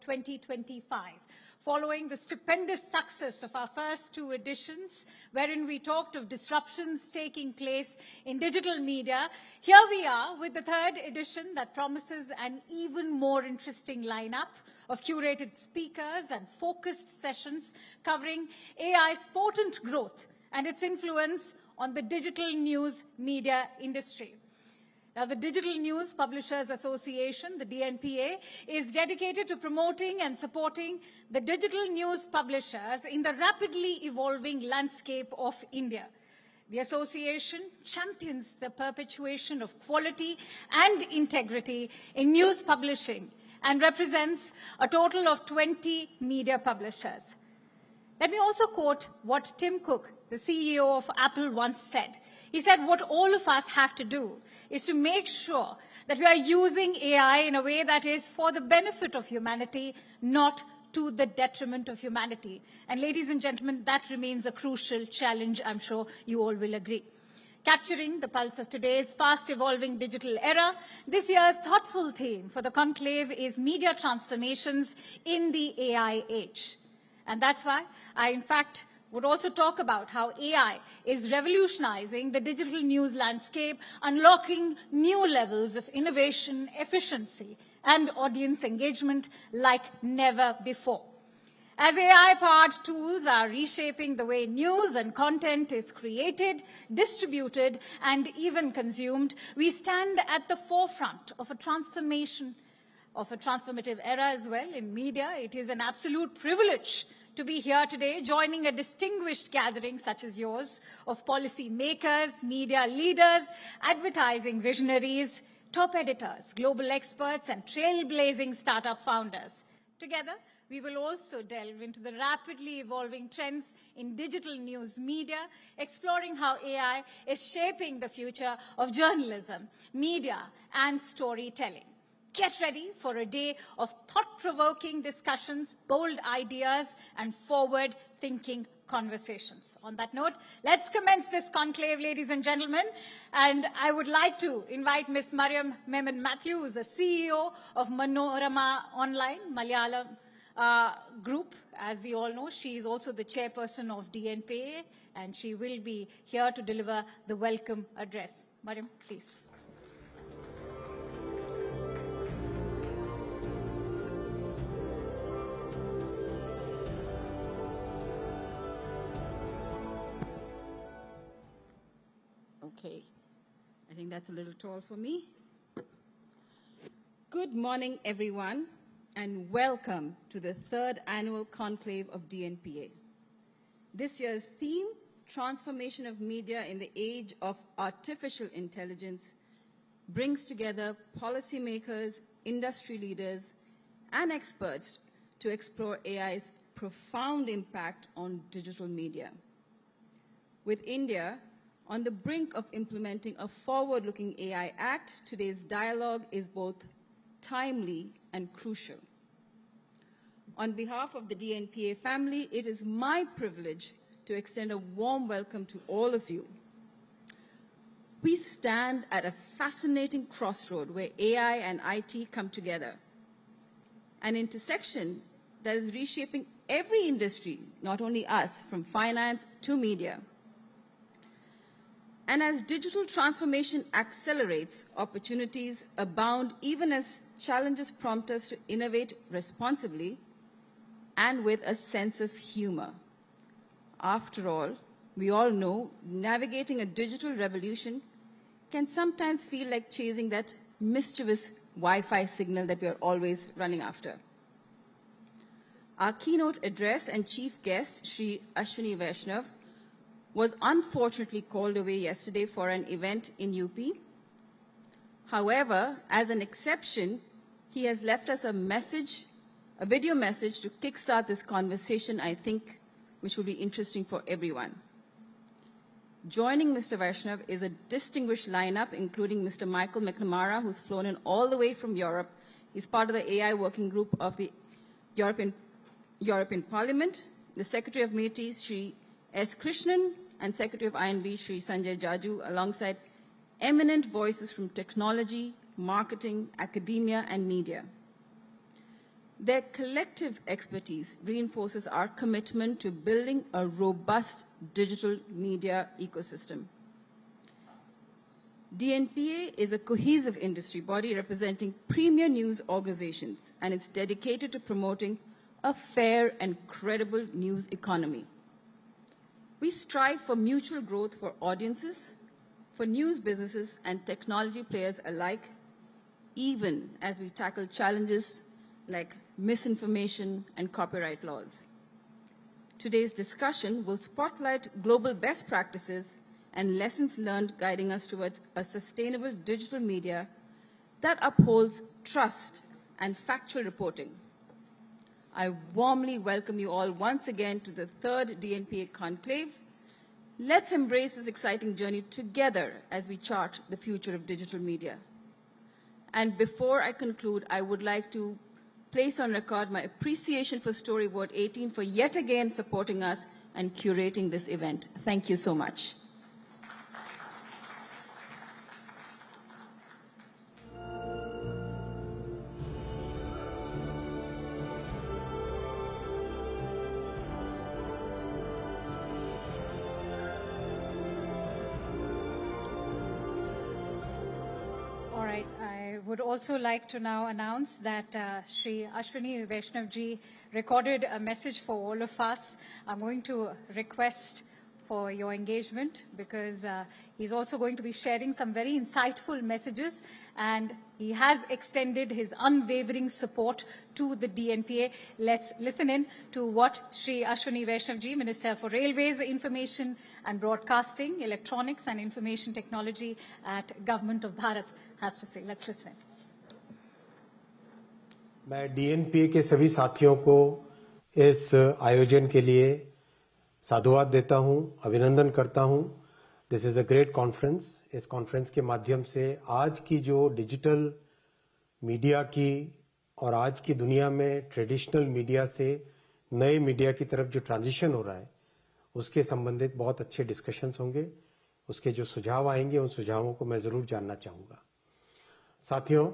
2025, following the stupendous success of our first two editions, wherein we talked of disruptions taking place in digital media. Here we are with the third edition that promises an even more interesting lineup of curated speakers and focused sessions covering AI's potent growth and its influence on the digital news media industry. Now, the Digital News Publishers Association, the DNPA, is dedicated to promoting and supporting the digital news publishers in the rapidly evolving landscape of India. The association champions the perpetuation of quality and integrity in news publishing and represents a total of 20 media publishers. Let me also quote what Tim Cook, the CEO of Apple, once said. He said, what all of us have to do is to make sure that we are using AI in a way that is for the benefit of humanity, not to the detriment of humanity. And ladies and gentlemen, that remains a crucial challenge, I'm sure you all will agree. Capturing the pulse of today's fast-evolving digital era, this year's thoughtful theme for the conclave is media transformations in the AI age. And that's why I, in fact, would also talk about how AI is revolutionizing the digital news landscape, unlocking new levels of innovation, efficiency, and audience engagement like never before. As AI-powered tools are reshaping the way news and content is created, distributed, and even consumed, we stand at the forefront of a transformative era as well in media. It is an absolute privilege to be here today, joining a distinguished gathering such as yours of policymakers, media leaders, advertising visionaries, top editors, global experts, and trailblazing startup founders. Together, we will also delve into the rapidly evolving trends in digital news media, exploring how AI is shaping the future of journalism, media, and storytelling. Get ready for a day of thought-provoking discussions, bold ideas, and forward-thinking conversations. On that note, let's commence this conclave, ladies and gentlemen. And I would like to invite Ms. Mariam Memon Matthews, the CEO of Manorama Online, Malayalam group. As we all know, she is also the chairperson of DNPA, and she will be here to deliver the welcome address. Mariam, please. Okay, I think that's a little tall for me. Good morning, everyone, and welcome to the third annual conclave of DNPA. This year's theme, Transformation of Media in the Age of Artificial Intelligence, brings together policymakers, industry leaders, and experts to explore AI's profound impact on digital media. With India on the brink of implementing a forward-looking AI Act, today's dialogue is both timely and crucial. On behalf of the DNPA family, it is my privilege to extend a warm welcome to all of you. We stand at a fascinating crossroad where AI and IT come together, an intersection that is reshaping every industry, not only us, from finance to media. And as digital transformation accelerates, opportunities abound even as challenges prompt us to innovate responsibly and with a sense of humor. After all, we all know navigating a digital revolution can sometimes feel like chasing that mischievous Wi-Fi signal that we are always running after. Our keynote address and chief guest, Sri Ashwini Vaishnav, was unfortunately called away yesterday for an event in UP. However, as an exception, he has left us a video message to kickstart this conversation, I think, which will be interesting for everyone. Joining Mr. Vaishnav is a distinguished lineup, including Mr. Michael McNamara, who's flown in all the way from Europe. He's part of the AI working group of the European Parliament, the Secretary of MeitY, Sri S. Krishnan, and Secretary of INB, Sri Sanjay Jaju, alongside eminent voices from technology, marketing, academia, and media. Their collective expertise reinforces our commitment to building a robust digital media ecosystem. DNPA is a cohesive industry body representing premier news organizations, and it's dedicated to promoting a fair and credible news economy. We strive for mutual growth for audiences, for news businesses and technology players alike, even as we tackle challenges like misinformation and copyright laws. Today's discussion will spotlight global best practices and lessons learned guiding us towards a sustainable digital media that upholds trust and factual reporting. I warmly welcome you all once again to the third DNPA Conclave. Let's embrace this exciting journey together as we chart the future of digital media. And before I conclude, I would like to place on record my appreciation for Storyboard18 for yet again supporting us and curating this event. Thank you so much. I would also like to now announce that Shri Ashwini Vaishnavji recorded a message for all of us. I'm going to request for your engagement because he's also going to be sharing some very insightful messages, and he has extended his unwavering support to the DNPA. Let's listen in to what Shri Ashwini Vaishnavji, Minister for Railways, Information and Broadcasting, Electronics and Information Technology at Government of Bharat, has to say. Let's listen. मैं डीएनपीए के सभी साथियों को इस आयोजन के लिए साधुवाद देता हूं, अभिनंदन करता हूं। This is a great conference. इस कॉन्फ्रेंस के माध्यम से आज की जो डिजिटल मीडिया की और आज की दुनिया में ट्रेडिशनल मीडिया से नए मीडिया की तरफ जो ट्रांजिशन हो रहा है, उसके संबंधित बहुत अच्छे डिस्कशंस होंगे। उसके जो सुझाव आएंगे, उन सुझावों को मैं जरूर जानना चाहूँगा। साथियों,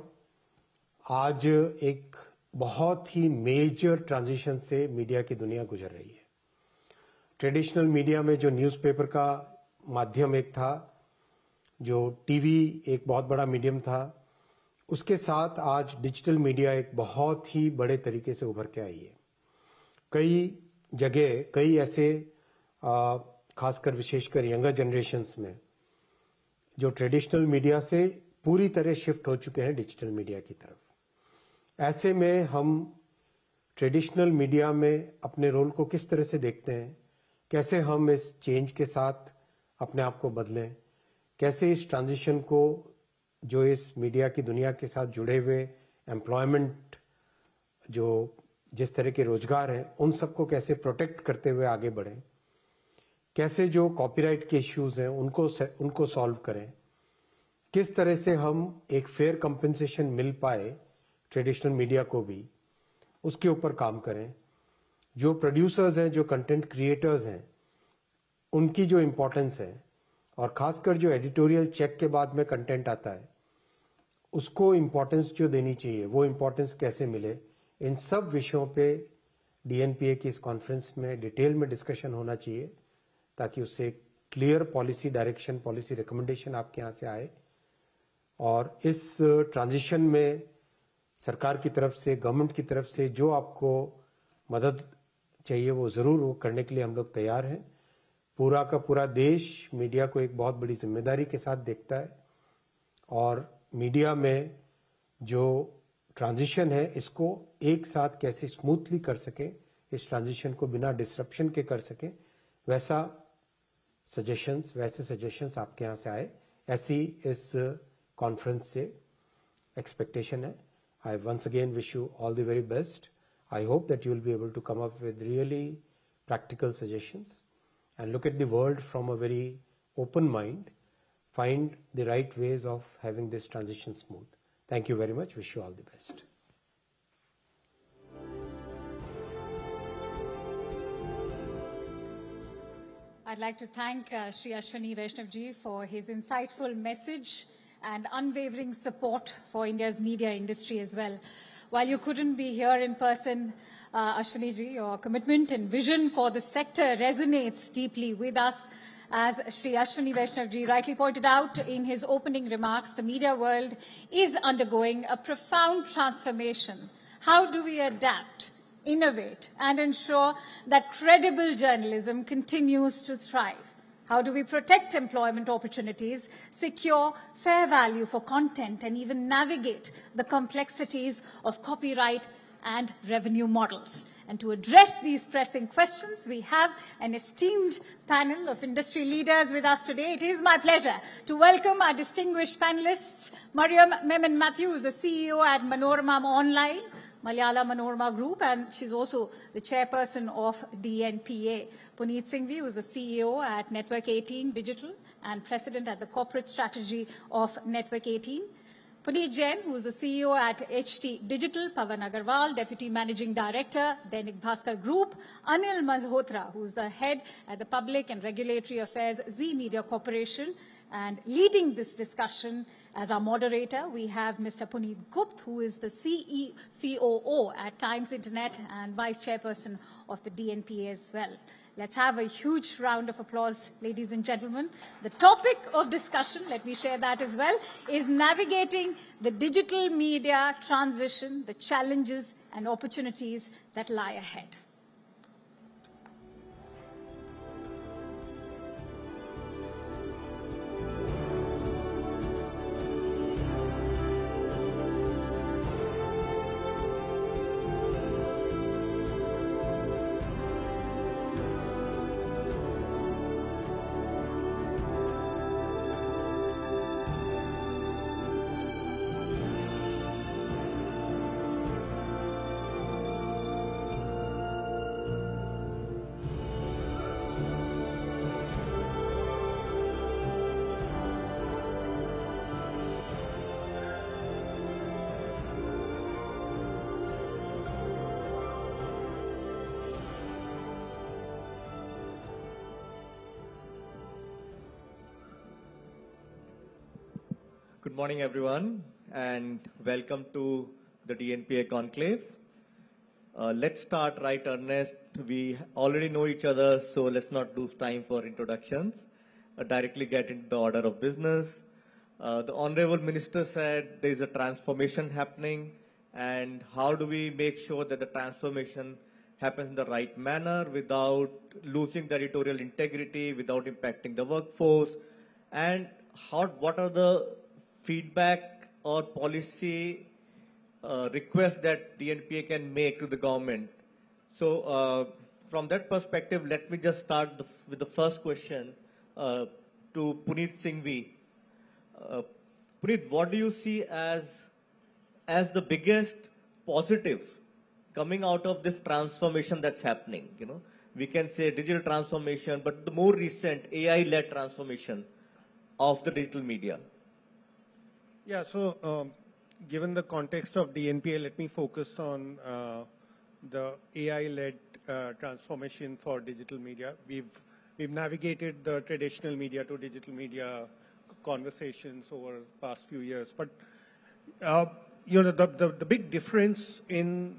आज एक बहुत ही मेजर ट्रांजिशन से मीडिया की दुनिया गुजर रही है। ट्रेडिशनल मीडिया में जो न्यूज़पेपर का माध्यम एक था, जो टीवी एक बहुत बड़ा मीडियम था, उसके साथ आज डिजिटल मीडिया एक बहुत ही बड़े तरीके से उभर के आई है। कई जगह, कई ऐसे खासकर विशेषकर यंगर जनरेशन्स में जो ट्रेडिशनल मीडिया से पूरी तरह शिफ्ट हो चुके हैं डिजिटल मीडिया की तरफ। ऐसे में हम ट्रेडिशनल मीडिया में अपने रोल को किस तरह से देखते हैं, कैसे हम इस चेंज के साथ अपने आप को बदलें, कैसे इस ट्रांजिशन को जो इस मीडिया की दुनिया के साथ जुड़े हुए एम्प्लॉयमेंट, जो जिस तरह के रोजगार हैं, उन सबको कैसे प्रोटेक्ट करते हुए आगे बढ़ें, कैसे जो कॉपीराइट के इश्यूज हैं उनको सॉल्व करें, किस तरह से हम एक फेयर कंपनसेशन मिल पाए ट्रेडिशनल मीडिया को भी, उसके ऊपर काम करें। जो प्रोड्यूसर्स हैं, जो कंटेंट क्रिएटर्स हैं, उनकी जो इम्पोर्टेंस है, और खासकर जो एडिटोरियल चेक के बाद में कंटेंट आता है, उसको इम्पोर्टेंस जो देनी चाहिए, वो इम्पोर्टेंस कैसे मिले, इन सब विषयों पे डीएनपीए की इस कॉन्फ्रेंस में डिटेल में डिस्कशन होना चाहिए, ताकि उससे clear policy direction, policy recommendation आपके यहाँ से आए। और इस ट्रांजिशन में सरकार की तरफ से, गवर्नमेंट की तरफ से जो आपको मदद चाहिए, वो ज़रूर वो करने के लिए हम लोग तैयार हैं। पूरा का पूरा देश मीडिया को एक बहुत बड़ी जिम्मेदारी के साथ देखता है, और मीडिया में जो ट्रांजिशन है, इसको एक साथ कैसे स्मूथली कर सके, इस ट्रांजिशन को बिना डिसरप्शन के कर सके, वैसे सजेशंस आपके यहाँ से आए, ऐसी इस कॉन्फ्रेंस से एक्सपेक्टेशन है। I once again wish you all the very best. I hope that you will be able to come up with really practical suggestions and look at the world from a very open mind, find the right ways of having this transition smooth. Thank you very much. Wish you all the best. I'd like to thank Shri Ashwini Vaishnavji for his insightful message and unwavering support for India's media industry as well. While you couldn't be here in person, Ashwini ji, your commitment and vision for the sector resonates deeply with us. As Shri Ashwini Vaishnav ji rightly pointed out in his opening remarks, the media world is undergoing a profound transformation. How do we adapt, innovate, and ensure that credible journalism continues to thrive? How do we protect employment opportunities, secure fair value for content, and even navigate the complexities of copyright and revenue models? And to address these pressing questions, we have an esteemed panel of industry leaders with us today. It is my pleasure to welcome our distinguished panelists, Mariam Memon Matthews, the CEO at Manorama Online, Malayala Manorama Group, and she's also the chairperson of DNPA. Puneet Singhvi, who is the CEO at Network 18 Digital and president at the corporate strategy of Network 18. Puneet Jain, who is the CEO at HT Digital. Pavan Agarwal, deputy managing director, Dainik Bhaskar Group. Anil Malhotra, who is the head at the public and regulatory affairs Z Media Corporation. And leading this discussion as our moderator, we have Mr. Puneet Gupta, who is the COO at Times Internet and vice chairperson of the DNPA as well. Let's have a huge round of applause, ladies and gentlemen. The topic of discussion, let me share that as well, is navigating the digital media transition, the challenges and opportunities that lie ahead. Good morning, everyone, and welcome to the DNPA Conclave. Let's start right earnest. We already know each other, so let's not lose time for introductions. Directly get into the order of business. The Honorable Minister said there is a transformation happening, and how do we make sure that the transformation happens in the right manner without losing the editorial integrity, without impacting the workforce, and what are the feedback or policy requests that DNPA can make to the government. So from that perspective, let me just start with the first question to Puneet Singhvi. Puneet, what do you see as the biggest positive coming out of this transformation that's happening? You know, we can say digital transformation, but the more recent AI-led transformation of the digital media. Yeah, so given the context of DNPA, let me focus on the AI-led transformation for digital media. We've navigated the traditional media to digital media conversations over the past few years, but you know, the big difference in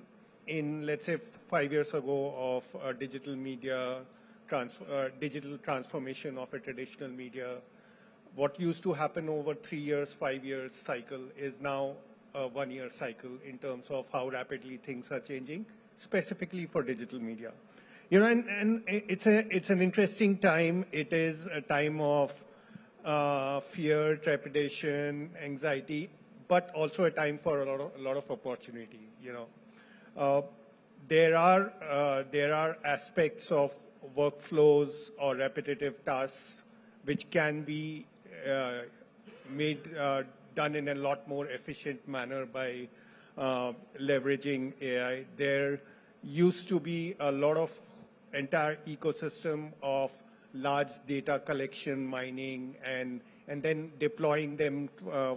let's say 5 years ago of digital media digital transformation of a traditional media. What used to happen over 3 years, 5 years cycle is now a 1 year cycle in terms of how rapidly things are changing, specifically for digital media. You know, and it's an interesting time. It is a time of fear, trepidation, anxiety, but also a time for a lot of opportunity. You know, there are aspects of workflows or repetitive tasks which can be done in a lot more efficient manner by leveraging AI. There used to be a lot of entire ecosystem of large data collection, mining, and then deploying them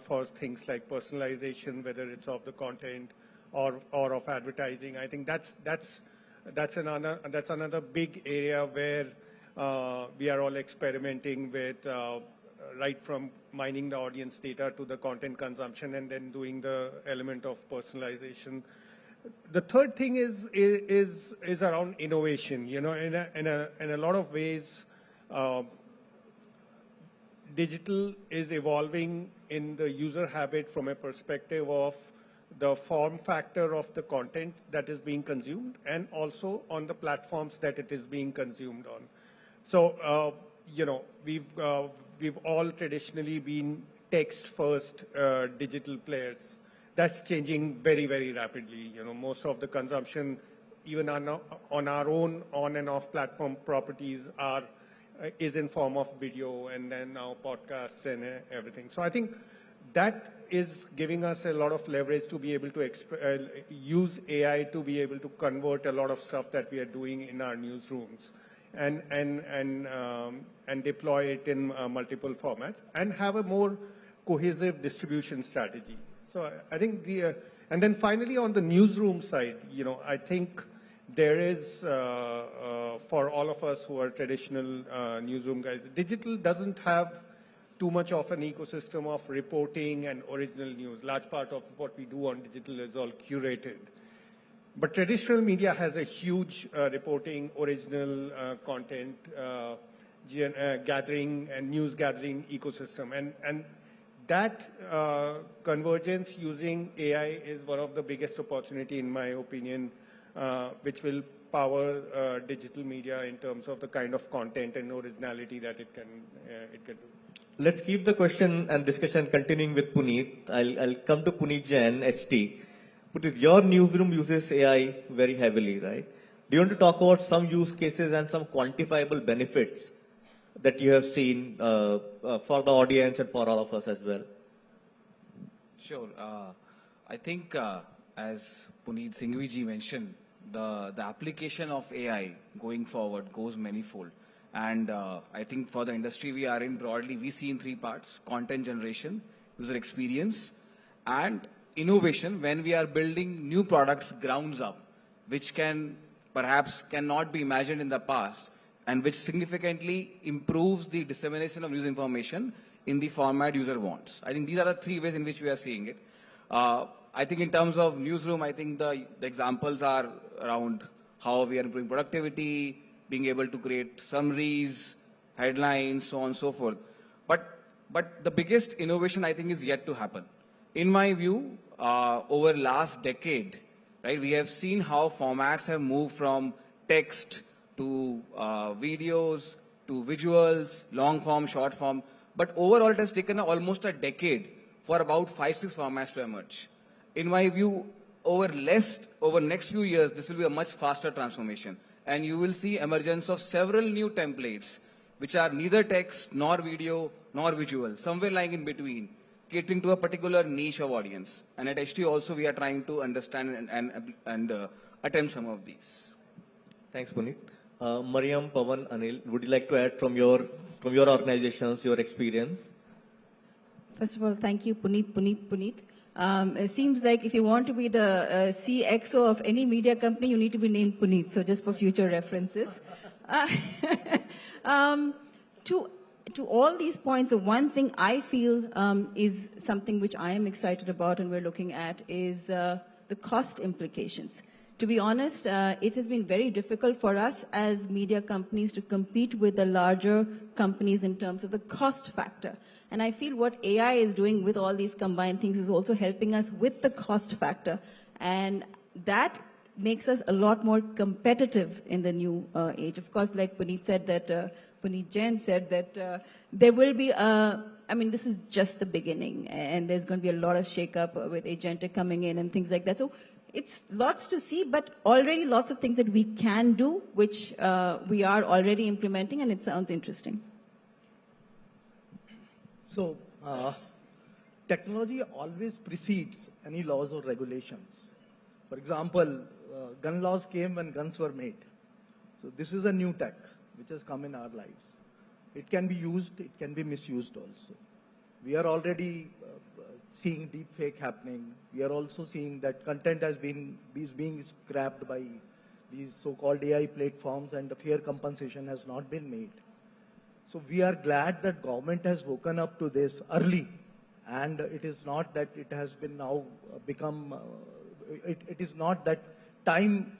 for things like personalization, whether it's of the content or of advertising. I think that's another big area where we are all experimenting with right from mining the audience data to the content consumption and then doing the element of personalization. The third thing is around innovation. You know, in a lot of ways, digital is evolving in the user habit from a perspective of the form factor of the content that is being consumed and also on the platforms that it is being consumed on. So, you know, we've all traditionally been text-first digital players. That's changing very, very rapidly. You know, most of the consumption, even on our own on and off platform properties is in form of video and then now podcasts and everything. So I think that is giving us a lot of leverage to be able to use AI to be able to convert a lot of stuff that we are doing in our newsrooms and deploy it in multiple formats and have a more cohesive distribution strategy. So I think and then finally on the newsroom side, you know, I think there is, for all of us who are traditional newsroom guys, digital doesn't have too much of an ecosystem of reporting and original news. Large part of what we do on digital is all curated. But traditional media has a huge reporting, original content, gathering and news gathering ecosystem. And that convergence using AI is one of the biggest opportunity, in my opinion, which will power digital media in terms of the kind of content and originality that it can do. Let's keep the question and discussion continuing with Puneet. I'll come to Puneet Jain, HT. Puneet, your newsroom uses AI very heavily, right? Do you want to talk about some use cases and some quantifiable benefits that you have seen for the audience and for all of us as well? Sure. I think as Puneet Singhvi ji mentioned, the application of AI going forward goes manifold. And I think for the industry we are in broadly, we see in three parts: content generation, user experience, and innovation when we are building new products grounds up, which perhaps cannot be imagined in the past, and which significantly improves the dissemination of news information in the format user wants. I think these are the three ways in which we are seeing it. I think in terms of newsroom, I think the examples are around how we are improving productivity, being able to create summaries, headlines, so on and so forth. But the biggest innovation, I think, is yet to happen. In my view, over last decade, right, we have seen how formats have moved from text to videos, to visuals, long form, short form. But overall, it has taken almost a decade for about 5-6 formats to emerge. In my view, over next few years, this will be a much faster transformation. And you will see emergence of several new templates, which are neither text, nor video, nor visual, somewhere lying in between, catering to a particular niche of audience. And at HT also, we are trying to understand and attempt some of these. Thanks, Puneet. Mariam, Pawan, Anil, would you like to add from your organizations, your experience? First of all, thank you, Puneet. It seems like if you want to be the CXO of any media company, you need to be named Puneet. So just for future references. To all these points, the one thing I feel is something which I am excited about and we're looking at is the cost implications. To be honest, it has been very difficult for us as media companies to compete with the larger companies in terms of the cost factor. And I feel what AI is doing with all these combined things is also helping us with the cost factor. And that makes us a lot more competitive in the new age. Of course, like Puneet said that, Puneet Jain said that there will be I mean, this is just the beginning and there's going to be a lot of shakeup with agentic coming in and things like that. So it's lots to see, but already lots of things that we can do, which we are already implementing, and it sounds interesting. So, technology always precedes any laws or regulations. For example, gun laws came when guns were made. So this is a new tech which has come in our lives. It can be used, it can be misused also. We are already seeing deepfake happening. We are also seeing that content is being scrapped by these so-called AI platforms and the fair compensation has not been made. So we are glad that government has woken up to this early, and it is not that it has been now become, it is not that time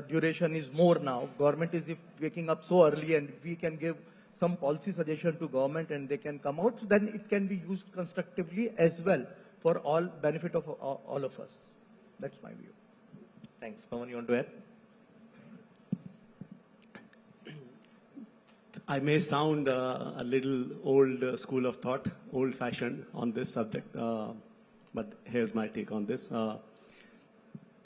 duration is more now. Government is waking up so early, and we can give some policy suggestion to government and they can come out, so then it can be used constructively as well for all benefit of all of us. That's my view. Thanks. Pawan, you want to add? I may sound a little old school of thought, old-fashioned on this subject, but here's my take on this.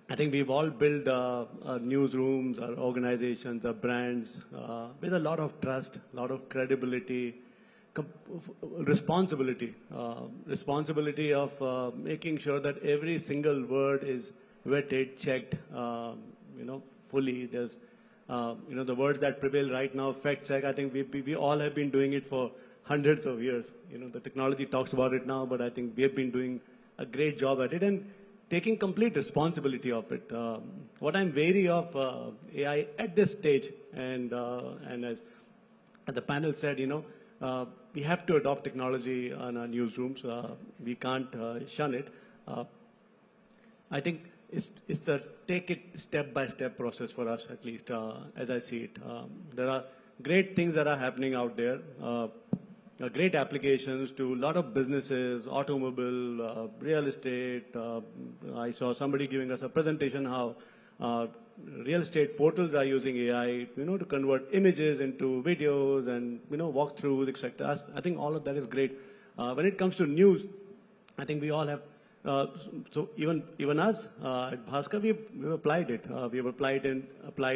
I think we've all built our newsrooms, our organizations, our brands with a lot of trust, a lot of credibility, responsibility of making sure that every single word is vetted, checked, fully. There's the words that prevail right now, fact check, I think we all have been doing it for hundreds of years. The technology talks about it now, but I think we have been doing a great job at it and taking complete responsibility of it. What I'm wary of AI at this stage, and as the panel said, we have to adopt technology on our newsrooms. We can't shun it. I think it's a take it step-by-step process for us, at least as I see it. There are great things that are happening out there, great applications to a lot of businesses, automobile, real estate. I saw somebody giving us a presentation how real estate portals are using AI, to convert images into videos and, walkthroughs, etc. I think all of that is great. When it comes to news, I think we all have. So even us at Bhaskar, we've applied it. We have applied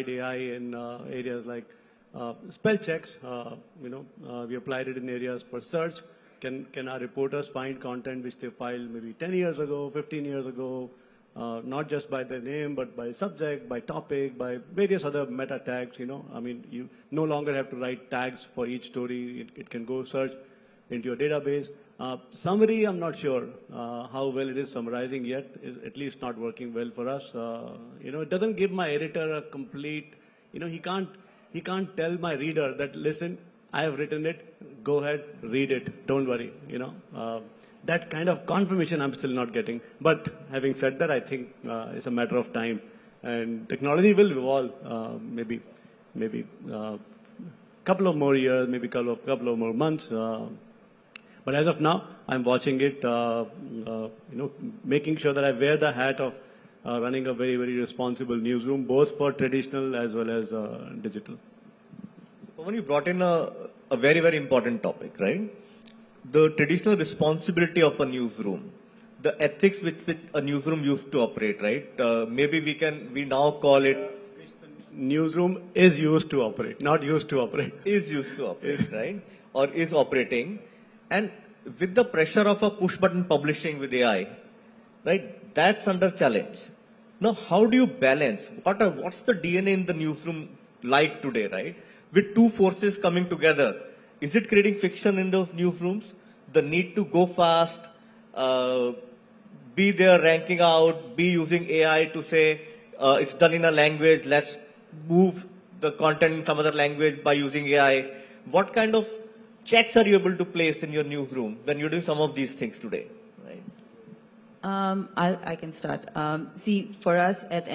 AI in areas like spell checks. We applied it in areas for search. Can our reporters find content which they filed maybe 10 years ago, 15 years ago, not just by their name, but by subject, by topic, by various other meta tags. You no longer have to write tags for each story. It can go search into your database. Summary, I'm not sure how well it is summarizing yet. Is at least not working well for us. It doesn't give my editor a complete. He can't tell my reader that, listen, I have written it. Go ahead, read it. Don't worry. That kind of confirmation I'm still not getting. But having said that, I think it's a matter of time, and technology will evolve. Maybe couple of more years, maybe couple of more months. But as of now, I'm watching it, making sure that I wear the hat of running a very, very responsible newsroom, both for traditional as well as digital. When you brought in a very, very important topic, right? The traditional responsibility of a newsroom, the ethics with which a newsroom used to operate, right? Maybe we now call it. Newsroom is used to operate, not used to operate. Is used to operate, right? Or is operating. And with the pressure of a push button publishing with AI, right, that's under challenge. Now, how do you balance? What's the DNA in the newsroom like today, right? With two forces coming together, is it creating friction in those newsrooms? The need to go fast, be there ranking out, be using AI to say it's done in a language, let's move the content in some other language by using AI. What kind of checks are you able to place in your newsroom when you're doing some of these things today? Right? I can start. See, for us at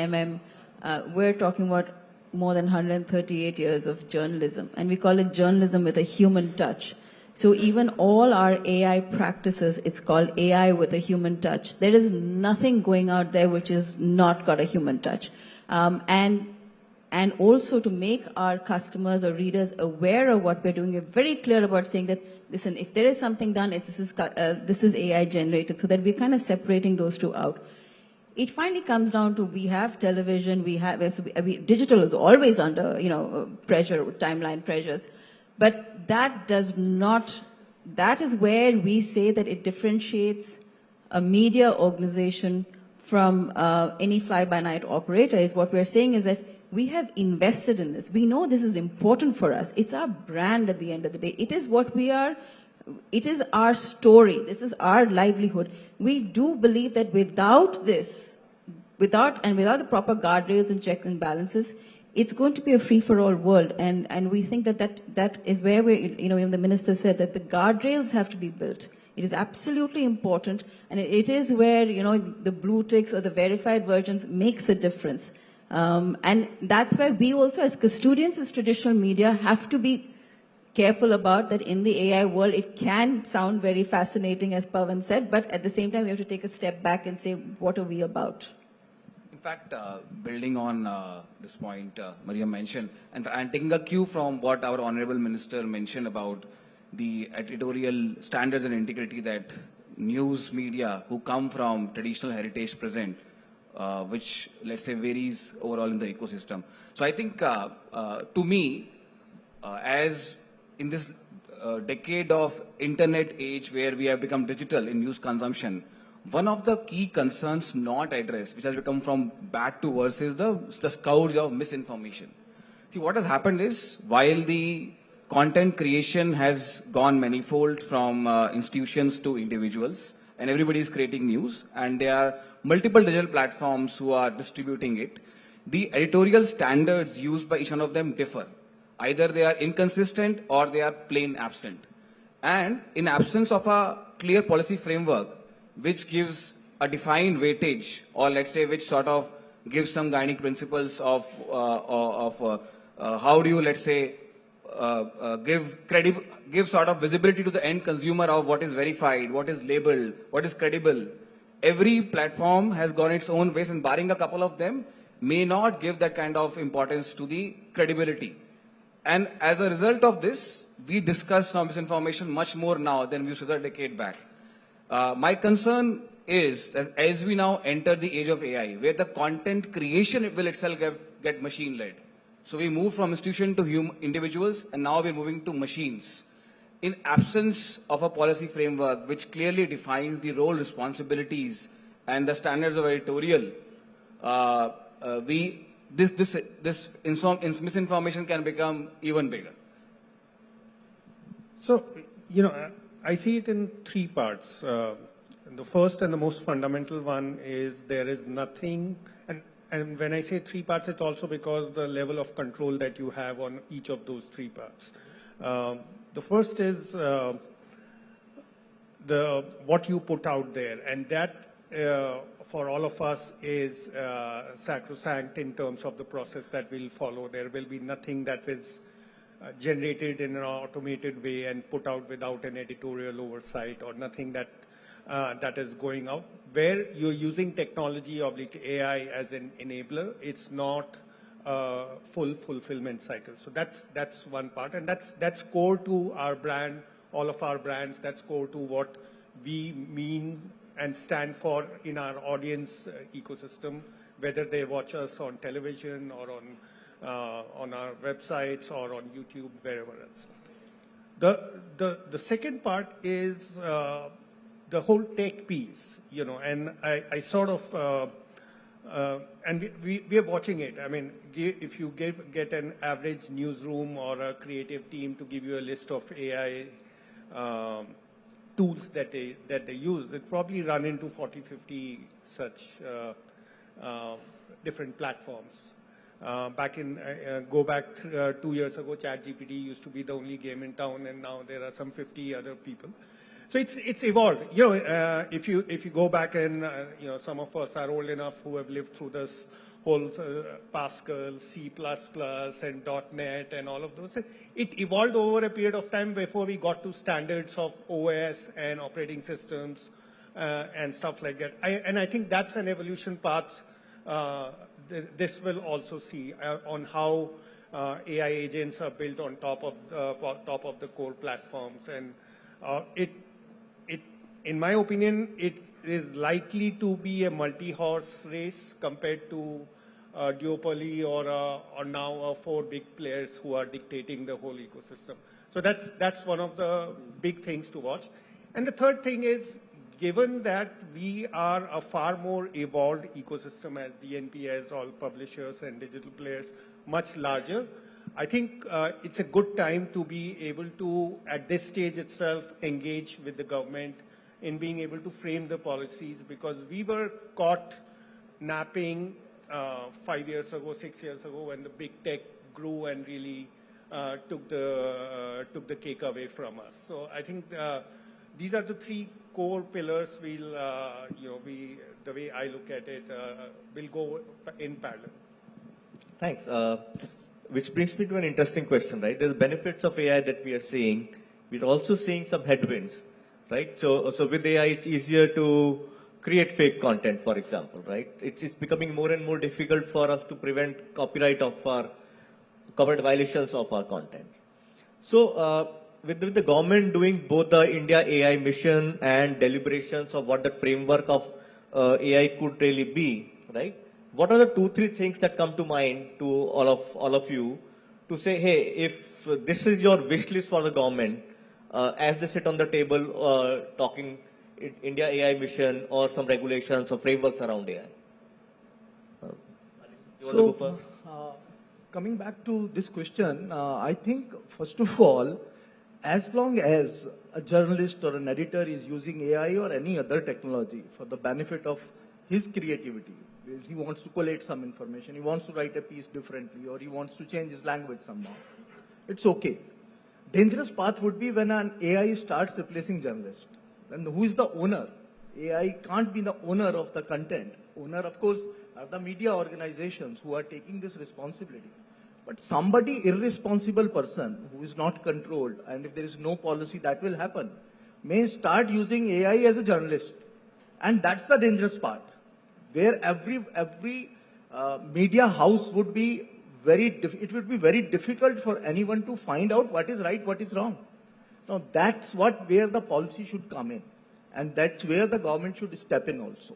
we're talking about more than 138 years of journalism, and we call it journalism with a human touch. So even all our AI practices, it's called AI with a human touch. There is nothing going out there which is not got a human touch. And also to make our customers or readers aware of what we're doing, we're very clear about saying that, listen, if there is something done, this is AI generated, so that we're kind of separating those two out. It finally comes down to, we have television, digital is always under, pressure, timeline pressures. But that is where we say that it differentiates a media organization from any fly-by-night operator. Is what we're saying is that we have invested in this. We know this is important for us. It's our brand at the end of the day. It is what we are. It is our story. This is our livelihood. We do believe that without this, without the proper guardrails and checks and balances, it's going to be a free-for-all world, and we think that is where even the minister said that the guardrails have to be built. It is absolutely important, and it is where, the blue ticks or the verified versions makes a difference. And that's why we also, as custodians of traditional media, have to be careful about that. In the AI world, it can sound very fascinating, as Pawan said, but at the same time, we have to take a step back and say, what are we about? In fact, building on this point Maria mentioned, and taking a cue from what our Honorable Minister mentioned about the editorial standards and integrity that news media who come from traditional heritage present, which, let's say, varies overall in the ecosystem. So I think, to me, as in this decade of internet age where we have become digital in news consumption, one of the key concerns not addressed, which has become from bad to worse, is the scourge of misinformation. See, what has happened is, while the content creation has gone manifold from institutions to individuals, and everybody is creating news, and there are multiple digital platforms who are distributing it, the editorial standards used by each one of them differ. Either they are inconsistent or they are plain absent. And in absence of a clear policy framework, which gives a defined weightage, or let's say which sort of gives some guiding principles of how do you, let's say, give sort of visibility to the end consumer of what is verified, what is labeled, what is credible. Every platform has gone its own ways, and barring a couple of them, may not give that kind of importance to the credibility. And as a result of this, we discuss now misinformation much more now than we used to a decade back. My concern is that as we now enter the age of AI, where the content creation will itself get machine-led. So we move from institution to individuals, and now we're moving to machines. In absence of a policy framework which clearly defines the role, responsibilities, and the standards of editorial, this misinformation can become even bigger. So, I see it in three parts. The first and the most fundamental one is there is nothing, and when I say three parts, it's also because the level of control that you have on each of those three parts. The first is what you put out there, and that for all of us is sacrosanct in terms of the process that we'll follow. There will be nothing that is generated in an automated way and put out without an editorial oversight, or nothing that is going out. Where you're using technology or AI as an enabler, it's not a full fulfillment cycle. So that's one part, and that's core to our brand, all of our brands. That's core to what we mean and stand for in our audience ecosystem, whether they watch us on television or on our websites or on YouTube, wherever else. The second part is the whole tech piece, and I sort of, and we are watching it. I mean, if you get an average newsroom or a creative team to give you a list of AI tools that they use, it probably run into 40, 50 such different platforms. Go back 2 years ago, ChatGPT used to be the only game in town, and now there are some 50 other people. So it's evolved. If you go back and some of us are old enough who have lived through this whole Pascal, C++, and .NET and all of those. It evolved over a period of time before we got to standards of OS and operating systems and stuff like that. And I think that's an evolution path this will also see on how AI agents are built on top of the core platforms. And in my opinion, it is likely to be a multi-horse race compared to duopoly or now 4 big players who are dictating the whole ecosystem. So that's one of the big things to watch. And the third thing is, given that we are a far more evolved ecosystem as DNP, as all publishers and digital players, much larger, I think it's a good time to be able to, at this stage itself, engage with the government in being able to frame the policies, because we were caught napping 5 years ago, 6 years ago, when the big tech grew and really took the cake away from us. So I think these are the three core pillars. We'll, the way I look at it, will go in parallel. Thanks. Which brings me to an interesting question, right? There's benefits of AI that we are seeing. We're also seeing some headwinds, right? So with AI, it's easier to create fake content, for example, right? It's becoming more and more difficult for us to prevent copyright violations of our content. So with the government doing both the India AI mission and deliberations of what the framework of AI could really be, right? What are the 2-3 things that come to mind to all of you to say, hey, if this is your wish list for the government, as they sit on the table talking India AI mission or some regulations or frameworks around AI? So, coming back to this question, I think, first of all, as long as a journalist or an editor is using AI or any other technology for the benefit of his creativity, he wants to collate some information, he wants to write a piece differently, or he wants to change his language somehow, it's okay. Dangerous path would be when an AI starts replacing journalists. Then who is the owner? AI can't be the owner of the content. Owner, of course, are the media organizations who are taking this responsibility. But somebody irresponsible person who is not controlled, and if there is no policy, that will happen, may start using AI as a journalist. And that's the dangerous part, where every media house would be it would be very difficult for anyone to find out what is right, what is wrong. Now that's where the policy should come in, and that's where the government should step in also.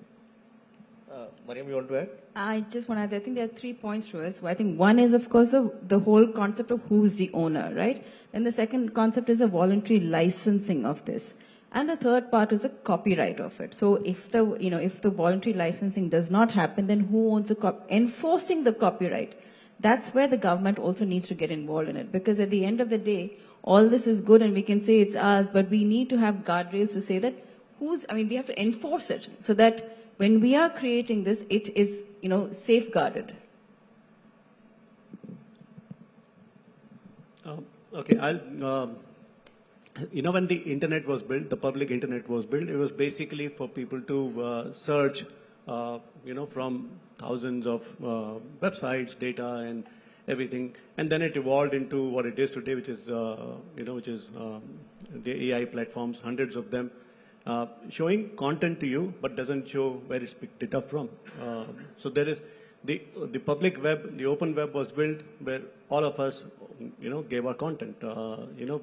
Mariam, you want to add? I just want to add, I think there are 3 points to it. So I think one is, of course, the whole concept of who's the owner, right? And the second concept is a voluntary licensing of this. And the third part is the copyright of it. So if the voluntary licensing does not happen, then who owns enforcing the copyright? That's where the government also needs to get involved in it. Because at the end of the day, all this is good and we can say it's ours, but we need to have guardrails to say that we have to enforce it so that when we are creating this, it is, safeguarded. Okay, when the internet was built, the public internet was built, it was basically for people to search, from thousands of websites, data, and everything, and then it evolved into what it is today, which is, the AI platforms, hundreds of them, showing content to you, but doesn't show where it's picked it up from. So there is the public web, the open web was built where all of us, gave our content,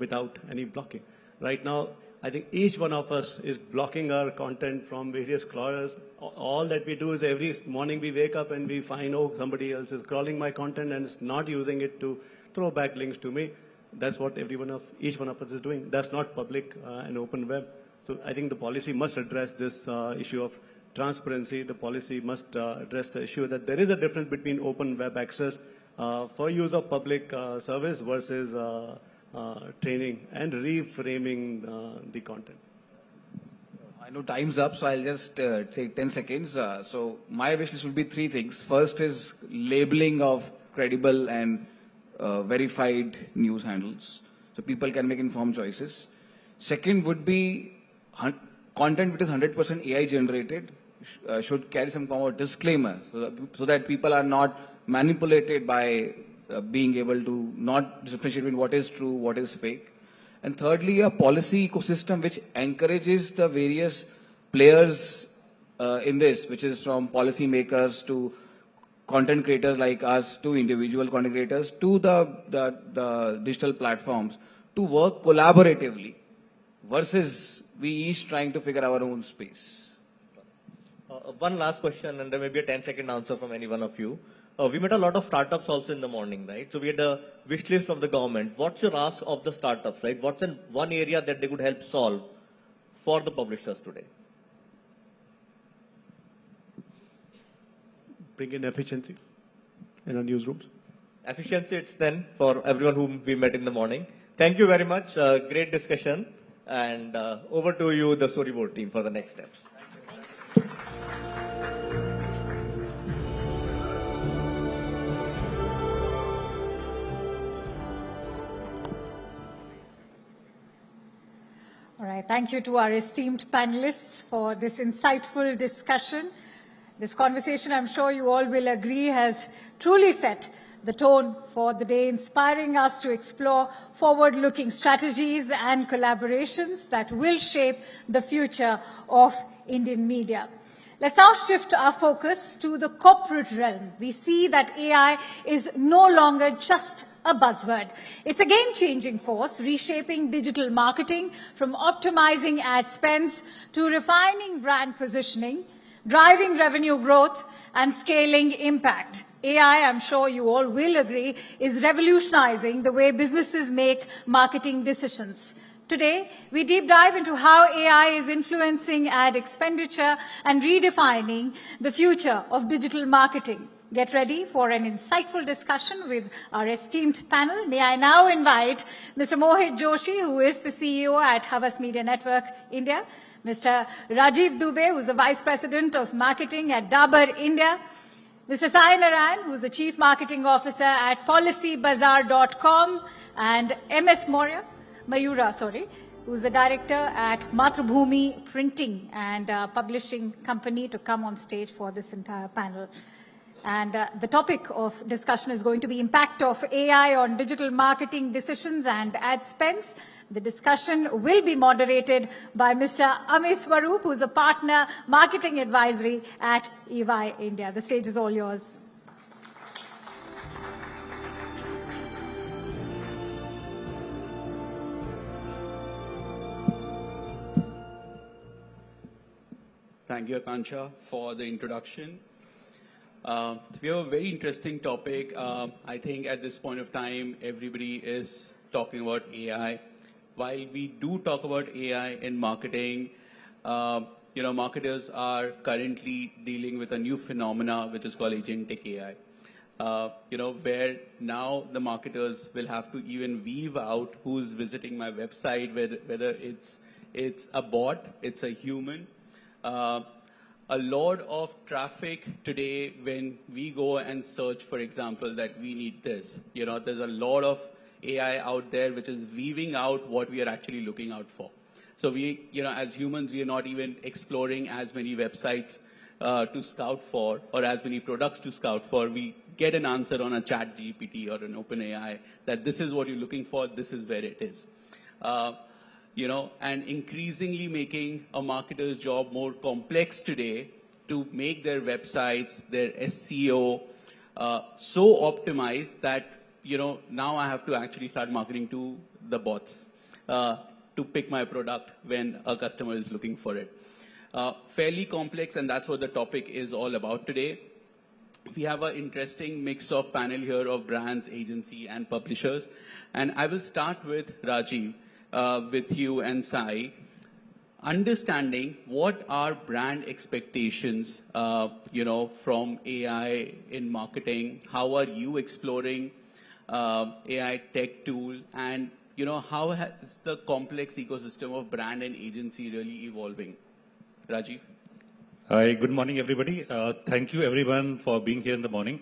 without any blocking. Right now, I think each one of us is blocking our content from various crawlers. All that we do is every morning we wake up and we find, somebody else is crawling my content and is not using it to throw back links to me. That's what each one of us is doing. That's not public and open web. So I think the policy must address this issue of transparency. The policy must address the issue that there is a difference between open web access for use of public service versus training and reframing the content. I know time's up, so I'll just take 10 seconds. So my wish list would be 3 things. First is labeling of credible and verified news handles, so people can make informed choices. Second would be content which is 100% AI generated should carry some form of disclaimer so that people are not manipulated by being able to not differentiate between what is true, what is fake. And thirdly, a policy ecosystem which encourages the various players in this, which is from policymakers to content creators like us, to individual content creators, to the digital platforms, to work collaboratively versus we each trying to figure our own space. One last question, and there may be a 10-second answer from any one of you. We met a lot of startups also in the morning, right? So we had a wish list from the government. What's your ask of the startups, right? What's in one area that they could help solve for the publishers today? Bring in efficiency in our newsrooms. Efficiency, it's then for everyone whom we met in the morning. Thank you very much. Great discussion. And over to you, the Storyboard team, for the next steps. thank you to our esteemed panelists for this insightful discussion. This conversation, I'm sure you all will agree, has truly set the tone for the day, inspiring us to explore forward-looking strategies and collaborations that will shape the future of Indian media. Let's now shift our focus to the corporate realm. We see that AI is no longer just a buzzword. It's a game-changing force, reshaping digital marketing from optimizing ad spends to refining brand positioning, driving revenue growth, and scaling impact. AI, I'm sure you all will agree, is revolutionizing the way businesses make marketing decisions. Today, we deep dive into how AI is influencing ad expenditure and redefining the future of digital marketing. Get ready for an insightful discussion with our esteemed panel. May I now invite Mr. Mohit Joshi, who is the CEO at Havas Media Network India, Mr. Rajiv Dubey, who is the Vice President of Marketing at Dabur India, Mr. Sai Narayan, who is the Chief Marketing Officer at PolicyBazaar.com, and MS Mayura, who's the director at Mathrubhumi Printing and Publishing Company, to come on stage for this entire panel. And the topic of discussion is going to be impact of AI on digital marketing decisions and ad spends. The discussion will be moderated by Mr. Amit Swaroop, who's the partner marketing advisory at EY India. The stage is all yours. Thank you, Akansha, for the introduction. We have a very interesting topic. I think at this point of time, everybody is talking about AI. While we do talk about AI in marketing, marketers are currently dealing with a new phenomena, which is called agentic AI. Where now the marketers will have to even weave out who's visiting my website, whether it's a bot, it's a human. A lot of traffic today when we go and search, for example, that we need this. There's a lot of AI out there which is weaving out what we are actually looking out for. So we, as humans, we are not even exploring as many websites to scout for or as many products to scout for. We get an answer on a chat GPT or an OpenAI that this is what you're looking for, this is where it is. And increasingly making a marketer's job more complex today to make their websites, their SEO, so optimized that, now I have to actually start marketing to the bots to pick my product when a customer is looking for it. Fairly complex, and that's what the topic is all about today. We have an interesting mix of panel here of brands, agency, and publishers. And I will start with Rajiv. With you and Sai, understanding what are brand expectations, from AI in marketing. How are you exploring AI tech tool, and how has the complex ecosystem of brand and agency really evolving? Rajiv. Hi, good morning, everybody. Thank you, everyone, for being here in the morning,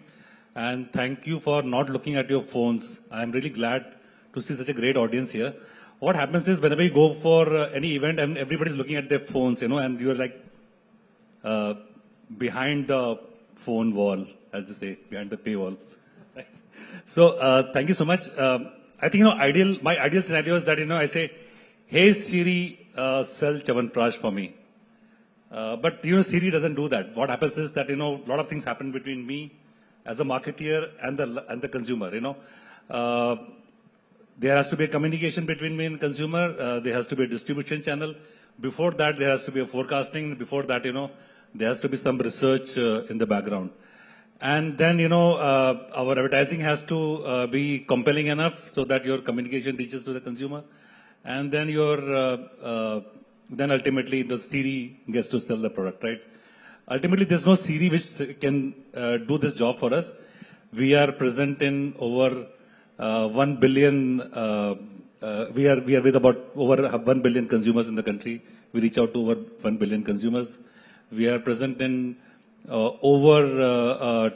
and thank you for not looking at your phones. I'm really glad to see such a great audience here. What happens is whenever you go for any event and everybody's looking at their phones, and you're like behind the phone wall, as they say, behind the paywall. Right? So thank you so much. I think, my ideal scenario is that, I say, hey Siri, sell Chyawanprash for me. But, Siri doesn't do that. What happens is that, a lot of things happen between me as a marketeer and the consumer, There has to be a communication between me and consumer. There has to be a distribution channel. Before that, there has to be a forecasting. Before that, there has to be some research in the background. And then, our advertising has to be compelling enough so that your communication reaches to the consumer. And then then ultimately the Siri gets to sell the product, right? Ultimately, there's no Siri which can do this job for us. We are present in over 1 billion, we are with about over 1 billion consumers in the country. We reach out to over 1 billion consumers. We are present in over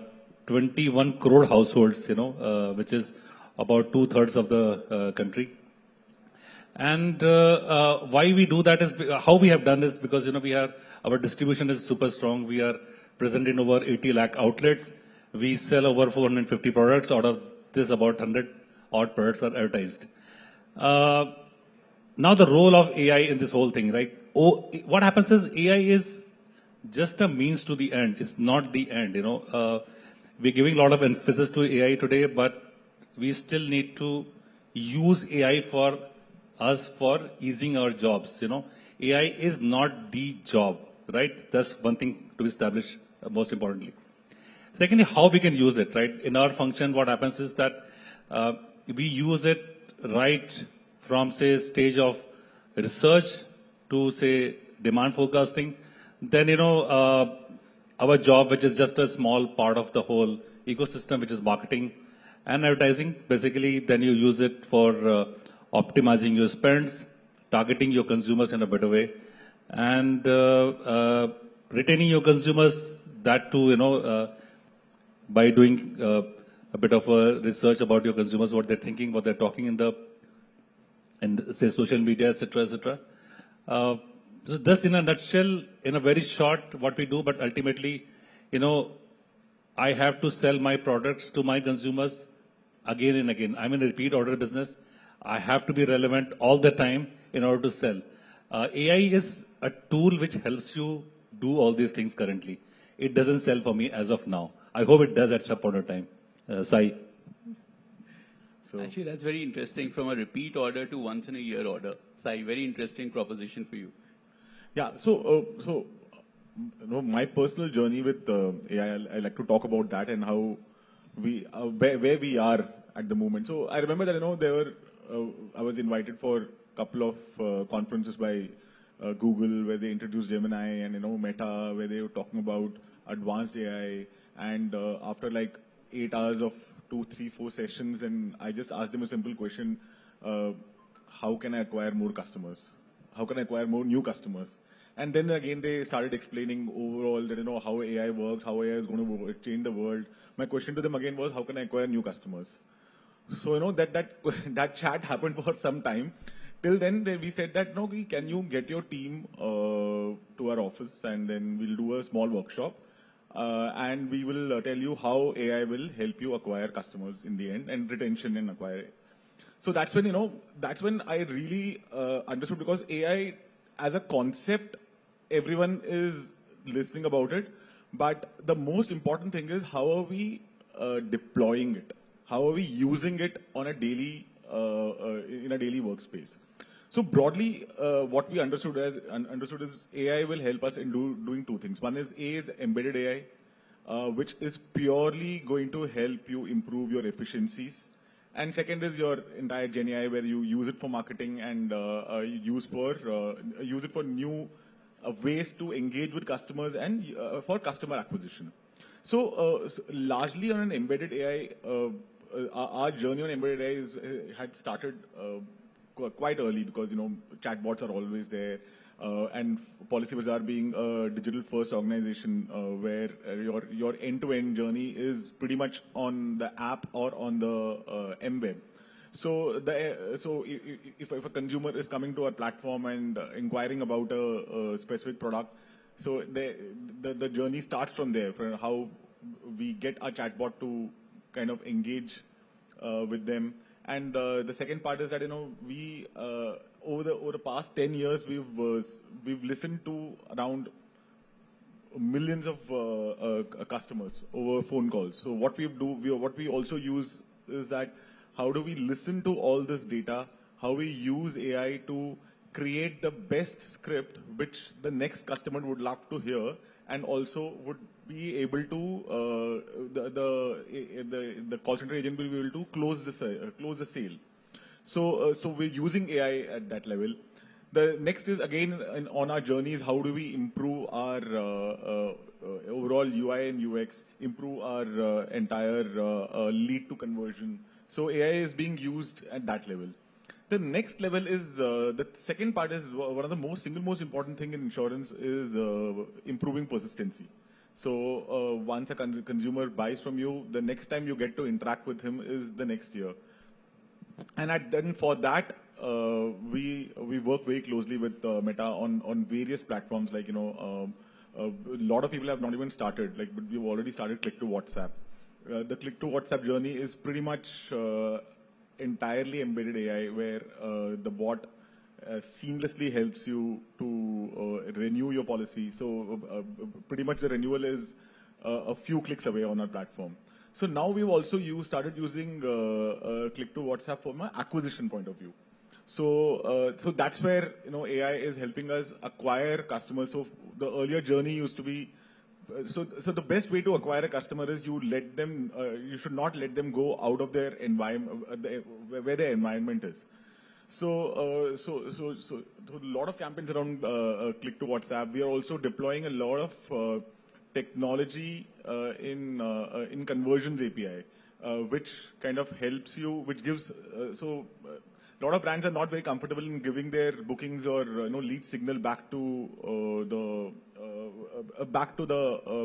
21 crore households, which is about 2/3 of the country. And why we do that is, how we have done this, because, our distribution is super strong. We are present in over 80 lakh outlets. We sell over 450 products. Out of this, about 100 odd products are advertised. Now the role of AI in this whole thing, right? What happens is AI is just a means to the end. It's not the end, We're giving a lot of emphasis to AI today, but we still need to use AI for us for easing our jobs, AI is not the job, right? That's one thing to establish most importantly. Secondly, how we can use it, right? In our function, what happens is that we use it right from, say, stage of research to, say, demand forecasting. Then, our job, which is just a small part of the whole ecosystem, which is marketing and advertising. Basically, then you use it for optimizing your spends, targeting your consumers in a better way, and retaining your consumers, that too, by doing a bit of a research about your consumers, what they're thinking, what they're talking in say, social media, etc., etc. So this, in a nutshell, in a very short, what we do, but ultimately, I have to sell my products to my consumers again and again. I'm in a repeat order business. I have to be relevant all the time in order to sell. AI is a tool which helps you do all these things currently. It doesn't sell for me as of now. I hope it does at some point of time. Sai. So actually, that's very interesting, from a repeat order to once in a year order. Sai, very interesting proposition for you. Yeah, so my personal journey with AI, I like to talk about that and how where we are at the moment. So I remember that, I was invited for a couple of conferences by Google, where they introduced Gemini, and, Meta, where they were talking about advanced AI. And after like 8 hours of 2, 3, 4 sessions, and I just asked them a simple question: how can I acquire more customers? How can I acquire more new customers? And then again, they started explaining overall that, how AI works, how AI is going to change the world. My question to them again was, how can I acquire new customers? So, that chat happened for some time. Till then, we said that, no, can you get your team to our office, and then we'll do a small workshop. And we will tell you how AI will help you acquire customers in the end, and retention and acquire. So that's when, I really understood, because AI as a concept, everyone is listening about it. But the most important thing is, how are we deploying it? How are we using it on a daily, in a daily workspace? So broadly, what we understood is AI will help us in doing two things. One is embedded AI, which is purely going to help you improve your efficiencies. And second is your entire Gen AI, where you use it for marketing and use it for new ways to engage with customers and for customer acquisition. So largely on an embedded AI, our journey on embedded AI had started quite early, because chatbots are always there, and PolicyBazaar being a digital-first organization, where your end-to-end journey is pretty much on the app or on the mWeb. So if a consumer is coming to our platform and inquiring about a specific product, so the journey starts from there, from how we get our chatbot to kind of engage with them. And the second part is that, we over the past 10 years, we've listened to around millions of customers over phone calls. So what we also use is that, how do we listen to all this data? How we use AI to create the best script which the next customer would love to hear, and also would be able to the call center agent will be able to close the sale. So we're using AI at that level. The next is, again, on our journeys, how do we improve our overall UI and UX, improve our entire lead to conversion. So AI is being used at that level. The next level is, the second part is, one of the single most important thing in insurance is improving persistency. So once a consumer buys from you, the next time you get to interact with him is the next year. And then for that, we work very closely with Meta on various platforms. Like, a lot of people have not even started. Like, but we've already started Click to WhatsApp. The Click to WhatsApp journey is pretty much entirely embedded AI, where the bot seamlessly helps you to renew your policy. So pretty much the renewal is a few clicks away on our platform. So now we've also started using Click to WhatsApp from an acquisition point of view. So so that's where AI is helping us acquire customers. So the earlier journey used to be so the best way to acquire a customer is you should not let them go out of their environment where their environment is. So a lot of campaigns around Click to WhatsApp. We are also deploying a lot of technology in conversions API, which kind of helps you, which gives a lot of brands are not very comfortable in giving their bookings or lead signal back to the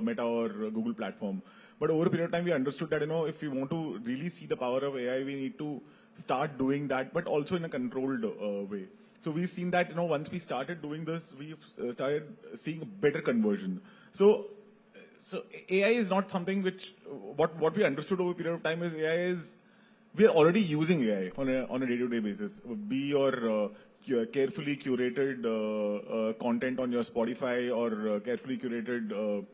Meta or Google platform. But over a period of time, we understood that if we want to really see the power of AI, we need to start doing that, but also in a controlled way. So we've seen that once we started doing this, we've started seeing a better conversion. So AI is not something which what we understood over a period of time is AI is. We are already using AI on a day-to-day basis. Be your carefully curated content on your Spotify or carefully curated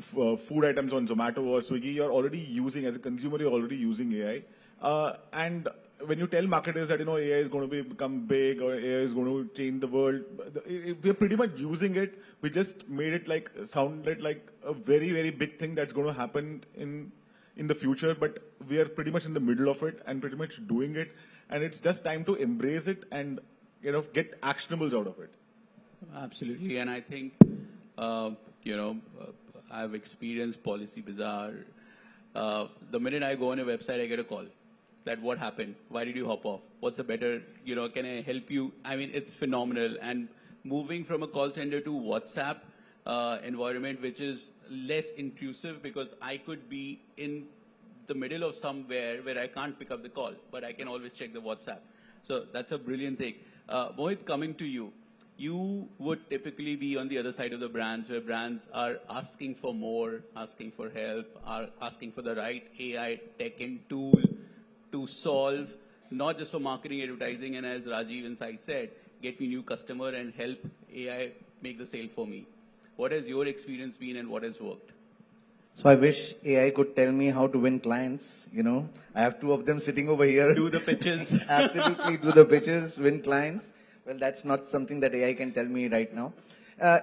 food items on Zomato or Swiggy, you're already using, as a consumer, you're already using AI. And when you tell marketers that AI is going to become big or AI is going to change the world, we're pretty much using it. We just made it sounded like a very, very big thing that's going to happen in the future, but we are pretty much in the middle of it and pretty much doing it, and it's just time to embrace it and get actionables out of it. Absolutely, and I think I've experienced Policy Bazaar. The minute I go on a website, I get a call. That what happened? Why did you hop off? What's a better? Can I help you? I mean, it's phenomenal. And moving from a call center to WhatsApp environment, which is less intrusive, because I could be in the middle of somewhere where I can't pick up the call, but I can always check the WhatsApp. So that's a brilliant thing. Mohit, coming to you, you would typically be on the other side of the brands, where brands are asking for more, asking for help, are asking for the right AI tech and tool to solve, not just for marketing, advertising, and as Rajiv and Sai said, get me new customer and help AI make the sale for me. What has your experience been and what has worked? So I wish AI could tell me how to win clients. I have two of them sitting over here. Do the pitches. Absolutely, do the pitches, win clients. Well, that's not something that AI can tell me right now.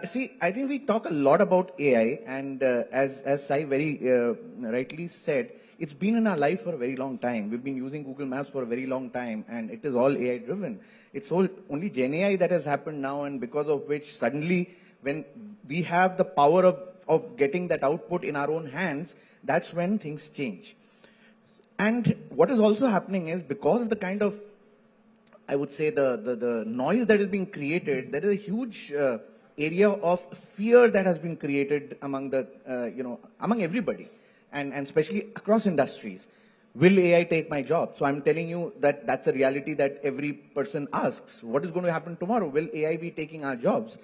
See, I think we talk a lot about AI, and as Sai very rightly said, it's been in our life for a very long time. We've been using Google Maps for a very long time, and it is all AI driven. It's only Gen AI that has happened now, and because of which suddenly, when we have the power of getting that output in our own hands, that's when things change. And what is also happening is, because of the kind of, I would say, the noise that is being created, there is a huge area of fear that has been created among among everybody, and especially across industries. Will AI take my job? So I'm telling you that that's a reality that every person asks. What is going to happen tomorrow? Will AI be taking our jobs?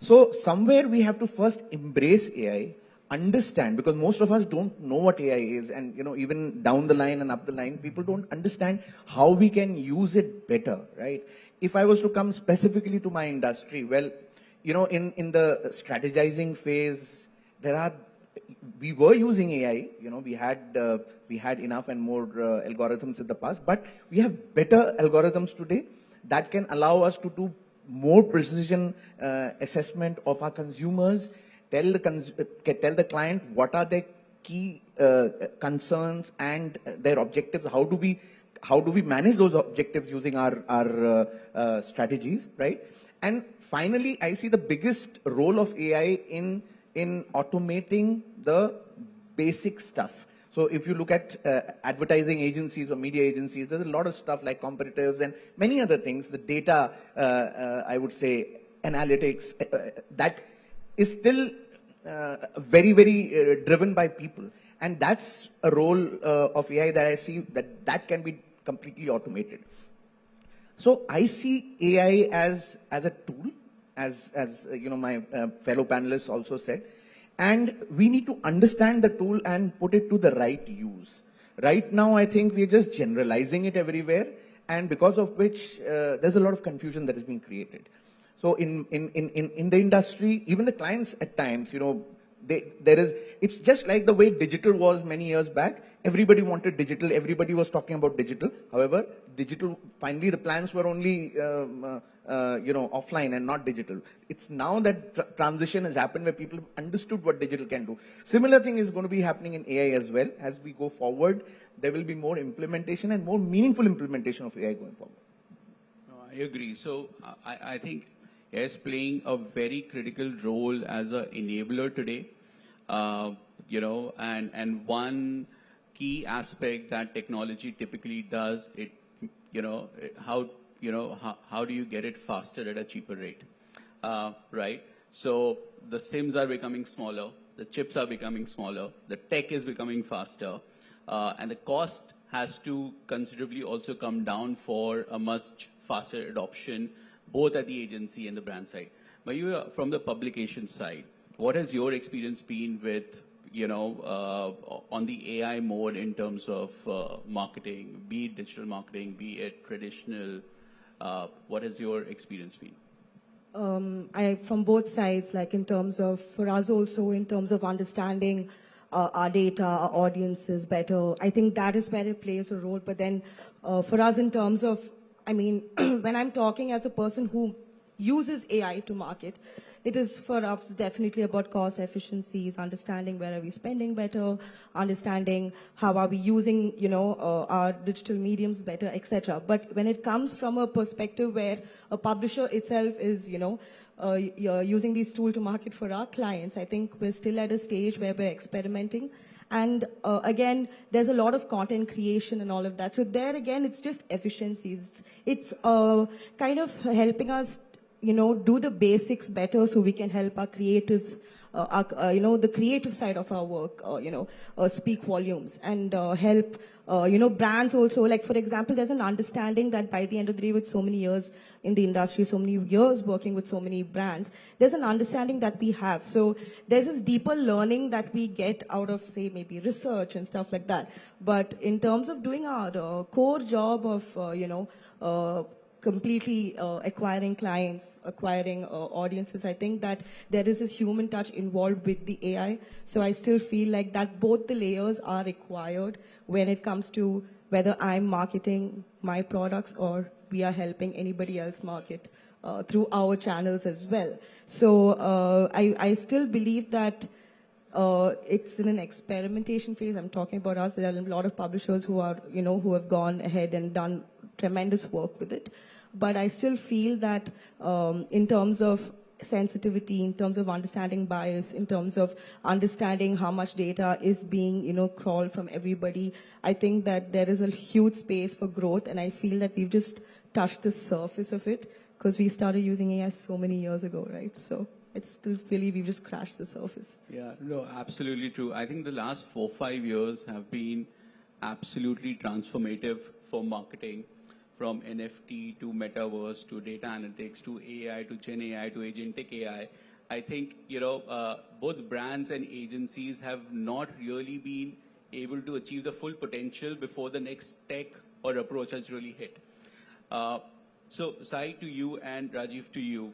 So somewhere we have to first embrace AI, understand, because most of us don't know what AI is, and even down the line and up the line, people don't understand how we can use it better, right? If I was to come specifically to my industry, well, in the strategizing phase, we were using AI. We had enough and more algorithms in the past, but we have better algorithms today that can allow us to do more precision assessment of our consumers, tell the client what are their key concerns and their objectives. How do we manage those objectives using our strategies, right? And finally, I see the biggest role of AI in automating the basic stuff. So if you look at advertising agencies or media agencies, there's a lot of stuff like comparatives and many other things. The data, I would say, analytics, that is still very, very driven by people. And that's a role of AI that I see that can be completely automated. So I see AI as a tool, as you know, my fellow panelists also said, and we need to understand the tool and put it to the right use. Right now, I think we're just generalizing it everywhere, and because of which there's a lot of confusion that is being created. So in the industry, even the clients at times, you know, it's just like the way digital was many years back. Everybody wanted digital. Everybody was talking about digital. However, digital, finally the plans were only, you know, offline and not digital. It's now that transition has happened where people have understood what digital can do. Similar thing is going to be happening in AI as well. As we go forward, there will be more implementation and more meaningful implementation of AI going forward. I agree. So I think AI is playing a very critical role as an enabler today. You know, and one key aspect that technology typically does, how do you get it faster at a cheaper rate, right? So the SIMs are becoming smaller, the chips are becoming smaller, the tech is becoming faster, and the cost has to considerably also come down for a much faster adoption, both at the agency and the brand side. But you are from the publication side. What has your experience been with, on the AI mode in terms of marketing, be it digital marketing, be it traditional? What has your experience been? From both sides, like in terms of, for us also, in terms of understanding our data, our audiences better, I think that is where it plays a role. But then for us in terms of, I mean, when I'm talking as a person who uses AI to market, it is for us definitely about cost efficiencies, understanding where are we spending better, understanding how are we using, our digital mediums better, etc. But when it comes from a perspective where a publisher itself is, using these tools to market for our clients, I think we're still at a stage where we're experimenting. And again, there's a lot of content creation and all of that. So there again, it's just efficiencies. It's kind of helping us do the basics better so we can help our creatives, the creative side of our work, speak volumes and help, brands also. Like, for example, there's an understanding that by the end of the day, with so many years in the industry, so many years working with so many brands, there's an understanding that we have. So there's this deeper learning that we get out of, say, maybe research and stuff like that. But in terms of doing our core job of, completely acquiring clients, acquiring audiences, I think that there is this human touch involved with the AI. So I still feel like that both the layers are required when it comes to whether I'm marketing my products or we are helping anybody else market through our channels as well. So I still believe that it's in an experimentation phase. I'm talking about us. There are a lot of publishers who are, who have gone ahead and done tremendous work with it. But I still feel that in terms of sensitivity, in terms of understanding bias, in terms of understanding how much data is being, crawled from everybody, I think that there is a huge space for growth. And I feel that we've just touched the surface of it because we started using AI so many years ago, right? So I still believe we've just scratched the surface. Yeah, no, absolutely true. I think the last 4-5 years have been absolutely transformative for marketing, from NFT to metaverse to data analytics to AI to Gen AI to agentic AI. I think, both brands and agencies have not really been able to achieve the full potential before the next tech or approach has really hit. So Sai, to you, and Rajiv, to you,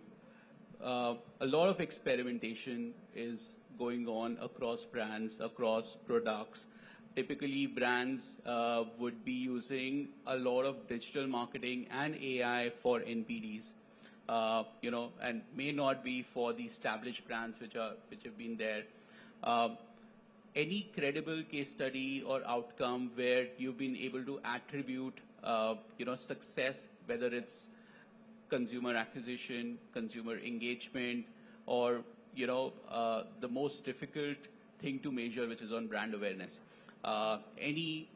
a lot of experimentation is going on across brands, across products. Typically, brands would be using a lot of digital marketing and AI for NPDs, and may not be for the established brands which have been there. Any credible case study or outcome where you've been able to attribute, success, whether it's consumer acquisition, consumer engagement, or the most difficult thing to measure, which is on brand awareness? Any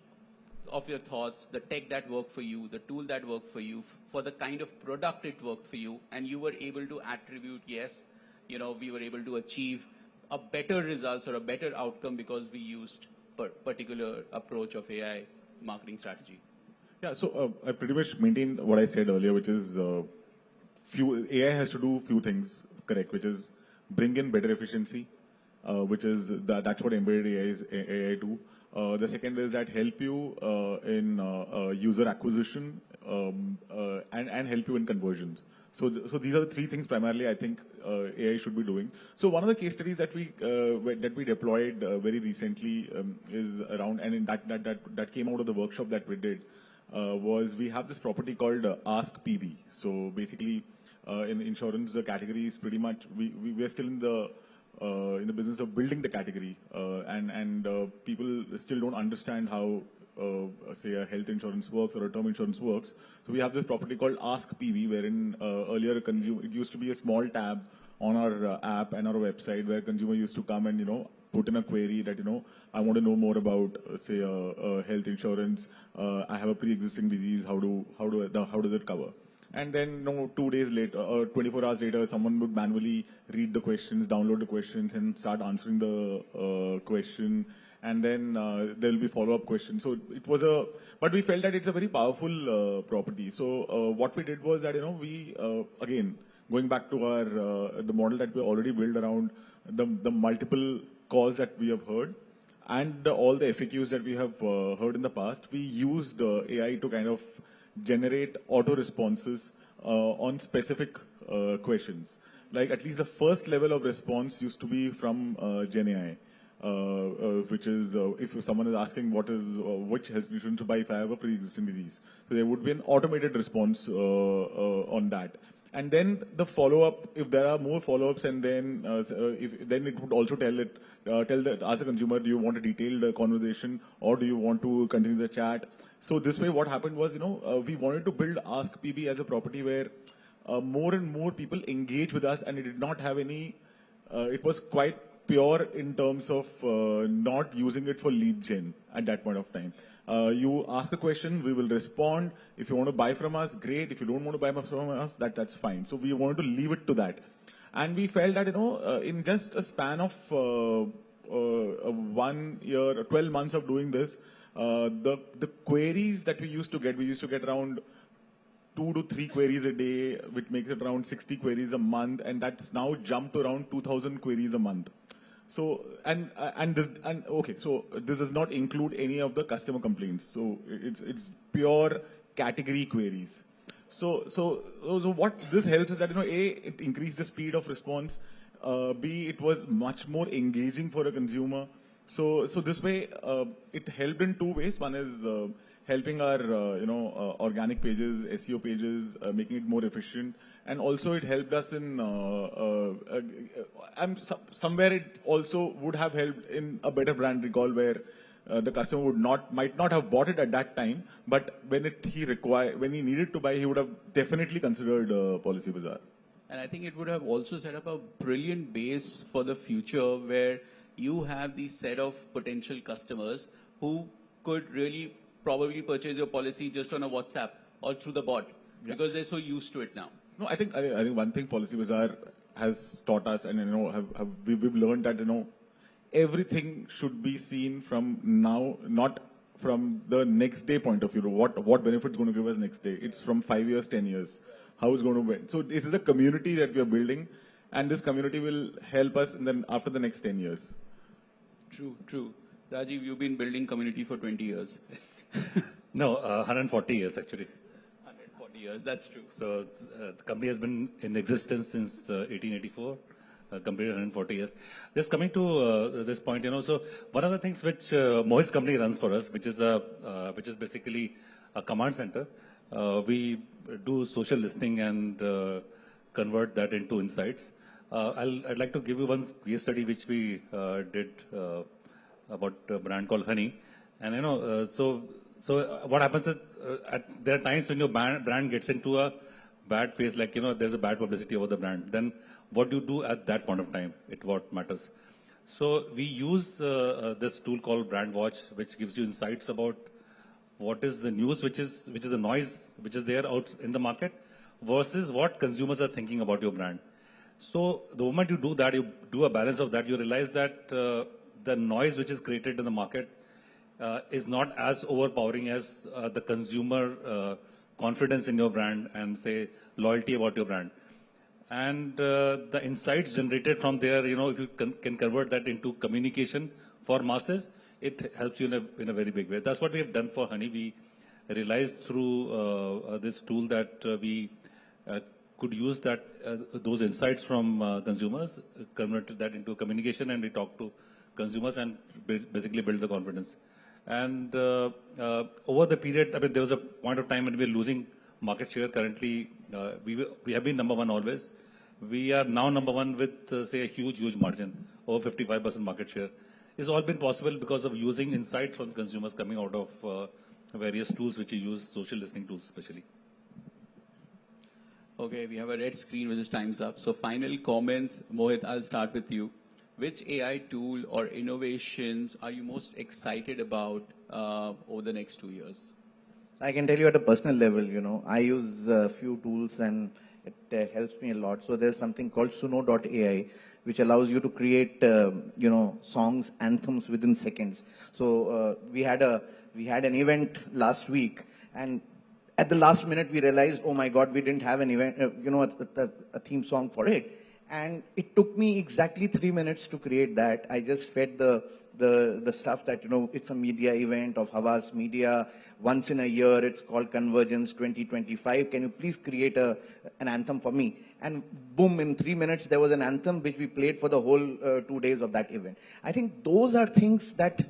of your thoughts, the tech that worked for you, the tool that worked for you, for the kind of product it worked for you, and you were able to attribute, yes, we were able to achieve a better results or a better outcome because we used particular approach of AI marketing strategy? Yeah, so I pretty much maintain what I said earlier, which is AI has to do few things correct, which is bring in better efficiency, which is that's what embedded AI do. The second is that help you in user acquisition and help you in conversions. So these are the three things primarily I think AI should be doing. So one of the case studies that we deployed very recently is around, and that came out of the workshop that we did, was we have this property called Ask PB. So basically, in insurance, the category is pretty much we are still in the business of building the category, and people still don't understand how say a health insurance works or a term insurance works. So we have this property called Ask PB, wherein earlier it used to be a small tab on our app and our website where consumer used to come and put in a query that I want to know more about say health insurance. I have a pre-existing disease. How does it cover? And then 2 days later or 24 hours later, someone would manually read the questions, download the questions, and start answering the question. And then there will be follow-up questions. So it was but we felt that it's a very powerful property. So what we did was that we again going back to our the model that we already built around the multiple calls that we have heard and all the FAQs that we have heard in the past, we used AI to kind of generate auto responses on specific questions. Like at least the first level of response used to be from GenAI. Which is if someone is asking which health insurance to buy if I have a pre-existing disease. So there would be an automated response on that. And then the follow-up, if there are more follow-ups, and then then it would also ask the consumer, do you want a detailed conversation or do you want to continue the chat? So this way, what happened was, we wanted to build Ask PB as a property where more and more people engage with us, and it did not have any. It was quite pure in terms of not using it for lead gen at that point of time. You ask a question, we will respond. If you want to buy from us, great. If you don't want to buy from us, that's fine. So we wanted to leave it to that. And we felt that, in just a span of 1 year, 12 months of doing this, the queries that we used to get around 2 to 3 queries a day, which makes it around 60 queries a month, and that's now jumped to around 2,000 queries a month. So so this does not include any of the customer complaints. So it's pure category queries. So what this helps is that it increased the speed of response. B, it was much more engaging for a consumer. So this way it helped in 2 ways. One is helping our organic pages, SEO pages, making it more efficient, and also it helped us in somewhere it also would have helped in a better brand recall where the customer might not have bought it at that time, but when he needed to buy, he would have definitely considered Policybazaar. And I think it would have also set up a brilliant base for the future where you have these set of potential customers who could really probably purchase your policy just on a WhatsApp or through the bot because they're so used to it now. No, I think one thing Policybazaar has taught us, and we've learned that everything should be seen from now, not from the next day point of view. What benefits going to give us next day? It's from 5 years, 10 years. How it's going to win? So this is a community that we are building, and this community will help us after the next 10 years. True. Rajiv, you've been building community for 20 years. No, 140 years actually. 140 years, that's true. So the company has been in existence since 1884, completed 140 years. Just coming to this point, so one of the things which Mohit's company runs for us, which is basically a command center, we do social listening and convert that into insights. I'd like to give you one case study which we did about a brand called Honey. And so what happens is there are times when your brand gets into a bad phase, like there's a bad publicity over the brand. Then what do you do at that point of time? What matters. So we use this tool called Brand Watch, which gives you insights about what is the news, which is the noise which is there out in the market, versus what consumers are thinking about your brand. So the moment you do that, you do a balance of that, you realize that the noise which is created in the market is not as overpowering as the consumer confidence in your brand and say loyalty about your brand. And the insights generated from there, if you can convert that into communication for masses, it helps you in a very big way. That's what we have done for Honey. We realized through this tool that we could use that those insights from consumers, converted that into communication, and we talk to consumers and basically build the confidence. And over the period, I mean, there was a point of time when we were losing market share. Currently, we have been number one always. We are now number one with, say, a huge margin, over 55% market share. It's all been possible because of using insights from consumers coming out of various tools which you use, social listening tools especially. Okay, we have a red screen which is time's up. So final comments, Mohit, I'll start with you. Which AI tool or innovations are you most excited about over the next 2 years? I can tell you at a personal level, I use a few tools and it helps me a lot. So there's something called Suno.ai, which allows you to create, songs, anthems within seconds. So we had an event last week, and at the last minute we realized, oh my God, we didn't have an event, a theme song for it. And it took me exactly 3 minutes to create that. I just fed the stuff that, it's a media event of Havas Media. Once in a year, it's called Convergence 2025. Can you please create an anthem for me? And boom, in 3 minutes, there was an anthem which we played for the whole 2 days of that event. I think those are things that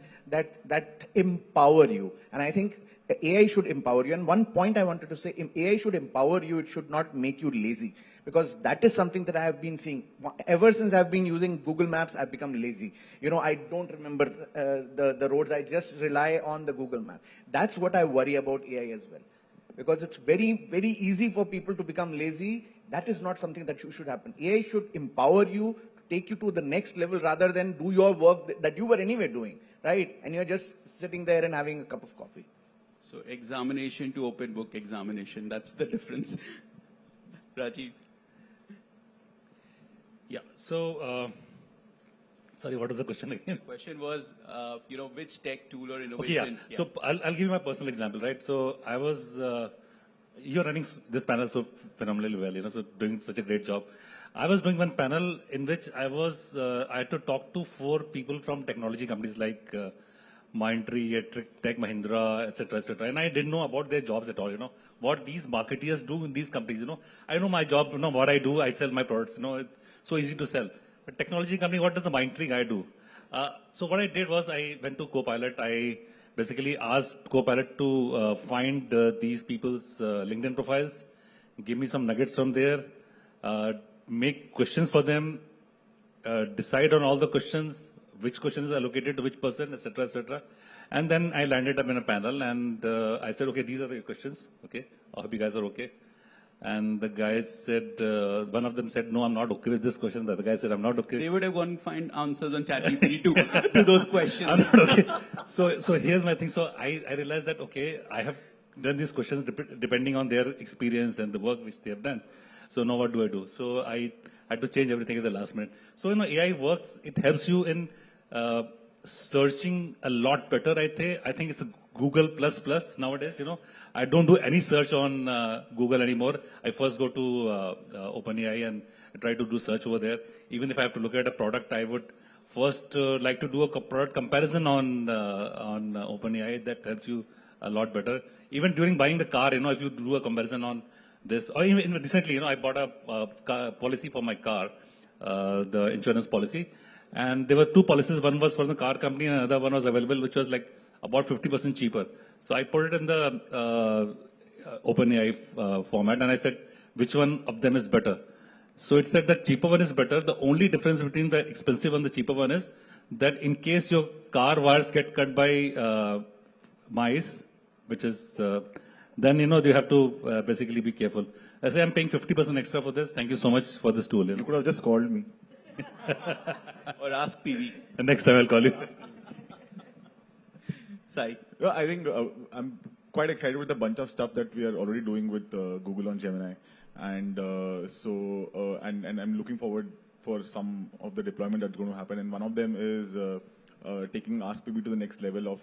empower you. And I think AI should empower you. And one point I wanted to say, AI should empower you. It should not make you lazy. Because that is something that I have been seeing. Ever since I've been using Google Maps, I've become lazy. I don't remember the roads. I just rely on the Google Map. That's what I worry about AI as well. Because it's very, very easy for people to become lazy. That is not something that should happen. AI should empower you, take you to the next level rather than do your work that you were anyway doing, right? And you're just sitting there and having a cup of coffee. So examination to open book examination, that's the difference. Rajiv. Yeah, so, sorry, what was the question again? The question was, which tech tool or innovation? Okay, yeah. So I'll give you my personal example, right? So I was, you're running this panel so phenomenally well, so doing such a great job. I was doing one panel in which I had to talk to 4 people from technology companies like Mindtree, Tech Mahindra, etc. And I didn't know about their jobs at all, what these marketeers do in these companies, I know my job, what I do, I sell my products, it's so easy to sell. But technology company, what does the Mindtree guy do? So what I did was I went to Copilot. I basically asked Copilot to find these people's LinkedIn profiles, give me some nuggets from there, make questions for them, decide on all the questions, which questions are allocated to which person, etc. And then I landed up in a panel and I said, okay, these are the questions. Okay, I hope you guys are okay. And the guys said, one of them said, no, I'm not okay with this question. The other guy said, I'm not okay. They would have gone find answers on ChatGPT too to those questions. I'm not okay. So here's my thing. So I realized that, okay, I have done these questions depending on their experience and the work which they have done. So now what do I do? So I had to change everything at the last minute. So, AI works. It helps you in searching a lot better, I think it's a Google plus nowadays, I don't do any search on Google anymore. I first go to OpenAI and try to do search over there. Even if I have to look at a product, I would first like to do a product comparison on OpenAI. That helps you a lot better. Even during buying the car, if you do a comparison on this, or even recently, I bought a policy for my car, the insurance policy. And there were 2 policies. One was from the car company and another one was available, which was like about 50% cheaper. So I put it in the OpenAI format and I said, which one of them is better? So it said that cheaper one is better. The only difference between the expensive and the cheaper one is that in case your car wires get cut by mice, which is, then, you have to basically be careful. I say, I'm paying 50% extra for this. Thank you so much for this tool. You could have just called me. Or ask PV. And next time I'll call you. Sai. Well, I think I'm quite excited with a bunch of stuff that we are already doing with Google on Gemini. And and I'm looking forward for some of the deployment that's going to happen. And one of them is taking Ask Baby to the next level of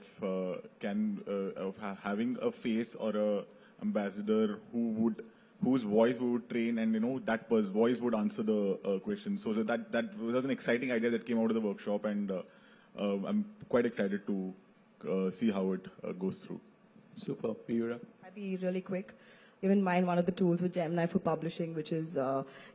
having a face or a ambassador whose voice we would train, and that voice would answer the question. So that was an exciting idea that came out of the workshop, and I'm quite excited to see how it goes through. Super. Piyura? I'll be really quick. Even mine, one of the tools with Gemini for publishing, which is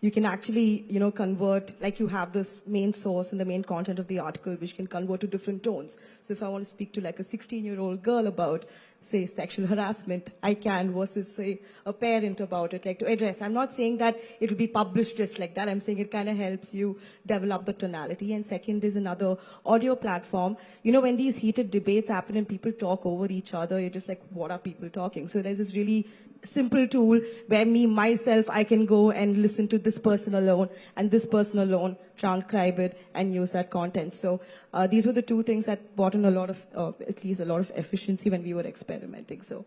you can actually, convert, like you have this main source and the main content of the article, which can convert to different tones. So if I want to speak to like a 16-year-old girl about, say, sexual harassment, I can, versus, say, a parent about it, like to address. I'm not saying that it will be published just like that. I'm saying it kind of helps you develop the tonality. And second is another audio platform. When these heated debates happen and people talk over each other, you're just like, what are people talking? So there's this really simple tool where myself, I can go and listen to this person alone and this person alone, transcribe it and use that content. So these were the two things that brought in at least a lot of efficiency when we were experimenting. So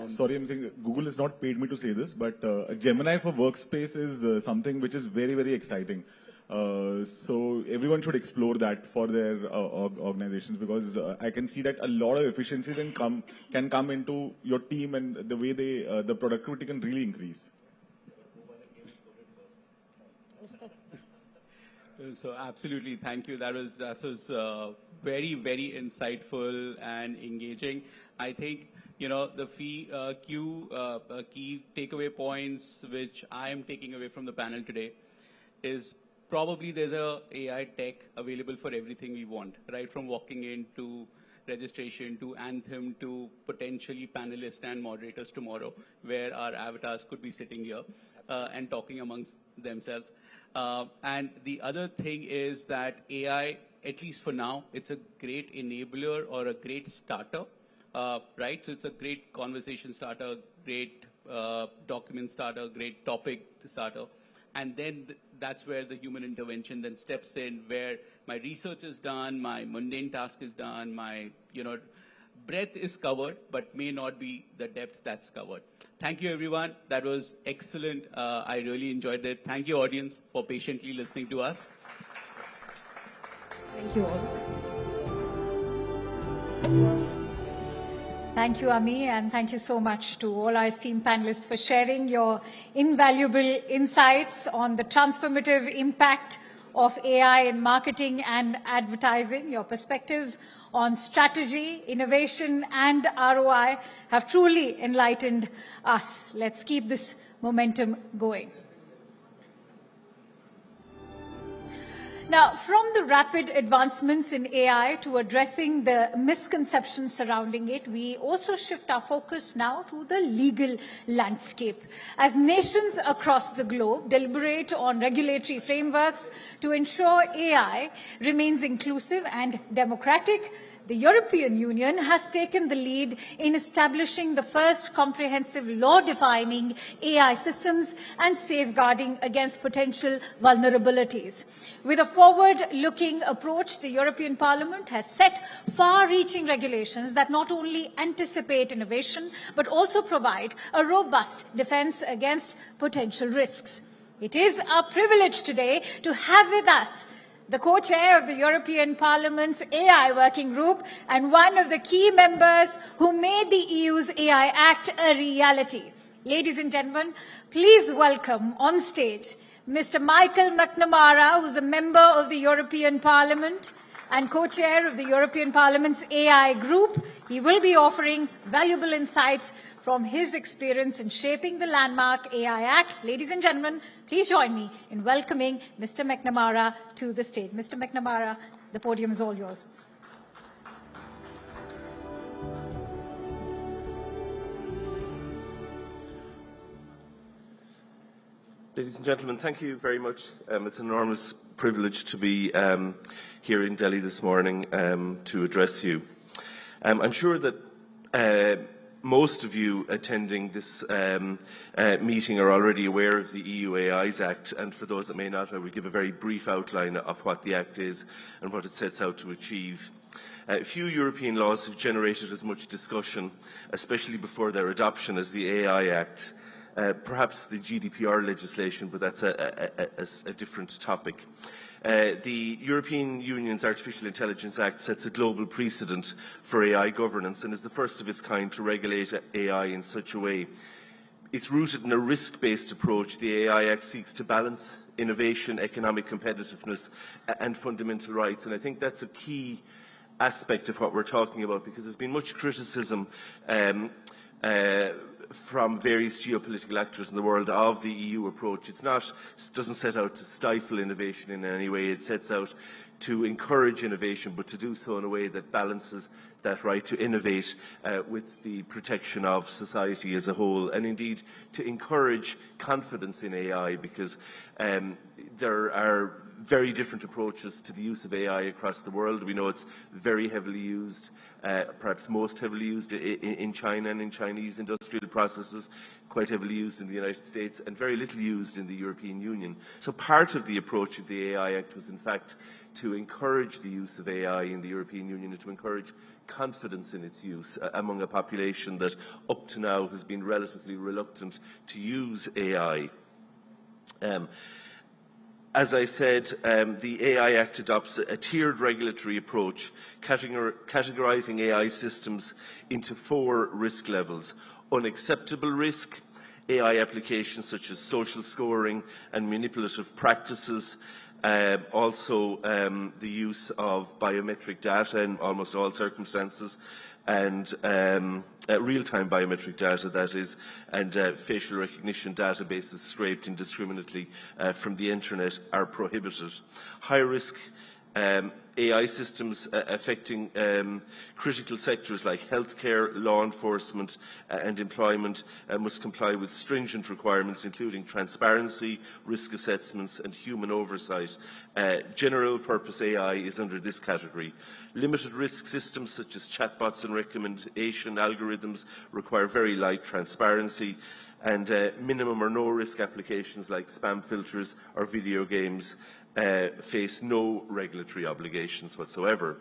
sorry, I'm saying Google has not paid me to say this, but Gemini for Workspace is something which is very, very exciting. So everyone should explore that for their organizations, because I can see that a lot of efficiency can come into your team, and the way the productivity can really increase. So absolutely, thank you. That was very, very insightful and engaging. I think the key takeaway points which I am taking away from the panel today is probably there's a AI tech available for everything we want, right from walking in to registration to Anthem to potentially panelists and moderators tomorrow, where our avatars could be sitting here and talking amongst themselves. And the other thing is that AI, at least for now, it's a great enabler or a great starter, right? So it's a great conversation starter, great document starter, great topic starter. And then that's where the human intervention then steps in, where my research is done, my mundane task is done, my breadth is covered, but may not be the depth that's covered. Thank you, everyone. That was excellent. I really enjoyed it. Thank you, audience, for patiently listening to us. Thank you all. Thank you, Ami, and thank you so much to all our esteemed panelists for sharing your invaluable insights on the transformative impact of AI in marketing and advertising. Your perspectives on strategy, innovation, and ROI have truly enlightened us. Let's keep this momentum going. Now, from the rapid advancements in AI to addressing the misconceptions surrounding it, we also shift our focus now to the legal landscape. As nations across the globe deliberate on regulatory frameworks to ensure AI remains inclusive and democratic, the European Union has taken the lead in establishing the first comprehensive law-defining AI systems and safeguarding against potential vulnerabilities. With a forward-looking approach, the European Parliament has set far-reaching regulations that not only anticipate innovation, but also provide a robust defense against potential risks. It is our privilege today to have with us the co-chair of the European Parliament's AI Working Group and one of the key members who made the EU's AI Act a reality. Ladies and gentlemen, please welcome on stage Mr. Michael McNamara, who's a member of the European Parliament and co-chair of the European Parliament's AI Group. He will be offering valuable insights from his experience in shaping the landmark AI Act. Ladies and gentlemen, please join me in welcoming Mr. McNamara to the stage. Mr. McNamara, the podium is all yours. Ladies and gentlemen, thank you very much. It's an enormous privilege to be here in Delhi this morning to address you. I'm sure that most of you attending this meeting are already aware of the EU AI's Act, and for those that may not, I will give a very brief outline of what the Act is and what it sets out to achieve. Few European laws have generated as much discussion, especially before their adoption, as the AI Act. Perhaps the GDPR legislation, but that's a different topic. The European Union's Artificial Intelligence Act sets a global precedent for AI governance and is the first of its kind to regulate AI in such a way. It's rooted in a risk-based approach. The AI Act seeks to balance innovation, economic competitiveness and fundamental rights, and I think that's a key aspect of what we're talking about, because there's been much criticism from various geopolitical actors in the world of the EU approach. It doesn't set out to stifle innovation in any way. It sets out to encourage innovation, but to do so in a way that balances that right to innovate with the protection of society as a whole, and indeed to encourage confidence in AI, because there are very different approaches to the use of AI across the world. We know it's very heavily used, perhaps most heavily used in China and in Chinese industrial processes, quite heavily used in the United States, and very little used in the European Union. So part of the approach of the AI Act was, in fact, to encourage the use of AI in the European Union and to encourage confidence in its use among a population that up to now has been relatively reluctant to use AI. As I said, the AI Act adopts a tiered regulatory approach, categorising AI systems into 4 risk levels: unacceptable risk, AI applications such as social scoring and manipulative practices, also the use of biometric data in almost all circumstances, and real-time biometric data, that is, and facial recognition databases scraped indiscriminately from the internet are prohibited. High-risk AI systems affecting critical sectors like healthcare, law enforcement and employment must comply with stringent requirements, including transparency, risk assessments and human oversight. General purpose AI is under this category. Limited risk systems such as chatbots and recommendation algorithms require very light transparency, and minimum or no risk applications like spam filters or video games face no regulatory obligations whatsoever.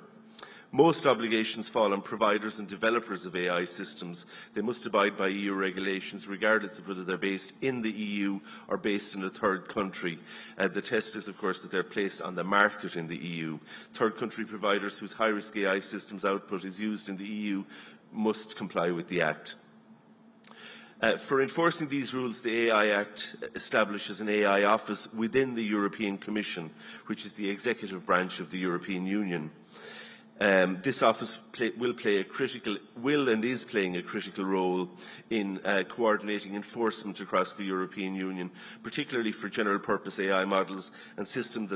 Most obligations fall on providers and developers of AI systems. They must abide by EU regulations regardless of whether they're based in the EU or based in a third country. The test is, of course, that they're placed on the market in the EU. Third country providers whose high-risk AI systems output is used in the EU must comply with the Act. For enforcing these rules, the AI Act establishes an AI office within the European Commission, which is the executive branch of the European Union. This office will and is playing a critical role in coordinating enforcement across the European Union, particularly for general purpose AI models and systems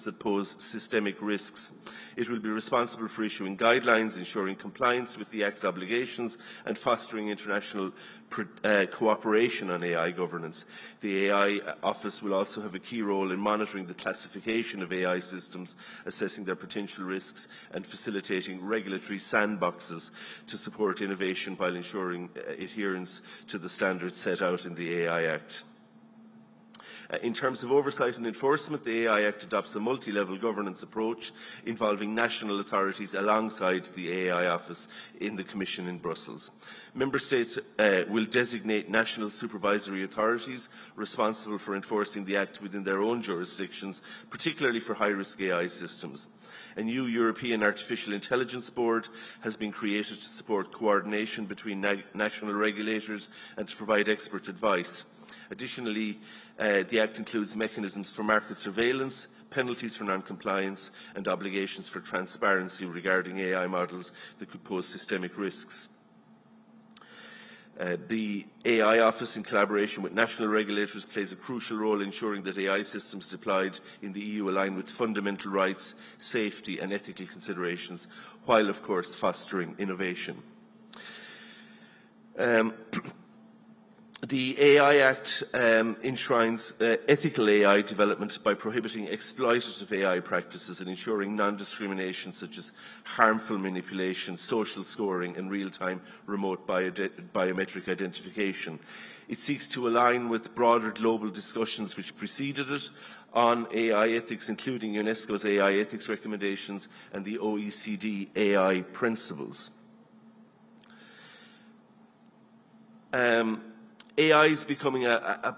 that pose systemic risks. It will be responsible for issuing guidelines, ensuring compliance with the Act's obligations and fostering international cooperation on AI governance. The AI Office will also have a key role in monitoring the classification of AI systems, assessing their potential risks and facilitating regulatory sandboxes to support innovation while ensuring adherence to the standards set out in the AI Act. In terms of oversight and enforcement, the AI Act adopts a multi-level governance approach involving national authorities alongside the AI Office in the Commission in Brussels. Member States will designate national supervisory authorities responsible for enforcing the Act within their own jurisdictions, particularly for high-risk AI systems. A new European Artificial Intelligence Board has been created to support coordination between national regulators and to provide expert advice. Additionally, the Act includes mechanisms for market surveillance, penalties for non-compliance and obligations for transparency regarding AI models that could pose systemic risks. The AI Office, in collaboration with national regulators, plays a crucial role in ensuring that AI systems deployed in the EU align with fundamental rights, safety and ethical considerations, while, of course, fostering innovation. The AI Act enshrines ethical AI development by prohibiting exploitative AI practices and ensuring non-discrimination such as harmful manipulation, social scoring and real-time remote biometric identification. It seeks to align with broader global discussions which preceded it on AI ethics, including UNESCO's AI ethics recommendations and the OECD AI principles. AI is becoming a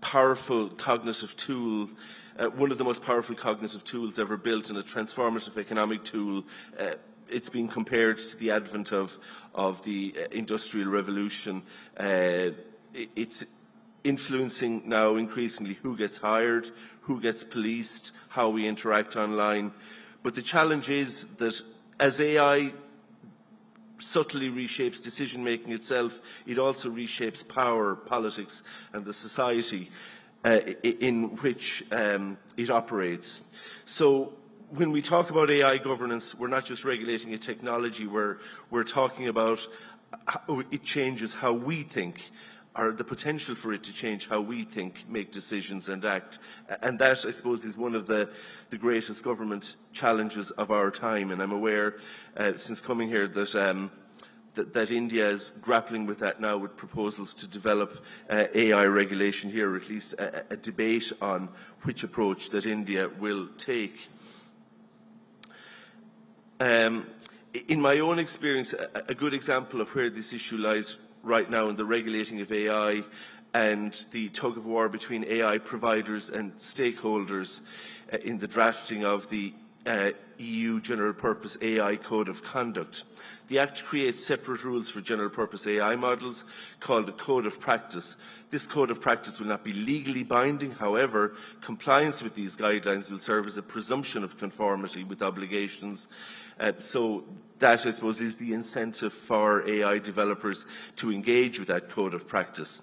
powerful cognitive tool one of the most powerful cognitive tools ever built and a transformative economic tool. It's been compared to the advent of the Industrial Revolution. It's influencing now increasingly who gets hired, who gets policed, how we interact online. But the challenge is that as AI subtly reshapes decision-making itself, it also reshapes power, politics, and the society in which it operates. So when we talk about AI governance, we're not just regulating a technology, we're talking about how it changes how we think, or the potential for it to change how we think, make decisions and act. And that, I suppose, is one of the greatest government challenges of our time. And I'm aware, since coming here, that India is grappling with that now, with proposals to develop AI regulation here, or at least a debate on which approach that India will take. In my own experience, a good example of where this issue lies right now in the regulating of AI and the tug-of-war between AI providers and stakeholders in the drafting of the EU General Purpose AI Code of Conduct. The Act creates separate rules for general purpose AI models called a Code of Practice. This Code of Practice will not be legally binding. However, compliance with these guidelines will serve as a presumption of conformity with obligations. So that, I suppose, is the incentive for AI developers to engage with that Code of Practice.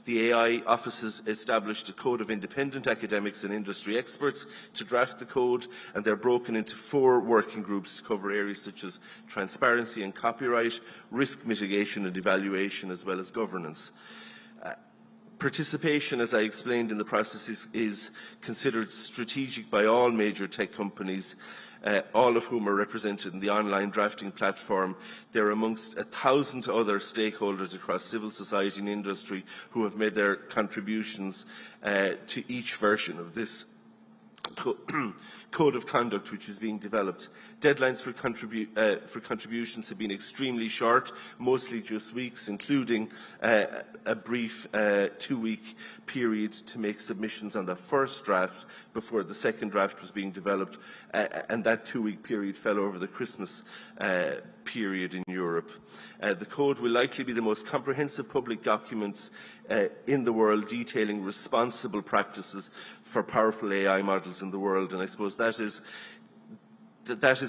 The AI Office has established a code of independent academics and industry experts to draft the code, and they're broken into 4 working groups to cover areas such as transparency and copyright, risk mitigation and evaluation, as well as governance. Participation, as I explained in the process, is considered strategic by all major tech companies, all of whom are represented in the online drafting platform. They're amongst 1,000 other stakeholders across civil society and industry who have made their contributions to each version of this code of conduct which is being developed. Deadlines for contributions have been extremely short, mostly just weeks, including a brief 2-week period to make submissions on the first draft before the second draft was being developed, and that 2-week period fell over the Christmas period in Europe. The code will likely be the most comprehensive public document in the world detailing responsible practices for powerful AI models in the world, and I suppose that is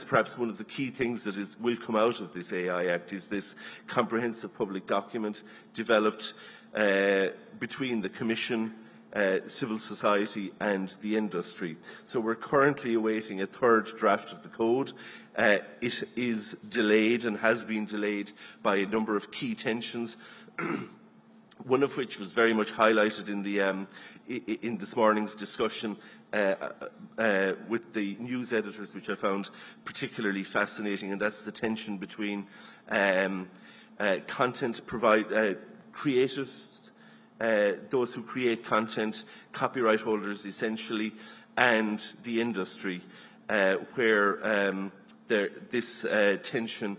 perhaps one of the key things that will come out of this AI Act, is this comprehensive public document developed between the Commission, civil society and the industry. So we're currently awaiting a 3rd draft of the code. It is delayed and has been delayed by a number of key tensions, one of which was very much highlighted in this morning's discussion with the news editors, which I found particularly fascinating, and that's the tension between content creatives, those who create content, copyright holders essentially, and the industry, where this tension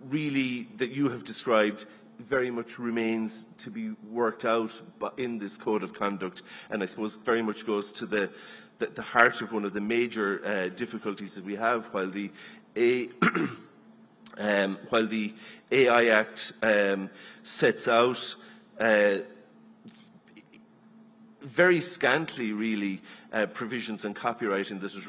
really that you have described very much remains to be worked out in this code of conduct, and I suppose very much goes to the heart of one of the major difficulties that we have. While the AI Act sets out very scantly, really, provisions on copyright, in that it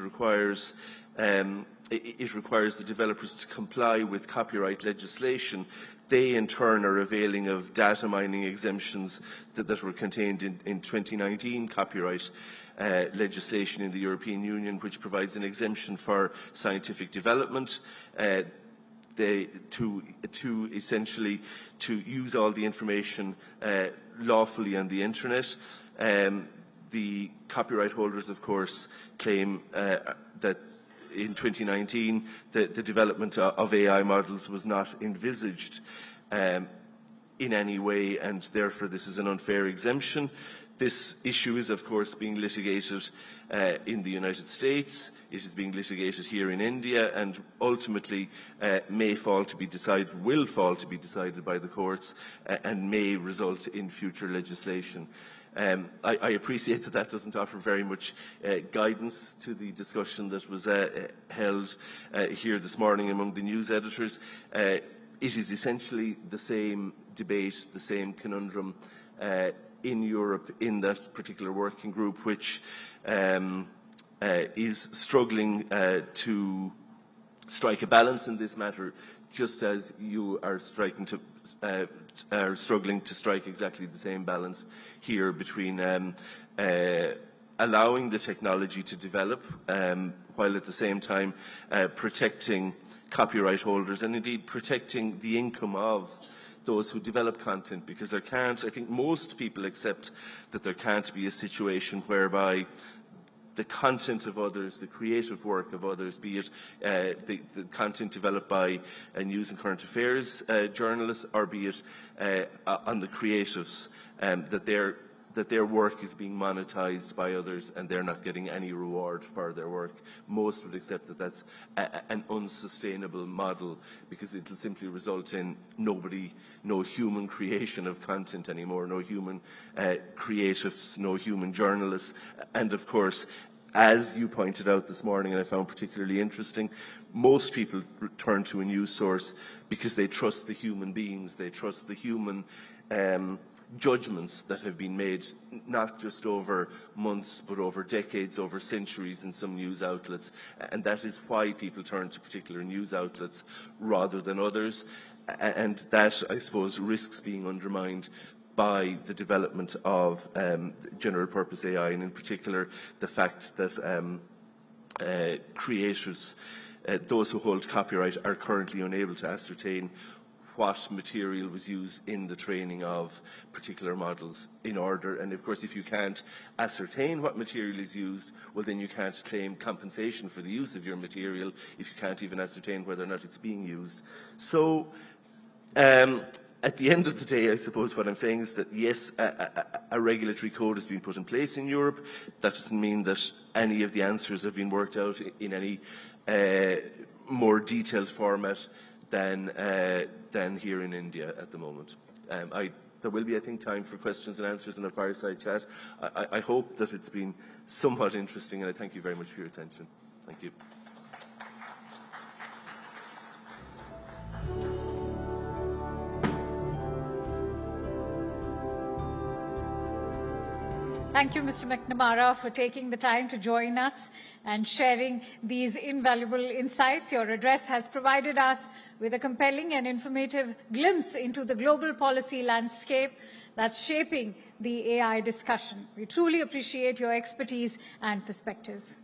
requires the developers to comply with copyright legislation. They, in turn, are availing of data mining exemptions that were contained in 2019 copyright legislation in the European Union, which provides an exemption for scientific development, to essentially to use all the information lawfully on the internet. The copyright holders, of course, claim that in 2019 the development of AI models was not envisaged in any way, and therefore this is an unfair exemption. This issue is, of course, being litigated in the United States. It is being litigated here in India, and ultimately will fall to be decided by the courts, and may result in future legislation. I appreciate that that doesn't offer very much guidance to the discussion that was held here this morning among the news editors. It is essentially the same debate, the same conundrum in Europe in that particular working group, which is struggling to strike a balance in this matter, just as you are struggling to strike exactly the same balance here between allowing the technology to develop while at the same time protecting copyright holders and indeed protecting the income of those who develop content, because there can't, I think most people accept that there can't be a situation whereby the content of others, the creative work of others, be it the content developed by news and current affairs journalists, or be it on the creatives, that their work is being monetized by others and they're not getting any reward for their work. Most would accept that that's an unsustainable model, because it will simply result in no human creation of content anymore, no human creatives, no human journalists. And of course, as you pointed out this morning, and I found particularly interesting, most people turn to a news source because they trust the human beings, they trust the human judgments that have been made, not just over months, but over decades, over centuries in some news outlets. And that is why people turn to particular news outlets rather than others. And that, I suppose, risks being undermined by the development of general purpose AI, and in particular the fact that creators, those who hold copyright, are currently unable to ascertain what material was used in the training of particular models in order. And of course, if you can't ascertain what material is used, well then you can't claim compensation for the use of your material if you can't even ascertain whether or not it's being used. So at the end of the day, I suppose what I'm saying is that yes, a regulatory code has been put in place in Europe. That doesn't mean that any of the answers have been worked out in any more detailed format than here in India at the moment. There will be, I think, time for questions and answers in a fireside chat. I hope that it's been somewhat interesting, and I thank you very much for your attention. Thank you. Thank you, Mr. McNamara, for taking the time to join us and sharing these invaluable insights. Your address has provided us with a compelling and informative glimpse into the global policy landscape that's shaping the AI discussion. We truly appreciate your expertise and perspectives.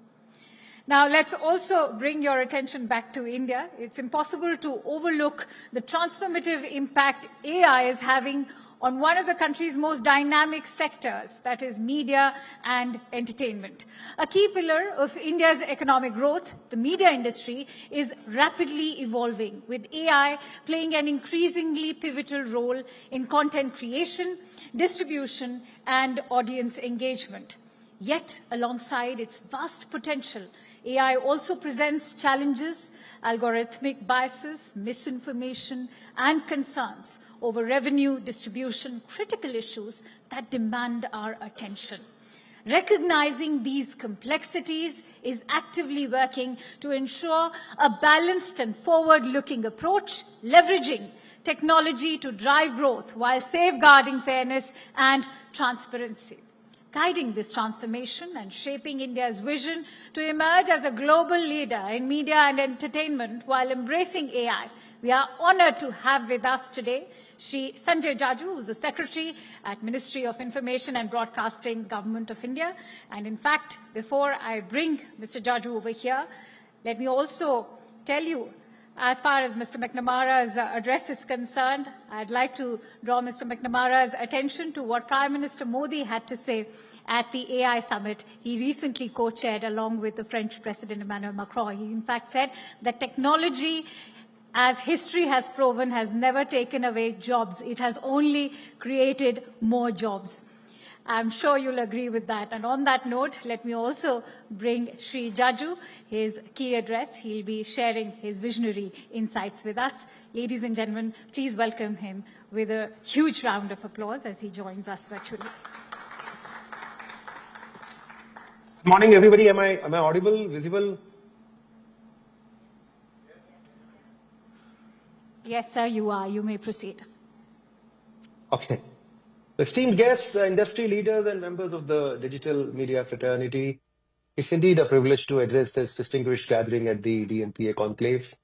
Now, let's also bring your attention back to India. It's impossible to overlook the transformative impact AI is having on one of the country's most dynamic sectors, that is media and entertainment. A key pillar of India's economic growth, the media industry, is rapidly evolving, with AI playing an increasingly pivotal role in content creation, distribution, and audience engagement. Yet, alongside its vast potential, AI also presents challenges, algorithmic biases, misinformation, and concerns over revenue distribution, critical issues that demand our attention. Recognizing these complexities is actively working to ensure a balanced and forward-looking approach, leveraging technology to drive growth while safeguarding fairness and transparency. Guiding this transformation and shaping India's vision to emerge as a global leader in media and entertainment while embracing AI, we are honored to have with us today Shri Sanjay Jaju, who is the Secretary at Ministry of Information and Broadcasting, Government of India. And in fact, before I bring Mr. Jaju over here, let me also tell you, as far as Mr. McNamara's address is concerned, I'd like to draw Mr. McNamara's attention to what Prime Minister Modi had to say at the AI summit he recently co-chaired along with the French President Emmanuel Macron. He in fact said that technology, as history has proven, has never taken away jobs. It has only created more jobs. I'm sure you'll agree with that. And on that note, let me also bring Shri Jaju, his key address. He'll be sharing his visionary insights with us. Ladies and gentlemen, please welcome him with a huge round of applause as he joins us virtually. Morning, everybody. Am I audible, visible? Yes, sir, you are. You may proceed. Okay. Esteemed guests, industry leaders, and members of the digital media fraternity, it's indeed a privilege to address this distinguished gathering at the DNPA Conclave.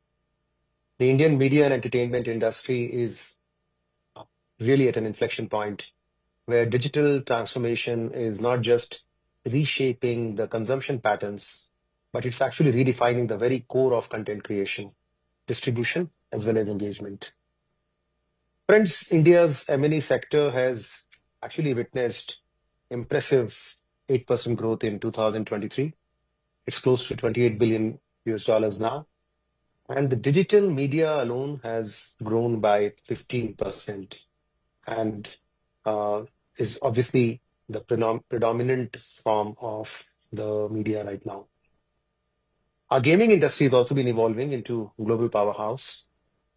The Indian media and entertainment industry is really at an inflection point where digital transformation is not just reshaping the consumption patterns, but it's actually redefining the very core of content creation, distribution, as well as engagement. Friends, India's M&E sector has actually witnessed impressive 8% growth in 2023. It's close to $28 billion now. And the digital media alone has grown by 15% and is obviously the predominant form of the media right now. Our gaming industry has also been evolving into global powerhouse.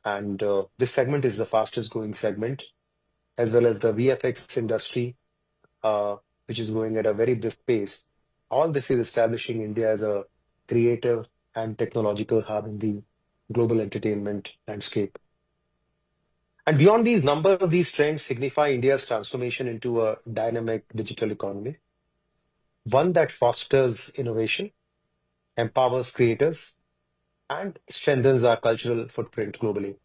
And this segment is the fastest growing segment, as well as the VFX industry, which is growing at a very brisk pace. All this is establishing India as a creative and technological hub in the global entertainment landscape. And beyond these numbers, these trends signify India's transformation into a dynamic digital economy, one that fosters innovation, empowers creators, and strengthens our cultural footprint globally.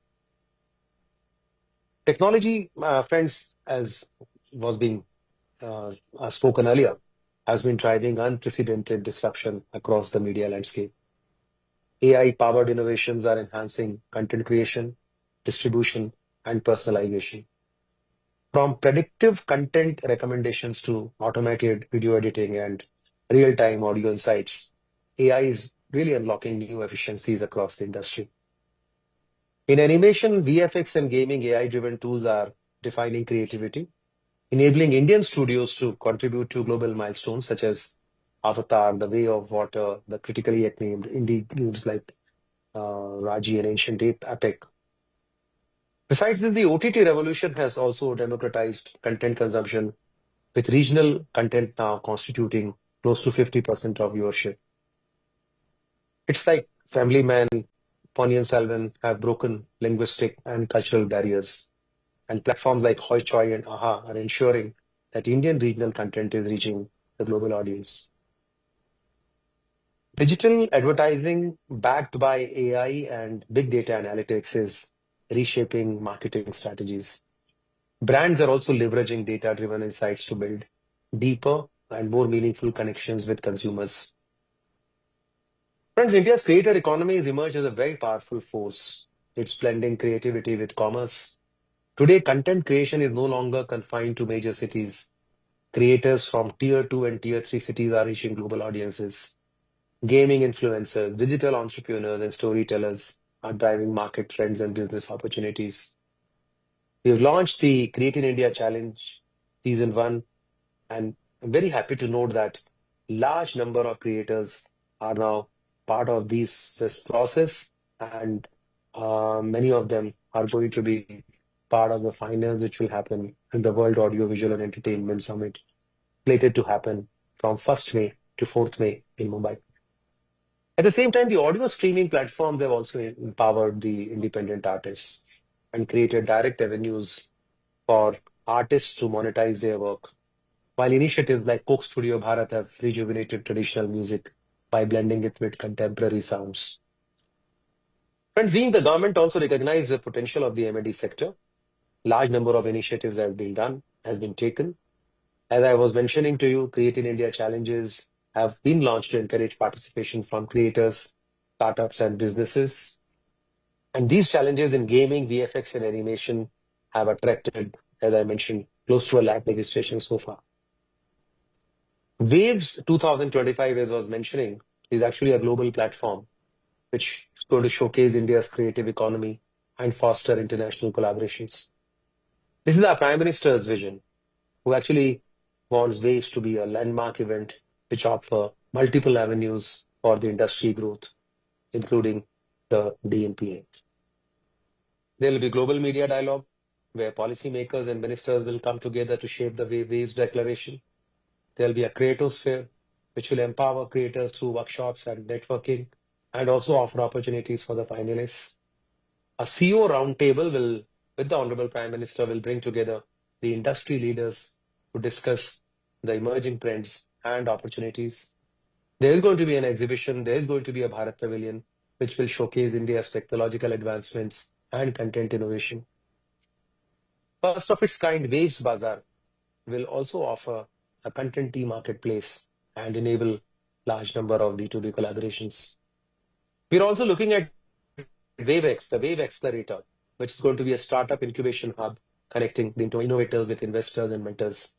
Technology, friends, as was being spoken earlier, has been driving unprecedented disruption across the media landscape. AI-powered innovations are enhancing content creation, distribution, and personalization. From predictive content recommendations to automated video editing and real-time audio insights, AI is really unlocking new efficiencies across the industry. In animation, VFX and gaming, AI-driven tools are defining creativity, enabling Indian studios to contribute to global milestones such as Avatar, The Way of Water, the critically acclaimed indie games like Raji and Ancient Epic. Besides this, the OTT revolution has also democratized content consumption, with regional content now constituting close to 50% of viewership. It's like Family Man, Ponniyin Selvan have broken linguistic and cultural barriers, and platforms like Hoi Choi and AHA are ensuring that Indian regional content is reaching the global audience. Digital advertising backed by AI and big data analytics is reshaping marketing strategies. Brands are also leveraging data-driven insights to build deeper and more meaningful connections with consumers. Friends, India's creator economy has emerged as a very powerful force. It's blending creativity with commerce. Today, content creation is no longer confined to major cities. Creators from Tier 2 and Tier 3 cities are reaching global audiences. Gaming influencers, digital entrepreneurs, and storytellers are driving market trends and business opportunities. We've launched the Create in India Challenge Season 1, and I'm very happy to note that large number of creators are now part of this process, and many of them are going to be part of the finals, which will happen in the World Audiovisual and Entertainment Summit, slated to happen from 1st May to 4th May in Mumbai. At the same time, the audio streaming platforms have also empowered the independent artists and created direct avenues for artists to monetize their work, while initiatives like Coke Studio Bharat have rejuvenated traditional music by blending it with contemporary sounds. Friends, the government also recognizes the potential of the M&D sector. Large number of initiatives have been taken. As I was mentioning to you, Create in India challenges have been launched to encourage participation from creators, startups, and businesses. And these challenges in gaming, VFX, and animation have attracted, as I mentioned, close to 1 lakh registrations so far. Waves 2025, as I was mentioning, is actually a global platform which is going to showcase India's creative economy and foster international collaborations. This is our Prime Minister's vision, who actually wants Waves to be a landmark event which offer multiple avenues for the industry growth, including the DNPA. There will be global media dialogue, where policymakers and ministers will come together to shape the Waves Declaration. There will be a creatosphere, which will empower creators through workshops and networking, and also offer opportunities for the finalists. A CEO roundtable with the Honorable Prime Minister, will bring together the industry leaders to discuss the emerging trends and opportunities. There is going to be an exhibition, there is going to be a Bharat Pavilion, which will showcase India's technological advancements and content innovation. First of its kind, Waves Bazaar will also offer a content marketplace and enable large number of B2B collaborations. We're also looking at WaveX, the Wave Accelerator, which is going to be a startup incubation hub connecting the innovators with investors and mentors.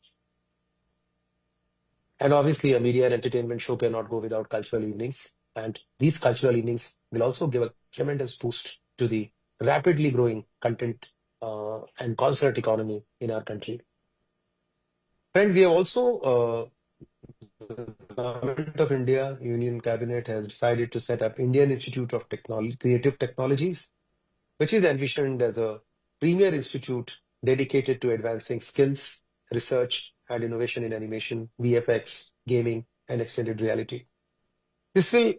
And obviously, a media and entertainment show cannot go without cultural evenings. And these cultural evenings will also give a tremendous boost to the rapidly growing content and concert economy in our country. Friends, we have also, the Government of India, Union Cabinet has decided to set up Indian Institute of Creative Technologies, which is envisioned as a premier institute dedicated to advancing skills, research, and innovation in animation, VFX, gaming, and extended reality. This will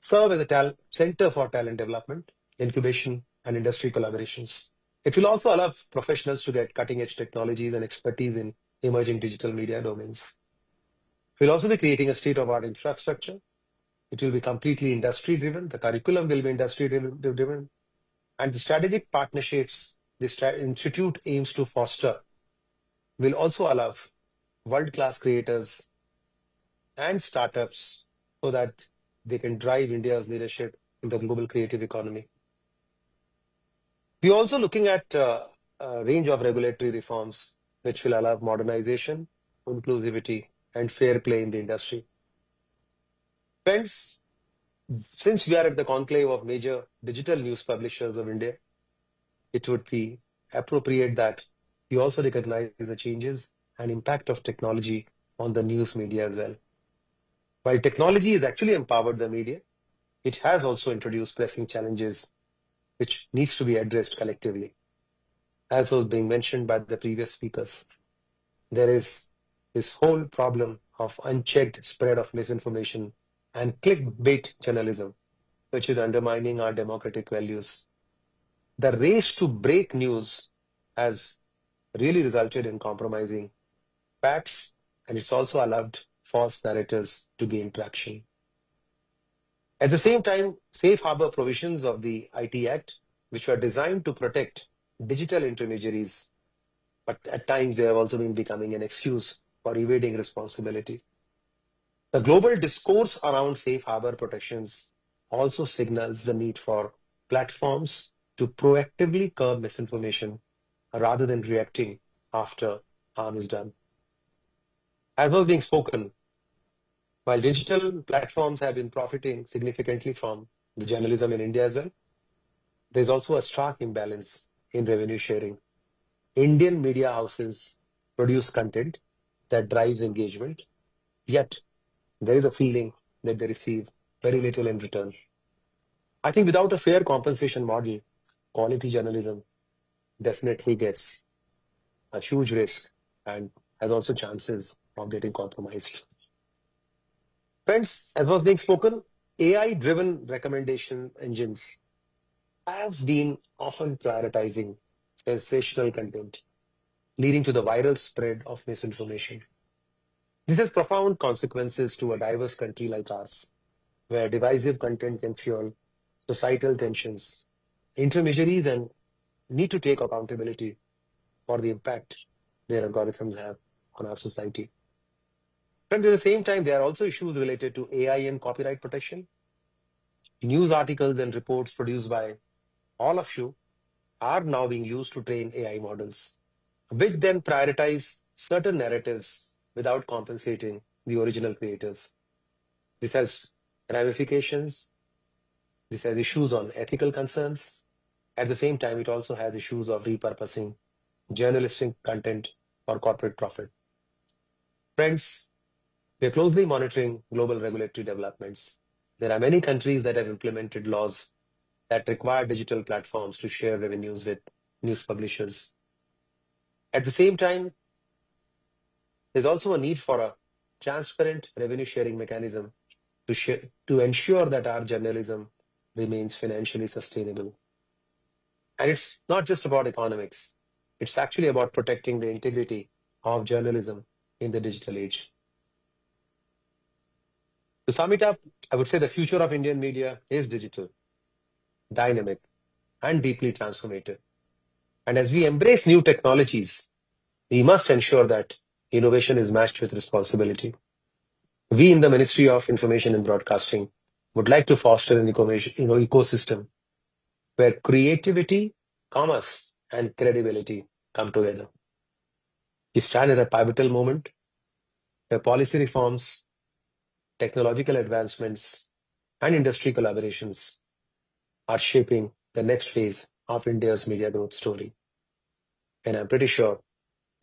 serve as a center for talent development, incubation, and industry collaborations. It will also allow professionals to get cutting-edge technologies and expertise in emerging digital media domains. We'll also be creating a state-of-art infrastructure. It will be completely industry-driven. The curriculum will be industry-driven. And the strategic partnerships this institute aims to foster will also allow world-class creators and startups so that they can drive India's leadership in the global creative economy. We're also looking at a range of regulatory reforms which will allow modernization, inclusivity, and fair play in the industry. Friends, since we are at the conclave of major digital news publishers of India, it would be appropriate that we also recognize the changes and impact of technology on the news media as well. While technology has actually empowered the media, it has also introduced pressing challenges which needs to be addressed collectively. As was being mentioned by the previous speakers, there is this whole problem of unchecked spread of misinformation and clickbait journalism, which is undermining our democratic values. The race to break news has really resulted in compromising facts, and it's also allowed false narratives to gain traction. At the same time, safe harbor provisions of the IT Act, which were designed to protect digital intermediaries, but at times they have also been becoming an excuse for evading responsibility. The global discourse around safe harbor protections also signals the need for platforms to proactively curb misinformation rather than reacting after harm is done. As was being spoken, while digital platforms have been profiting significantly from the journalism in India as well, there's also a stark imbalance in revenue sharing. Indian media houses produce content that drives engagement, yet there is a feeling that they receive very little in return. I think without a fair compensation model, quality journalism definitely gets a huge risk and has also chances of getting compromised. Friends, as was being spoken, AI-driven recommendation engines have been often prioritizing sensational content, leading to the viral spread of misinformation. This has profound consequences to a diverse country like ours, where divisive content can fuel societal tensions. Intermediaries and need to take accountability for the impact their algorithms have on our society. But at the same time, there are also issues related to AI and copyright protection. News articles and reports produced by all of you are now being used to train AI models, which then prioritize certain narratives without compensating the original creators. This has ramifications. This has issues on ethical concerns. At the same time, it also has issues of repurposing journalistic content for corporate profit. Friends, we are closely monitoring global regulatory developments. There are many countries that have implemented laws that require digital platforms to share revenues with news publishers. At the same time, there's also a need for a transparent revenue sharing mechanism to ensure that our journalism remains financially sustainable. And it's not just about economics. It's actually about protecting the integrity of journalism in the digital age. To sum it up, I would say the future of Indian media is digital, dynamic, and deeply transformative. And as we embrace new technologies, we must ensure that innovation is matched with responsibility. We in the Ministry of Information and Broadcasting would like to foster an ecosystem where creativity, commerce, and credibility come together. We stand at a pivotal moment where policy reforms, technological advancements, and industry collaborations are shaping the next phase of India's media growth story. And I'm pretty sure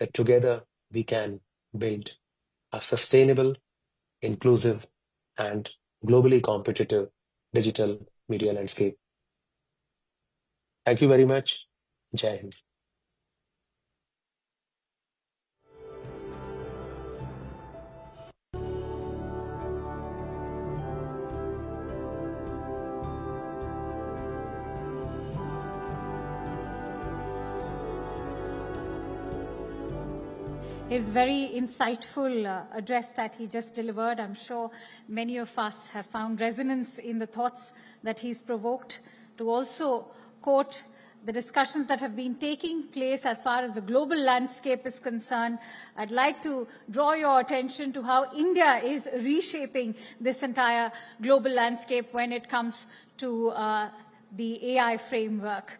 that together we can build a sustainable, inclusive, and globally competitive digital media landscape. Thank you very much. Jai Hind. His very insightful address that he just delivered. I'm sure many of us have found resonance in the thoughts that he's provoked. To also quote the discussions that have been taking place as far as the global landscape is concerned, I'd like to draw your attention to how India is reshaping this entire global landscape when it comes to the AI framework.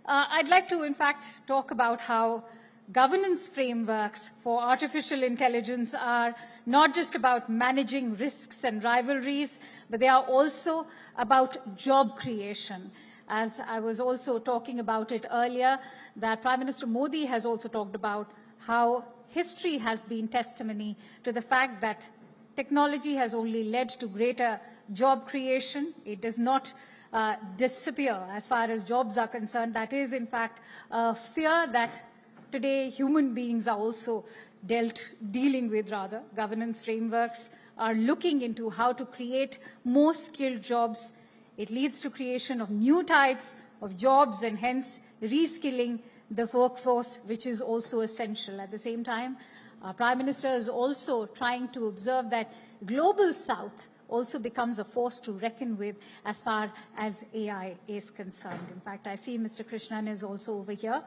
I'd like to, in fact, talk about how governance frameworks for artificial intelligence are not just about managing risks and rivalries, but they are also about job creation. As I was also talking about it earlier, that Prime Minister Modi has also talked about how history has been testimony to the fact that technology has only led to greater job creation. It does not disappear as far as jobs are concerned. That is, in fact, a fear that today human beings are also dealing with. Governance frameworks are looking into how to create more skilled jobs. It leads to creation of new types of jobs and hence reskilling the workforce, which is also essential. At the same time, our Prime Minister is also trying to observe that Global South also becomes a force to reckon with as far as AI is concerned. In fact, I see Mr. Krishnan is also over here.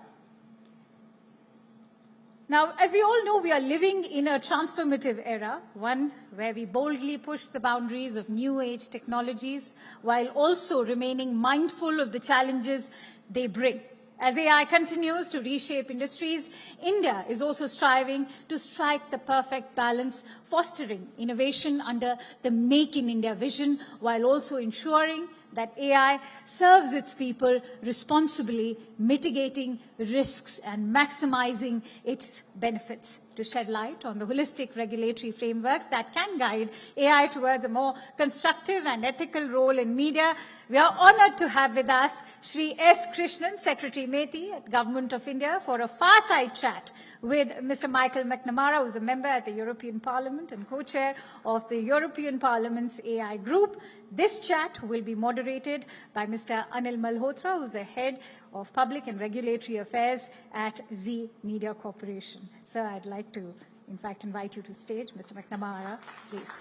Now, as we all know, we are living in a transformative era, one where we boldly push the boundaries of new age technologies while also remaining mindful of the challenges they bring. As AI continues to reshape industries, India is also striving to strike the perfect balance, fostering innovation under the Make in India vision, while also ensuring that AI serves its people responsibly, mitigating risks and maximizing its benefits. To shed light on the holistic regulatory frameworks that can guide AI towards a more constructive and ethical role in media, we are honored to have with us Shri S. Krishnan, Secretary Meti at Government of India, for a fireside chat with Mr. Michael McNamara, who is a member at the European Parliament and co-chair of the European Parliament's AI group. This chat will be moderated by Mr. Anil Malhotra, who is the head of Public and Regulatory Affairs at Zee Media Corporation. Sir, I'd like to, in fact, invite you to stage. Mr. McNamara, please.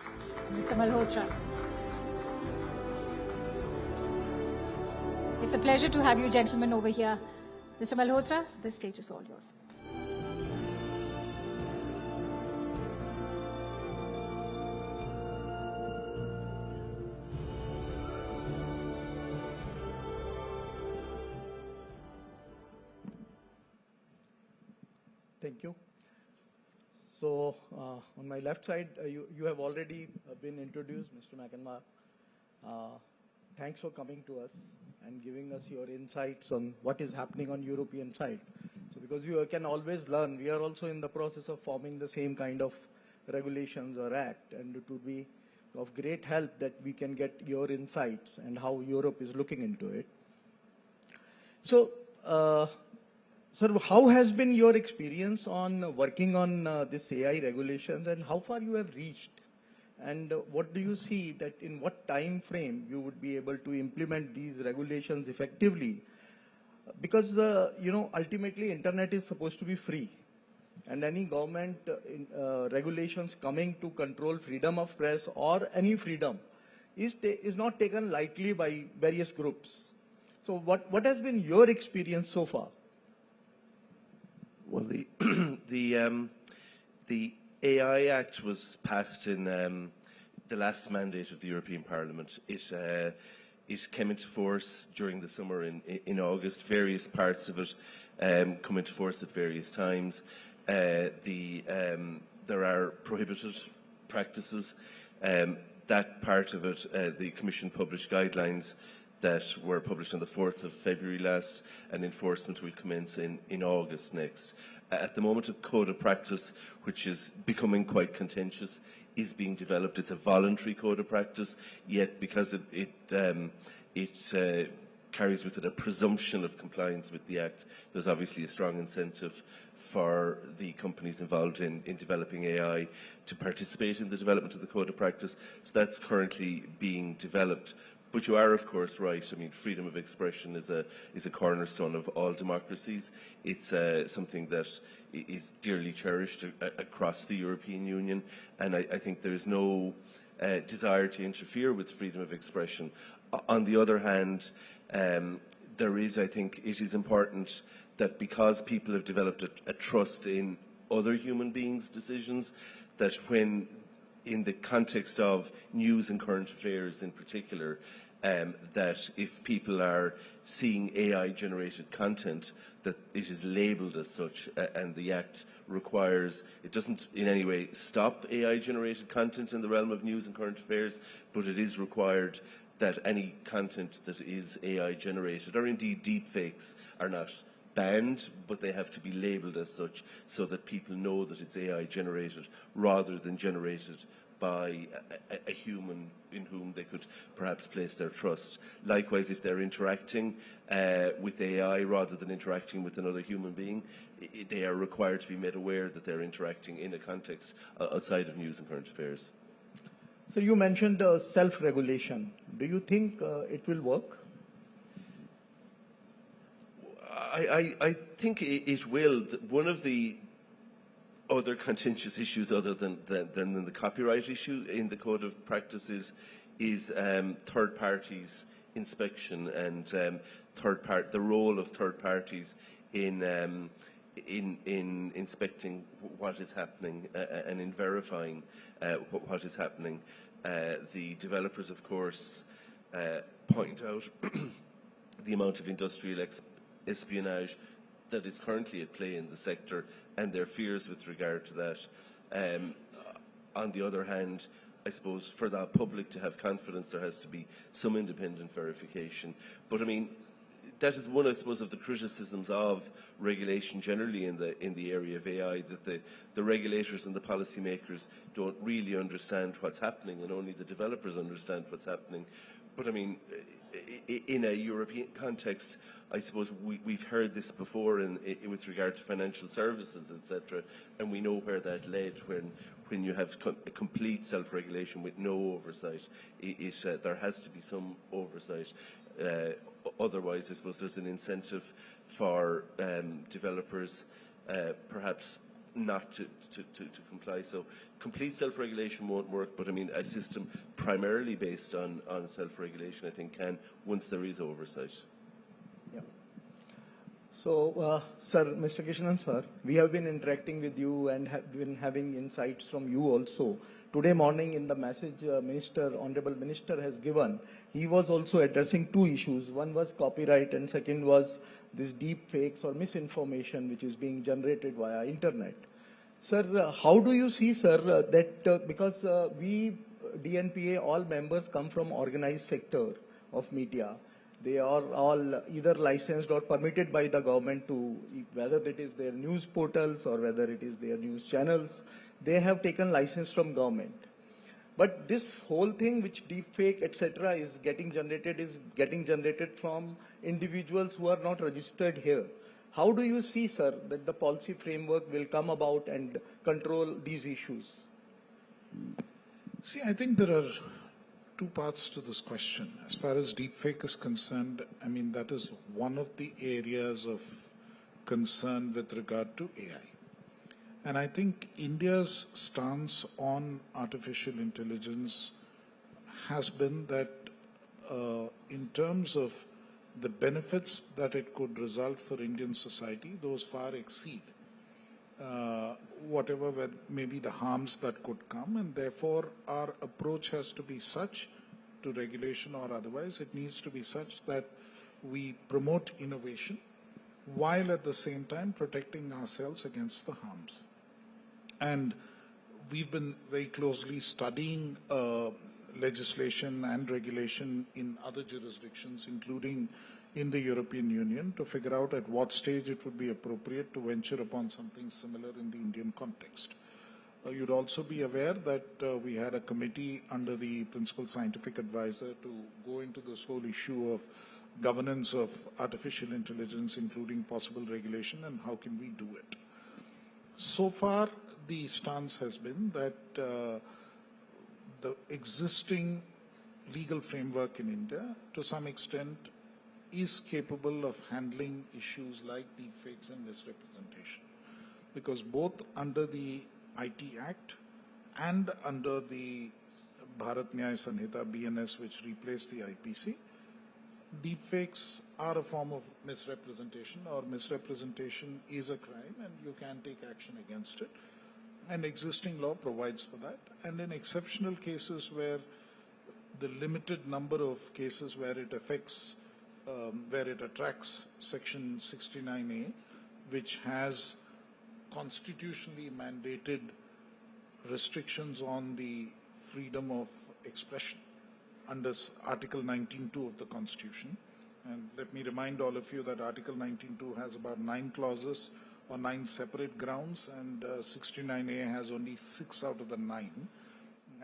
Mr. Malhotra. It's a pleasure to have you gentlemen over here. Mr. Malhotra, the stage is all yours. Thank you. So on my left side, you have already been introduced, Mr. McNamara. Thanks for coming to us and giving us your insights on what is happening on European side. So because you can always learn, we are also in the process of forming the same kind of regulations or act, and it would be of great help that we can get your insights and how Europe is looking into it. So Sir, how has been your experience on working on this AI regulations, and how far you have reached? And what do you see that in what time frame you would be able to implement these regulations effectively? Because, ultimately internet is supposed to be free. And any government regulations coming to control freedom of press or any freedom is not taken lightly by various groups. So what has been your experience so far? Well, the AI Act was passed in the last mandate of the European Parliament. It came into force during the summer in August. Various parts of it come into force at various times. There are prohibited practices. That part of it, the Commission published guidelines that were published on the 4th of February last, and enforcement will commence in August next. At the moment, a code of practice, which is becoming quite contentious, is being developed. It's a voluntary code of practice, yet because it carries with it a presumption of compliance with the Act, there's obviously a strong incentive for the companies involved in developing AI to participate in the development of the code of practice. So that's currently being developed. But you are, of course, right. I mean, freedom of expression is a cornerstone of all democracies. It's something that is dearly cherished across the European Union, and I think there is no desire to interfere with freedom of expression. On the other hand, I think it is important that because people have developed a trust in other human beings' decisions, that when in the context of news and current affairs in particular, that if people are seeing AI-generated content, that it is labelled as such, and the Act requires, it doesn't in any way stop AI-generated content in the realm of news and current affairs, but it is required that any content that is AI-generated, or indeed deepfakes, are not banned, but they have to be labelled as such so that people know that it's AI-generated rather than generated by a human in whom they could perhaps place their trust. Likewise, if they're interacting with AI rather than interacting with another human being, they are required to be made aware that they're interacting in a context outside of news and current affairs. So you mentioned self-regulation. Do you think it will work? I think it will. One of the other contentious issues other than the copyright issue in the Code of Practice is third parties inspection and the role of third parties in inspecting what is happening and in verifying what is happening. The developers, of course, point out the amount of industrial espionage that is currently at play in the sector and their fears with regard to that. On the other hand, I suppose for the public to have confidence, there has to be some independent verification. But I mean, that is one, I suppose, of the criticisms of regulation generally in the area of AI, that the regulators and the policymakers don't really understand what's happening, and only the developers understand what's happening. But I mean, in a European context, I suppose we've heard this before with regard to financial services, etc., and we know where that led when you have a complete self-regulation with no oversight. There has to be some oversight. Otherwise, I suppose there's an incentive for developers perhaps not to comply. So complete self-regulation won't work, but I mean a system primarily based on self-regulation, I think, can, once there is oversight. Yeah. So, sir, Mr. Krishnan, sir, we have been interacting with you and have been having insights from you also. Today morning in the message Honorable Minister has given, he was also addressing two issues. One was copyright and second was this deep fakes or misinformation which is being generated via internet. Sir, how do you see, sir, that because we, DNPA, all members come from organized sector of media. They are all either licensed or permitted by the government to, whether it is their news portals or whether it is their news channels, they have taken license from government. But this whole thing which deepfake, etc. is getting generated from individuals who are not registered here. How do you see, sir, that the policy framework will come about and control these issues? See, I think there are two parts to this question. As far as deepfake is concerned, I mean, that is one of the areas of concern with regard to AI. And I think India's stance on artificial intelligence has been that in terms of the benefits that it could result for Indian society, those far exceed whatever may be the harms that could come, and therefore our approach has to be such to regulation or otherwise, it needs to be such that we promote innovation while at the same time protecting ourselves against the harms. And we've been very closely studying legislation and regulation in other jurisdictions, including in the European Union, to figure out at what stage it would be appropriate to venture upon something similar in the Indian context. You'd also be aware that we had a committee under the Principal Scientific Advisor to go into this whole issue of governance of artificial intelligence, including possible regulation, and how can we do it. So far, the stance has been that the existing legal framework in India, to some extent, is capable of handling issues like deepfakes and misrepresentation. Because both under the IT Act and under the Bharat Nyaya Sanhita, BNS, which replaced the IPC, deepfakes are a form of misrepresentation, or misrepresentation is a crime and you can take action against it. And existing law provides for that. And in exceptional cases where the limited number of cases where it affects, where it attracts Section 69A, which has constitutionally mandated restrictions on the freedom of expression under Article 19.2 of the Constitution. And let me remind all of you that Article 19.2 has about 9 clauses or 9 separate grounds, and 69A has only 6 out of the 9.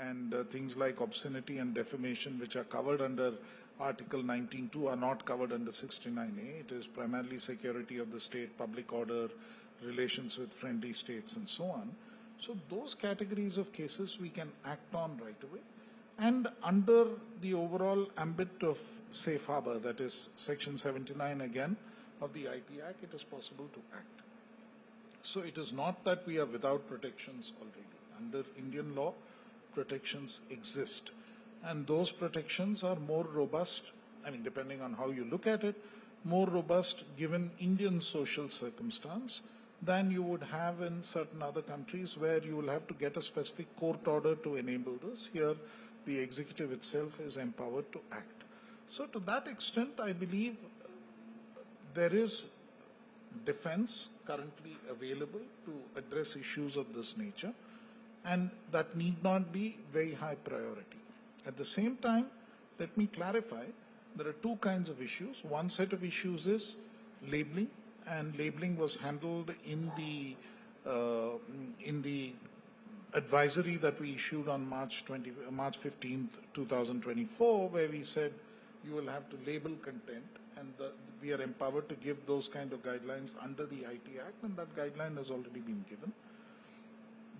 And things like obscenity and defamation, which are covered under Article 19.2, are not covered under 69A. It is primarily security of the state, public order, relations with friendly states, and so on. So those categories of cases we can act on right away. And under the overall ambit of safe harbor, that is Section 79 again of the IT Act, it is possible to act. So it is not that we are without protections already. Under Indian law, protections exist. And those protections are more robust, I mean, depending on how you look at it, more robust given Indian social circumstance than you would have in certain other countries where you will have to get a specific court order to enable this. Here, the executive itself is empowered to act. So to that extent, I believe there is defense currently available to address issues of this nature, and that need not be very high priority. At the same time, let me clarify, there are two kinds of issues. One set of issues is labeling, and labeling was handled in the advisory that we issued on March 15th, 2024, where we said you will have to label content, and we are empowered to give those kind of guidelines under the IT Act, and that guideline has already been given.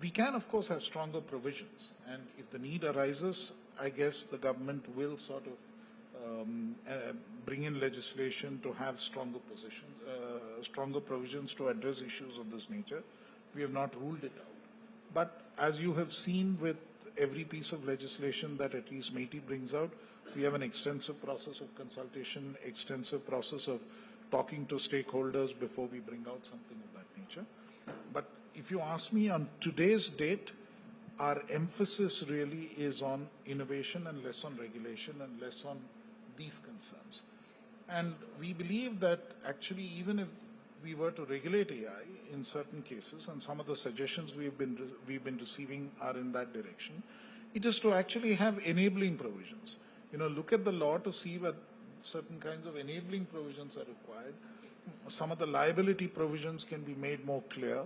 We can, of course, have stronger provisions, and if the need arises, I guess the government will sort of bring in legislation to have stronger provisions to address issues of this nature. We have not ruled it out. But as you have seen with every piece of legislation that at least MeitY brings out, we have an extensive process of consultation, extensive process of talking to stakeholders before we bring out something of that nature. But if you ask me on today's date, our emphasis really is on innovation and less on regulation and less on these concerns. And we believe that actually even if we were to regulate AI in certain cases, and some of the suggestions we've been receiving are in that direction, it is to actually have enabling provisions. Look at the law to see what certain kinds of enabling provisions are required. Some of the liability provisions can be made more clear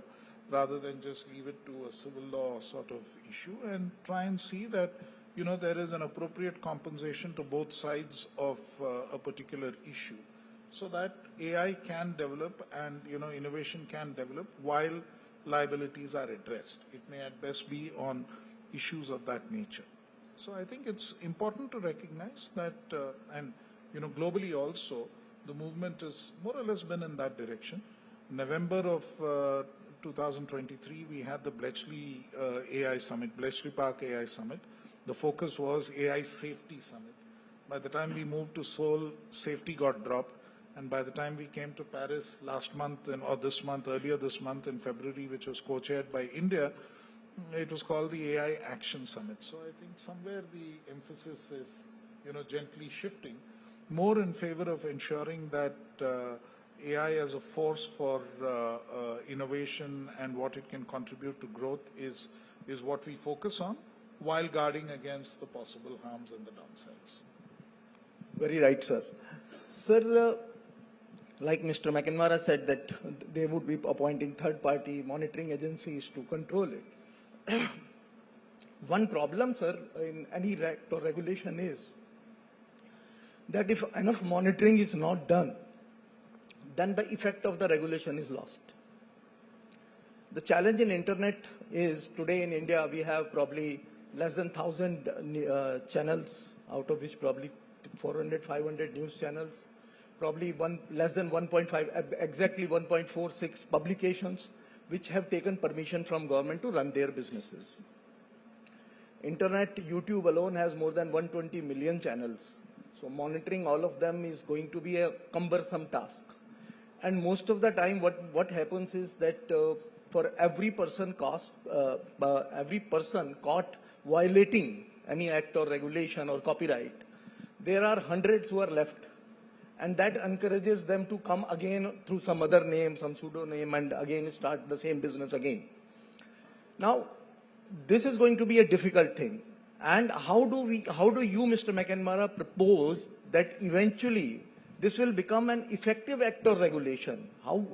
rather than just leave it to a civil law sort of issue, and try and see that there is an appropriate compensation to both sides of a particular issue. so that AI can develop and innovation can develop while liabilities are addressed. It may at best be on issues of that nature. So I think it's important to recognize that, and globally also, the movement has more or less been in that direction. November of 2023, we had the Bletchley AI Summit, Bletchley Park AI Summit. The focus was AI Safety Summit. By the time we moved to Seoul, safety got dropped. And by the time we came to Paris last month, earlier this month in February, which was co-chaired by India, it was called the AI Action Summit. So I think somewhere the emphasis is, gently shifting more in favor of ensuring that AI as a force for innovation and what it can contribute to growth is what we focus on, while guarding against the possible harms and the downsides. Very right, sir. Sir, like Mr. McNamara said that they would be appointing third-party monitoring agencies to control it. One problem, sir, in any act or regulation is that if enough monitoring is not done, then the effect of the regulation is lost. The challenge in internet is today in India we have probably less than 1,000 channels, out of which probably 400, 500 news channels, probably less than 1.5, exactly 1.46 publications which have taken permission from government to run their businesses. Internet, YouTube alone has more than 120 million channels. So monitoring all of them is going to be a cumbersome task. And most of the time what happens is that for every person caught violating any act or regulation or copyright, there are hundreds who are left. And that encourages them to come again through some other name, some pseudonym, and again start the same business again. Now, this is going to be a difficult thing. And how do you, Mr. McNamara, propose that eventually this will become an effective act or regulation? How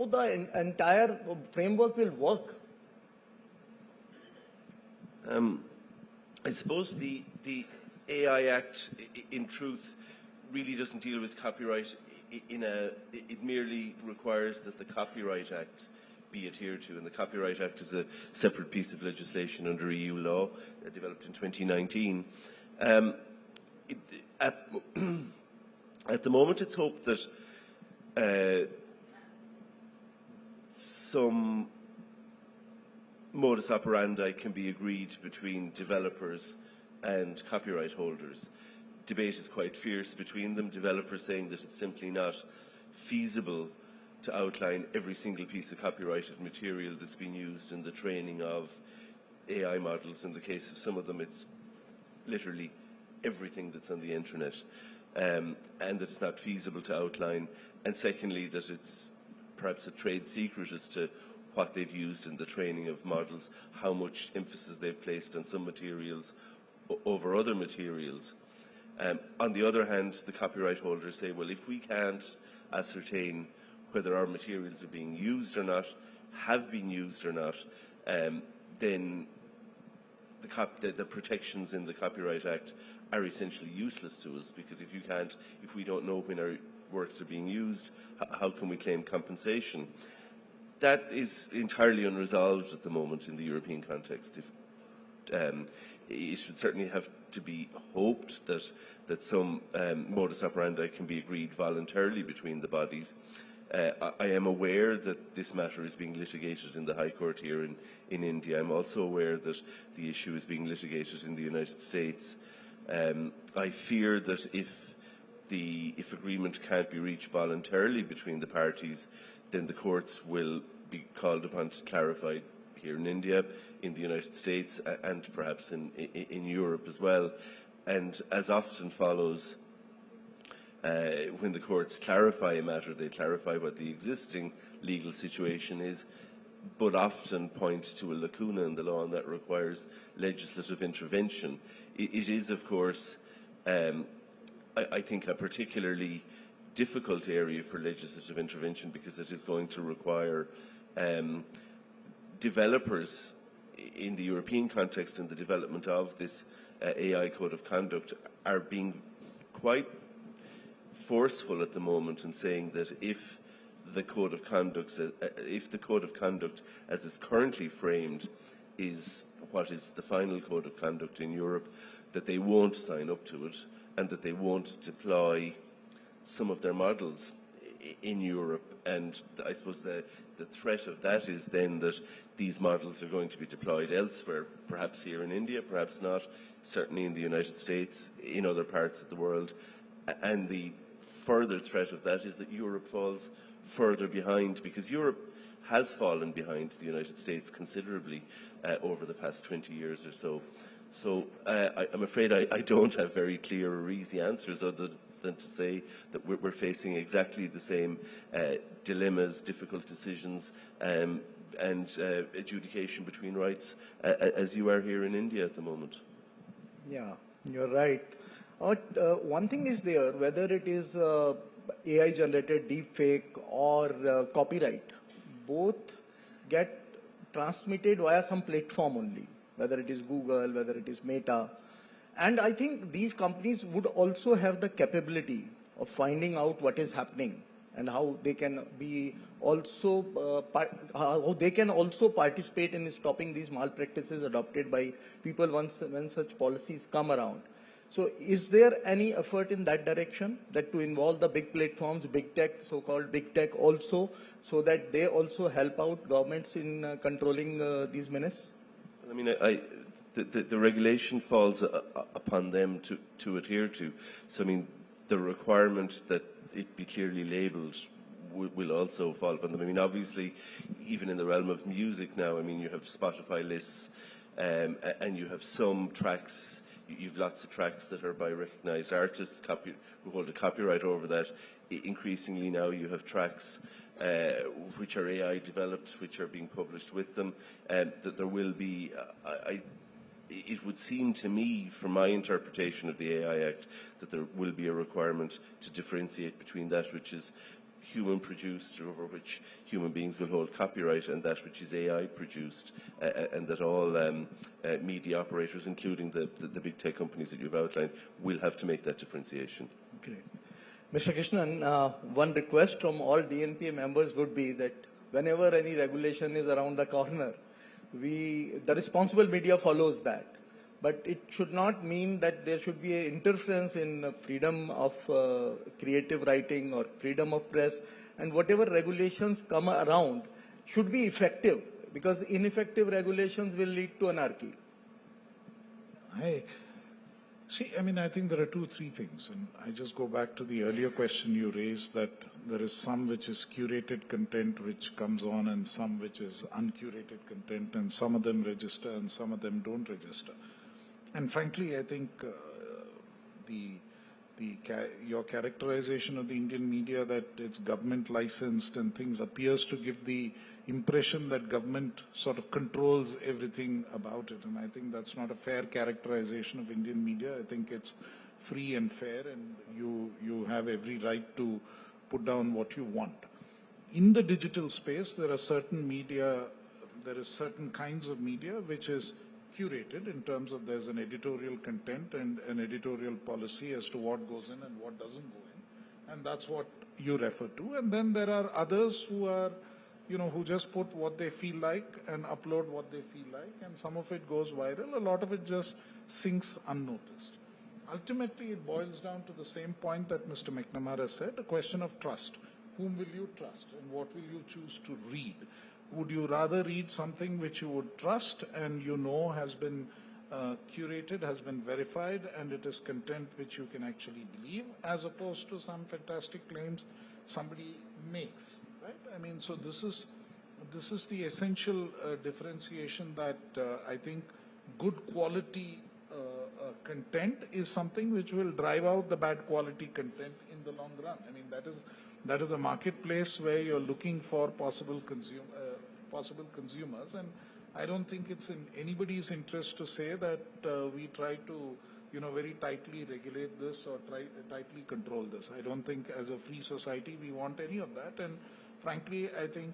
the entire framework will work? I suppose the AI Act, in truth, really doesn't deal with copyright it merely requires that the Copyright Act be adhered to, and the Copyright Act is a separate piece of legislation under EU law developed in 2019. At the moment, it's hoped that some modus operandi can be agreed between developers and copyright holders. Debate is quite fierce between them, developers saying that it's simply not feasible to outline every single piece of copyrighted material that's been used in the training of AI models. In the case of some of them, it's literally everything that's on the internet, and that it's not feasible to outline. And secondly, that it's perhaps a trade secret as to what they've used in the training of models, how much emphasis they've placed on some materials over other materials. On the other hand, the copyright holders say, well, if we can't ascertain whether our materials are being used or not, have been used or not, then the protections in the Copyright Act are essentially useless to us, because if we don't know when our works are being used, how can we claim compensation? That is entirely unresolved at the moment in the European context. It should certainly have to be hoped that some modus operandi can be agreed voluntarily between the bodies. I am aware that this matter is being litigated in the High Court here in India. I'm also aware that the issue is being litigated in the United States. I fear that if agreement can't be reached voluntarily between the parties, then the courts will be called upon to clarify here in India, in the United States, and perhaps in Europe as well. And as often follows, when the courts clarify a matter, they clarify what the existing legal situation is, but often point to a lacuna in the law, and that requires legislative intervention. It is, of course, I think, a particularly difficult area for legislative intervention, because it is going to require developers in the European context, in the development of this AI Code of Conduct, are being quite forceful at the moment in saying that if the code of conduct, as it's currently framed, is what is the final code of conduct in Europe, that they won't sign up to it and that they won't deploy some of their models in Europe. And I suppose the threat of that is then that these models are going to be deployed elsewhere, perhaps here in India, perhaps not, certainly in the United States, in other parts of the world. And the further threat of that is that Europe falls further behind, because Europe has fallen behind the United States considerably over the past 20 years or so. So I'm afraid I don't have very clear or easy answers other than to say that we're facing exactly the same dilemmas, difficult decisions, and adjudication between rights as you are here in India at the moment. Yeah, you're right. One thing is there, whether it is AI-generated deepfake or copyright, both get transmitted via some platform only, whether it is Google, whether it is Meta. And I think these companies would also have the capability of finding out what is happening and how they can be also how they can also participate in stopping these malpractices adopted by people when such policies come around. So is there any effort in that direction, that to involve the big platforms, big tech, so-called big tech also, so that they also help out governments in controlling these menace? I mean, the regulation falls upon them to adhere to. So, I mean, the requirement that it be clearly labelled will also fall upon them. I mean, obviously, even in the realm of music now, I mean, you have Spotify lists and you have some tracks. You've lots of tracks that are by recognised artists who hold a copyright over that. Increasingly now you have tracks which are AI developed, which are being published with them. That there will be, it would seem to me, from my interpretation of the AI Act, that there will be a requirement to differentiate between that which is human produced, over which human beings will hold copyright, and that which is AI produced, and that all media operators, including the big tech companies that you've outlined, will have to make that differentiation. Great. Mr. Krishnan, one request from all DNPA members would be that whenever any regulation is around the corner, the responsible media follows that. But it should not mean that there should be an interference in freedom of creative writing or freedom of press, and whatever regulations come around should be effective, because ineffective regulations will lead to anarchy. I think there are three things, and I just go back to the earlier question you raised, that there is some which is curated content which comes on and some which is uncurated content, and some of them register and some of them don't register. And frankly, I think your characterization of the Indian media that it's government licensed and things appears to give the impression that government sort of controls everything about it. And I think that's not a fair characterization of Indian media. I think it's free and fair, and you have every right to put down what you want. In the digital space, there are certain kinds of media which is curated in terms of there's an editorial content and an editorial policy as to what goes in and what doesn't go in. And that's what you refer to. And then there are others who are, who just put what they feel like and upload what they feel like. And some of it goes viral. A lot of it just sinks unnoticed. Ultimately, it boils down to the same point that Mr. McNamara said, a question of trust. Whom will you trust and what will you choose to read? Would you rather read something which you would trust and has been curated, has been verified, and it is content which you can actually believe, as opposed to some fantastic claims somebody makes, right? I mean, so this is the essential differentiation that I think good quality content is something which will drive out the bad quality content in the long run. I mean, that is a marketplace where you're looking for possible consumers, and I don't think it's in anybody's interest to say that we try to, very tightly regulate this or tightly control this. I don't think as a free society we want any of that, and frankly, I think,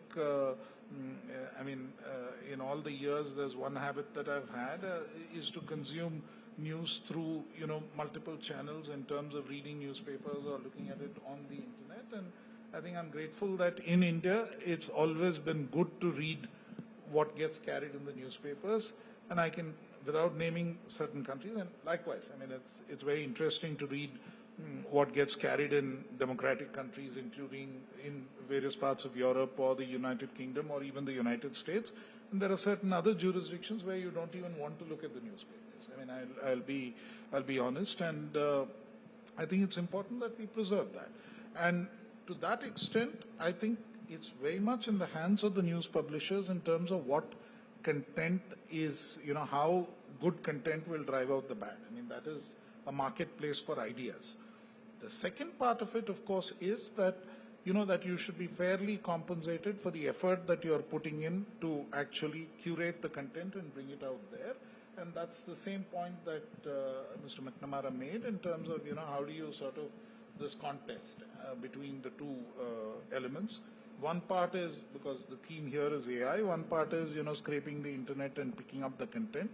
in all the years, there's one habit that I've had is to consume news through, multiple channels in terms of reading newspapers or looking at it on the internet. And I think I'm grateful that in India, it's always been good to read what gets carried in the newspapers. And I can, without naming certain countries, and likewise, I mean, it's very interesting to read what gets carried in democratic countries, including in various parts of Europe or the United Kingdom or even the United States. And there are certain other jurisdictions where you don't even want to look at the newspapers. I mean, I'll be honest, and I think it's important that we preserve that. And to that extent, I think it's very much in the hands of the news publishers in terms of what content is, how good content will drive out the bad. I mean, that is a marketplace for ideas. The second part of it, of course, is that that you should be fairly compensated for the effort that you're putting in to actually curate the content and bring it out there. And that's the same point that Mr. McNamara made in terms of, how do you sort of this contest between the two elements. One part is, because the theme here is AI, one part is, scraping the internet and picking up the content.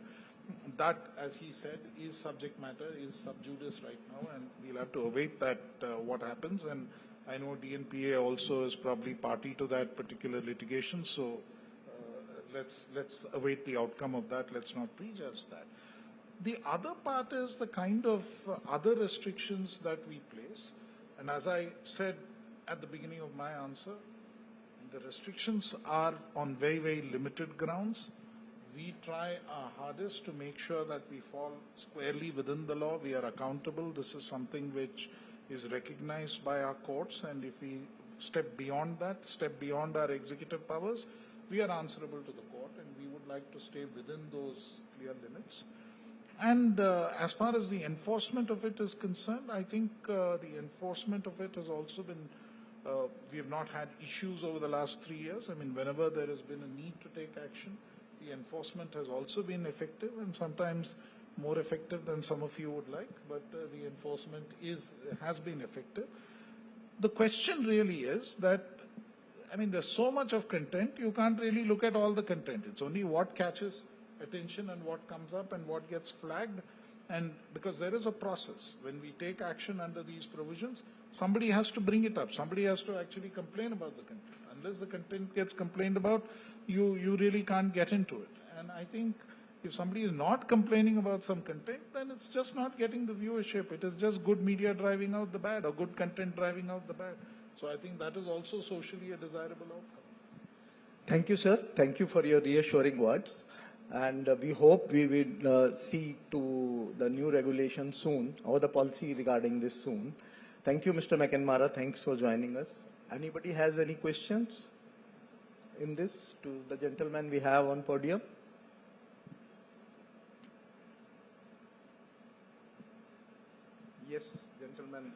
That, as he said, is subject matter, is sub judice right now, and we'll have to await that, what happens. And I know DNPA also is probably party to that particular litigation, so let's await the outcome of that. Let's not prejudge that. The other part is the kind of other restrictions that we place. And as I said at the beginning of my answer, the restrictions are on very, very limited grounds. We try our hardest to make sure that we fall squarely within the law. We are accountable. This is something which is recognized by our courts, and if we step beyond that, step beyond our executive powers, we are answerable to the court, and we would like to stay within those clear limits. And as far as the enforcement of it is concerned, I think the enforcement of it has also been, we have not had issues over the last 3 years. I mean, whenever there has been a need to take action, the enforcement has also been effective, and sometimes more effective than some of you would like, but the enforcement has been effective. The question really is that, I mean, there's so much of content, you can't really look at all the content. It's only what catches attention and what comes up and what gets flagged. And because there is a process, when we take action under these provisions, somebody has to bring it up. Somebody has to actually complain about the content. Unless the content gets complained about, you really can't get into it. And I think if somebody is not complaining about some content, then it's just not getting the viewership. It is just good media driving out the bad, or good content driving out the bad. So I think that is also socially a desirable outcome. Thank you, sir. Thank you for your reassuring words. And we hope we will see to the new regulation soon, or the policy regarding this soon. Thank you, Mr. McNamara. Thanks for joining us. Anybody has any questions in this to the gentleman we have on podium? Yes, gentlemen.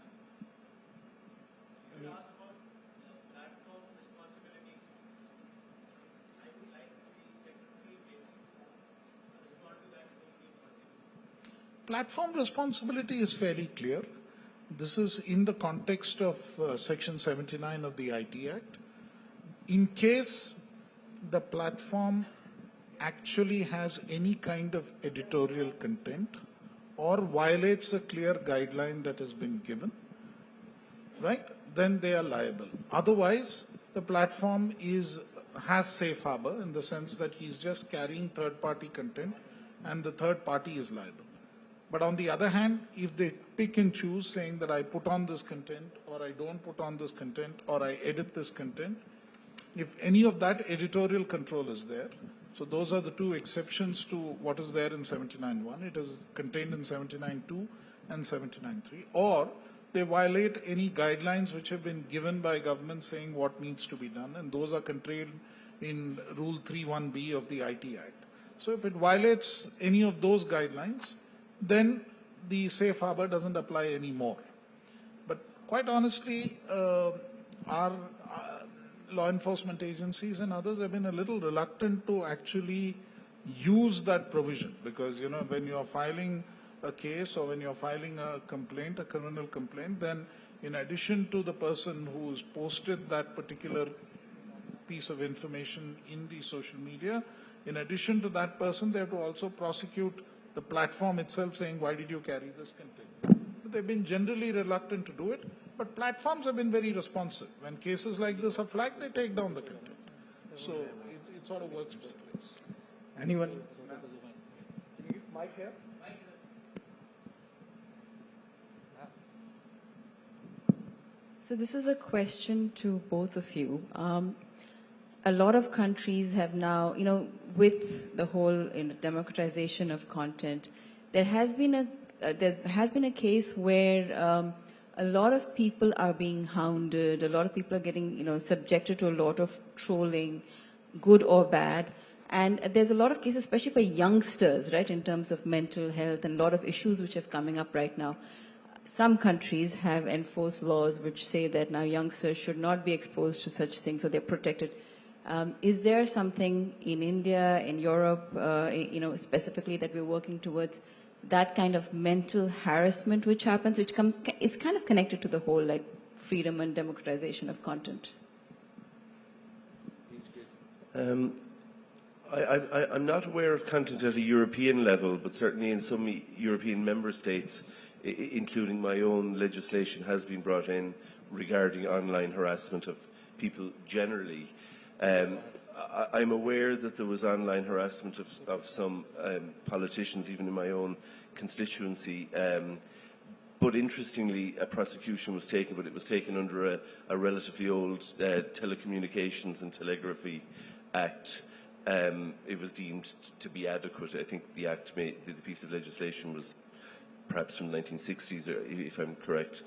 Platform responsibility is fairly clear. This is in the context of Section 79 of the IT Act. In case the platform actually has any kind of editorial content or violates a clear guideline that has been given, right, then they are liable. Otherwise, the platform has safe harbor in the sense that he's just carrying third-party content and the third party is liable. But on the other hand, if they pick and choose saying that I put on this content or I don't put on this content or I edit this content, if any of that editorial control is there, so those are the two exceptions to what is there in 79.1. It is contained in 79.2 and 79.3. Or they violate any guidelines which have been given by government saying what needs to be done, and those are contained in Rule 3.1b of the IT Act. So if it violates any of those guidelines, then the safe harbor doesn't apply anymore. But quite honestly, our law enforcement agencies and others have been a little reluctant to actually use that provision because, you know, when you're filing a case or when you're filing a complaint, a criminal complaint, then in addition to the person who's posted that particular piece of information in the social media, in addition to that person, they have to also prosecute the platform itself saying, why did you carry this content? They've been generally reluctant to do it, but platforms have been very responsive. When cases like this are flagged, they take down the content. So it sort of works both ways. Anyone? Can you give mic here? So this is a question to both of you. A lot of countries have now, with the whole democratization of content, there has been a case where a lot of people are being hounded, a lot of people are getting, subjected to a lot of trolling, good or bad. And there's a lot of cases, especially for youngsters, right, in terms of mental health and a lot of issues which are coming up right now. Some countries have enforced laws which say that now youngsters should not be exposed to such things, so they're protected. Is there something in India, in Europe, specifically that we're working towards that kind of mental harassment which happens, which is kind of connected to the whole like freedom and democratization of content? I'm not aware of content at a European level, but certainly in some European member states, including my own, legislation has been brought in regarding online harassment of people generally. I'm aware that there was online harassment of some politicians, even in my own constituency. But interestingly, a prosecution was taken, but it was taken under a relatively old Telecommunications and Telegraphy Act. It was deemed to be adequate. I think the piece of legislation was perhaps from the 1960s, if I'm correct.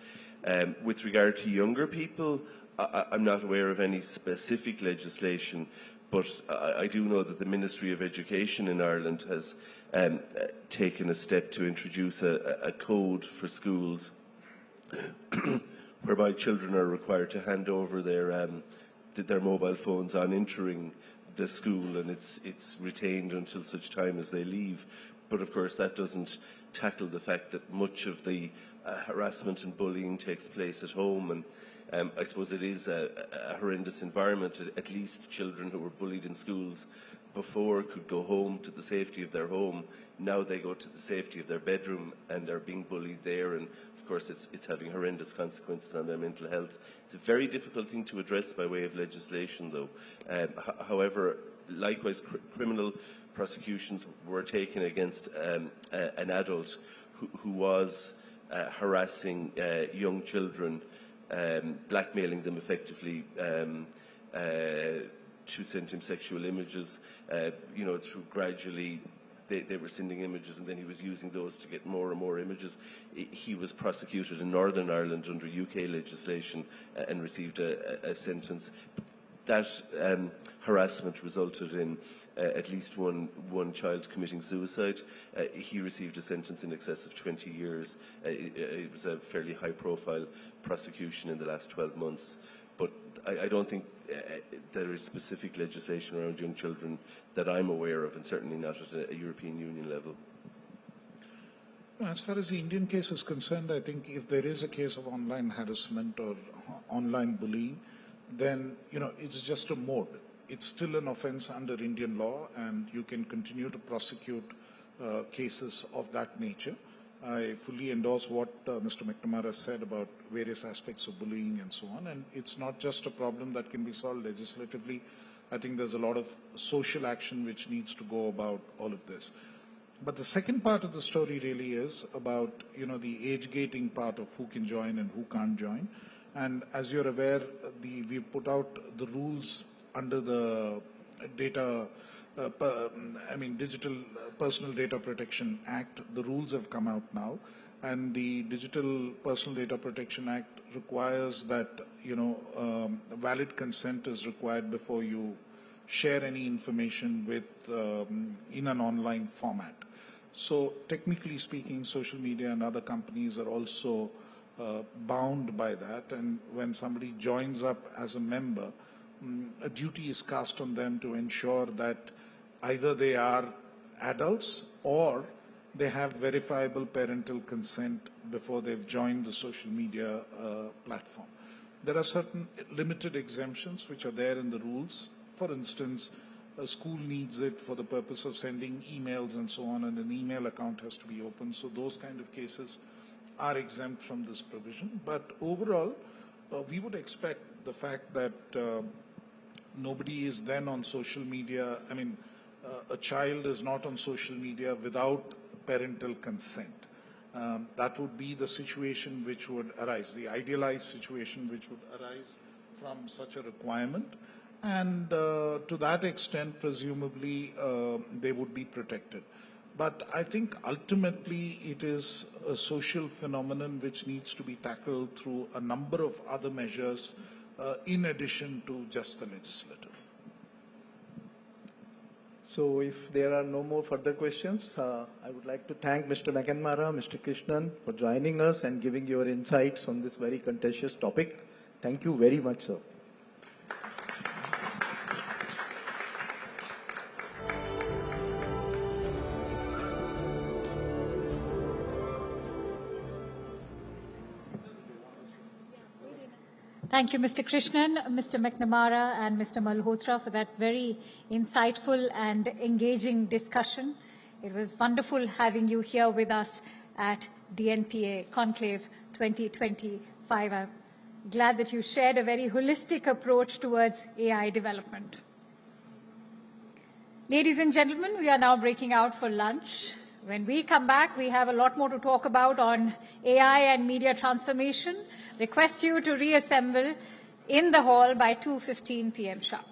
With regard to younger people, I'm not aware of any specific legislation, but I do know that the Ministry of Education in Ireland has taken a step to introduce a code for schools whereby children are required to hand over their mobile phones on entering the school, and it's retained until such time as they leave. But of course that doesn't tackle the fact that much of the harassment and bullying takes place at home, and I suppose it is a horrendous environment. At least children who were bullied in schools before could go home to the safety of their home. Now they go to the safety of their bedroom and are being bullied there, and of course it's having horrendous consequences on their mental health. It's a very difficult thing to address by way of legislation, though. However, likewise, criminal prosecutions were taken against an adult who was harassing young children, blackmailing them effectively to send him sexual images. Through gradually they were sending images, and then he was using those to get more and more images. He was prosecuted in Northern Ireland under UK legislation and received a sentence. That harassment resulted in at least one child committing suicide. He received a sentence in excess of 20 years. It was a fairly high-profile prosecution in the last 12 months. But I don't think there is specific legislation around young children that I'm aware of, and certainly not at a European Union level. As far as the Indian case is concerned, I think if there is a case of online harassment or online bullying, then it's just a mode. It's still an offence under Indian law, and you can continue to prosecute cases of that nature. I fully endorse what Mr. McNamara said about various aspects of bullying and so on, and it's not just a problem that can be solved legislatively. I think there's a lot of social action which needs to go about all of this. But the second part of the story really is about, the age gating part of who can join and who can't join. And as you're aware, we put out the rules under the Digital Personal Data Protection Act. The rules have come out now, and the Digital Personal Data Protection Act requires that, valid consent is required before you share any information with in an online format. So technically speaking, social media and other companies are also bound by that, and when somebody joins up as a member, a duty is cast on them to ensure that either they are adults or they have verifiable parental consent before they've joined the social media platform. There are certain limited exemptions which are there in the rules. For instance, a school needs it for the purpose of sending emails and so on, and an email account has to be open. So those kind of cases are exempt from this provision. But overall, we would expect the fact that nobody is then on social media. I mean, a child is not on social media without parental consent. That would be the situation which would arise, the idealized situation which would arise from such a requirement. And to that extent, presumably, they would be protected. But I think ultimately it is a social phenomenon which needs to be tackled through a number of other measures in addition to just the legislative. So if there are no more further questions, I would like to thank Mr. McNamara, Mr. Krishnan for joining us and giving your insights on this very contentious topic. Thank you very much, sir. Thank you, Mr. Krishnan, Mr. McNamara, and Mr. Malhotra for that very insightful and engaging discussion. It was wonderful having you here with us at DNPA Conclave 2025. I'm glad that you shared a very holistic approach towards AI development. Ladies and gentlemen, we are now breaking out for lunch. When we come back, we have a lot more to talk about on AI and media transformation. Request you to reassemble in the hall by 2:15 p.m. sharp.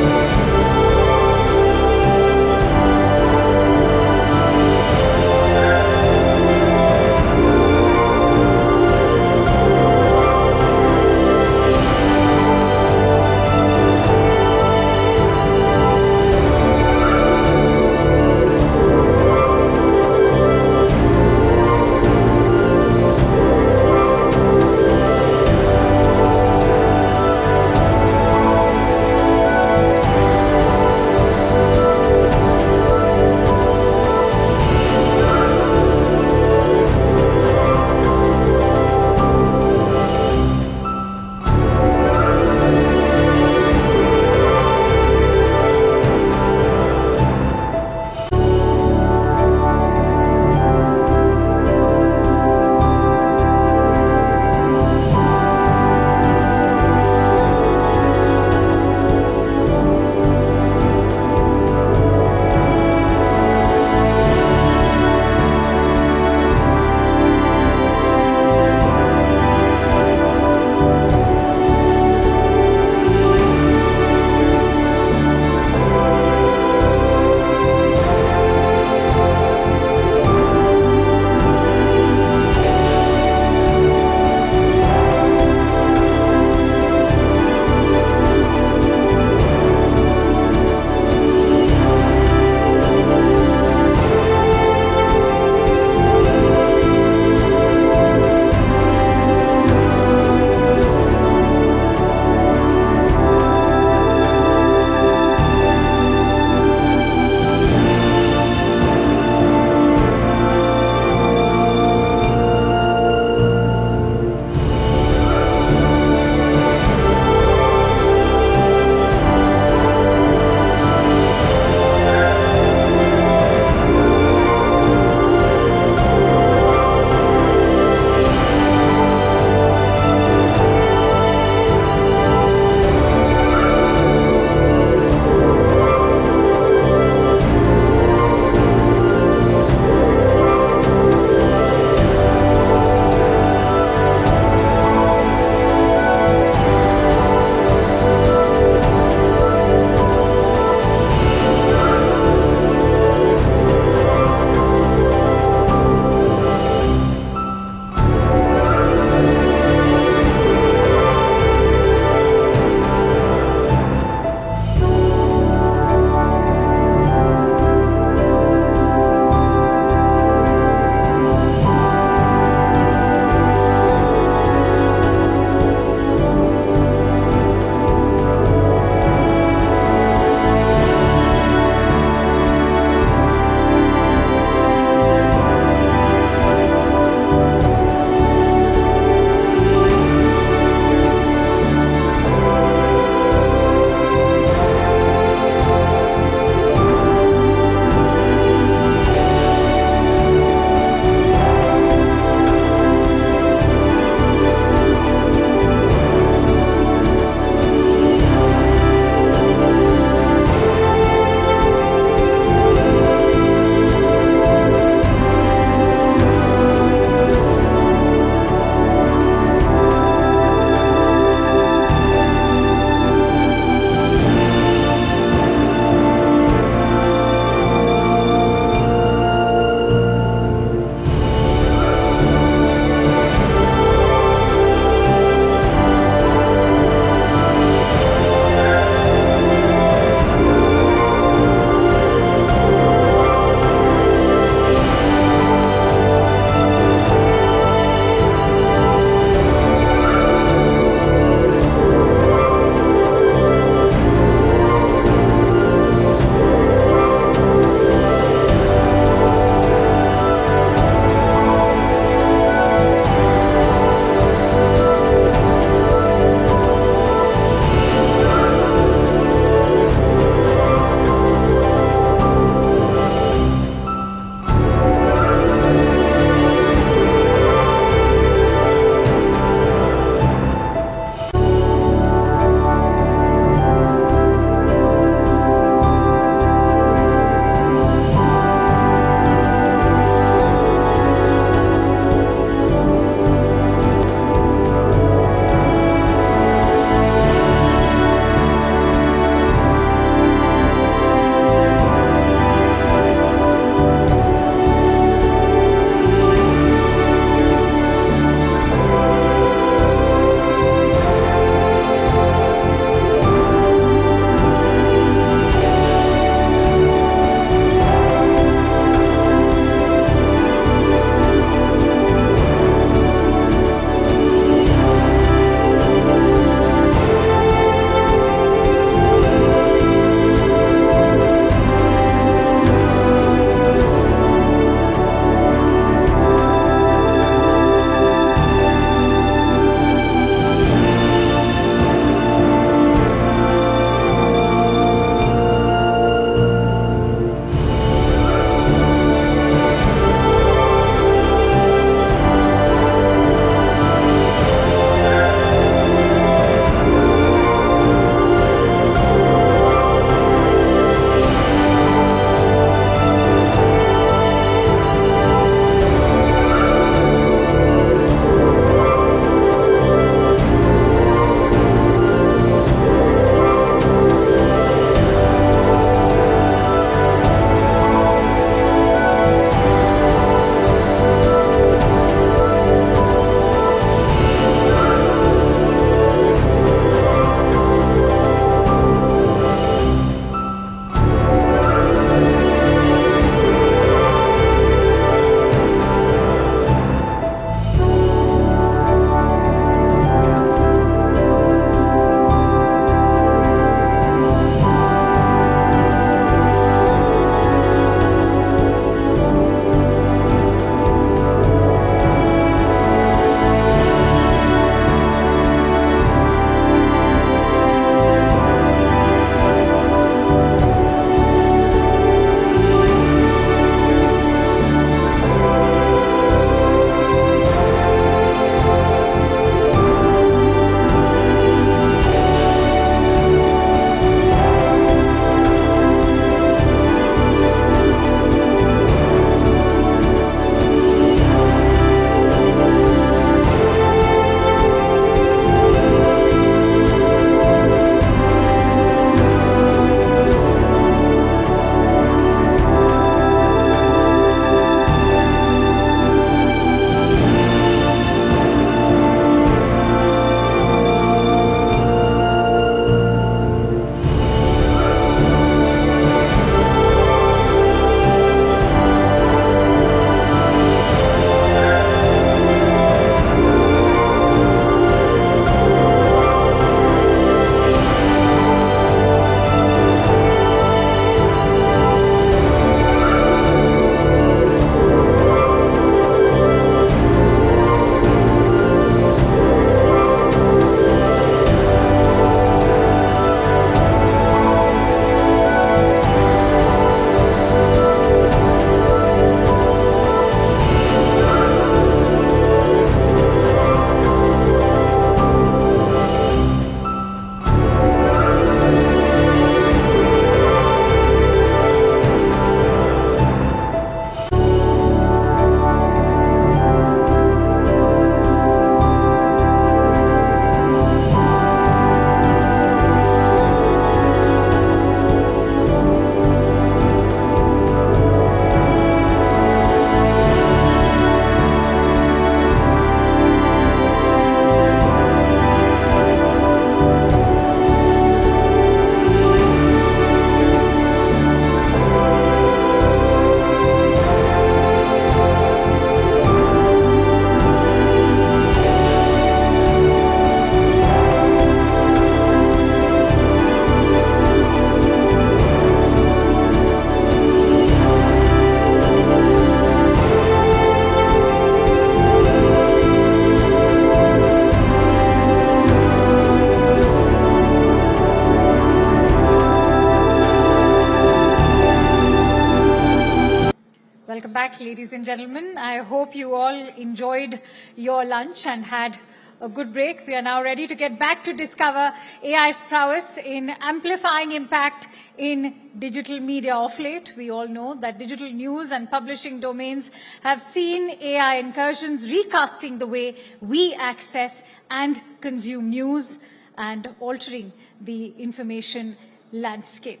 back, ladies and gentlemen. I hope you all enjoyed your lunch and had a good break. We are now ready to get back to discover AI's prowess in amplifying impact in digital media. Of late, we all know that digital news and publishing domains have seen AI incursions recasting the way we access and consume news and altering the information landscape.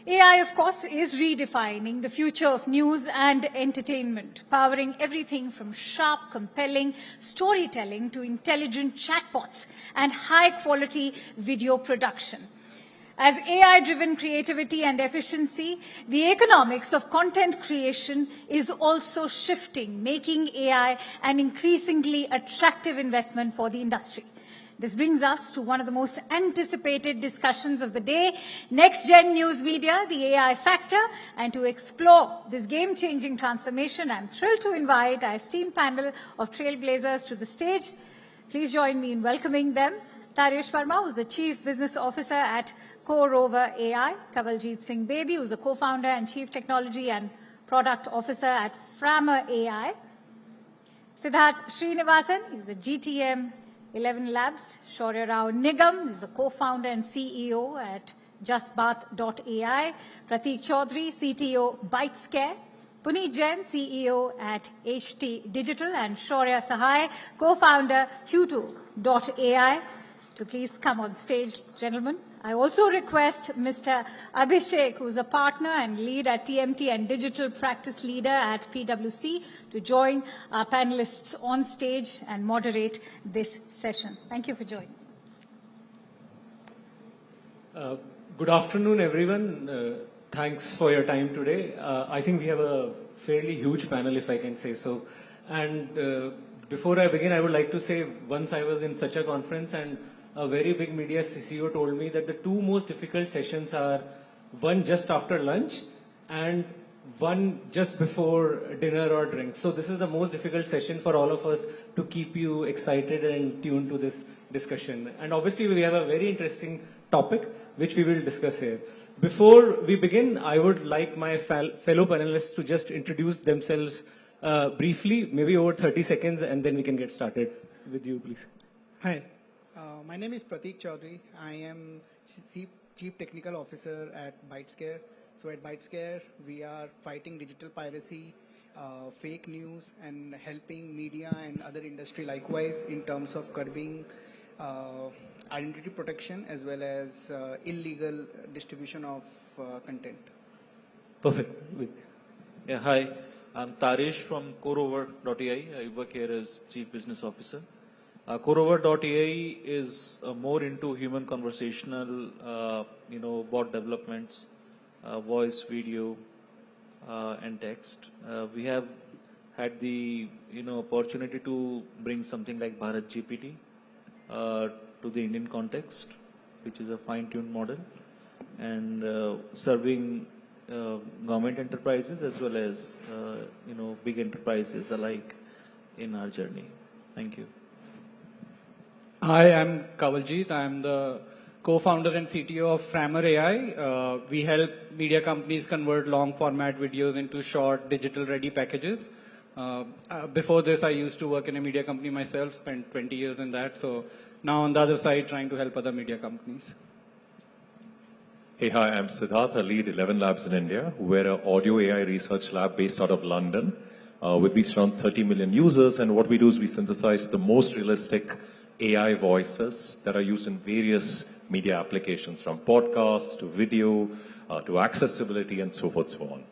AI, of course, is redefining the future of news and entertainment, powering everything from sharp, compelling storytelling to intelligent chatbots and high-quality video production. As AI-driven creativity and efficiency, the economics of content creation is also shifting, making AI an increasingly attractive investment for the industry. This brings us to one of the most anticipated discussions of the day, NextGen News Media, the AI factor. And to explore this game-changing transformation, I'm thrilled to invite our esteemed panel of trailblazers to the stage. Please join me in welcoming them. Tarish Verma, who's the Chief Business Officer at Co-Rover AI. Kavaljit Singh Bedi, who's the Co-Founder and Chief Technology and Product Officer at Framer AI. Siddharth Srinivasan, he's the GTM 11 Labs. Shaurya Rao Nigam is the co-founder and CEO at justbath.ai. Prateek Chaudhary, CTO ByteScare. Puneet Jain, CEO at HT Digital. And Shaurya Sahai, co-founder Q2.ai. To please come on stage, gentlemen. I also request Mr. Abhishek, who's a partner and lead at TMT and digital practice leader at PwC, to join our panelists on stage and moderate this session. Thank you for joining. Good afternoon, everyone. Thanks for your time today. I think we have a fairly huge panel, if I can say so. And before I begin, I would like to say, once I was in such a conference and a very big media CEO told me that the two most difficult sessions are one just after lunch and one just before dinner or drink. So this is the most difficult session for all of us to keep you excited and tuned to this discussion. And obviously we have a very interesting topic which we will discuss here. Before we begin, I would like my fellow panelists to just introduce themselves briefly, maybe over 30 seconds, and then we can get started. With you, please. Hi. My name is Prateek Chaudhary. I am Chief Technical Officer at ByteScare. So at ByteScare, we are fighting digital piracy, fake news, and helping media and other industry likewise in terms of curbing identity protection as well as illegal distribution of content. Perfect. Yeah, hi. I'm Tarish from Co-Rover.ai. I work here as Chief Business Officer. Co-Rover.ai is more into human conversational, bot developments, voice, video, and text. We have had the, opportunity to bring something like Bharat GPT to the Indian context, which is a fine-tuned model, and serving government enterprises as well as, big enterprises alike in our journey. Thank you. Hi, I'm Kavaljit. I'm the co-founder and CTO of Framer AI. We help media companies convert long format videos into short digital ready packages. Before this, I used to work in a media company myself, spent 20 years in that. So now on the other side, trying to help other media companies. Hey, hi, I'm Siddharth. I lead 11 Labs in India. We're an audio AI research lab based out of London. We've reached around 30 million users, and what we do is we synthesize the most realistic AI voices that are used in various media applications, from podcasts to video to accessibility and so forth, so on.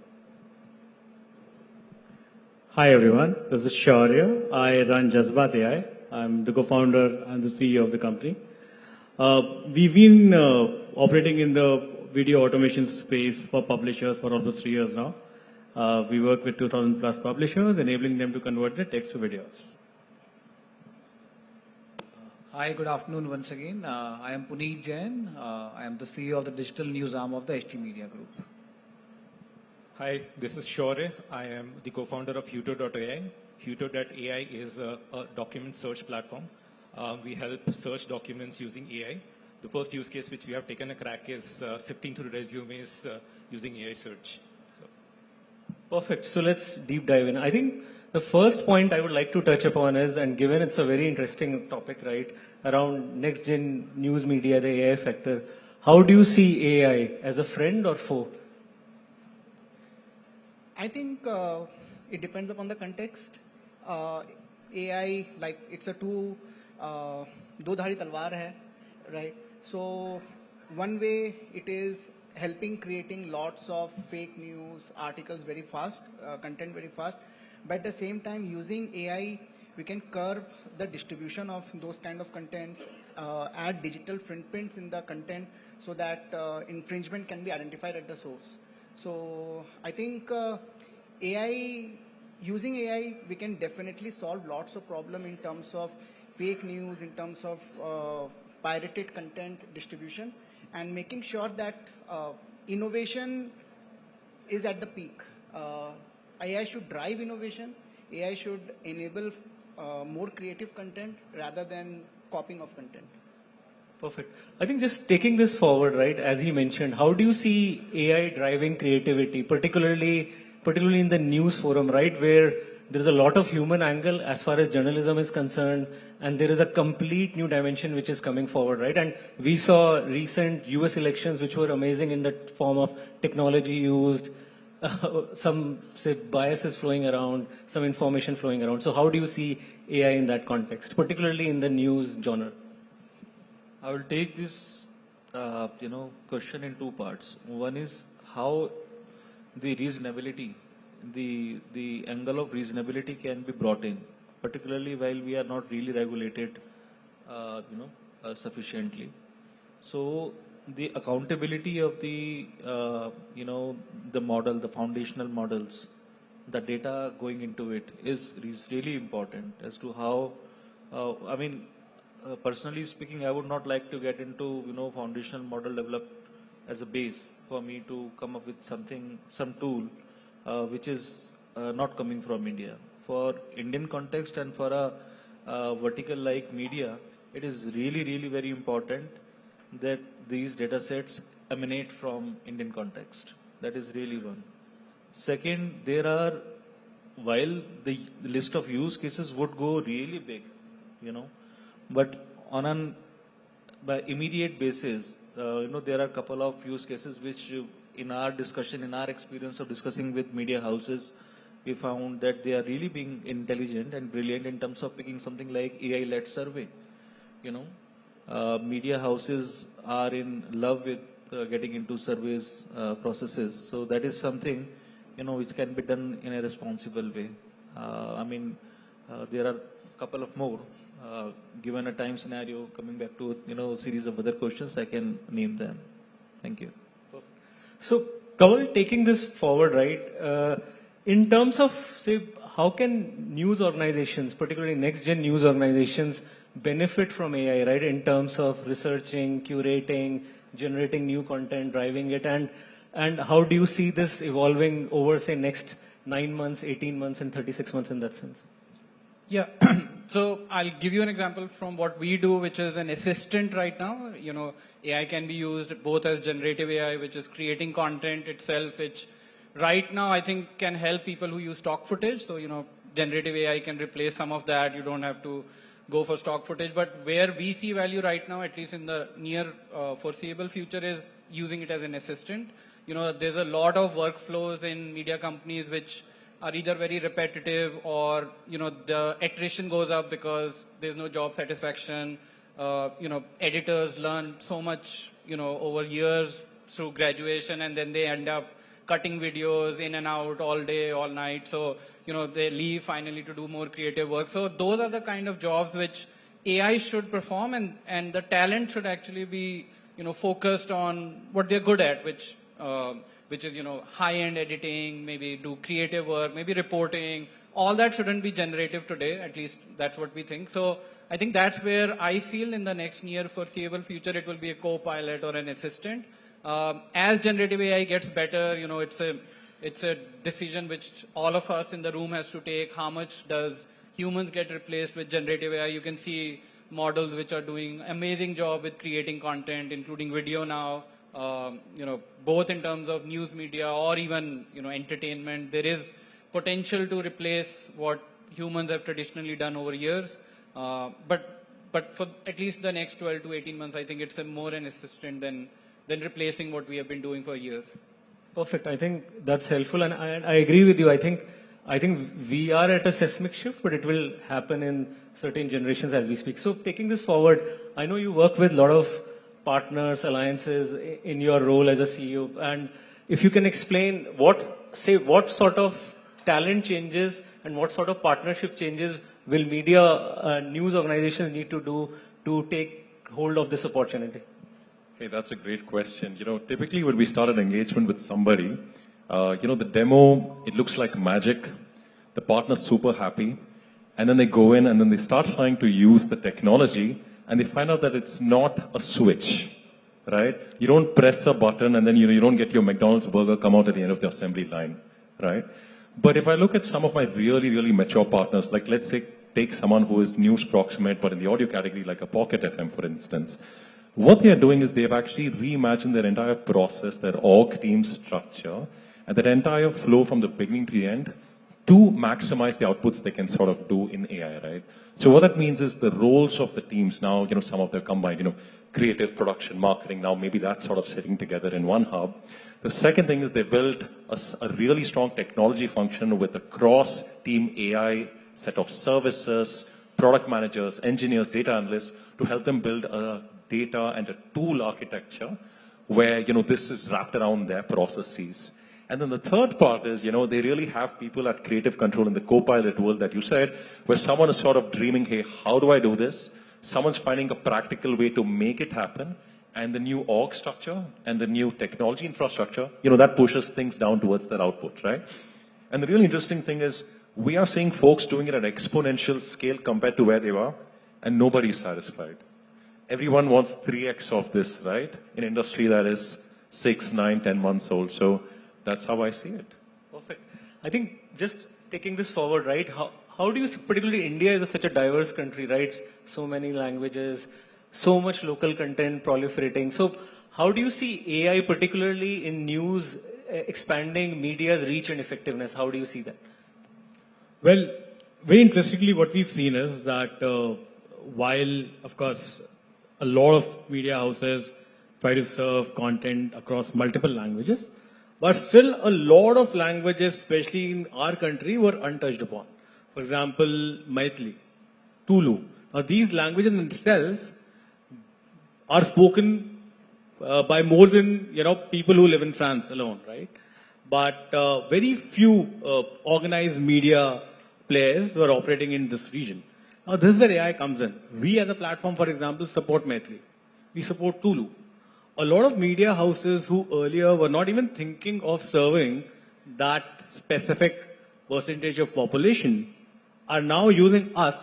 Hi everyone, this is Shaurya. I run Jazbat AI. I'm the co-founder and the CEO of the company. We've been operating in the video automation space for publishers for almost 3 years now. We work with 2,000 plus publishers, enabling them to convert their text to videos. Hi, good afternoon once again. I am Puneet Jain. I am the CEO of the digital news arm of the HT Media Group. Hi, this is Shaurya. I am the co-founder of Q2.ai. Q2.ai is a document search platform. We help search documents using AI. The first use case which we have taken a crack is sifting through resumes using AI search. So. Perfect. So let's deep dive in. I think the first point I would like to touch upon is, and given it's a very interesting topic, right, around next-gen news media, the AI factor, how do you see AI as a friend or foe? I think it depends upon the context. AI, like it's a दो-धारी तलवार है, right? So one way it is helping creating lots of fake news articles very fast, content very fast, but at the same time using AI we can curb the distribution of those kind of contents, add digital fingerprints in the content so that infringement can be identified at the source. So I think using AI we can definitely solve lots of problem in terms of fake news, in terms of pirated content distribution, and making sure that innovation is at the peak. AI should drive innovation. AI should enable more creative content rather than copying of content. Perfect. I think just taking this forward, right, as he mentioned, how do you see AI driving creativity, particularly in the news forum, right, where there's a lot of human angle as far as journalism is concerned, and there is a complete new dimension which is coming forward, right? And we saw recent US elections which were amazing in the form of technology used, some, say, biases flowing around, some information flowing around. So how do you see AI in that context, particularly in the news genre? I will take this, question in two parts. One is how the reasonability, the angle of reasonability can be brought in, particularly while we are not really regulated, sufficiently. So the accountability of the, the model, the foundational models, the data going into it is really important as to how, personally speaking, I would not like to get into, foundational model developed as a base for me to come up with some tool, which is not coming from India. For Indian context and for a vertical like media, it is really, really very important that these data sets emanate from Indian context. That is really one. Second, while the list of use cases would go really big, but on by immediate basis, there are a couple of use cases which in our discussion, in our experience of discussing with media houses, we found that they are really being intelligent and brilliant in terms of picking something like AI-led survey. Media houses are in love with getting into surveys processes. So that is something, which can be done in a responsible way. There are a couple of more. Given a time scenario, coming back to, a series of other questions, I can name them. Thank you. So, Kamal, taking this forward, right, in terms of, say, how can news organizations, particularly next-gen news organizations, benefit from AI, right, in terms of researching, curating, generating new content, driving it, and how do you see this evolving over, say, next 9 months, 18 months, and 36 months in that sense? Yeah, so I'll give you an example from what we do, which is an assistant right now. AI can be used both as generative AI, which is creating content itself, which right now I think can help people who use stock footage. So, generative AI can replace some of that. You don't have to go for stock footage. But where we see value right now, at least in the near foreseeable future, is using it as an assistant. There's a lot of workflows in media companies which are either very repetitive or, the attrition goes up because there's no job satisfaction. Editors learn so much, over years through graduation, and then they end up cutting videos in and out all day, all night. So, they leave finally to do more creative work. So those are the kind of jobs which AI should perform, and the talent should actually be, focused on what they're good at, which is, high-end editing, maybe do creative work, maybe reporting. All that shouldn't be generative today, at least that's what we think. So I think that's where I feel in the next near foreseeable future, it will be a co-pilot or an assistant. As generative AI gets better, it's a decision which all of us in the room has to take. How much does humans get replaced with generative AI? You can see models which are doing amazing job with creating content, including video now. both in terms of news media or even, entertainment, there is potential to replace what humans have traditionally done over years. But for at least the next 12 to 18 months, I think it's more an assistant than replacing what we have been doing for years. Perfect. I think that's helpful, and I agree with you. I think we are at a seismic shift, but it will happen in certain generations as we speak. So taking this forward, I know you work with a lot of partners, alliances in your role as a CEO, and if you can explain what sort of talent changes and what sort of partnership changes will media news organizations need to do to take hold of this opportunity? Hey, that's a great question. Typically when we start an engagement with somebody, the demo, it looks like magic. The partner's super happy. And then they go in and then they start trying to use the technology and they find out that it's not a switch, right? You don't press a button and then you don't get your McDonald's burger come out at the end of the assembly line, right? But if I look at some of my really, really mature partners, like let's say take someone who is news proximate, but in the audio category, like a Pocket FM, for instance, what they are doing is they've actually reimagined their entire process, their org team structure, and that entire flow from the beginning to the end to maximize the outputs they can sort of do in AI, right? So what that means is the roles of the teams now, some of them combined, creative, production, marketing, now maybe that's sort of sitting together in one hub. The second thing is they built a really strong technology function with a cross-team AI set of services, product managers, engineers, data analysts to help them build a data and a tool architecture where, this is wrapped around their processes. And then the third part is, they really have people at creative control in the co-pilot world that you said, where someone is sort of dreaming, hey, how do I do this? Someone's finding a practical way to make it happen. And the new org structure and the new technology infrastructure, that pushes things down towards their output, right? And the really interesting thing is we are seeing folks doing it at exponential scale compared to where they were, and nobody's satisfied. Everyone wants 3x of this, right? In an industry that is 6, 9, 10 months old. So that's how I see it. Perfect. I think just taking this forward, right? How do you see, particularly India is such a diverse country, right? So many languages, so much local content proliferating. So how do you see AI, particularly in news, expanding media's reach and effectiveness? How do you see that? Well, very interestingly, what we've seen is that while, of course, a lot of media houses try to serve content across multiple languages, but still a lot of languages, especially in our country, were untouched upon. For example, Maithili, Tulu. Now, these languages in themselves are spoken by more than, people who live in France alone, right? But very few organized media players were operating in this region. Now, this is where AI comes in. We as a platform, for example, support Maithili. We support Tulu. A lot of media houses who earlier were not even thinking of serving that specific percentage of population are now using us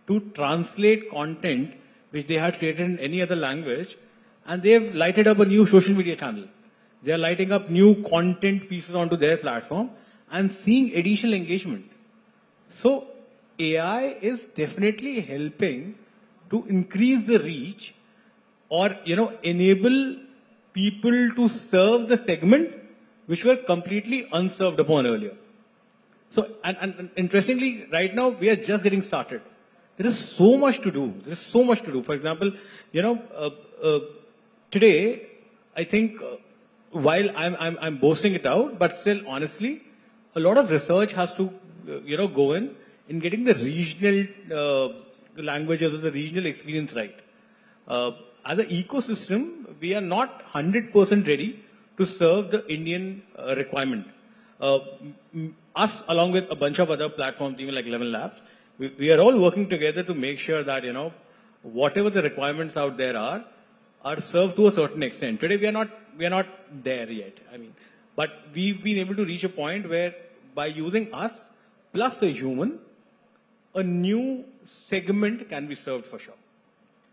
to translate content which they had created in any other language, and they've lighted up a new social media channel. They are lighting up new content pieces onto their platform and seeing additional engagement. So AI is definitely helping to increase the reach or, enable people to serve the segment which were completely unserved upon earlier. So, and interestingly, right now, we are just getting started. There is so much to do. There is so much to do. For example, today, I think, while I'm boasting it out, but still, honestly, a lot of research has to, go in getting the regional languages or the regional experience right. As an ecosystem, we are not 100% ready to serve the Indian requirement. Us, along with a bunch of other platforms, even like 11 Labs, we are all working together to make sure that, whatever the requirements out there are served to a certain extent. Today, we are not there yet. But we've been able to reach a point where by using us plus a human, a new segment can be served for sure.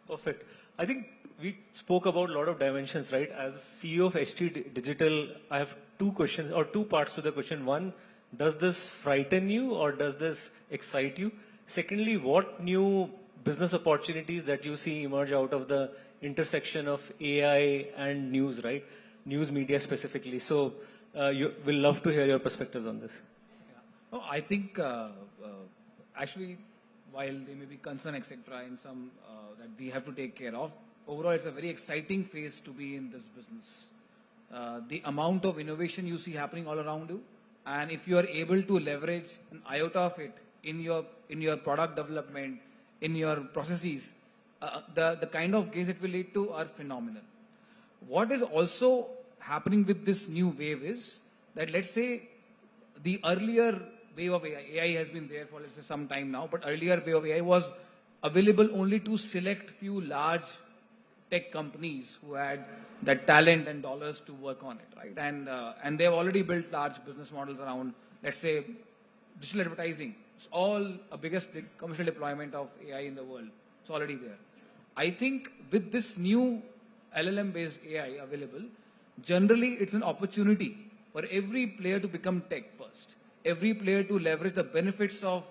Perfect. I think we spoke about a lot of dimensions, right? As CEO of HT Digital, I have two questions or two parts to the question. One, does this frighten you or does this excite you? Secondly, what new business opportunities that you see emerge out of the intersection of AI and news, right? News media specifically. So you will love to hear your perspectives on this. No, I think actually, while there may be concern, etc., in some that we have to take care of, overall it's a very exciting phase to be in this business. The amount of innovation you see happening all around you, and if you are able to leverage an iota of it in your product development, in your processes, the kind of gains it will lead to are phenomenal. What is also happening with this new wave is that, let's say, the earlier wave of AI has been there for, let's say, some time now, but earlier wave of AI was available only to select few large tech companies who had that talent and dollars to work on it, right? And they've already built large business models around, let's say, digital advertising. It's all a biggest commercial deployment of AI in the world. It's already there. I think with this new LLM-based AI available, generally it's an opportunity for every player to become tech first. Every player to leverage the benefits of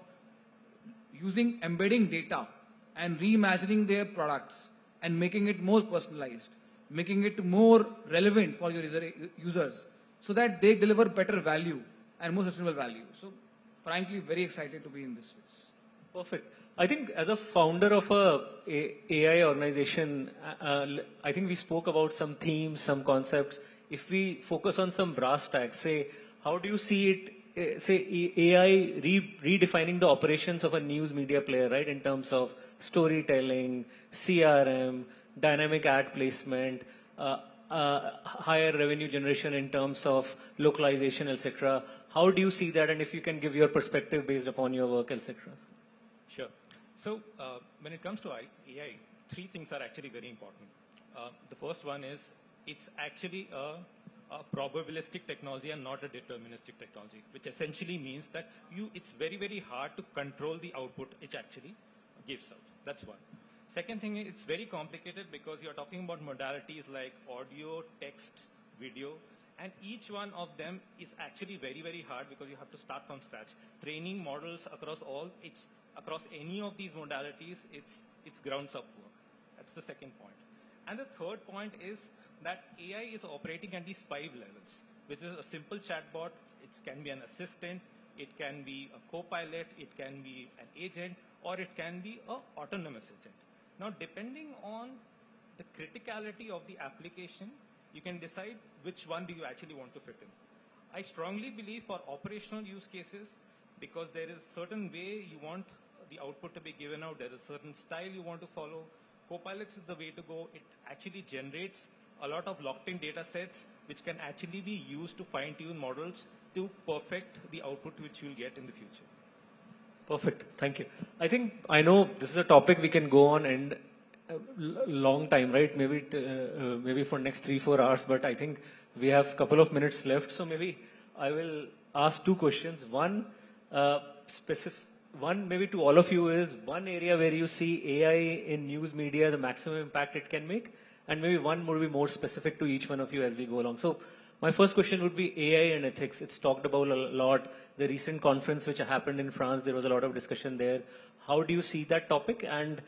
embedding data and reimagining their products and making it more personalized, making it more relevant for your users so that they deliver better value and more sustainable value. So frankly, very excited to be in this space. Perfect. I think as a founder of a AI organization, I think we spoke about some themes, some concepts. If we focus on some brass tacks, say, how do you see it, say AI redefining the operations of a news media player, right? In terms of storytelling, CRM, dynamic ad placement, higher revenue generation in terms of localization, etc. How do you see that? And if you can give your perspective based upon your work, etc. Sure. So when it comes to AI, three things are actually very important. The first one is it's actually a probabilistic technology and not a deterministic technology, which essentially means that it's very, very hard to control the output it actually gives out. That's one. Second thing, it's very complicated because you're talking about modalities like audio, text, video, and each one of them is actually very, very hard because you have to start from scratch. Training models across any of these modalities, it's grounds up work. That's the second point. And the third point is that AI is operating at these 5 levels, which is a simple chatbot. It can be an assistant, it can be a co-pilot, it can be an agent, or it can be an autonomous agent. Now, depending on the criticality of the application, you can decide which one do you actually want to fit in. I strongly believe for operational use cases, because there is a certain way you want the output to be given out, there is a certain style you want to follow, Copilots is the way to go. It actually generates a lot of locked-in data sets which can actually be used to fine-tune models to perfect the output which you'll get in the future. Perfect. Thank you. I know this is a topic we can go on and long time, right? Maybe for next 3-4 hours, but I think we have a couple of minutes left. So maybe I will ask 2 questions. One maybe to all of you is one area where you see AI in news media, the maximum impact it can make, and maybe one would be more specific to each one of you as we go along. So my first question would be AI and ethics. It's talked about a lot. The recent conference which happened in France, there was a lot of discussion there. How do you see that topic? And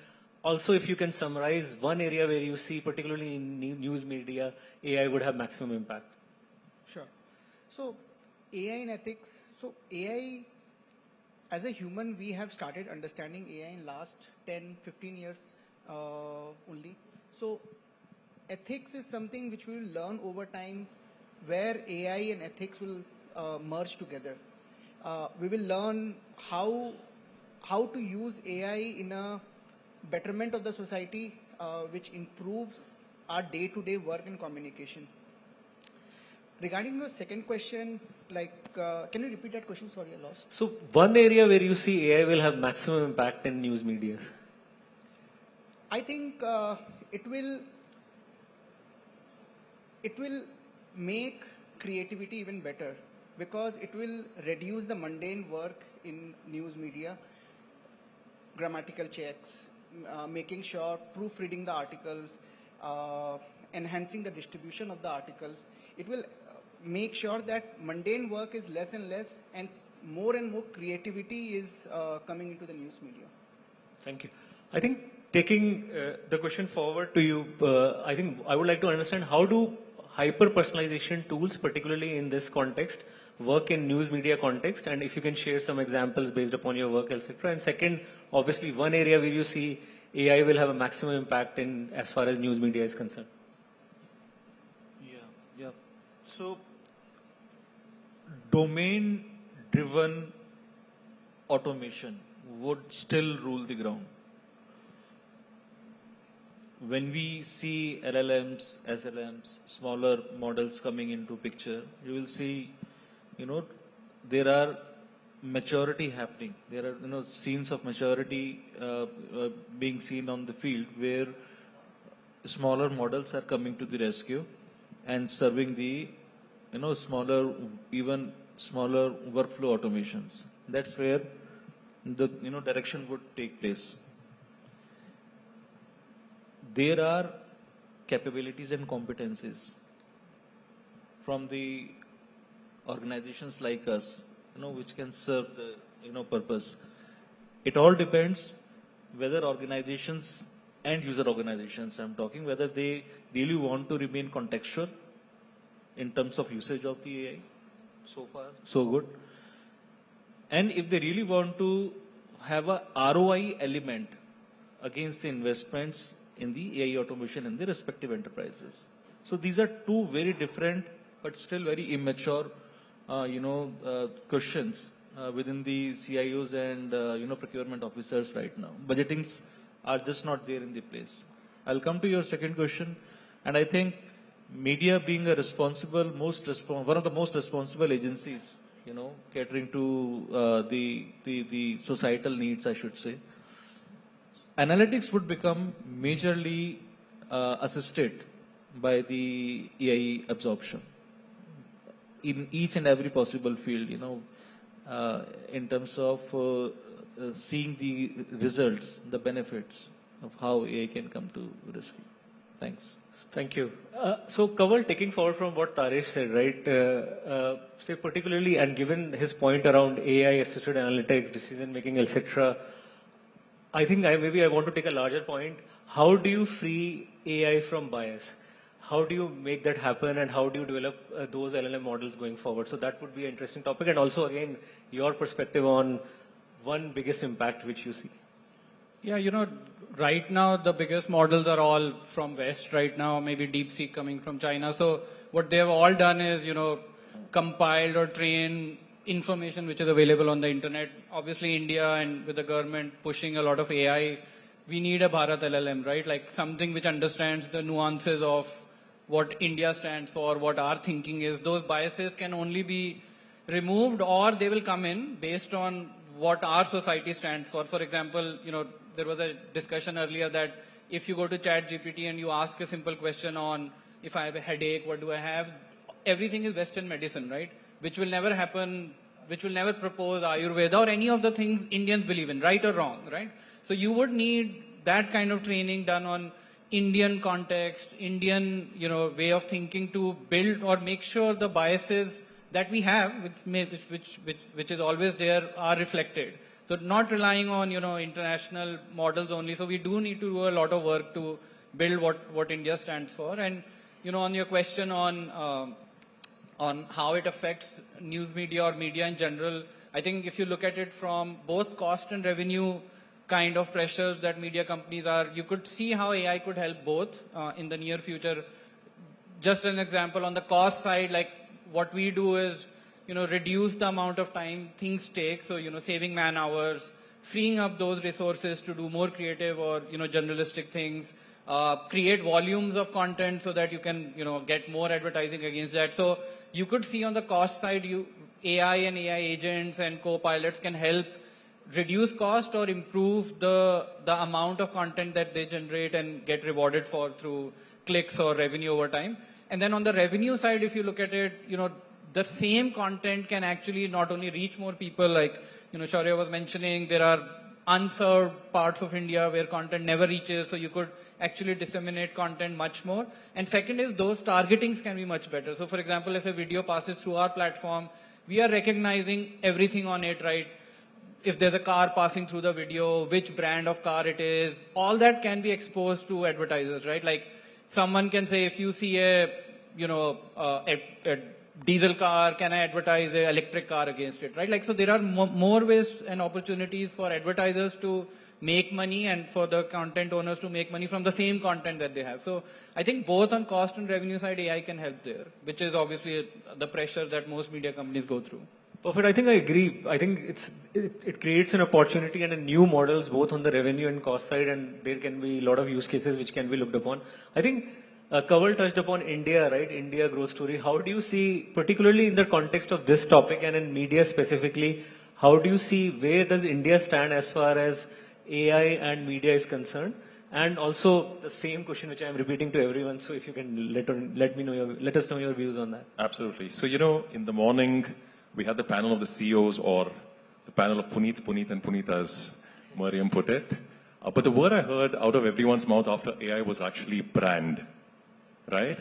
also if you can summarize one area where you see, particularly in news media, AI would have maximum impact. Sure. So AI and ethics. So AI, as a human, we have started understanding AI in last 10-15 years only. So ethics is something which we will learn over time, where AI and ethics will merge together. We will learn how to use AI in a betterment of the society, which improves our day-to-day work and communication. Regarding your second question, can you repeat that question? Sorry, I lost. So one area where you see AI will have maximum impact in news media. I think it will make creativity even better, because it will reduce the mundane work in news media, grammatical checks, making sure proofreading the articles, enhancing the distribution of the articles. It will make sure that mundane work is less and less, and more creativity is coming into the news media. Thank you. I think taking the question forward to you, I think I would like to understand how do hyper-personalization tools, particularly in this context, work in news media context, and if you can share some examples based upon your work, etc. And second, obviously one area where you see AI will have a maximum impact in as far as news media is concerned. Yeah. So, domain-driven automation would still rule the ground. When we see LLMs, SLMs, smaller models coming into picture, you will see, there are maturity happening. There are, scenes of maturity being seen on the field where smaller models are coming to the rescue and serving the, even smaller workflow automations. That's where the, direction would take place. There are capabilities and competencies from the organizations like us, which can serve the, purpose. It all depends whether organizations and user organizations, I'm talking, whether they really want to remain contextual in terms of usage of the AI. So far, so good. And if they really want to have a ROI element against the investments in the AI automation in the respective enterprises. So these are two very different but still very immature, questions within the CIOs and procurement officers right now. Budgetings are just not there in the place. I'll come to your second question, and I think media being a responsible, one of the most responsible agencies, catering to the societal needs, I should say. Analytics would become majorly assisted by the AI absorption in each and every possible field, in terms of seeing the results, the benefits of how AI can come to rescue. Thanks. Thank you. So, Kawal, taking forward from what Taresh said, right, say particularly, and given his point around AI-assisted analytics, decision-making, etc., I think maybe I want to take a larger point. How do you free AI from bias? How do you make that happen, and how do you develop those LLM models going forward? So that would be an interesting topic. And also, again, your perspective on one biggest impact which you see. Yeah, right now the biggest models are all from West right now, maybe DeepSeek coming from China. So what they have all done is, compiled or trained information which is available on the internet. Obviously India and with the government pushing a lot of AI, we need a Bharat LLM, right? Like something which understands the nuances of what India stands for, what our thinking is. Those biases can only be removed or they will come in based on what our society stands for. For example, there was a discussion earlier that if you go to ChatGPT and you ask a simple question on if I have a headache, what do I have? Everything is Western medicine, right? Which will never happen, which will never propose Ayurveda or any of the things Indians believe in, right or wrong, right? So you would need that kind of training done on Indian context, Indian, way of thinking to build or make sure the biases that we have, which is always there, are reflected. So not relying on, international models only. So we do need to do a lot of work to build what India stands for. And, on your question on how it affects news media or media in general, I think if you look at it from both cost and revenue kind of pressures that media companies are, you could see how AI could help both in the near future. Just an example, on the cost side, like what we do is, reduce the amount of time things take. So, saving man hours, freeing up those resources to do more creative or, journalistic things, create volumes of content so that you can, get more advertising against that. So you could see on the cost side, AI and AI agents and co-pilots can help reduce cost or improve the amount of content that they generate and get rewarded for through clicks or revenue over time. And then on the revenue side, if you look at it, the same content can actually not only reach more people, like, Shaurya was mentioning, there are unserved parts of India where content never reaches, so you could actually disseminate content much more. And second is those targetings can be much better. So for example, if a video passes through our platform, we are recognizing everything on it, right? if there's a car passing through the video, which brand of car it is, all that can be exposed to advertisers, right? Like someone can say, if you see a diesel car, can I advertise an electric car against it, right? Like, so there are more ways and opportunities for advertisers to make money and for the content owners to make money from the same content that they have. So I think both on cost and revenue side, AI can help there, which is obviously the pressure that most media companies go through. Perfect. I think I agree. I think it creates an opportunity and a new models both on the revenue and cost side, and there can be a lot of use cases which can be looked upon. I think Kawal touched upon India, right? India growth story. How do you see, particularly in the context of this topic and in media specifically, how do you see where does India stand as far as AI and media is concerned? And also the same question which I am repeating to everyone. So if you can let us know your views on that. Absolutely. So, in the morning, we had the panel of the CEOs, or the panel of Puneet, and Puneet, as Mariam put it. But the word I heard out of everyone's mouth after AI was actually brand, right?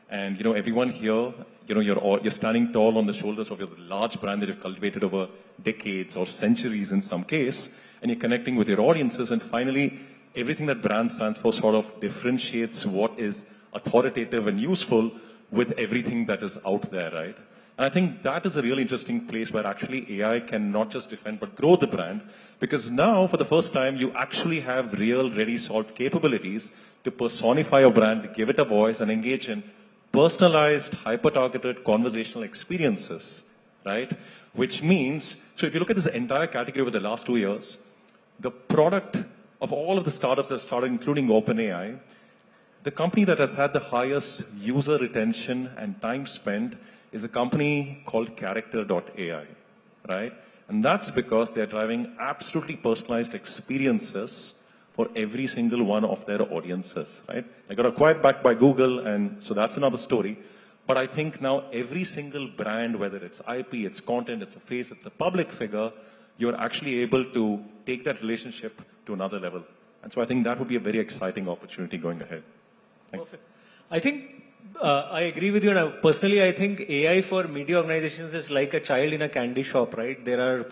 And, everyone here, you're standing tall on the shoulders of your large brand that you've cultivated over decades or centuries in some case, and you're connecting with your audiences. And finally, everything that brand stands for sort of differentiates what is authoritative and useful with everything that is out there, right? And I think that is a really interesting place where actually AI can not just defend but grow the brand, because now for the first time you actually have real ready solved capabilities to personify your brand, give it a voice, and engage in personalized, hyper-targeted conversational experiences, right? Which means, so if you look at this entire category over the last 2 years, the product of all of the startups that started, including OpenAI, the company that has had the highest user retention and time spent is a company called Character.ai, right? And that's because they're driving absolutely personalized experiences for every single one of their audiences, right? They got acquired back by Google, and so that's another story. But I think now every single brand, whether it's IP, it's content, it's a face, it's a public figure, you're actually able to take that relationship to another level. And so I think that would be a very exciting opportunity going ahead. Perfect. I think I agree with you. And personally, I think AI for media organizations is like a child in a candy shop, right? There are a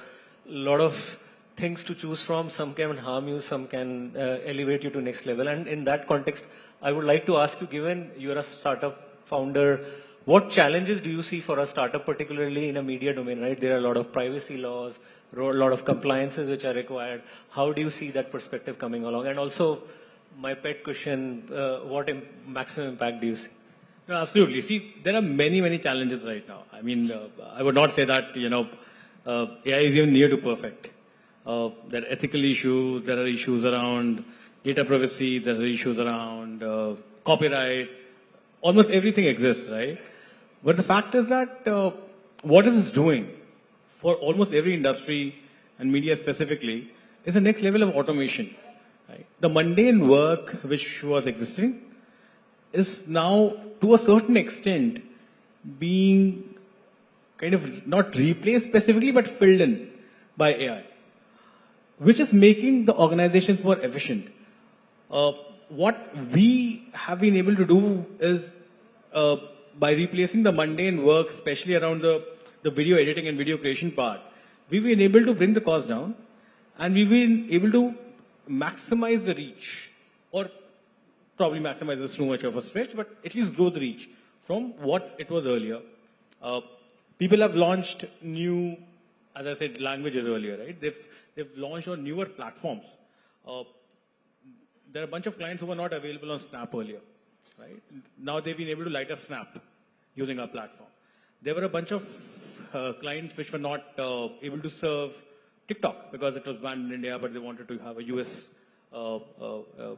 lot of things to choose from. Some can harm you, some can elevate you to next level. And in that context, I would like to ask you, given you're a startup founder, what challenges do you see for a startup, particularly in a media domain, right? There are a lot of privacy laws, a lot of compliances which are required. How do you see that perspective coming along? And also, my pet question, what maximum impact do you see? No, absolutely. See, there are many, many challenges right now. I mean, I would not say that, AI is even near to perfect. There are ethical issues, there are issues around data privacy, there are issues around copyright. Almost everything exists, right? But the fact is that what it is doing for almost every industry and media specifically is the next level of automation. Right? The mundane work which was existing is now, to a certain extent, being kind of not replaced specifically, but filled in by AI, which is making the organizations more efficient. What we have been able to do is, by replacing the mundane work, especially around the video editing and video creation part, we've been able to bring the cost down, and we've been able to maximize the reach, or probably maximize is too much of a stretch, but at least grow the reach from what it was earlier. People have launched new, as I said, languages earlier, right? They've launched on newer platforms. There are a bunch of clients who were not available on Snap earlier, right? Now they've been able to light up Snap using our platform. There were a bunch of clients which were not able to serve TikTok because it was banned in India, but they wanted to have a US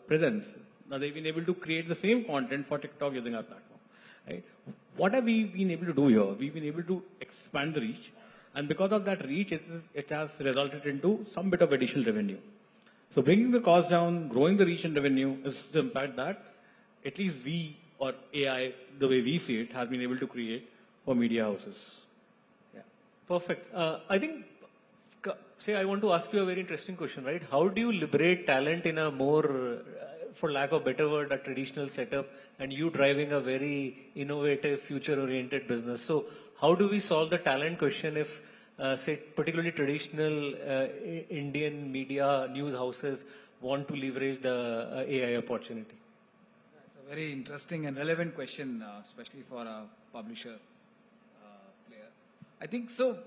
presence. Now they've been able to create the same content for TikTok using our platform, right? What have we been able to do here? We've been able to expand the reach, and because of that reach, it has resulted into some bit of additional revenue. So bringing the cost down, growing the reach and revenue is the impact that at least we, or AI, the way we see it, has been able to create for media houses. Yeah. Perfect. I think, say I want to ask you a very interesting question, right? How do you liberate talent in a more, for lack of a better word, a traditional setup, and you driving a very innovative, future-oriented business? So how do we solve the talent question if say, particularly traditional Indian media news houses want to leverage the AI opportunity? It's a very interesting and relevant question, especially for a publisher player. I think so.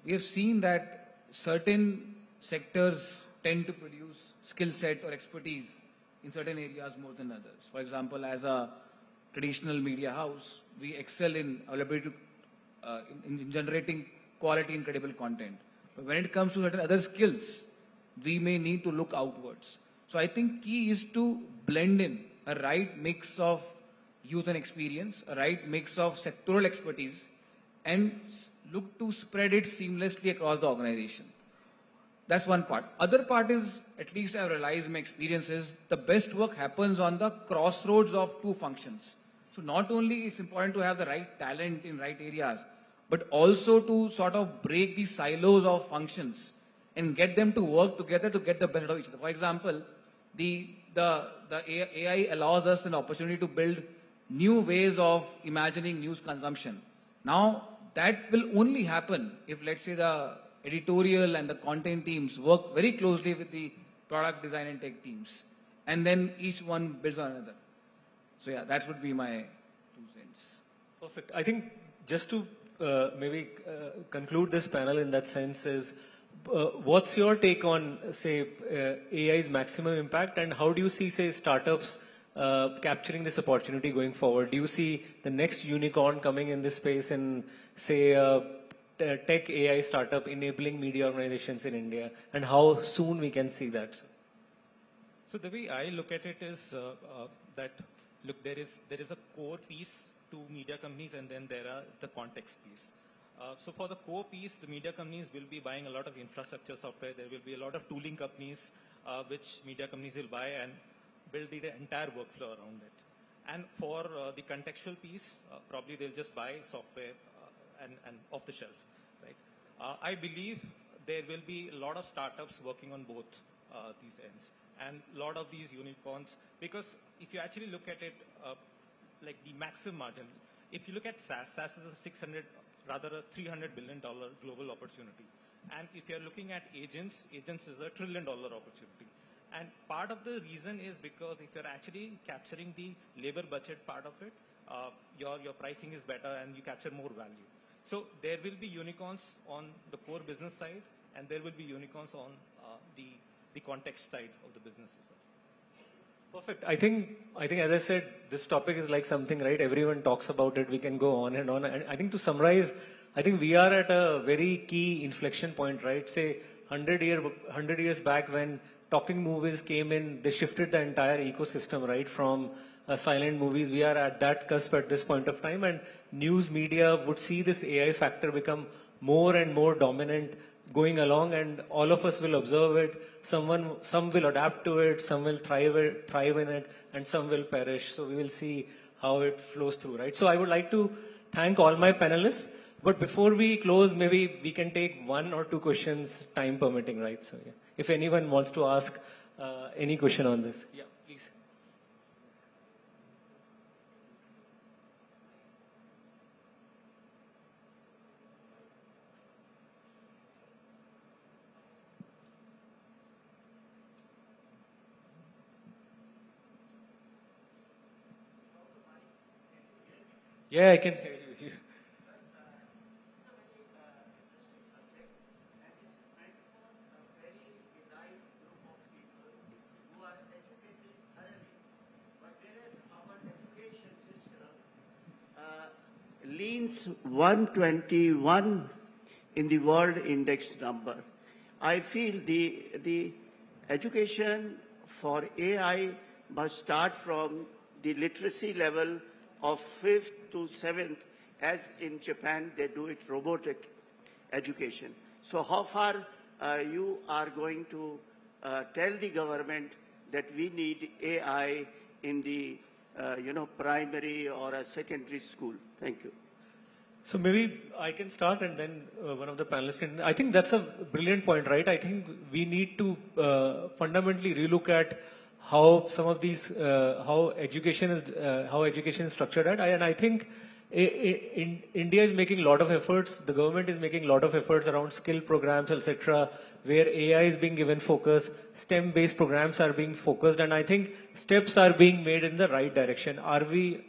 We have seen that certain sectors tend to produce skill set or expertise in certain areas more than others. For example, as a traditional media house, we excel in our ability to, in generating quality and credible content. But when it comes to certain other skills, we may need to look outwards. So I think key is to blend in a right mix of youth and experience, a right mix of sectoral expertise, and look to spread it seamlessly across the organization. That's one part. Other part is, at least I've realized in my experiences, the best work happens on the crossroads of two functions. So not only it's important to have the right talent in right areas, but also to sort of break the silos of functions and get them to work together to get the best out of each other. For example, the AI allows us an opportunity to build new ways of imagining news consumption. Now, that will only happen if, let's say, the editorial and the content teams work very closely with the product design and tech teams. And then each one builds on another. So yeah, that would be my 2 cents. Perfect. I think just to maybe conclude this panel in that sense is, what's your take on, say, AI's maximum impact, and how do you see, say, startups capturing this opportunity going forward? Do you see the next unicorn coming in this space in, say, tech AI startup enabling media organizations in India, and how soon we can see that? So the way I look at it is that, look, there is a core piece to media companies, and then there are the context piece. So for the core piece, the media companies will be buying a lot of infrastructure software. There will be a lot of tooling companies which media companies will buy and build the entire workflow around it. And for the contextual piece, probably they'll just buy software and off the shelf, right? I believe there will be a lot of startups working on both these ends, and a lot of these unicorns, because if you actually look at it, like the maximum margin, if you look at SaaS is a $300 billion global opportunity. And if you're looking at agents is a $1 trillion opportunity. And part of the reason is because if you're actually capturing the labor budget part of it, your pricing is better and you capture more value. So there will be unicorns on the core business side, and there will be unicorns on the context side of the business as well. Perfect. I think as I said, this topic is like something, right? Everyone talks about it. We can go on and on. And I think to summarize, I think we are at a very key inflection point, right? Say 100 years back when talking movies came in, they shifted the entire ecosystem, right? From silent movies, we are at that cusp at this point of time, and news media would see this AI factor become more and more dominant going along, and all of us will observe it. Some will adapt to it, some will thrive in it, and some will perish. So we will see how it flows through, right? So I would like to thank all my panelists. But before we close, maybe we can take 1 or 2 questions, time permitting, right? So yeah, if anyone wants to ask any question on this, yeah, please. Yeah, I can hear you. Leans 121 in the world index number. I feel the education for AI must start from the literacy level of 5th to 7th, as in Japan they do it robotic education. So how far you are going to tell the government that we need AI in the primary or a secondary school? Thank you. So maybe I can start, and then one of the panelists can. I think that's a brilliant point, right? I think we need to fundamentally relook at how some of these, how education is structured at. And I think India is making a lot of efforts, the government is making a lot of efforts around skill programs, etc., where AI is being given focus, STEM-based programs are being focused, and I think steps are being made in the right direction. Are we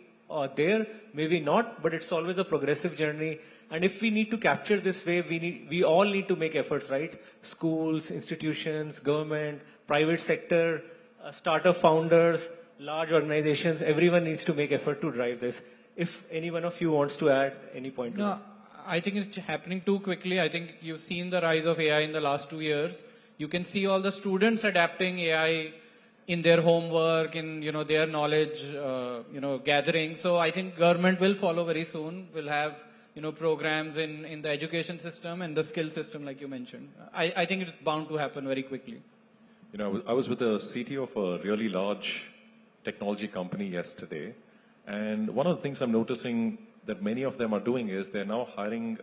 there? Maybe not, but it's always a progressive journey. And if we need to capture this wave, we all need to make efforts, right? Schools, institutions, government, private sector, startup founders, large organizations, everyone needs to make effort to drive this. If any one of you wants to add any point to this. I think it's happening too quickly. I think you've seen the rise of AI in the last 2 years. You can see all the students adapting AI in their homework, in their knowledge gathering. So I think government will follow very soon. We'll have programs in the education system and the skill system, like you mentioned. I think it's bound to happen very quickly. I was with the CTO of a really large technology company yesterday. And one of the things I'm noticing that many of them are doing is they're now hiring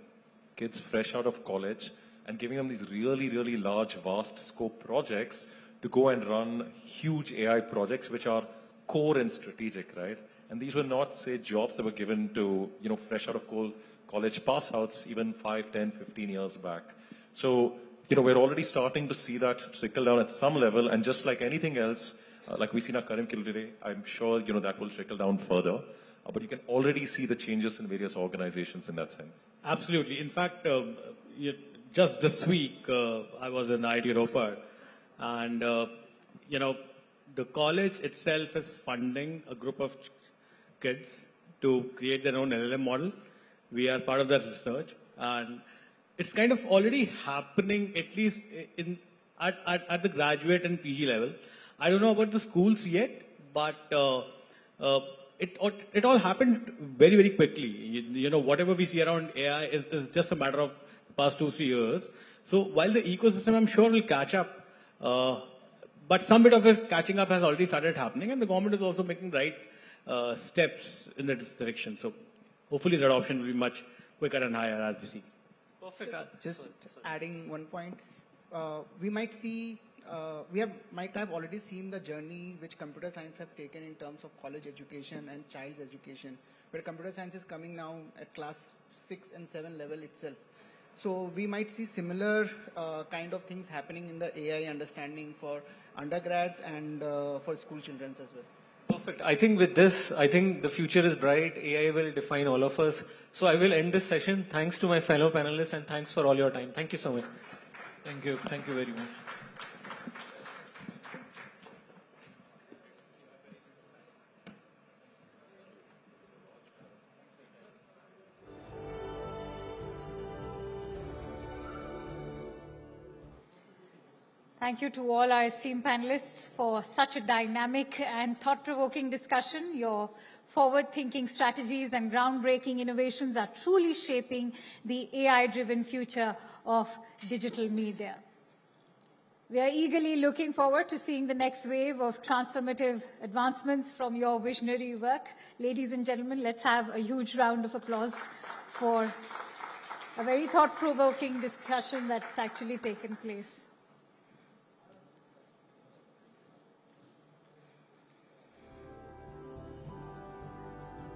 kids fresh out of college and giving them these really, really large, vast scope projects to go and run huge AI projects, which are core and strategic, right? And these were not, say, jobs that were given to, fresh out of college pass-outs even 5, 10, 15 years back. So, we're already starting to see that trickle down at some level. And just like anything else, like we see in our curriculum today, I'm sure, that will trickle down further. But you can already see the changes in various organizations in that sense. Absolutely. In fact, just this week, I was in IT Europa, and, the college itself is funding a group of kids to create their own LLM model. We are part of that research, and it's kind of already happening, at least at the graduate and PG level. I don't know about the schools yet, but it all happened very, very quickly. Whatever we see around AI is just a matter of the past 2-3 years. So while the ecosystem, I'm sure, will catch up, but some bit of it catching up has already started happening, and the government is also making right steps in that direction. So hopefully the adoption will be much quicker and higher as we see. Perfect. Just adding one point, we might see, might have already seen the journey which computer science have taken in terms of college education and child's education, where computer science is coming now at class 6 and 7 level itself. So we might see similar kind of things happening in the AI understanding for undergrads and for school children as well. Perfect. I think with this, the future is bright. AI will define all of us. So I will end this session. Thanks to my fellow panelists, and thanks for all your time. Thank you so much. Thank you. Thank you very much. Thank you to all our esteemed panelists for such a dynamic and thought-provoking discussion. Your forward-thinking strategies and groundbreaking innovations are truly shaping the AI-driven future of digital media. We are eagerly looking forward to seeing the next wave of transformative advancements from your visionary work. Ladies and gentlemen, let's have a huge round of applause for a very thought-provoking discussion that's actually taken place.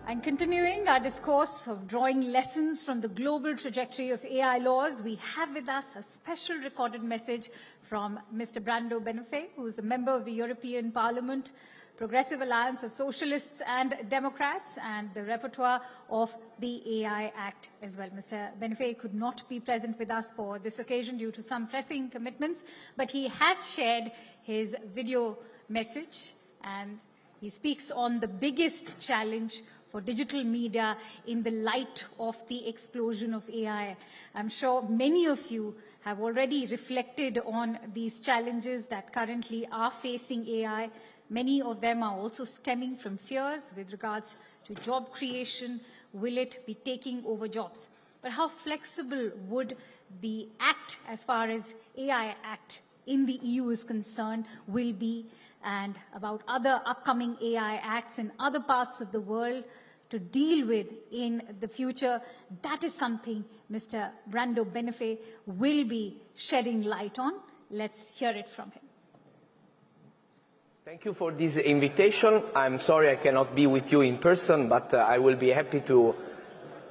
And continuing our discourse of drawing lessons from the global trajectory of AI laws, we have with us a special recorded message from Mr. Brando Benifei, who is the member of the European Parliament, Progressive Alliance of Socialists and Democrats, and the rapporteur of the AI Act as well. Mr. Benifei could not be present with us for this occasion due to some pressing commitments, but he has shared his video message, and he speaks on the biggest challenge for digital media in the light of the explosion of AI. I'm sure many of you have already reflected on these challenges that currently are facing AI. Many of them are also stemming from fears with regards to job creation. Will it be taking over jobs? But how flexible would the Act, as far as AI Act in the EU is concerned, will be? And about other upcoming AI acts in other parts of the world to deal with in the future, that is something Mr. Brando Benifei will be shedding light on. Let's hear it from him. Thank you for this invitation. I'm sorry I cannot be with you in person, but I will be happy to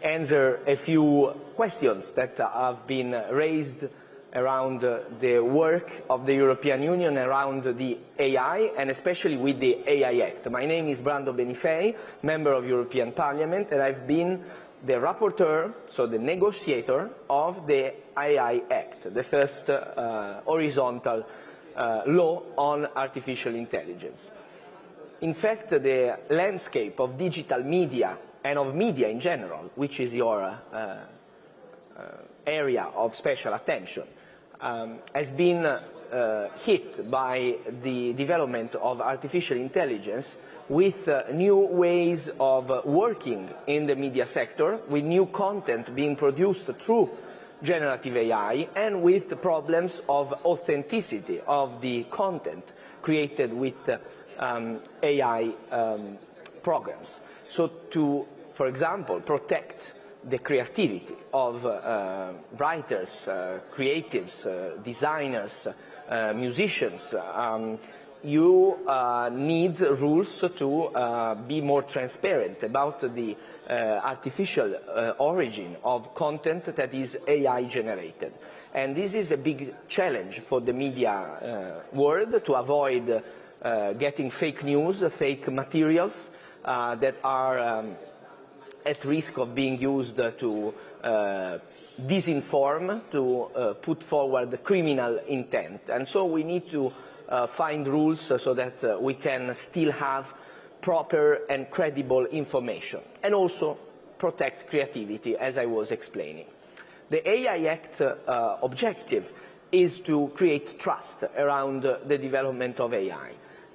answer a few questions that have been raised around the work of the European Union around the AI, and especially with the AI Act. My name is Brando Benifei, member of European Parliament, and I've been the rapporteur, so the negotiator of the AI Act, the first horizontal law on artificial intelligence. In fact, the landscape of digital media and of media in general, which is your area of special attention, has been hit by the development of artificial intelligence with new ways of working in the media sector, with new content being produced through generative AI, and with the problems of authenticity of the content created with AI programs. So to, for example, protect the creativity of writers, creatives, designers, musicians, you need rules to be more transparent about the artificial origin of content that is AI generated. And this is a big challenge for the media world to avoid getting fake news, fake materials that are at risk of being used to disinform, to put forward criminal intent. And so we need to find rules so that we can still have proper and credible information, and also protect creativity, as I was explaining. The AI Act objective is to create trust around the development of AI.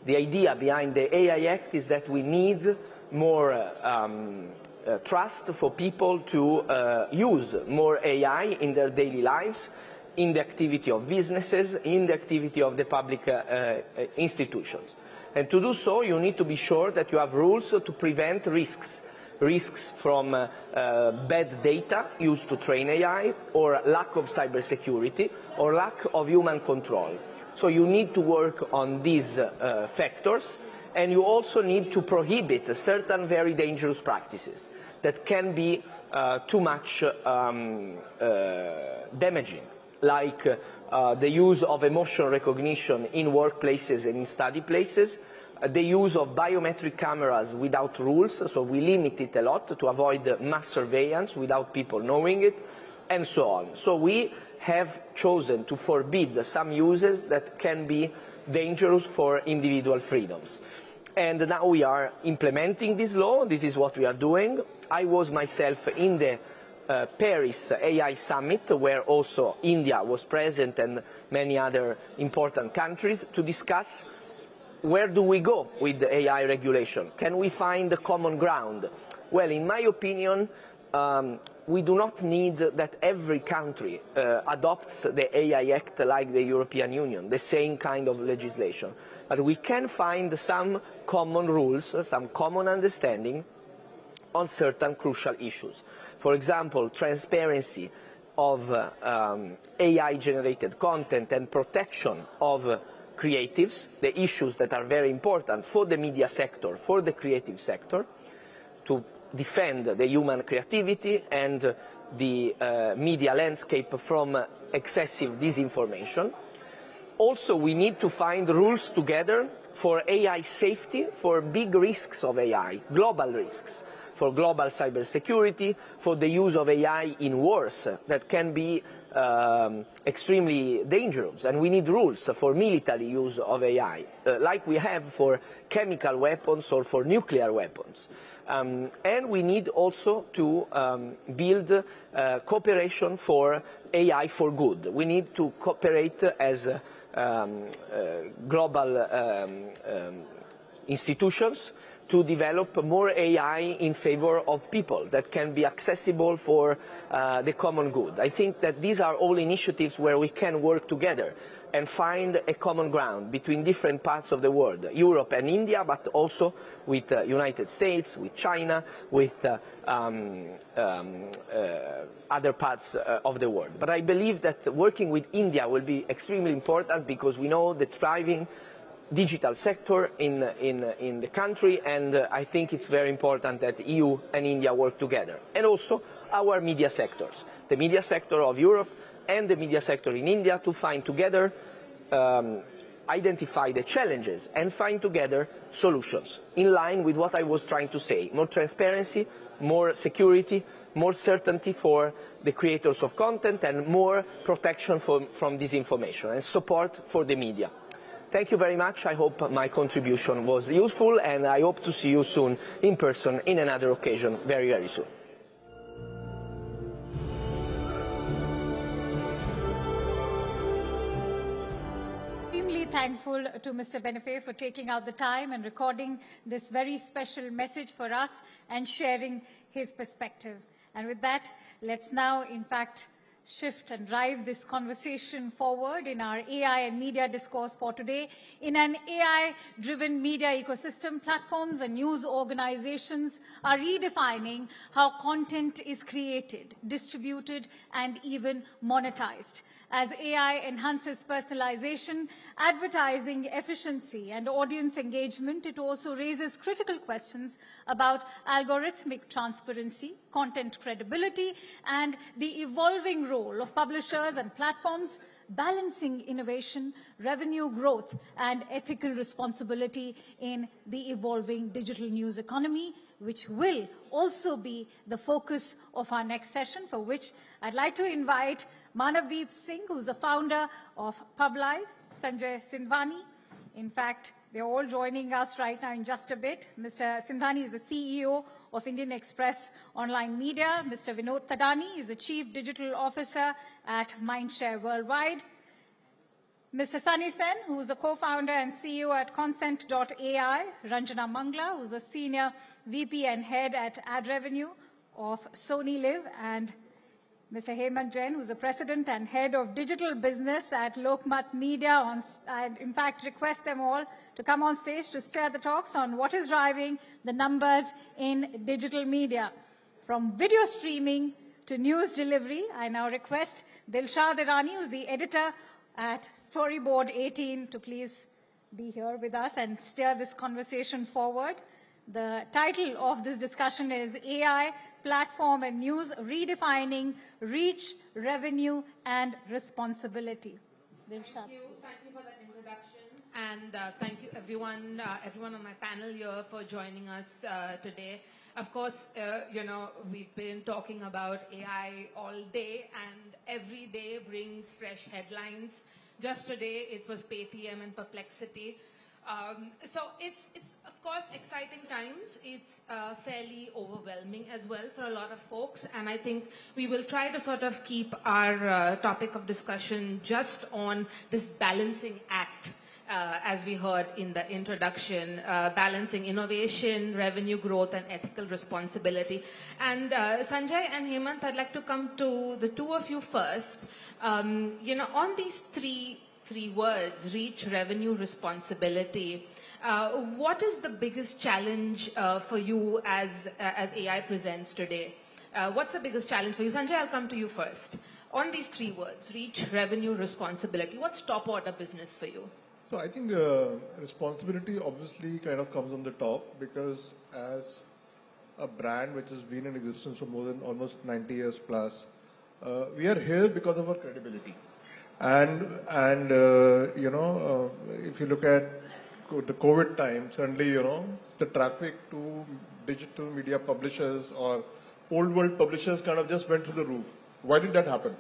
The idea behind the AI Act is that we need more trust for people to use more AI in their daily lives, in the activity of businesses, in the activity of the public institutions. And to do so, you need to be sure that you have rules to prevent risks. Risks from bad data used to train AI, or lack of cybersecurity, or lack of human control. So you need to work on these factors, and you also need to prohibit certain very dangerous practices that can be too much damaging, like the use of emotion recognition in workplaces and in study places, the use of biometric cameras without rules, so we limit it a lot to avoid mass surveillance without people knowing it, and so on. So we have chosen to forbid some uses that can be dangerous for individual freedoms. And now we are implementing this law. This is what we are doing. I was myself in the Paris AI Summit, where also India was present and many other important countries, to discuss where do we go with the AI regulation. Can we find a common ground? Well, in my opinion, we do not need that every country adopts the AI Act like the European Union, the same kind of legislation. But we can find some common rules, some common understanding on certain crucial issues. For example, transparency of AI-generated content and protection of creatives, the issues that are very important for the media sector, for the creative sector, to defend the human creativity and the media landscape from excessive disinformation. Also, we need to find rules together for AI safety, for big risks of AI, global risks, for global cybersecurity, for the use of AI in wars that can be extremely dangerous. And we need rules for military use of AI, like we have for chemical weapons or for nuclear weapons. And we need also to build cooperation for AI for good. We need to cooperate as global institutions to develop more AI in favor of people that can be accessible for the common good. I think that these are all initiatives where we can work together and find a common ground between different parts of the world, Europe and India, but also with the United States, with China, with other parts of the world. But I believe that working with India will be extremely important, because we know the thriving digital sector in the country, and I think it's very important that EU and India work together. And also our media sectors, the media sector of Europe and the media sector in India, to find together, identify the challenges and find together solutions in line with what I was trying to say: more transparency, more security, more certainty for the creators of content, and more protection from disinformation, and support for the media. Thank you very much. I hope my contribution was useful, and I hope to see you soon in person in another occasion very, very soon. Extremely thankful to Mr. Benefei for taking out the time and recording this very special message for us and sharing his perspective. And with that, let's now, in fact, shift and drive this conversation forward in our AI and media discourse for today. In an AI-driven media ecosystem, platforms and news organizations are redefining how content is created, distributed, and even monetized. As AI enhances personalization, advertising efficiency, and audience engagement, it also raises critical questions about algorithmic transparency, content credibility, and the evolving role of publishers and platforms, balancing innovation, revenue growth, and ethical responsibility in the evolving digital news economy, which will also be the focus of our next session, for which I'd like to invite Manavdeep Singh, who's the founder of PubLive, Sanjay Sindhwani. In fact, they're all joining us right now in just a bit. Mr. Sindhwani is the CEO of Indian Express Online Media. Mr. Vinod Thadani is the Chief Digital Officer at Mindshare Worldwide. Mr. Sunny Sen, who's the co-founder and CEO at Consent.ai. Ranjana Mangla, who's the Senior VP and Head at Ad Revenue of Sony Live. And Mr. Hemant Jain, who's the President and Head of Digital Business at Lokmat Media. I, in fact, request them all to come on stage to steer the talks on what is driving the numbers in digital media. From video streaming to news delivery, I now request Dilshad Irani, who's the editor at Storyboard18, to please be here with us and steer this conversation forward. The title of this discussion is AI, Platform and News, Redefining Reach, Revenue and Responsibility. Thank you for that introduction, and thank you everyone on my panel here for joining us today. Of course, we've been talking about AI all day, and every day brings fresh headlines. Just today, it was Paytm and Perplexity. So it's of course exciting times. It's fairly overwhelming as well for a lot of folks, and I think we will try to sort of keep our topic of discussion just on this balancing act, as we heard in the introduction, balancing innovation, revenue growth, and ethical responsibility. And Sanjay and Hemant, I'd like to come to the two of you first. On these three words, reach, revenue, responsibility, what is the biggest challenge for you as AI presents today? What's the biggest challenge for you? Sanjay, I'll come to you first. On these three words, reach, revenue, responsibility, what's top order business for you? So I think responsibility obviously kind of comes on the top, because as a brand which has been in existence for more than almost 90 years plus, we are here because of our credibility. And if you look at the COVID time, certainly, the traffic to digital media publishers or old world publishers kind of just went through the roof. Why did that happen?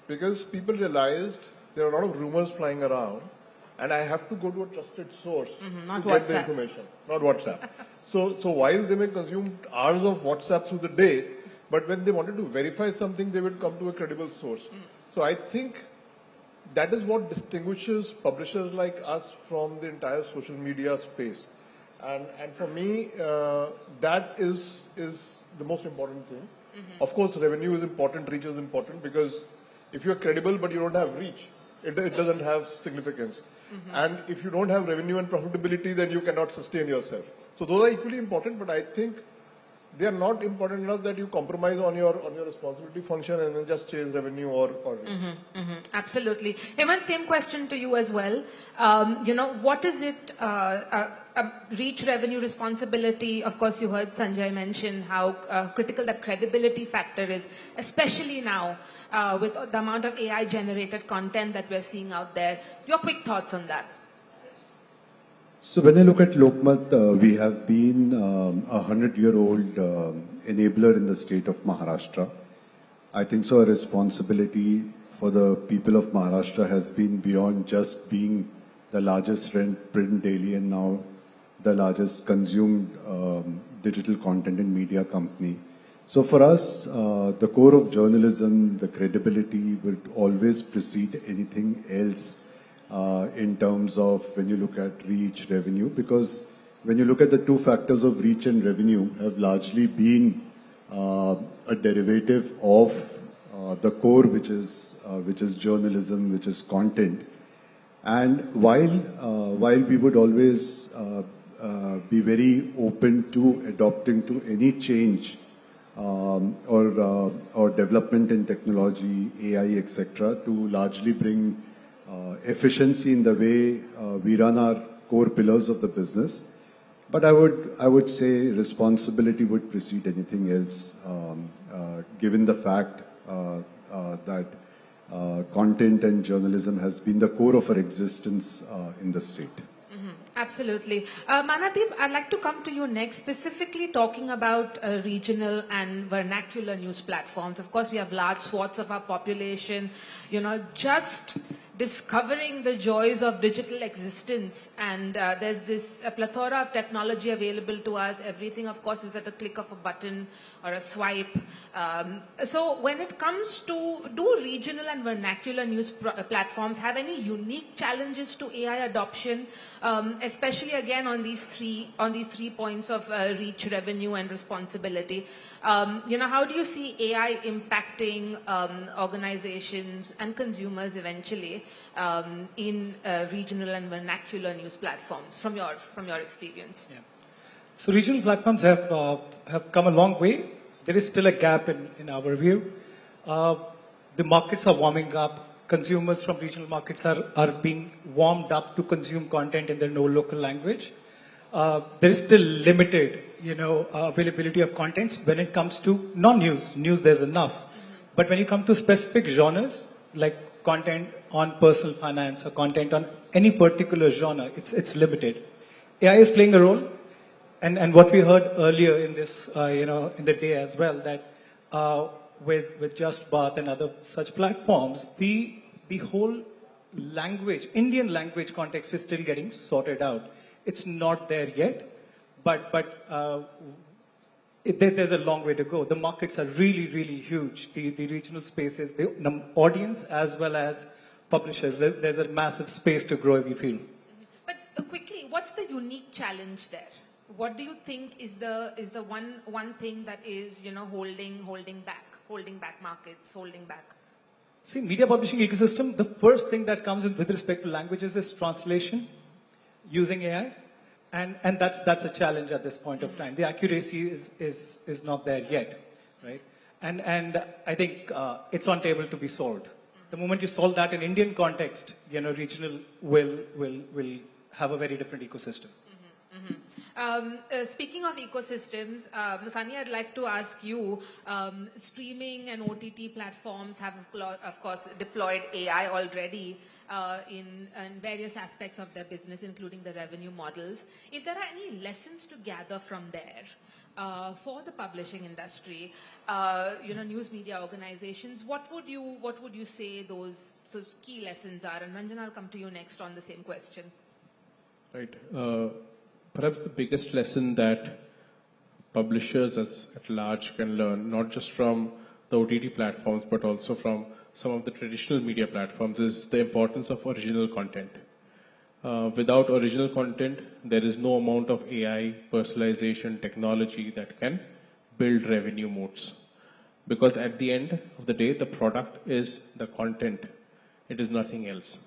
Because people realized there are a lot of rumors flying around, and I have to go to a trusted source to get the information, not WhatsApp. So while they may consume hours of WhatsApp through the day, but when they wanted to verify something, they would come to a credible source. So I think that is what distinguishes publishers like us from the entire social media space. And for me, that is the most important thing. Of course, revenue is important, reach is important, because if you're credible but you don't have reach, it doesn't have significance. And if you don't have revenue and profitability, then you cannot sustain yourself. So those are equally important, but I think they are not important enough that you compromise on your responsibility function and then just chase revenue or Absolutely. Hemant, same question to you as well. What is it, reach, revenue, responsibility? Of course, you heard Sanjay mention how critical that credibility factor is, especially now with the amount of AI-generated content that we're seeing out there. Your quick thoughts on that? So when I look at Lokmat, we have been a 100-year-old enabler in the state of Maharashtra. I think so. A responsibility for the people of Maharashtra has been beyond just being the largest print daily and now the largest consumed digital content and media company. So for us, the core of journalism, the credibility would always precede anything else in terms of when you look at reach, revenue, because when you look at the two factors of reach and revenue have largely been a derivative of the core, which is journalism, which is content. And while we would always be very open to adopting to any change or development in technology, AI, etc., to largely bring efficiency in the way we run our core pillars of the business. But I would say responsibility would precede anything else, given the fact that content and journalism has been the core of our existence in the state. Absolutely. Manadeep, I'd like to come to you next, specifically talking about regional and vernacular news platforms. Of course, we have large swaths of our population, just discovering the joys of digital existence. And there's this plethora of technology available to us. Everything, of course, is at a click of a button or a swipe. So when it comes to, do regional and vernacular news platforms have any unique challenges to AI adoption, especially again on these three points of reach, revenue, and responsibility? How do you see AI impacting organizations and consumers eventually in regional and vernacular news platforms from your experience? Yeah. So regional platforms have come a long way. There is still a gap in our view. The markets are warming up. Consumers from regional markets are being warmed up to consume content in their local language. There is still limited, availability of contents when it comes to non-news. News, there's enough. But when you come to specific genres, like content on personal finance or content on any particular genre, it's limited. AI is playing a role. And what we heard earlier in this, in the day as well, that with Just Baat and other such platforms, the whole language, Indian language context is still getting sorted out. It's not there yet, but there's a long way to go. The markets are really, really huge. The regional spaces, the audience as well as publishers, there's a massive space to grow, we feel. But quickly, what's the unique challenge there? What do you think is the one thing that is holding back markets, holding back? See, media publishing ecosystem, the first thing that comes in with respect to languages is translation using AI, and that's a challenge at this point of time. The accuracy is not there yet, right? And I think it's on table to be solved. The moment you solve that in Indian context, regional will have a very different ecosystem. Speaking of ecosystems, Sani, I'd like to ask you, streaming and OTT platforms have, of course, deployed AI already in various aspects of their business, including the revenue models. If there are any lessons to gather from there for the publishing industry, news media organizations, what would you say those key lessons are? And Ranjan, I'll come to you next on the same question. Right. Perhaps the biggest lesson that publishers at large can learn, not just from the OTT platforms, but also from some of the traditional media platforms, is the importance of original content. Without original content, there is no amount of AI, personalization, technology that can build revenue moats. Because at the end of the day, the product is the content. It is nothing else.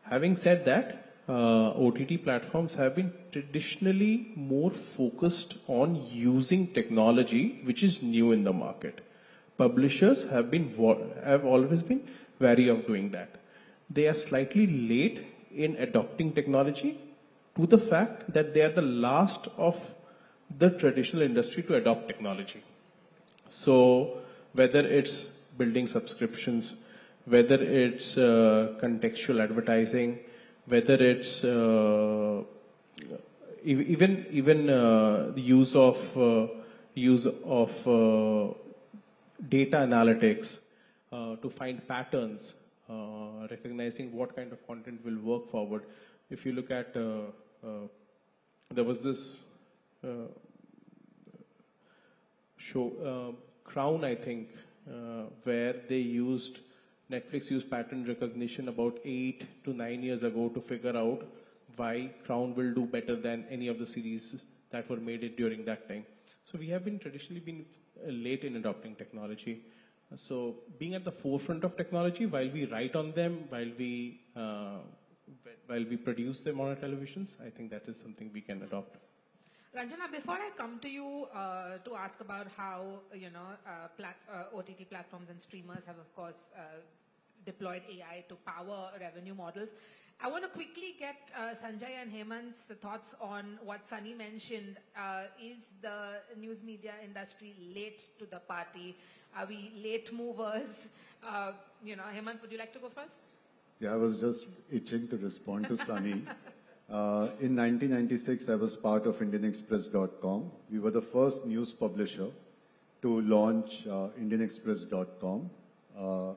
Having said that, OTT platforms have been traditionally more focused on using technology which is new in the market. Publishers have always been wary of doing that. They are slightly late in adopting technology to the fact that they are the last of the traditional industry to adopt technology. So whether it's building subscriptions, whether it's contextual advertising, whether it's even the use of data analytics to find patterns, recognizing what kind of content will work forward. If you look at, there was this show, Crown, I think, where Netflix used pattern recognition about 8 to 9 years ago to figure out why Crown will do better than any of the series that were made during that time. So we have traditionally been late in adopting technology. So being at the forefront of technology while we write on them, while we produce them on our televisions, I think that is something we can adopt. Ranjana, before I come to you to ask about how OTT platforms and streamers have, of course, deployed AI to power revenue models, I want to quickly get Sanjay and Hemant's thoughts on what Sunny mentioned. Is the news media industry late to the party? Are we late movers? Hemant, would you like to go first? Yeah, I was just itching to respond to Sunny. In 1996, I was part of IndianExpress.com. We were the first news publisher to launch IndianExpress.com.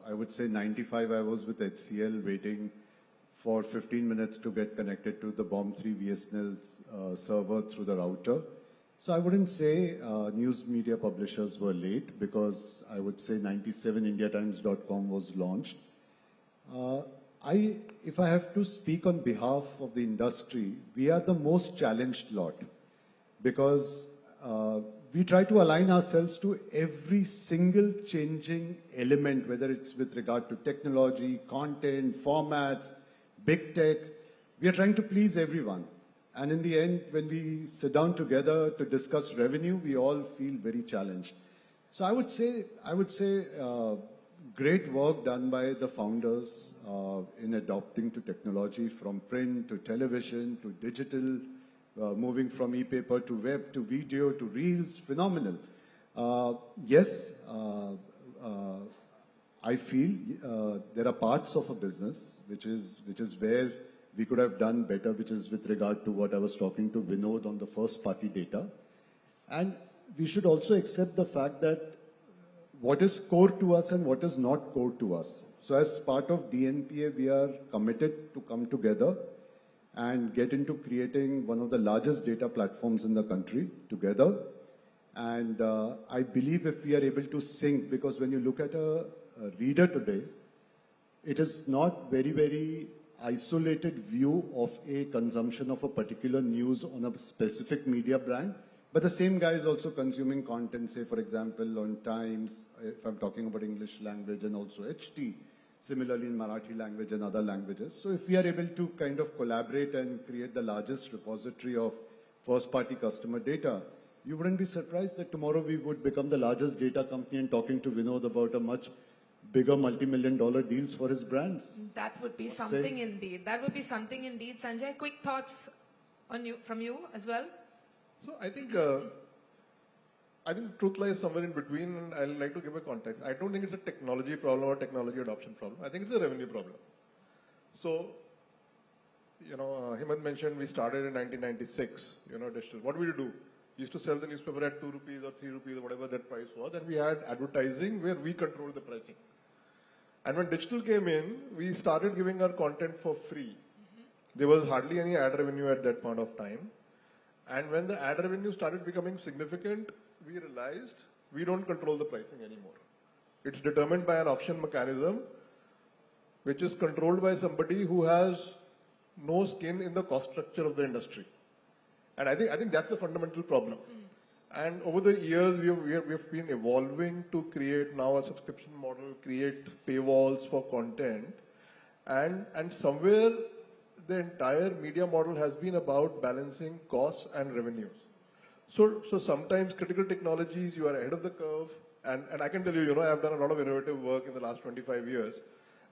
I would say 95, I was with HCL waiting for 15 minutes to get connected to the BOM3 VSNL server through the router. So I wouldn't say news media publishers were late, because I would say 97 IndiaTimes.com was launched. If I have to speak on behalf of the industry, we are the most challenged lot, because we try to align ourselves to every single changing element, whether it's with regard to technology, content, formats, big tech. We are trying to please everyone. And in the end, when we sit down together to discuss revenue, we all feel very challenged. So I would say great work done by the founders in adopting to technology, from print to television to digital, moving from e-paper to web to video to reels. Phenomenal. Yes, I feel there are parts of a business which is where we could have done better, which is with regard to what I was talking to Vinod on the first party data. And we should also accept the fact that what is core to us and what is not core to us. So as part of DNPA, we are committed to come together and get into creating one of the largest data platforms in the country together. And I believe if we are able to sync, because when you look at a reader today, it is not very, very isolated view of a consumption of a particular news on a specific media brand, but the same guy is also consuming content, say, for example, on Times, if I'm talking about English language, and also HT, similarly in Marathi language and other languages. So if we are able to kind of collaborate and create the largest repository of first-party customer data, you wouldn't be surprised that tomorrow we would become the largest data company and talking to Vinod about a much bigger multi-million-dollar deals for his brands. That would be something indeed. That would be something indeed. Sanjay, quick thoughts from you as well? So I think truth lies somewhere in between, and I'd like to give a context. I don't think it's a technology problem or technology adoption problem. I think it's a revenue problem. So, Hemant mentioned we started in 1996, digital. What did we do? We used to sell the newspaper at 2 rupees or 3 rupees or whatever that price was, and we had advertising where we controlled the pricing. And when digital came in, we started giving our content for free. There was hardly any ad revenue at that point of time. And when the ad revenue started becoming significant, we realized we don't control the pricing anymore. It's determined by an auction mechanism, which is controlled by somebody who has no skin in the cost structure of the industry. And I think that's the fundamental problem. And over the years, we've been evolving to create now a subscription model, create paywalls for content. And somewhere the entire media model has been about balancing costs and revenues. So sometimes critical technologies, you are ahead of the curve. And I can tell you, I've done a lot of innovative work in the last 25 years.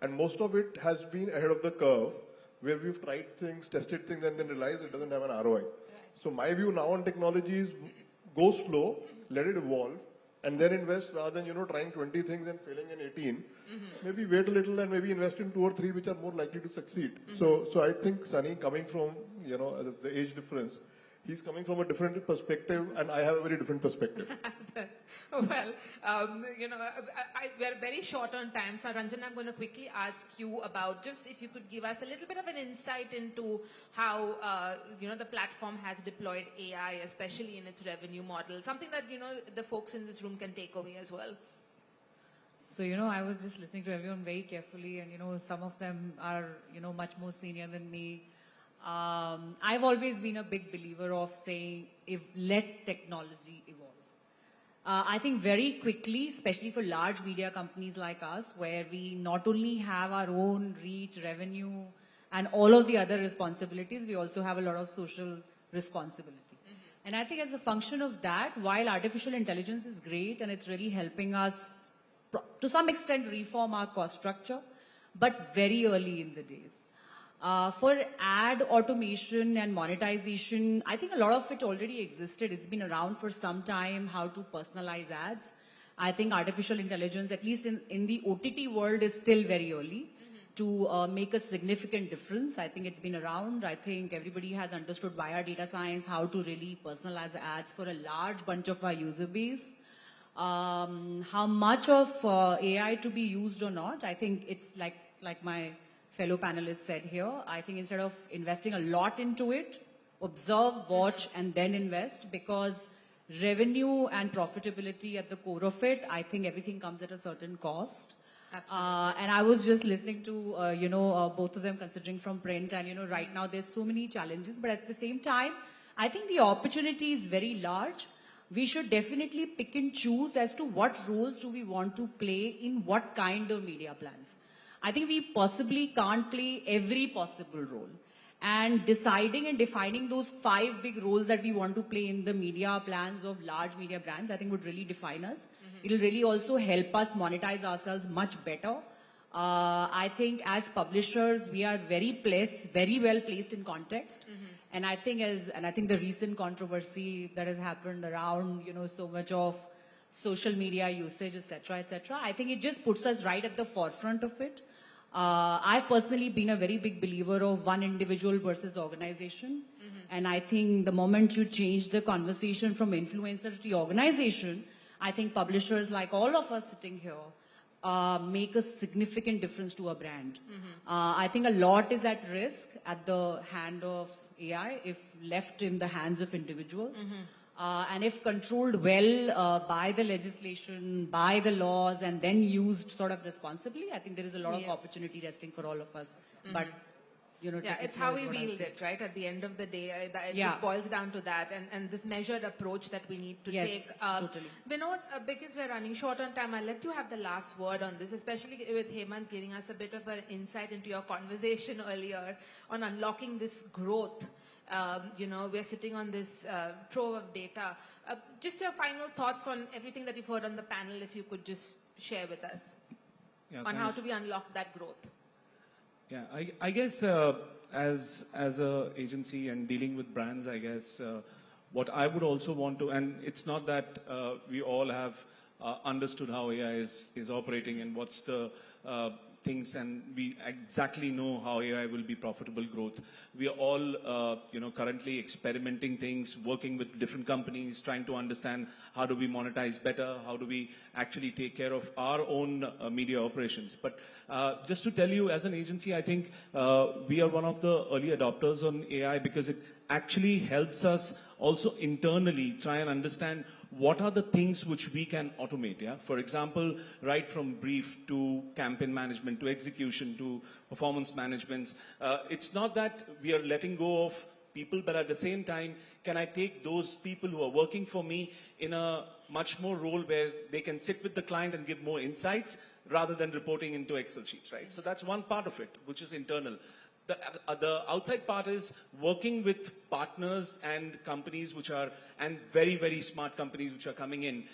And most of it has been ahead of the curve, where we've tried things, tested things, and then realized it doesn't have an ROI. So my view now on technology is go slow, let it evolve, and then invest rather than, trying 20 things and failing in 18. Maybe wait a little and maybe invest in 2 or 3 which are more likely to succeed. So I think Sunny, coming from, the age difference, he's coming from a different perspective and I have a very different perspective. Well, we're very short on time. So Ranjan, I'm going to quickly ask you about just if you could give us a little bit of an insight into how, the platform has deployed AI, especially in its revenue model, something that, the folks in this room can take away as well. So, I was just listening to everyone very carefully and, some of them are, much more senior than me. I've always been a big believer of saying, let technology evolve. I think very quickly, especially for large media companies like us, where we not only have our own reach, revenue, and all of the other responsibilities, we also have a lot of social responsibility. And I think as a function of that, while artificial intelligence is great and it's really helping us to some extent reform our cost structure, but very early in the days. For ad automation and monetization, I think a lot of it already existed. It's been around for some time, how to personalize ads. I think artificial intelligence, at least in the OTT world, is still very early to make a significant difference. I think it's been around. I think everybody has understood via data science how to really personalize ads for a large bunch of our user base. How much of AI to be used or not, I think it's like my fellow panelists said here, I think instead of investing a lot into it, observe, watch, and then invest, because revenue and profitability at the core of it, I think everything comes at a certain cost. And I was just listening to, both of them considering from print, and, right now there's so many challenges, but at the same time, I think the opportunity is very large. We should definitely pick and choose as to what roles do we want to play in what kind of media plans. I think we possibly can't play every possible role. And deciding and defining those 5 big roles that we want to play in the media plans of large media brands, I think would really define us. It'll really also help us monetize ourselves much better. I think as publishers, we are very well placed in context. And I think the recent controversy that has happened around, so much of social media usage, etc., I think it just puts us right at the forefront of it. I've personally been a very big believer of one individual versus organization. And I think the moment you change the conversation from influencer to the organization, I think publishers like all of us sitting here make a significant difference to a brand. I think a lot is at risk at the hand of AI if left in the hands of individuals. And if controlled well by the legislation, by the laws, and then used sort of responsibly, I think there is a lot of opportunity resting for all of us. But, it's how we wield it, right? At the end of the day, it just boils down to that, and this measured approach that we need to take. Totally. Vinod, because we're running short on time, I'll let you have the last word on this, especially with Hemant giving us a bit of an insight into your conversation earlier on unlocking this growth. We're sitting on this trove of data. Just your final thoughts on everything that you've heard on the panel, if you could just share with us on how do we unlock that growth. Yeah, I guess as a agency and dealing with brands, I guess what I would also want to, and it's not that we all have understood how AI is operating and what's the things, and we exactly know how AI will be profitable growth. We are all, currently experimenting things, working with different companies, trying to understand how do we monetize better, how do we actually take care of our own media operations. But just to tell you, as an agency, I think we are one of the early adopters on AI because it actually helps us also internally try and understand what are the things which we can automate, yeah? For example, right from brief to campaign management, to execution, to performance management. It's not that we are letting go of people, but at the same time, can I take those people who are working for me in a much more role where they can sit with the client and give more insights rather than reporting into Excel sheets, right? So that's one part of it, which is internal. The outside part is working with partners and companies which are, and very, very smart companies which are coming in,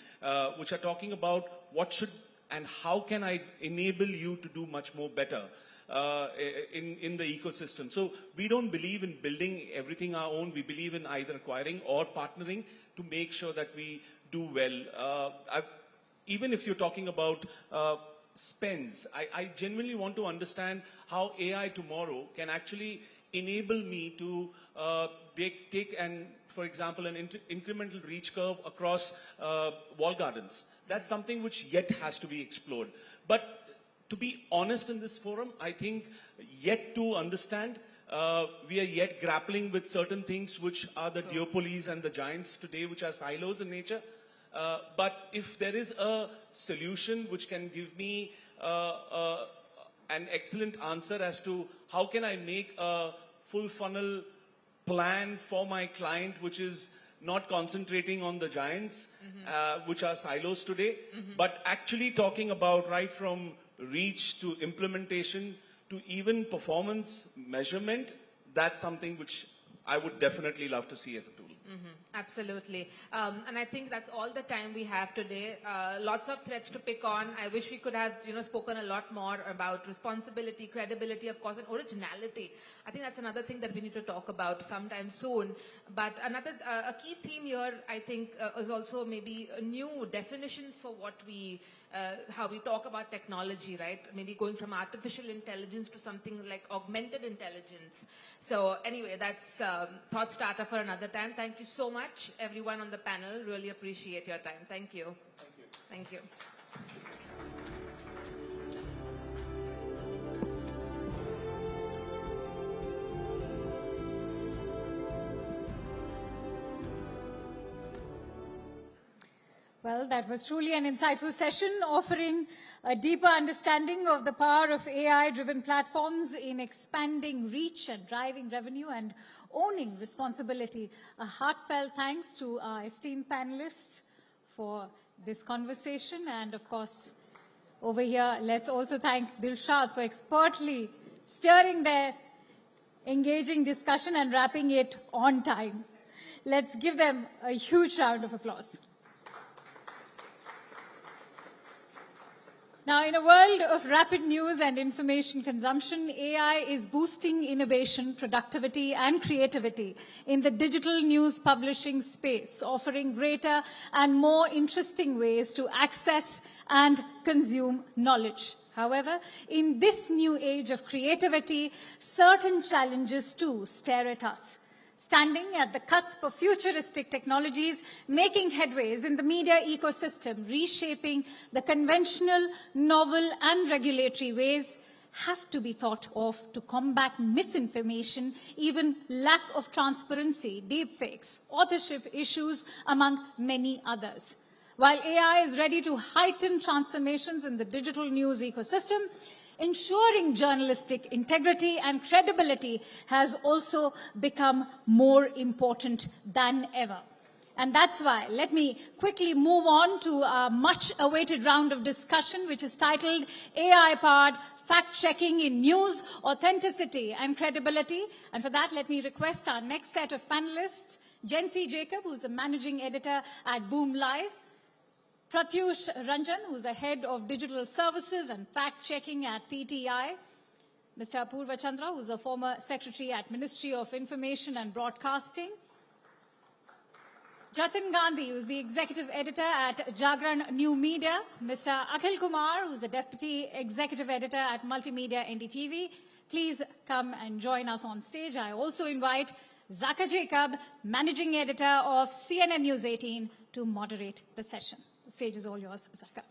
which are talking about what should and how can I enable you to do much more better in the ecosystem. So we don't believe in building everything our own. We believe in either acquiring or partnering to make sure that we do well. Even if you're talking about spends, I genuinely want to understand how AI tomorrow can actually enable me to take an, for example, an incremental reach curve across wall gardens. That's something which yet has to be explored. But to be honest in this forum, I think yet to understand, we are yet grappling with certain things which are the duopolies and the giants today, which are silos in nature. But if there is a solution which can give me an excellent answer as to how can I make a full funnel plan for my client, which is not concentrating on the giants, which are silos today, but actually talking about right from reach to implementation to even performance measurement, that's something which I would definitely love to see as a tool. Absolutely. And I think that's all the time we have today. Lots of threads to pick on. I wish we could have, spoken a lot more about responsibility, credibility, of course, and originality. I think that's another thing that we need to talk about sometime soon. But another, a key theme here, I think, is also maybe new definitions for what we, how we talk about technology, right? Maybe going from artificial intelligence to something like augmented intelligence. So anyway, that's thought starter for another time. Thank you so much, everyone on the panel. Really appreciate your time. Thank you. Thank you. Thank you. Well, that was truly an insightful session, offering a deeper understanding of the power of AI-driven platforms in expanding reach and driving revenue and owning responsibility. A heartfelt thanks to our esteemed panelists for this conversation. And of course, over here, let's also thank Dilshad for expertly steering their engaging discussion and wrapping it on time. Let's give them a huge round of applause. Now, in a world of rapid news and information consumption, AI is boosting innovation, productivity, and creativity in the digital news publishing space, offering greater and more interesting ways to access and consume knowledge. However, in this new age of creativity, certain challenges too stare at us. Standing at the cusp of futuristic technologies, making headways in the media ecosystem, reshaping the conventional, novel, and regulatory ways have to be thought of to combat misinformation, even lack of transparency, deepfakes, authorship issues, among many others. While AI is ready to heighten transformations in the digital news ecosystem, ensuring journalistic integrity and credibility has also become more important than ever. And that's why let me quickly move on to a much-awaited round of discussion, which is titled AI-powered fact-checking in news, authenticity and credibility. And for that, let me request our next set of panelists, Jency Jacob, who's the managing editor at Boom Live, Pratyush Ranjan, who's the head of digital services and fact-checking at PTI, Mr. Apurva Chandra, who's a former secretary at Ministry of Information and Broadcasting, Jatin Gandhi, who's the executive editor at Jagran New Media, Mr. Akhil Kumar, who's the deputy executive editor at Multimedia NDTV. Please come and join us on stage. I also invite Zaka Jacob, managing editor of CNN News 18, to moderate the session. The stage is all yours, Zaka.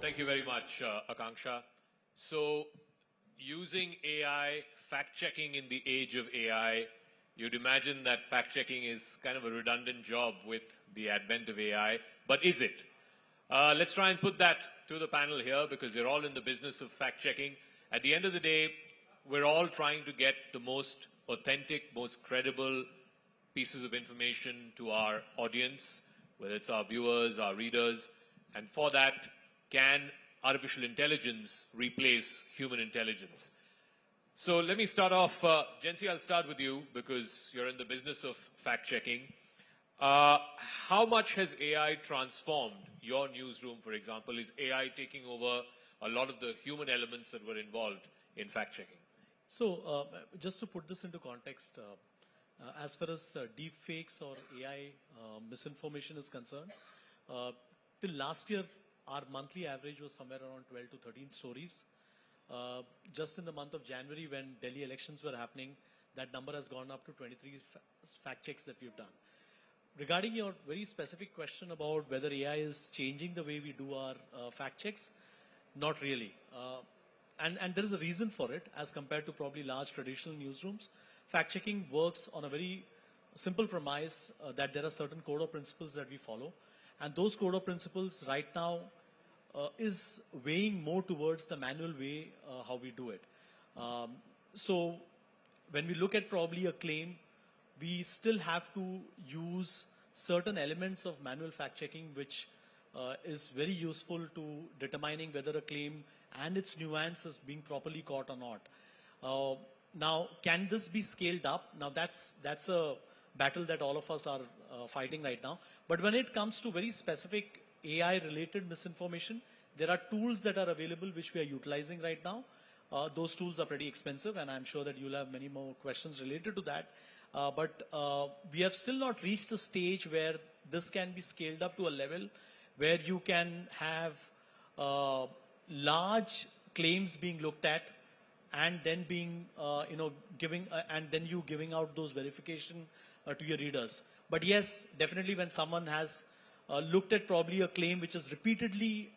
Thank you very much, Akanksha. So, using AI, fact-checking in the age of AI, you'd imagine that fact-checking is kind of a redundant job with the advent of AI, but is it? Let's try and put that to the panel here, because you're all in the business of fact-checking. At the end of the day, we're all trying to get the most authentic, most credible pieces of information to our audience, whether it's our viewers, our readers, and for that, can artificial intelligence replace human intelligence? So let me start off, Jency, I'll start with you because you're in the business of fact-checking. How much has AI transformed your newsroom, for example? Is AI taking over a lot of the human elements that were involved in fact-checking? So just to put this into context, as far as deepfakes or AI misinformation is concerned, till last year, our monthly average was somewhere around 12 to 13 stories. Just in the month of January, when Delhi elections were happening, that number has gone up to 23 fact checks that we've done. Regarding your very specific question about whether AI is changing the way we do our fact checks, not really. And there is a reason for it as compared to probably large traditional newsrooms. Fact checking works on a very simple premise that there are certain code of principles that we follow. And those code of principles right now is weighing more towards the manual way how we do it. So when we look at probably a claim, we still have to use certain elements of manual fact checking, which is very useful to determining whether a claim and its nuance is being properly caught or not. Now, can this be scaled up? Now, that's a battle that all of us are fighting right now. But when it comes to very specific AI-related misinformation, there are tools that are available which we are utilizing right now. Those tools are pretty expensive, and I'm sure that you'll have many more questions related to that. But we have still not reached a stage where this can be scaled up to a level where you can have large claims being looked at and then being, giving out those verification to your readers. But yes, definitely when someone has looked at probably a claim which is repeatedly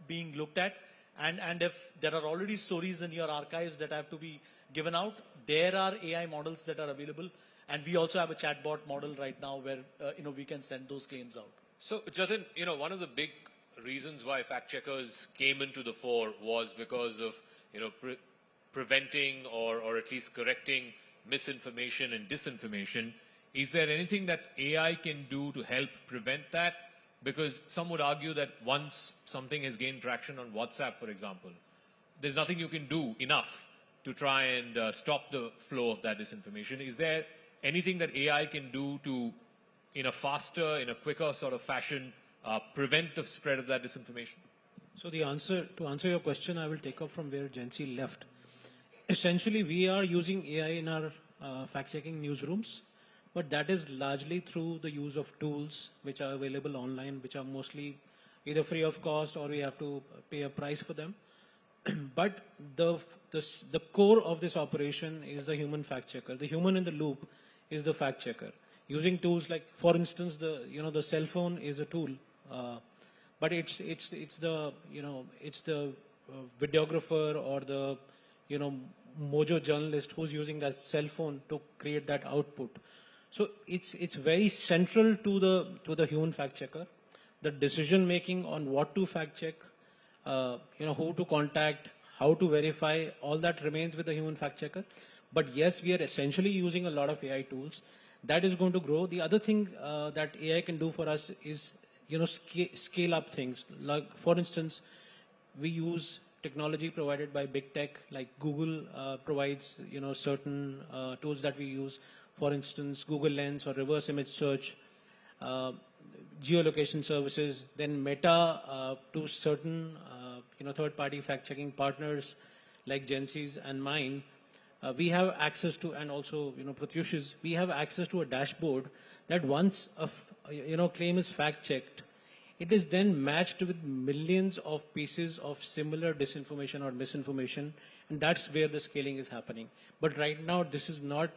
being looked at, and if there are already stories in your archives that have to be given out, there are AI models that are available. And we also have a chatbot model right now where, we can send those claims out. So, Jatin, one of the big reasons why fact checkers came into the fore was because of, preventing or at least correcting misinformation and disinformation. Is there anything that AI can do to help prevent that? Because some would argue that once something has gained traction on WhatsApp, for example, there's nothing you can do enough to try and stop the flow of that disinformation. Is there anything that AI can do to, in a faster, in a quicker sort of fashion, prevent the spread of that disinformation? So to answer your question, I will take up from where Jency left. Essentially, we are using AI in our fact-checking newsrooms, but that is largely through the use of tools which are available online, which are mostly either free of cost or we have to pay a price for them. But the core of this operation is the human fact checker. The human in the loop is the fact checker. Using tools like, for instance, the cell phone is a tool, but it's the videographer or the mojo journalist who's using that cell phone to create that output. So it's very central to the human fact checker. The decision making on what to fact check, who to contact, how to verify, all that remains with the human fact checker. But yes, we are essentially using a lot of AI tools. That is going to grow. The other thing that AI can do for us is, scale up things. Like, for instance, we use technology provided by big tech, like Google provides, certain tools that we use. For instance, Google Lens or reverse image search, geolocation services, then Meta to certain, third-party fact-checking partners like Jency's and mine. We have access to, and also, Pratyush's, we have access to a dashboard that once a claim is fact-checked, it is then matched with millions of pieces of similar disinformation or misinformation, and that's where the scaling is happening. But right now, this is not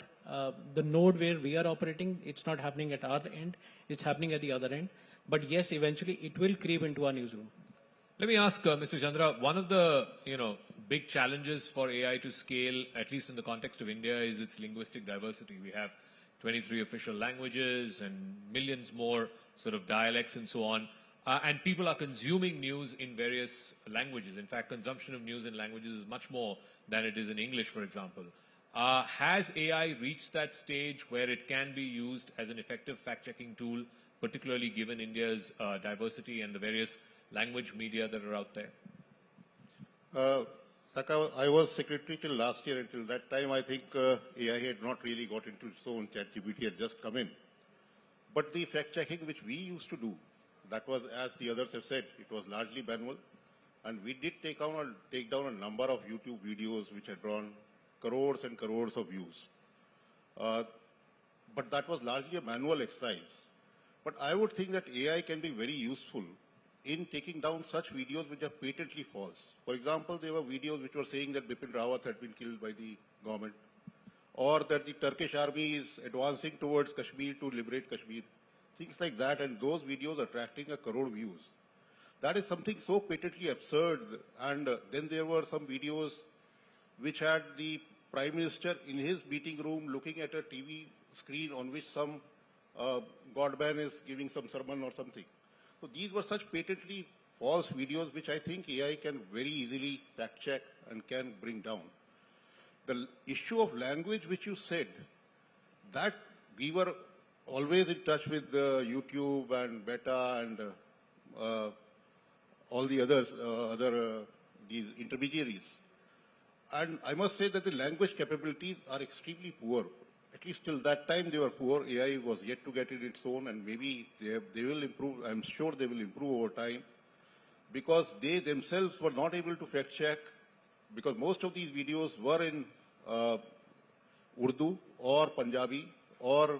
the node where we are operating. It's not happening at our end. It's happening at the other end. But yes, eventually, it will creep into our newsroom. Let me ask Mr. Chandra, one of the big challenges for AI to scale, at least in the context of India, is its linguistic diversity. We have 23 official languages and millions more sort of dialects and so on. And people are consuming news in various languages. In fact, consumption of news in languages is much more than it is in English, for example. Has AI reached that stage where it can be used as an effective fact-checking tool, particularly given India's diversity and the various language media that are out there? I was secretary till last year. Until that time, I think AI had not really got into its own. ChatGPT had just come in. But the fact-checking which we used to do, that was, as the others have said, it was largely manual. And we did take down a number of YouTube videos which had drawn crores and crores of views. But that was largely a manual exercise. But I would think that AI can be very useful in taking down such videos which are patently false. For example, there were videos which were saying that Bipin Rawat had been killed by the government, or that the Turkish army is advancing towards Kashmir to liberate Kashmir. Things like that, and those videos attracting a crore views. That is something so patently absurd. And then there were some videos which had the Prime Minister in his meeting room looking at a TV screen on which some godman is giving some sermon or something. So these were such patently false videos which I think AI can very easily fact check and can bring down. The issue of language which you said, that we were always in touch with YouTube and Beta and all the others, these intermediaries. And I must say that the language capabilities are extremely poor. At least till that time they were poor. AI was yet to get in its own, and maybe they will improve. I'm sure they will improve over time, because they themselves were not able to fact check, because most of these videos were in Urdu or Punjabi or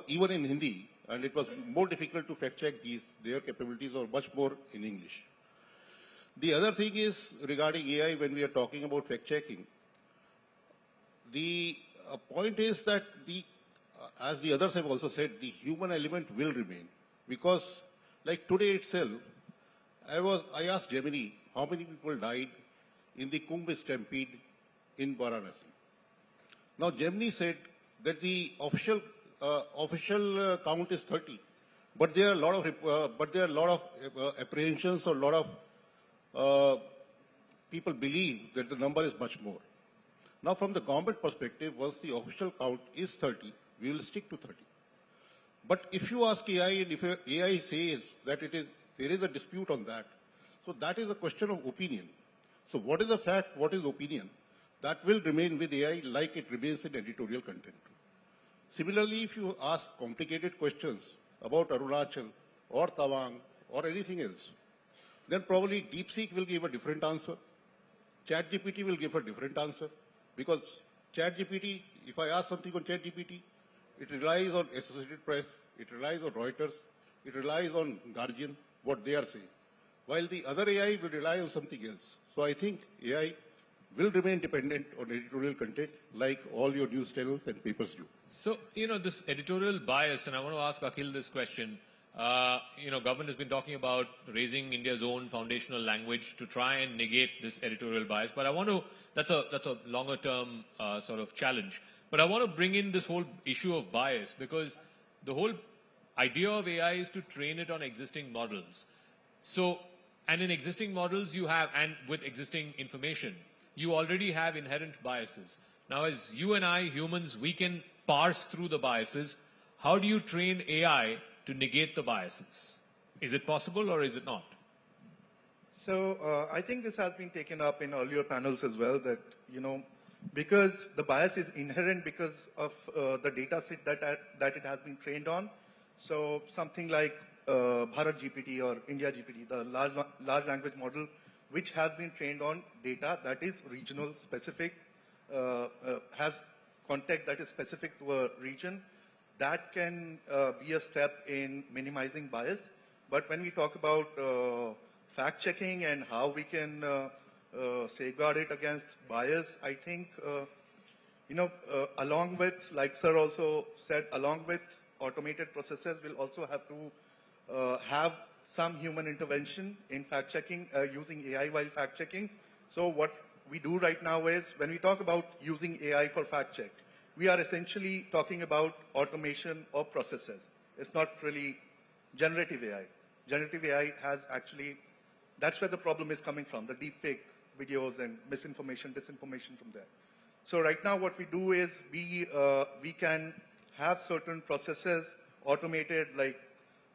even in Hindi, and it was more difficult to fact check their capabilities, or much more in English. The other thing is regarding AI, when we are talking about fact checking, the point is that as the others have also said, the human element will remain, because like today itself, I asked Gemini how many people died in the Kumbh stampede in Varanasi. Now Gemini said that the official count is 30, but there are a lot of apprehensions, or a lot of people believe that the number is much more. Now, from the government perspective, once the official count is 30, we will stick to 30. But if you ask AI, and if AI says that there is a dispute on that, so that is a question of opinion. So what is the fact, what is opinion? That will remain with AI like it remains in editorial content. Similarly, if you ask complicated questions about Arunachal or Tawang or anything else, then probably DeepSeek will give a different answer. ChatGPT will give a different answer. Because ChatGPT, if I ask something on ChatGPT, it relies on Associated Press, it relies on Reuters, it relies on Guardian, what they are saying. While the other AI will rely on something else. So I think AI will remain dependent on editorial content like all your news channels and papers do. So, this editorial bias, and I want to ask Akhil this question. Government has been talking about raising India's own foundational language to try and negate this editorial bias. But that's a longer term sort of challenge. But I want to bring in this whole issue of bias, because the whole idea of AI is to train it on existing models. So, and in existing models you have, and with existing information, you already have inherent biases. Now, as you and I, humans, we can parse through the biases. How do you train AI to negate the biases? Is it possible or is it not? So I think this has been taken up in earlier panels as well, that, because the bias is inherent because of the data set that it has been trained on. So something like Bharat GPT or India GPT, the large language model, which has been trained on data that is regional specific, has context that is specific to a region, that can be a step in minimizing bias. But when we talk about fact-checking and how we can safeguard it against bias, I think, along with, like Sir also said, along with automated processes, we'll also have to have some human intervention in fact-checking, using AI while fact-checking. So what we do right now is, when we talk about using AI for fact-check, we are essentially talking about automation of processes. It's not really generative AI. Generative AI has actually, that's where the problem is coming from, the deepfake videos and misinformation, disinformation from there. So right now what we do is we can have certain processes automated, like,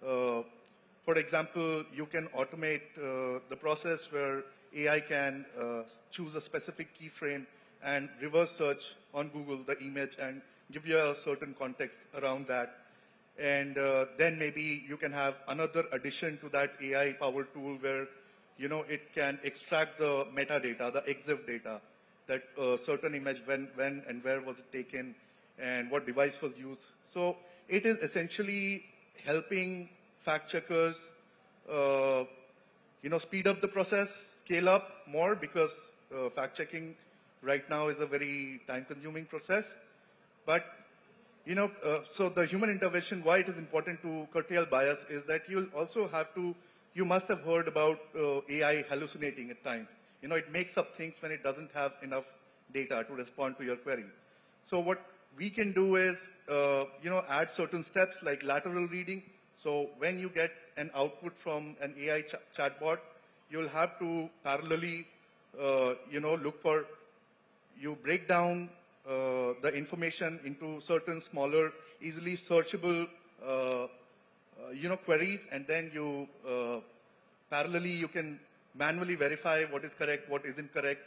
for for example, you can automate the process where AI can choose a specific keyframe and reverse search on Google the image and give you a certain context around that. And then maybe you can have another addition to that AI-powered tool where, you know, it can extract the metadata, the EXIF data, that certain image, when and where was it taken, and what device was used. So it is essentially helping fact checkers, you know, speed up the process, scale up more, because fact checking right now is a very time-consuming process. But you know, so the human intervention, why it is important to curtail bias is that you'll also have to, you must have heard about AI hallucinating at times. You know, it makes up things when it doesn't have enough data to respond to your query. So what we can do is, you know, add certain steps like lateral reading. So when you get an output from an AI chatbot, you'll have to parallelly, you know, look for, you break down the information into certain smaller, easily searchable, you know, queries, and then you parallelly you can manually verify what is correct, what isn't correct,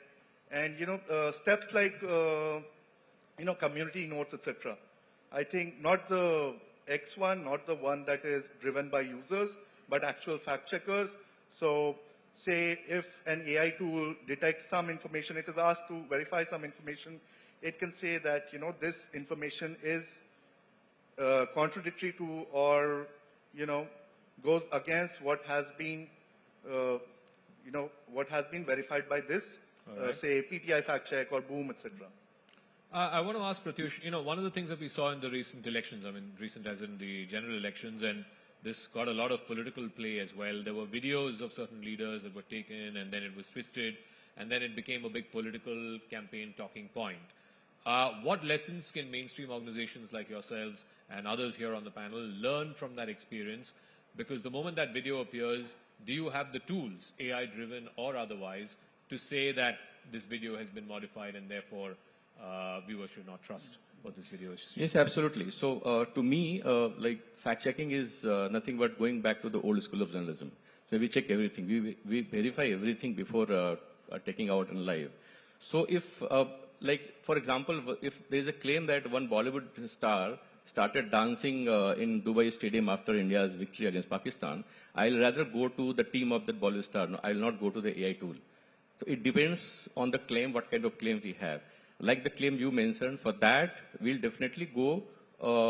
and you know, steps like you know, community notes, etc. I think not the X one, not the one that is driven by users, but actual fact checkers. So say if an AI tool detects some information, it is asked to verify some information, it can say that, you know, this information is contradictory to, or, you know, goes against what has been, you know, what has been verified by this, say, PTI fact check or Boom, etc. I want to ask Pratyush, you know, one of the things that we saw in the recent elections, I mean, recent as in the general elections, and this got a lot of political play as well. There were videos of certain leaders that were taken, and then it was twisted, and then it became a big political campaign talking point. What lessons can mainstream organizations like yourselves and others here on the panel learn from that experience? Because the moment that video appears, do you have the tools, AI-driven or otherwise, to say that this video has been modified and therefore viewers should not trust what this video is? Yes, absolutely. So to me, like fact-checking is nothing but going back to the old school of journalism. So we check everything. We verify everything before taking out in live. So if, like, for example, if there is a claim that one Bollywood star started dancing in Dubai Stadium after India's victory against Pakistan, I'll rather go to the team of that Bollywood star. No, I'll not go to the AI tool. So it depends on the claim, what kind of claim we have. Like the claim you mentioned, for that, we'll definitely go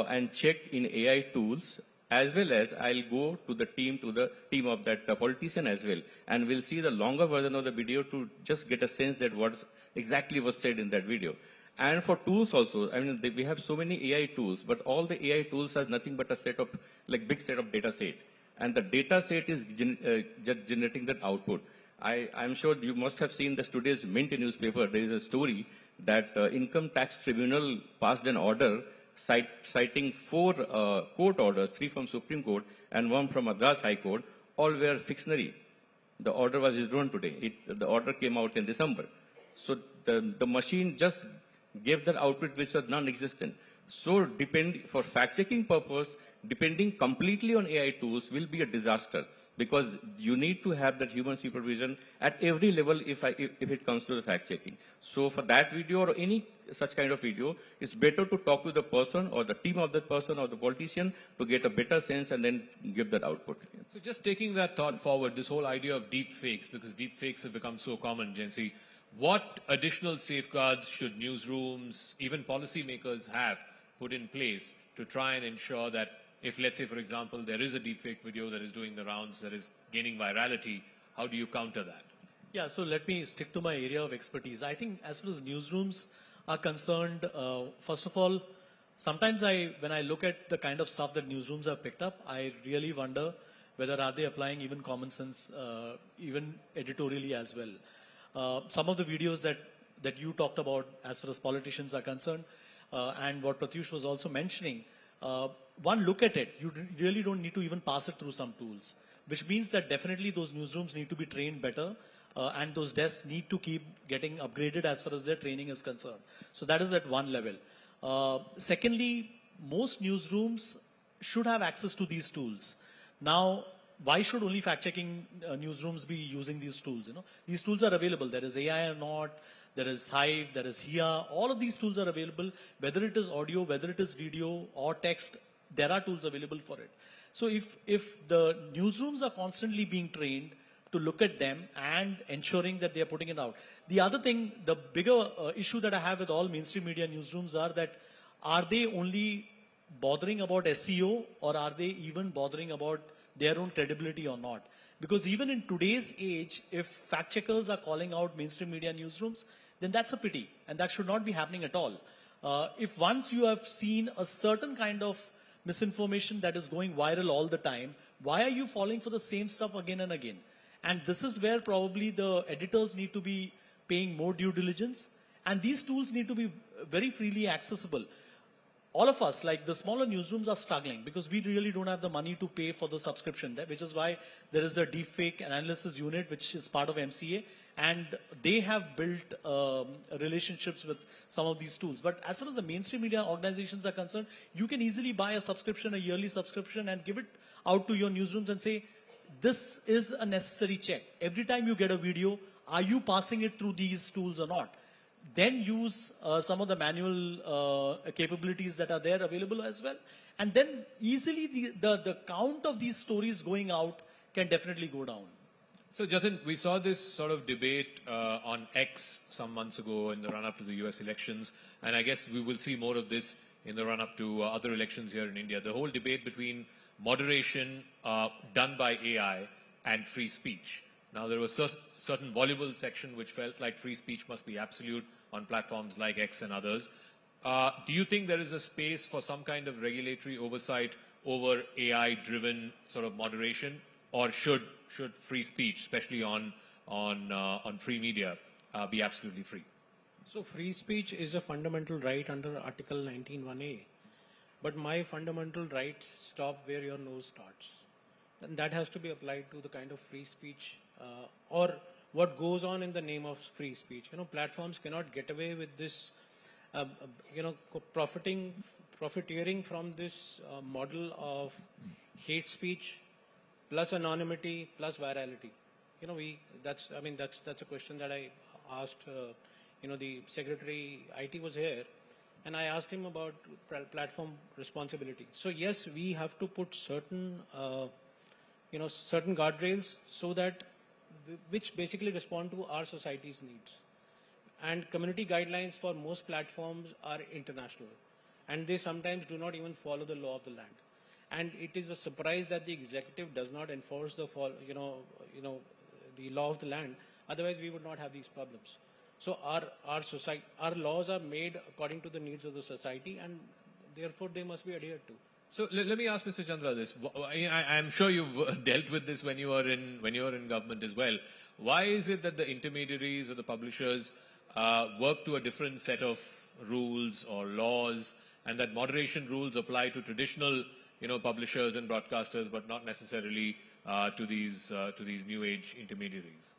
and check in AI tools, as well as I'll go to the team of that politician as well. And we'll see the longer version of the video to just get a sense that what exactly was said in that video. And for tools also, I mean, we have so many AI tools, but all the AI tools are nothing but a set of, like big set of data set. And the data set is just generating that output. I'm sure you must have seen today's Mint newspaper. There is a story that Income Tax Tribunal passed an order citing 4 court orders, 3 from Supreme Court and 1 from Madras High Court. All were fictionary. The order was withdrawn today. The order came out in December. So the machine just gave the output which was non-existent. So for fact-checking purpose, depending completely on AI tools will be a disaster, because you need to have that human supervision at every level if it comes to the fact-checking. So for that video or any such kind of video, it's better to talk to the person or the team of that person or the politician to get a better sense and then give that output. So just taking that thought forward, this whole idea of deepfakes, because deepfakes have become so common, Jensi, what additional safeguards should newsrooms, even policymakers have put in place to try and ensure that if, let's say, for example, there is a deepfake video that is doing the rounds, that is gaining virality, how do you counter that? Yeah, so let me stick to my area of expertise. I think as far as newsrooms are concerned, first of all, sometimes when I look at the kind of stuff that newsrooms have picked up, I really wonder whether are they applying even common sense, even editorially as well. Some of the videos that you talked about as far as politicians are concerned, and what Pratyush was also mentioning, one look at it, you really don't need to even pass it through some tools, which means that definitely those newsrooms need to be trained better, and those desks need to keep getting upgraded as far as their training is concerned. So that is at one level. Secondly, most newsrooms should have access to these tools. Now, why should only fact-checking newsrooms be using these tools? These tools are available. There is AI or not, there is Hive, there is HIA. All of these tools are available, whether it is audio, whether it is video or text, there are tools available for it. So if the newsrooms are constantly being trained to look at them and ensuring that they are putting it out. The other thing, the bigger issue that I have with all mainstream media newsrooms are they only bothering about SEO, or are they even bothering about their own credibility or not? Because even in today's age, if fact checkers are calling out mainstream media newsrooms, then that's a pity, and that should not be happening at all. If once you have seen a certain kind of misinformation that is going viral all the time, why are you falling for the same stuff again and again? And this is where probably the editors need to be paying more due diligence, and these tools need to be very freely accessible. All of us, like the smaller newsrooms, are struggling because we really don't have the money to pay for the subscription there, which is why there is a deepfake analysis unit, which is part of MCA, and they have built relationships with some of these tools. But as far as the mainstream media organizations are concerned, you can easily buy a subscription, a yearly subscription, and give it out to your newsrooms and say, this is a necessary check. Every time you get a video, are you passing it through these tools or not? Then use some of the manual capabilities that are there available as well. And then easily the count of these stories going out can definitely go down. So Jatin, we saw this sort of debate on X some months ago in the run-up to the US elections, and I guess we will see more of this in the run-up to other elections here in India. The whole debate between moderation done by AI and free speech. Now, there was a certain voluble section which felt like free speech must be absolute on platforms like X and others. Do you think there is a space for some kind of regulatory oversight over AI-driven sort of moderation, or should free speech, especially on free media, be absolutely free? So free speech is a fundamental right under Article 19(1)(a). But my fundamental rights stop where your nose starts. And that has to be applied to the kind of free speech or what goes on in the name of free speech. Platforms cannot get away with this, profiteering from this model of hate speech plus anonymity plus virality. That's a question that I asked. The Secretary IT was here, and I asked him about platform responsibility. So yes, we have to put certain, certain guardrails so that which basically respond to our society's needs. And community guidelines for most platforms are international, and they sometimes do not even follow the law of the land. And it is a surprise that the executive does not enforce the the law of the land. Otherwise, we would not have these problems. So our laws are made according to the needs of the society, and therefore they must be adhered to. So let me ask Mr. Chandra this. I'm sure you've dealt with this when you were in government as well. Why is it that the intermediaries or the publishers work to a different set of rules or laws, and that moderation rules apply to traditional, publishers and broadcasters, but not necessarily to these new age intermediaries?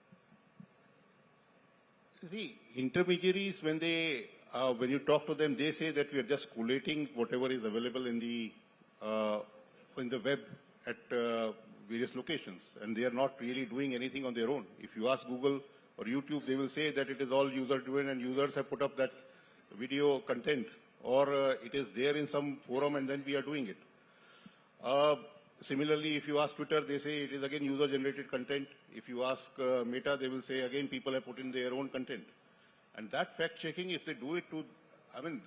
The intermediaries, when you talk to them, they say that we are just collating whatever is available in the web at various locations, and they are not really doing anything on their own. If you ask Google or YouTube, they will say that it is all user-driven and users have put up that video content, or it is there in some forum and then we are doing it. Similarly, if you ask Twitter, they say it is again user-generated content. If you ask Meta, they will say again people have put in their own content. And that fact-checking, if they do it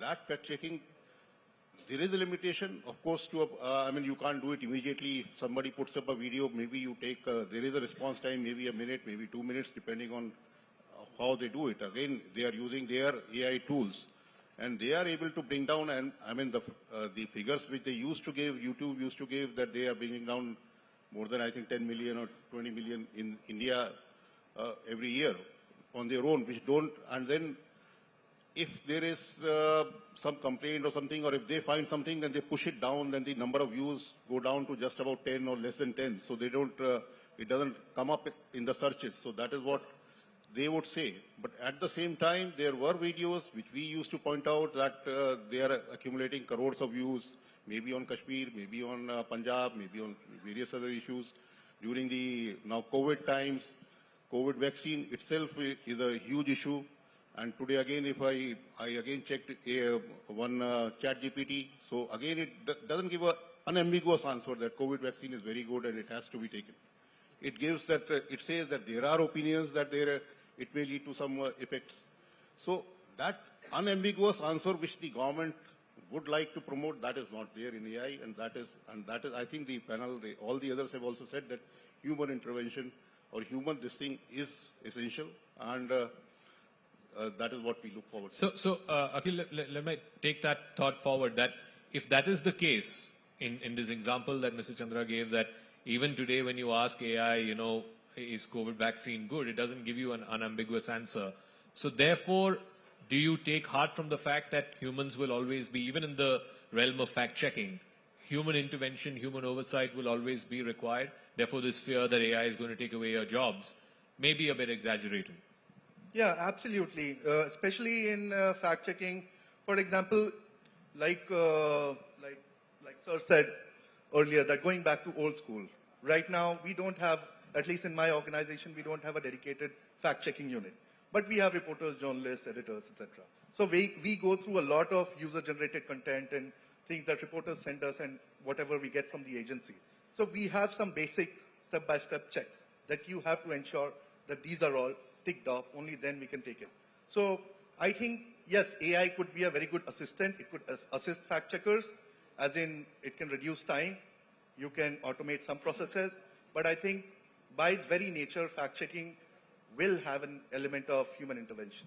that fact-checking, there is a limitation, of course, you can't do it immediately. If somebody puts up a video, maybe you take, there is a response time, maybe a minute, maybe 2 minutes, depending on how they do it. Again, they are using their AI tools, and they are able to bring down, and the figures which they used to give, YouTube used to give, that they are bringing down more than, I think, 10 million or 20 million in India every year on their own, which don't, and then if there is some complaint or something, or if they find something, then they push it down, then the number of views go down to just about 10 or less than 10. So they don't, it doesn't come up in the searches. So that is what they would say. But at the same time, there were videos which we used to point out that they are accumulating crores of views, maybe on Kashmir, maybe on Punjab, maybe on various other issues. during the now COVID times. COVID vaccine itself is a huge issue. And today again, if I again checked one ChatGPT, so again it doesn't give an unambiguous answer that COVID vaccine is very good and it has to be taken. It gives that, it says that there are opinions that it may lead to some effects. So that unambiguous answer which the government would like to promote, that is not there in AI, and that is I think the panel, all the others have also said that human intervention or human this thing is essential, and that is what we look forward to. So Akhil, let me take that thought forward, that if that is the case, in this example that Mr. Chandra gave, that even today when you ask AI, is COVID vaccine good, it doesn't give you an unambiguous answer. So therefore, do you take heart from the fact that humans will always be, even in the realm of fact-checking, human intervention, human oversight will always be required? Therefore, this fear that AI is going to take away your jobs may be a bit exaggerated. Yeah, absolutely. Especially in fact-checking, for example, like Sir said earlier, that going back to old school. Right now, we don't have, at least in my organization, we don't have a dedicated fact-checking unit. But we have reporters, journalists, editors, etc. So we go through a lot of user-generated content and things that reporters send us and whatever we get from the agency. So we have some basic step-by-step checks that you have to ensure that these are all ticked off, only then we can take it. So I think, yes, AI could be a very good assistant. It could assist fact-checkers, as in it can reduce time. You can automate some processes. But I think by its very nature, fact-checking will have an element of human intervention.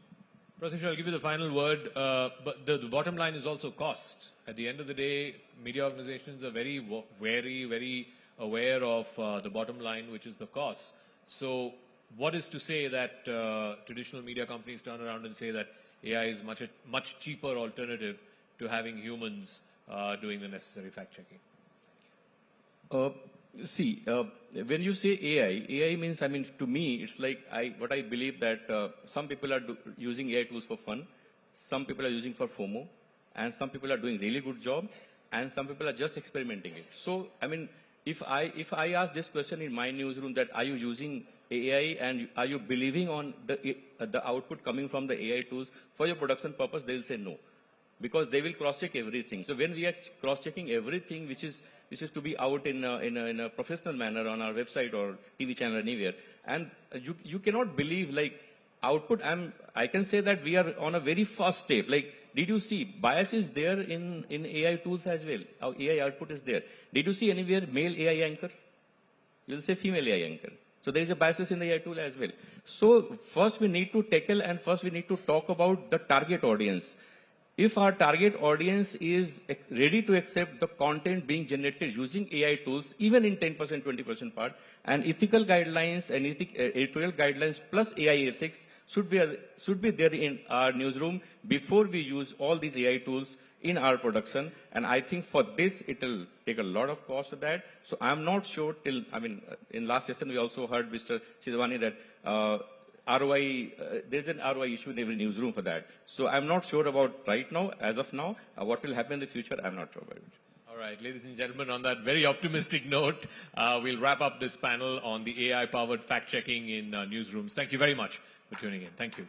Pratyush, I'll give you the final word, but the bottom line is also cost. At the end of the day, media organizations are very wary, very aware of the bottom line, which is the cost. So what is to say that traditional media companies turn around and say that AI is much cheaper alternative to having humans doing the necessary fact-checking? See, when you say AI means, to me, it's like what I believe that some people are using AI tools for fun, some people are using for FOMO, and some people are doing really good job, and some people are just experimenting it. So, if I ask this question in my newsroom, that are you using AI and are you believing on the output coming from the AI tools for your production purpose, they'll say no, because they will cross-check everything. So when we are cross-checking everything which is to be out in a professional manner on our website or TV channel anywhere, and you cannot believe output. I can say that we are on a very first step. Did you see bias is there in AI tools as well? Our AI output is there. Did you see anywhere male AI anchor? You'll say female AI anchor. So there is a bias in the AI tool as well. So first we need to tackle, and first we need to talk about the target audience. If our target audience is ready to accept the content being generated using AI tools, even in 10%, 20% part, and ethical guidelines and editorial guidelines plus AI ethics should be there in our newsroom before we use all these AI tools in our production. And I think for this, it will take a lot of cost to that. So I'm not sure in last session, we also heard Mr. Chidwani that ROI, there's an ROI issue in every newsroom for that. So I'm not sure about right now, as of now, what will happen in the future, I'm not sure about it. All right, ladies and gentlemen, on that very optimistic note, we'll wrap up this panel on the AI-powered fact-checking in newsrooms. Thank you very much for tuning in. Thank you.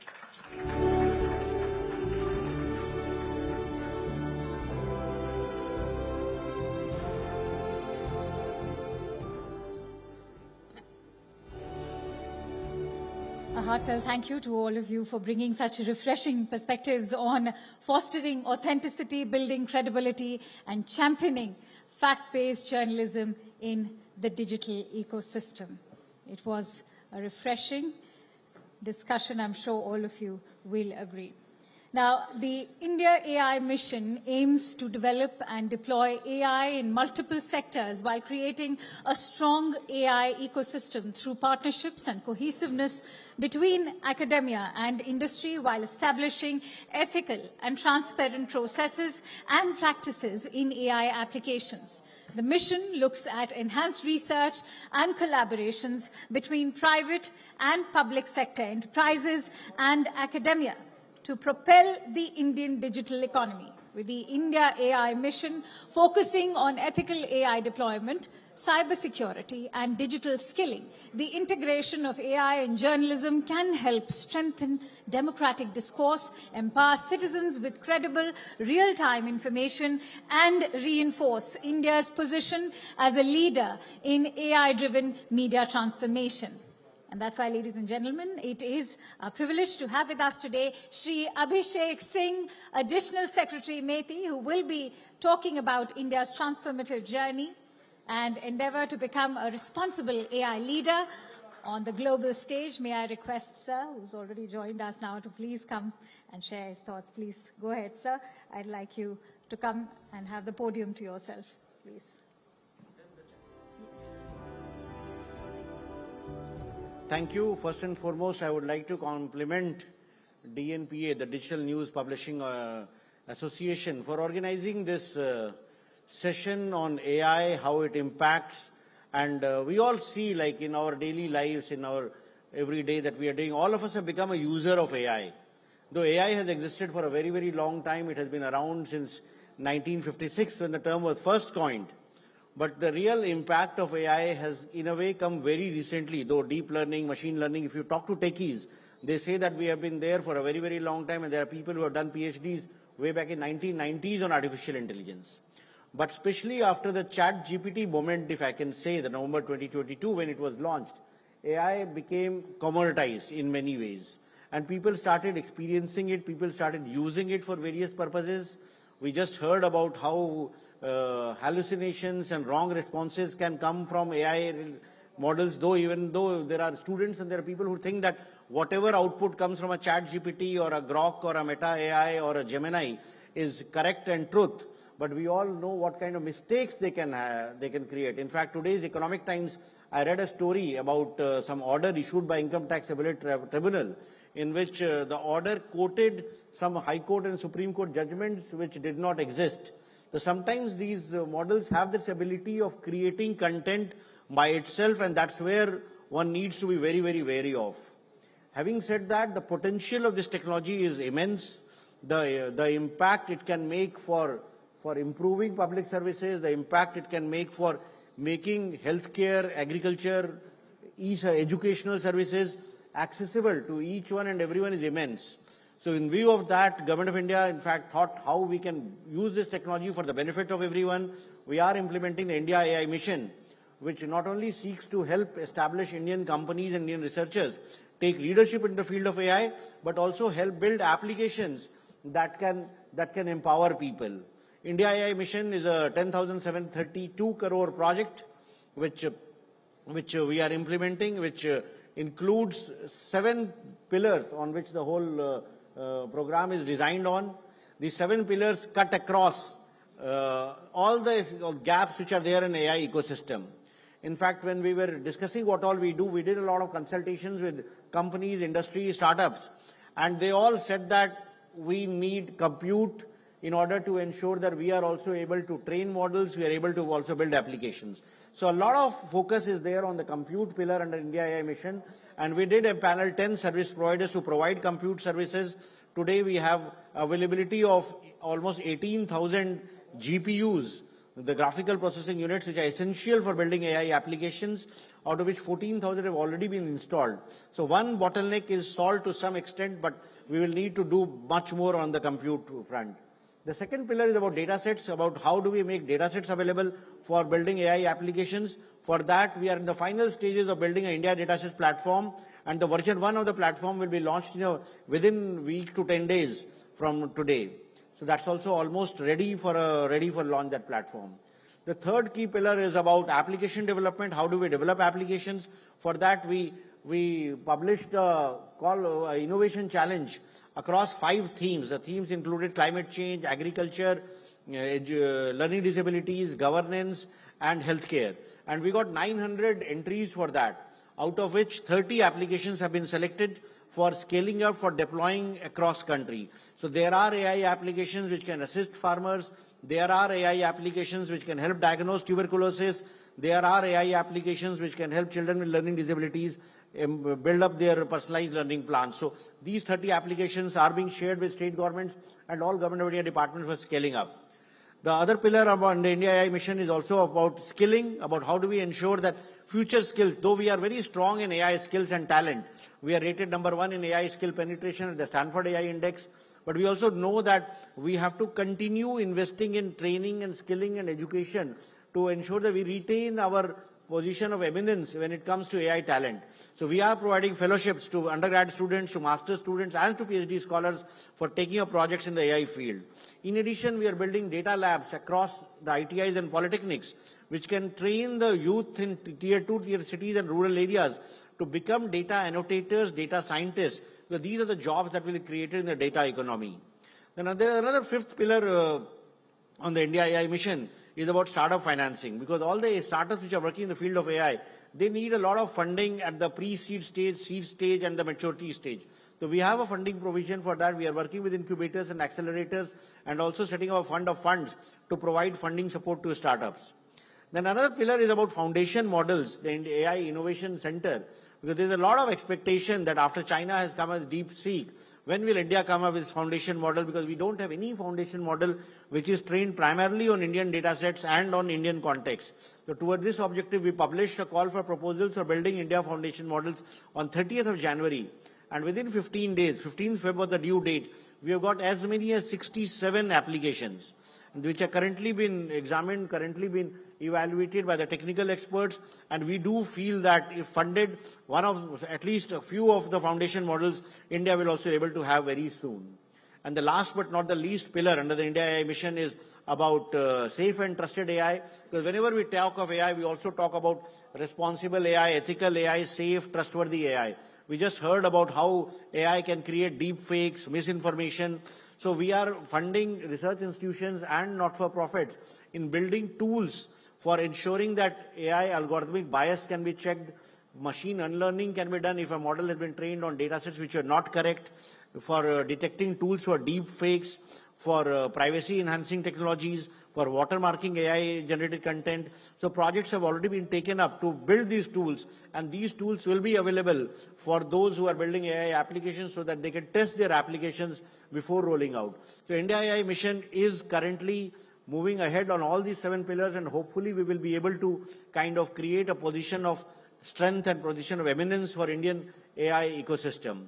A heartfelt thank you to all of you for bringing such refreshing perspectives on fostering authenticity, building credibility, and championing fact-based journalism in the digital ecosystem. It was a refreshing discussion. I'm sure all of you will agree. Now, the India AI mission aims to develop and deploy AI in multiple sectors while creating a strong AI ecosystem through partnerships and cohesiveness between academia and industry, while establishing ethical and transparent processes and practices in AI applications. The mission looks at enhanced research and collaborations between private and public sector enterprises and academia to propel the Indian digital economy, with the India AI mission focusing on ethical AI deployment, cybersecurity, and digital skilling, the integration of AI in journalism can help strengthen democratic discourse, empower citizens with credible, real-time information, and reinforce India's position as a leader in AI-driven media transformation. And that's why, ladies and gentlemen, it is a privilege to have with us today Shri Abhishek Singh, Additional Secretary METI, who will be talking about India's transformative journey and endeavor to become a responsible AI leader on the global stage. May I request, sir, who's already joined us now, to please come and share his thoughts. Please go ahead, sir. I'd like you to come and have the podium to yourself, please. Thank you. First and foremost, I would like to compliment DNPA, the Digital News Publishing Association, for organizing this session on AI, how it impacts. And we all see, like in our daily lives, in our every day that we are doing, all of us have become a user of AI. Though AI has existed for a very, very long time, it has been around since 1956 when the term was first coined. But the real impact of AI has, in a way, come very recently, though deep learning, machine learning. If you talk to techies, they say that we have been there for a very, very long time, and there are people who have done PhDs way back in 1990s on artificial intelligence. But especially after the ChatGPT moment, if I can say, the November 2022, when it was launched, AI became commoditized in many ways. And people started experiencing it, people started using it for various purposes. We just heard about how hallucinations and wrong responses can come from AI models, even though there are students and there are people who think that whatever output comes from a ChatGPT or a Grok or a Meta AI or a Gemini is correct and truth. But we all know what kind of mistakes they can create. In fact, today's Economic Times, I read a story about some order issued by Income Tax Appellate Tribunal, in which the order quoted some High Court and Supreme Court judgments which did not exist. So sometimes these models have this ability of creating content by itself, and that's where one needs to be very, very wary of. Having said that, the potential of this technology is immense. The impact it can make for improving public services, the impact it can make for making healthcare, agriculture, educational services accessible to each one and everyone is immense. So in view of that, Government of India, in fact, thought how we can use this technology for the benefit of everyone. We are implementing the India AI mission, which not only seeks to help establish Indian companies and Indian researchers take leadership in the field of AI, but also help build applications that can empower people. India AI mission is a 10,732 crore project, which we are implementing, which includes 7 pillars on which the whole program is designed on. These 7 pillars cut across all the gaps which are there in AI ecosystem. In fact, when we were discussing what all we do, we did a lot of consultations with companies, industry, startups, and they all said that we need compute in order to ensure that we are also able to train models, we are able to also build applications. So a lot of focus is there on the compute pillar under India AI mission, and we did empanel 10 service providers to provide compute services. Today we have availability of almost 18,000 GPUs, the graphical processing units, which are essential for building AI applications, out of which 14,000 have already been installed. So one bottleneck is solved to some extent, but we will need to do much more on the compute front. The second pillar is about data sets, about how do we make data sets available for building AI applications. For that, we are in the final stages of building an India datasets platform, and the version 1 of the platform will be launched within a week to 10 days from today. So that's also almost ready for launch, that platform. The third key pillar is about application development. How do we develop applications? For that, we published a innovation challenge across 5 themes. The themes included climate change, agriculture, learning disabilities, governance, and healthcare. And we got 900 entries for that, out of which 30 applications have been selected for scaling up, for deploying across country. So there are AI applications which can assist farmers. There are AI applications which can help diagnose tuberculosis. There are AI applications which can help children with learning disabilities build up their personalized learning plans. So these 30 applications are being shared with state governments and all Government of India departments for scaling up. The other pillar about the India AI mission is also about skilling, about how do we ensure that future skills, though we are very strong in AI skills and talent, we are rated #1 in AI skill penetration at the Stanford AI Index, but we also know that we have to continue investing in training and skilling and education to ensure that we retain our position of eminence when it comes to AI talent. So we are providing fellowships to undergrad students, to master's students, and to PhD scholars for taking up projects in the AI field. In addition, we are building data labs across the ITIs and polytechnics, which can train the youth in tier 2, tier cities and rural areas to become data annotators, data scientists, because these are the jobs that will be created in the data economy. Then there is another fifth pillar on the India AI mission is about startup financing, because all the startups which are working in the field of AI, they need a lot of funding at the pre-seed stage, seed stage, and the maturity stage. So we have a funding provision for that. We are working with incubators and accelerators and also setting up a fund of funds to provide funding support to startups. Then another pillar is about foundation models, the AI Innovation Center, because there's a lot of expectation that after China has come as DeepSeek, when will India come up with foundation model? Because we don't have any foundation model which is trained primarily on Indian data sets and on Indian context. So toward this objective, we published a call for proposals for building India foundation models on 30th of January. And within 15 days, 15th February was the due date, we have got as many as 67 applications, which are currently been examined, currently been evaluated by the technical experts, and we do feel that if funded, at least a few of the foundation models, India will also be able to have very soon. And the last but not the least pillar under the India AI mission is about safe and trusted AI, because whenever we talk of AI, we also talk about responsible AI, ethical AI, safe, trustworthy AI. We just heard about how AI can create deepfakes, misinformation. So we are funding research institutions and not-for-profits in building tools for ensuring that AI algorithmic bias can be checked, machine unlearning can be done if a model has been trained on datasets which are not correct, for detecting tools for deep fakes, for privacy-enhancing technologies, for watermarking AI-generated content. So projects have already been taken up to build these tools, and these tools will be available for those who are building AI applications so that they can test their applications before rolling out. So India AI mission is currently moving ahead on all these 7 pillars, and hopefully we will be able to kind of create a position of strength and position of eminence for Indian AI ecosystem.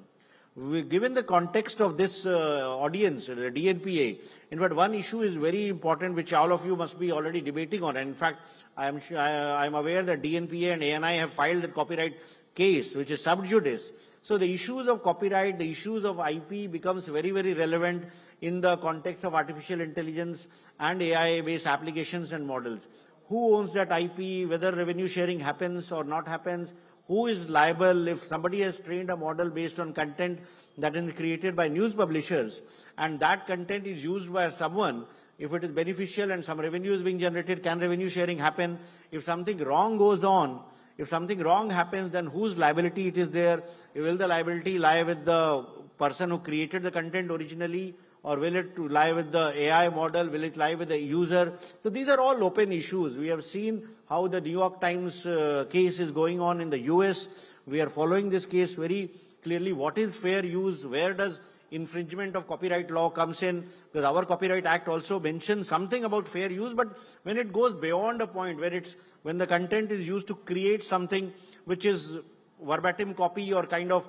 Given the context of this audience, the DNPA, in fact, one issue is very important, which all of you must be already debating on. And in fact, I am aware that DNPA and ANI have filed a copyright case, which is sub judice. So the issues of copyright, the issues of IP becomes very, very relevant in the context of artificial intelligence and AI-based applications and models. Who owns that IP, whether revenue sharing happens or not happens, who is liable if somebody has trained a model based on content that is created by news publishers, and that content is used by someone, if it is beneficial and some revenue is being generated, can revenue sharing happen? If something wrong goes on, if something wrong happens, then whose liability it is there? Will the liability lie with the person who created the content originally, or will it lie with the AI model? Will it lie with the user? So these are all open issues. We have seen how the New York Times case is going on in the US. We are following this case very clearly. What is fair use? Where does infringement of copyright law comes in? Because our Copyright Act also mentions something about fair use, but when it goes beyond a point where when the content is used to create something which is verbatim copy or kind of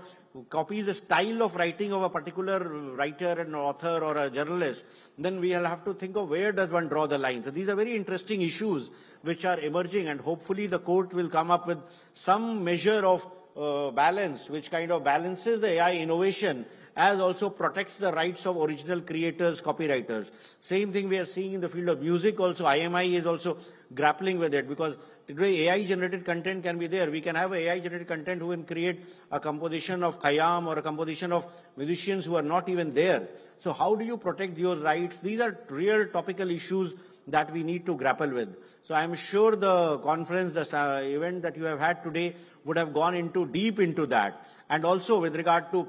copies the style of writing of a particular writer and author or a journalist, then we will have to think of where does one draw the line. So these are very interesting issues which are emerging, and hopefully the court will come up with some measure of balance, which kind of balances the AI innovation as also protects the rights of original creators, copywriters. Same thing we are seeing in the field of music also. IMI is also grappling with it, because today AI-generated content can be there. We can have AI-generated content who can create a composition of Khayyam or a composition of musicians who are not even there. So how do you protect your rights? These are real topical issues that we need to grapple with. So I'm sure the conference, the event that you have had today would have gone deep into that. And also with regard to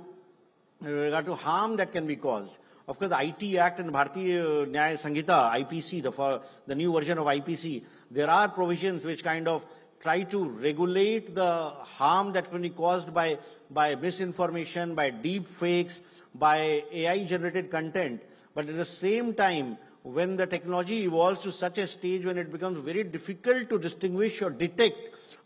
harm that can be caused. Of course, the IT Act and Bharatiya Nyaya Sanghita, IPC, the new version of IPC, there are provisions which kind of try to regulate the harm that can be caused by misinformation, by deep fakes, by AI-generated content. But at the same time, when the technology evolves to such a stage when it becomes very difficult to distinguish or detect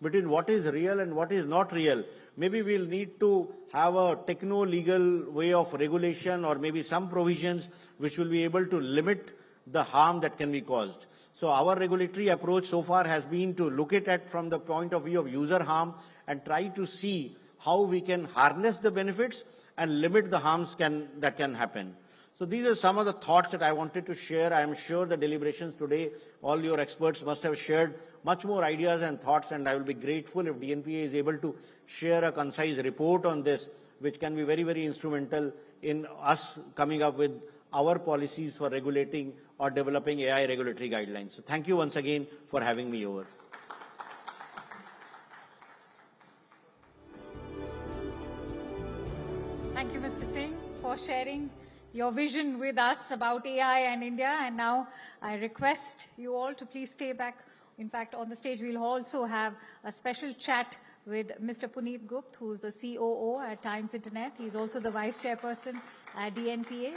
between what is real and what is not real, maybe we'll need to have a techno-legal way of regulation or maybe some provisions which will be able to limit the harm that can be caused. So our regulatory approach so far has been to look at it from the point of view of user harm and try to see how we can harness the benefits and limit the harms that can happen. So these are some of the thoughts that I wanted to share. I am sure the deliberations today, all your experts must have shared much more ideas and thoughts, and I will be grateful if DNPA is able to share a concise report on this, which can be very, very instrumental in us coming up with our policies for regulating or developing AI regulatory guidelines. So thank you once again for having me over. Thank you, Mr. Singh, for sharing your vision with us about AI and India. And now I request you all to please stay back. In fact, on the stage, we'll also have a special chat with Mr. Puneet Gupta, who's the COO at Times Internet. He's also the Vice Chairperson at DNPA.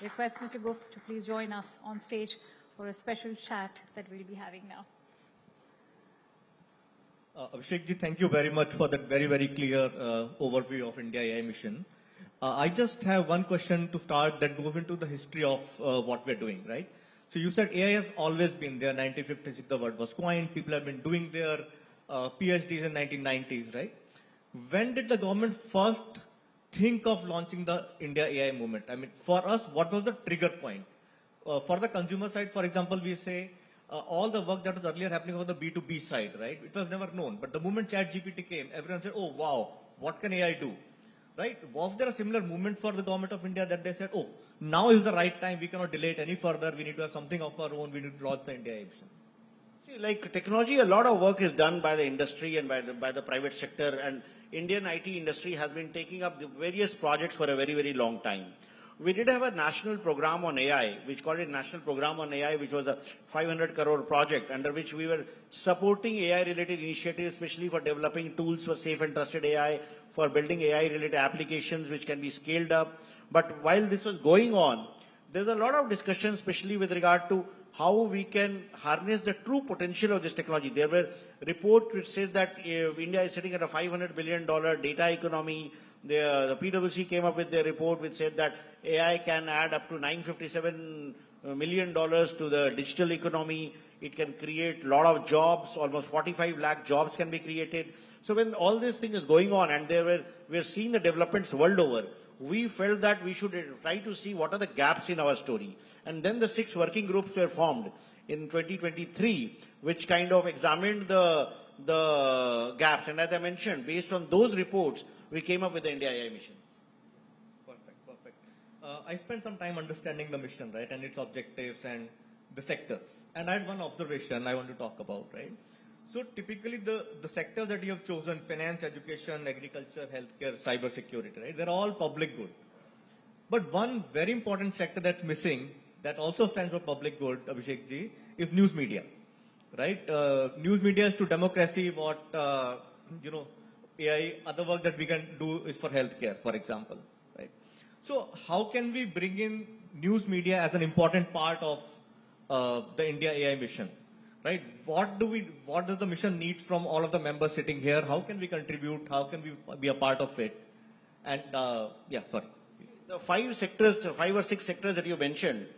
Request Mr. Gupta to please join us on stage for a special chat that we'll be having now. Abhishek ji, thank you very much for that very, very clear overview of India AI mission. I just have one question to start that goes into the history of what we're doing, right? So you said AI has always been there. 1956, the word was coined. People have been doing their PhDs in 1990s, right? When did the government first think of launching the India AI movement? I mean, for us, what was the trigger point? For the consumer side, for example, we say all the work that was earlier happening on the B2B side, right? It was never known. But the moment ChatGPT came, everyone said, oh, wow, what can AI do? Right? Was there a similar movement for the government of India that they said, oh, now is the right time, we cannot delay it any further, we need to have something of our own, we need to launch the India AI mission? See, like technology, a lot of work is done by the industry and by the private sector, and Indian IT industry has been taking up the various projects for a very, very long time. We did have a national program on AI, which called it National Program on AI, which was a 500 crore project under which we were supporting AI-related initiatives, especially for developing tools for safe and trusted AI, for building AI-related applications which can be scaled up. But while this was going on, there's a lot of discussion, especially with regard to how we can harness the true potential of this technology. There were reports which says that India is sitting at a $500 billion data economy. The PwC came up with their report which said that AI can add up to $957 million to the digital economy. It can create a lot of jobs, almost 45 lakh jobs can be created. So when all this thing is going on and we're seeing the developments world over, we felt that we should try to see what are the gaps in our story. And then the 6 working groups were formed in 2023, which kind of examined the gaps. And as I mentioned, based on those reports, we came up with the India AI mission. Perfect, perfect. I spent some time understanding the mission, right, and its objectives and the sectors. And I had one observation I want to talk about, right? So typically the sectors that you have chosen, finance, education, agriculture, healthcare, cyber security, right? They're all public good. But one very important sector that's missing, that also stands for public good, Abhishek ji, is news media, right? News media is to democracy what, AI, other work that we can do is for healthcare, for example, right? So how can we bring in news media as an important part of the India AI mission? Right? What does the mission need from all of the members sitting here? How can we contribute? How can we be a part of it? And yeah, sorry. The 5 or 6 sectors that you mentioned,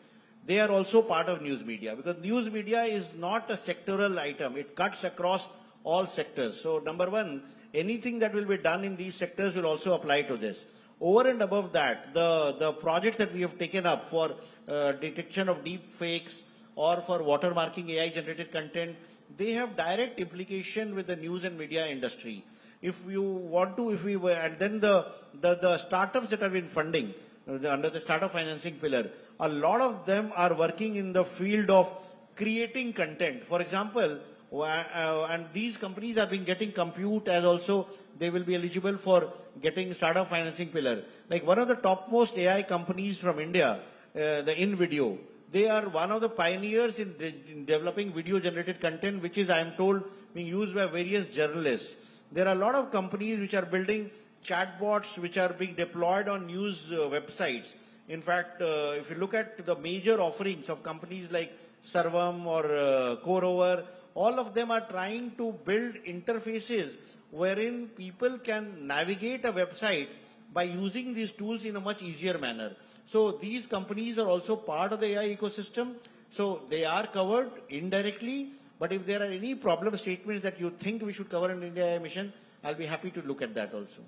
they are also part of news media, because news media is not a sectoral item. It cuts across all sectors. So number one, anything that will be done in these sectors will also apply to this. Over and above that, the projects that we have taken up for detection of deepfakes, or for watermarking AI-generated content, they have direct implication with the news and media industry. If you want to, and then the startups that have been funding under the startup financing pillar, a lot of them are working in the field of creating content. For example, and these companies have been getting compute as also they will be eligible for getting startup financing pillar. Like one of the topmost AI companies from India, the InVideo, they are one of the pioneers in developing video-generated content, which is, I am told, being used by various journalists. There are a lot of companies which are building chatbots which are being deployed on news websites. In fact, if you look at the major offerings of companies like Sarvam or CoreOver, all of them are trying to build interfaces wherein people can navigate a website by using these tools in a much easier manner. So these companies are also part of the AI ecosystem. So they are covered indirectly, but if there are any problem statements that you think we should cover in the India AI mission, I'll be happy to look at that also.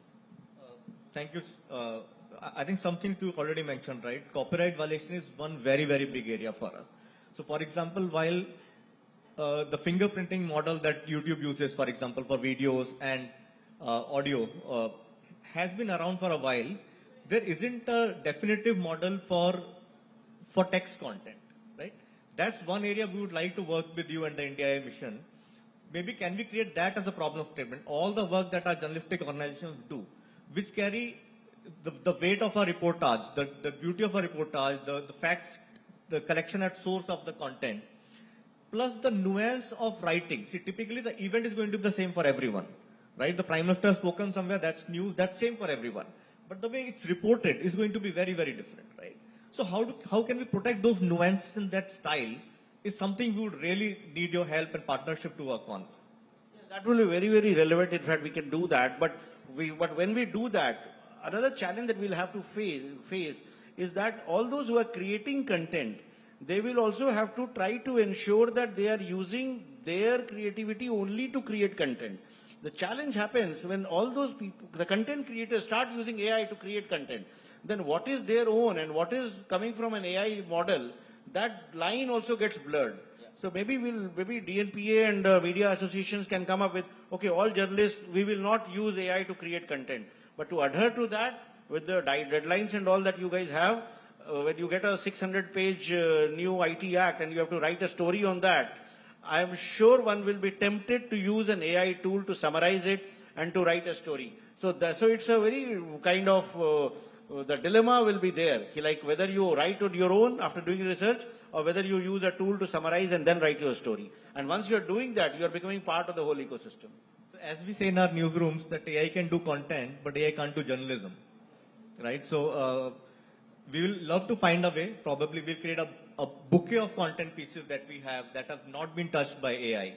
Thank you. I think something you already mentioned, right? Copyright violation is one very, very big area for us. So for example, while the fingerprinting model that YouTube uses, for example, for videos and audio has been around for a while, there isn't a definitive model for text content, right? That's one area we would like to work with you and the India AI mission. Maybe can we create that as a problem statement? All the work that our journalistic organizations do, which carry the weight of a reportage, the beauty of a reportage, the facts, the collection at source of the content, plus the nuance of writing. See, typically the event is going to be the same for everyone, right? The Prime Minister has spoken somewhere, that's news, that's same for everyone. But the way it's reported is going to be very, very different, right? So how can we protect those nuances in that style is something we would really need your help and partnership to work on. Yeah, that will be very, very relevant. In fact, we can do that. But when we do that, another challenge that we'll have to face is that all those who are creating content, they will also have to try to ensure that they are using their creativity only to create content. The challenge happens when all those people, the content creators, start using AI to create content. Then what is their own and what is coming from an AI model, that line also gets blurred. Yeah. So maybe DNPA and media associations can come up with, okay, all journalists, we will not use AI to create content. But to adhere to that, with the deadlines and all that you guys have, when you get a 600-page new IT Act and you have to write a story on that, I am sure one will be tempted to use an AI tool to summarize it and to write a story. So it's a very kind of, the dilemma will be there. Like whether you write on your own after doing research or whether you use a tool to summarize and then write your story. And once you're doing that, you're becoming part of the whole ecosystem. So as we say in our newsrooms, that AI can do content, but AI can't do journalism, right? So we will love to find a way. Probably we'll create a bouquet of content pieces that we have that have not been touched by AI.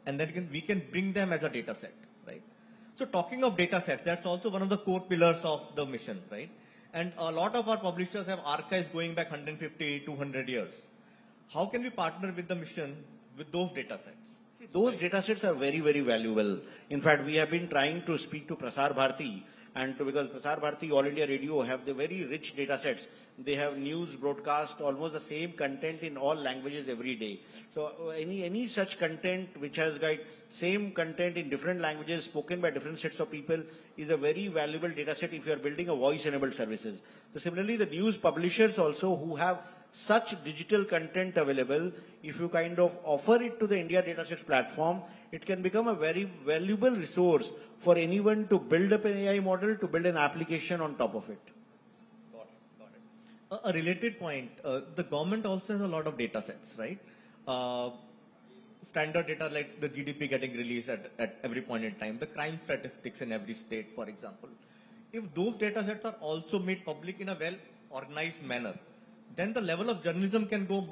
And then we can bring them as a data set, right? So talking of data sets, that's also one of the core pillars of the mission, right? And a lot of our publishers have archives going back 150, 200 years. How can we partner with the mission with those data sets? See, those data sets are very, very valuable. In fact, we have been trying to speak to Prasar Bharati, because Prasar Bharati, All India Radio have the very rich data sets. They have news broadcast, almost the same content in all languages every day. So any such content which has got same content in different languages spoken by different sets of people is a very valuable data set if you are building a voice-enabled services. So similarly, the news publishers also who have such digital content available, if you kind of offer it to the India Datasets platform, it can become a very valuable resource for anyone to build up an AI model, to build an application on top of it. Got it. A related point, the government also has a lot of data sets, right? Standard data like the GDP getting released at every point in time, the crime statistics in every state, for example. If those data sets are also made public in a well-organized manner, then the level of journalism can go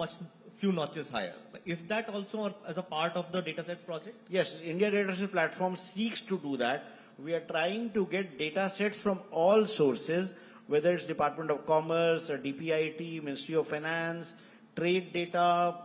few notches higher. Is that also as a part of the datasets project? Yes, India Datasets platform seeks to do that. We are trying to get data sets from all sources, whether it's Department of Commerce, DPIT, Ministry of Finance, trade data,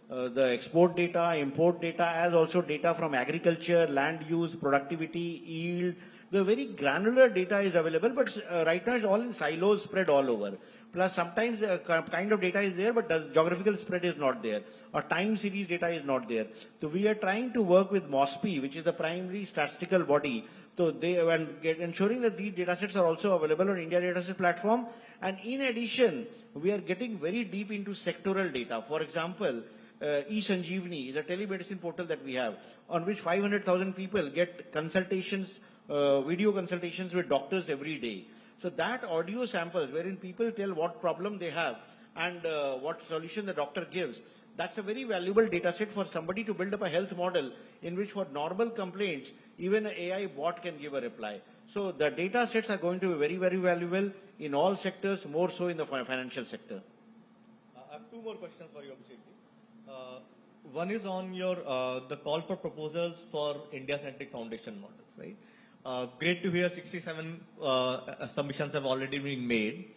the export data, import data, as also data from agriculture, land use, productivity, yield. The very granular data is available, but right now it's all in silos spread all over. Plus sometimes the kind of data is there, but the geographical spread is not there. Or time series data is not there. So we are trying to work with MOSPI, which is the primary statistical body. So ensuring that these data sets are also available on India Datasets platform. And in addition, we are getting very deep into sectoral data. For example, eSanjeevani is a telemedicine portal that we have, on which 500,000 people get consultations, video consultations with doctors every day. So that audio samples wherein people tell what problem they have and what solution the doctor gives, That's a very valuable data set for somebody to build up a health model in which for normal complaints, even an AI bot can give a reply. So the data sets are going to be very, very valuable in all sectors, more so in the financial sector. I have two more questions for you, Abhishek. One is on your the call for proposals for India-centric foundation models, right? Great to hear 67 submissions have already been made.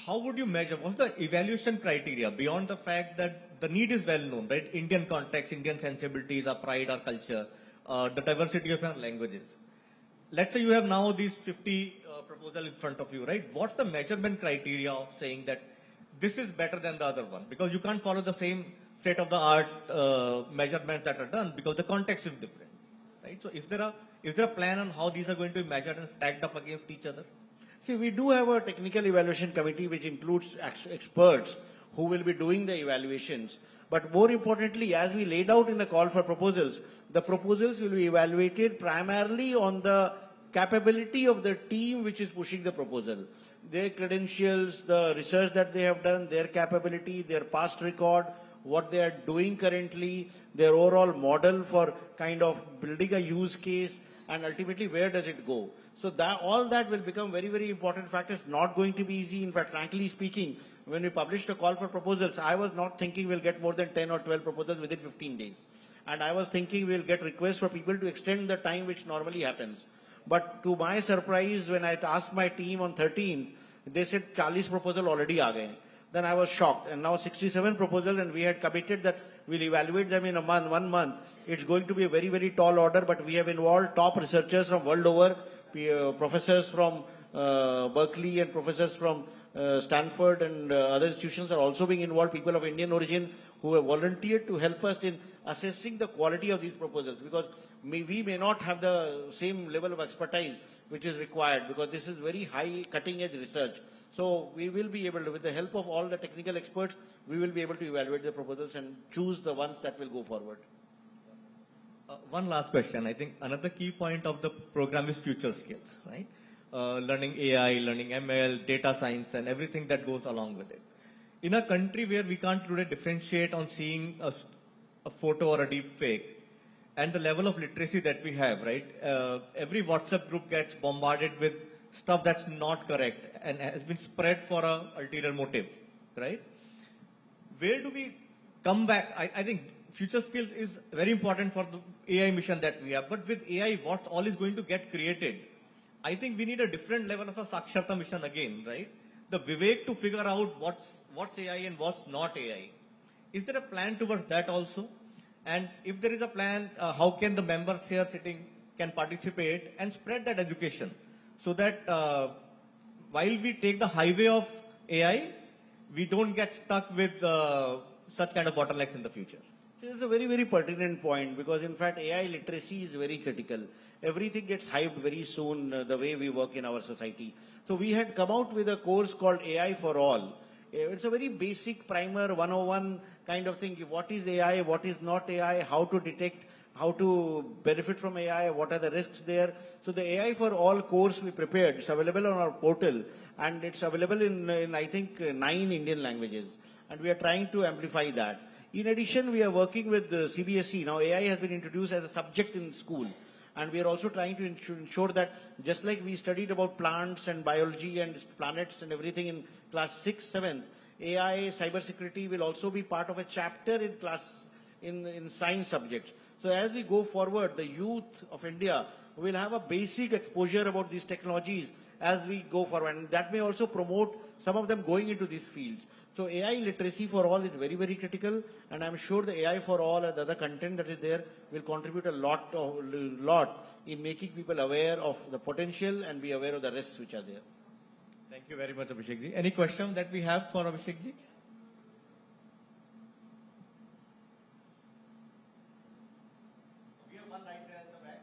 How would you measure? What's the evaluation criteria beyond the fact that the need is well known, right? Indian context, Indian sensibilities, our pride, our culture, the diversity of our languages. Let's say you have now these 50 proposals in front of you, right? What's the measurement criteria of saying that this is better than the other one? Because you can't follow the same state-of-the-art measurements that are done because the context is different, right? So is there a plan on how these are going to be measured and stacked up against each other? See, we do have a technical evaluation committee which includes experts who will be doing the evaluations. But more importantly, as we laid out in the call for proposals, the proposals will be evaluated primarily on the capability of the team which is pushing the proposal. Their credentials, the research that they have done, their capability, their past record, what they are doing currently, their overall model for kind of building a use case, and ultimately where does it go. So that all that will become very, very important factors. Not going to be easy. In fact, frankly speaking, when we published a call for proposals, I was not thinking we'll get more than 10 or 12 proposals within 15 days. And I was thinking we'll get requests for people to extend the time which normally happens. But to my surprise, when I asked my team on 13th, they said 40 proposals already aa gaye. Then I was shocked. And now 67 proposals, and we had committed that we'll evaluate them in a month, 1 month. It's going to be a very, very tall order, but we have involved top researchers from world over, professors from Berkeley and professors from Stanford and other institutions are also being involved, people of Indian origin who have volunteered to help us in assessing the quality of these proposals, because we may not have the same level of expertise which is required, because this is very high cutting edge research. So we will be able to, with the help of all the technical experts, we will be able to evaluate the proposals and choose the ones that will go forward. One last question. I think another key point of the program is future skills, right? Learning AI, learning ML, data science, and everything that goes along with it. In a country where we can't today differentiate on seeing a photo or a deep fake, and the level of literacy that we have, right? Every WhatsApp group gets bombarded with stuff that's not correct and has been spread for an ulterior motive, right? Where do we come back? I think future skills is very important for the AI mission that we have. But with AI, what all is going to get created? I think we need a different level of a Saksharta mission again, right? The Vivek to figure out what's AI and what's not AI. Is there a plan towards that also? And if there is a plan, how can the members here sitting can participate and spread that education so that while we take the highway of AI, we don't get stuck with such kind of bottlenecks in the future? This is a very, very pertinent point, because in fact AI literacy is very critical. Everything gets hyped very soon, the way we work in our society. So we had come out with a course called AI for All. It's a very basic primer 101 kind of thing. What is AI, what is not AI, how to detect, how to benefit from AI, what are the risks there. So the AI for All course we prepared, it's available on our portal, and it's available in I think 9 Indian languages. And we are trying to amplify that. In addition, we are working with the CBSE. Now AI has been introduced as a subject in school. And we are also trying to ensure that just like we studied about plants and biology and planets and everything in class 6, 7, AI, cybersecurity will also be part of a chapter in in science subjects. So as we go forward, the youth of India will have a basic exposure about these technologies as we go forward. And that may also promote some of them going into these fields. So AI literacy for all is very, very critical, and I'm sure the AI for all and the other content that is there will contribute a lot in making people aware of the potential and be aware of the risks which are there. Thank you very much, Abhishek ji. Any questions that we have for Abhishek ji? We have one right there at the back.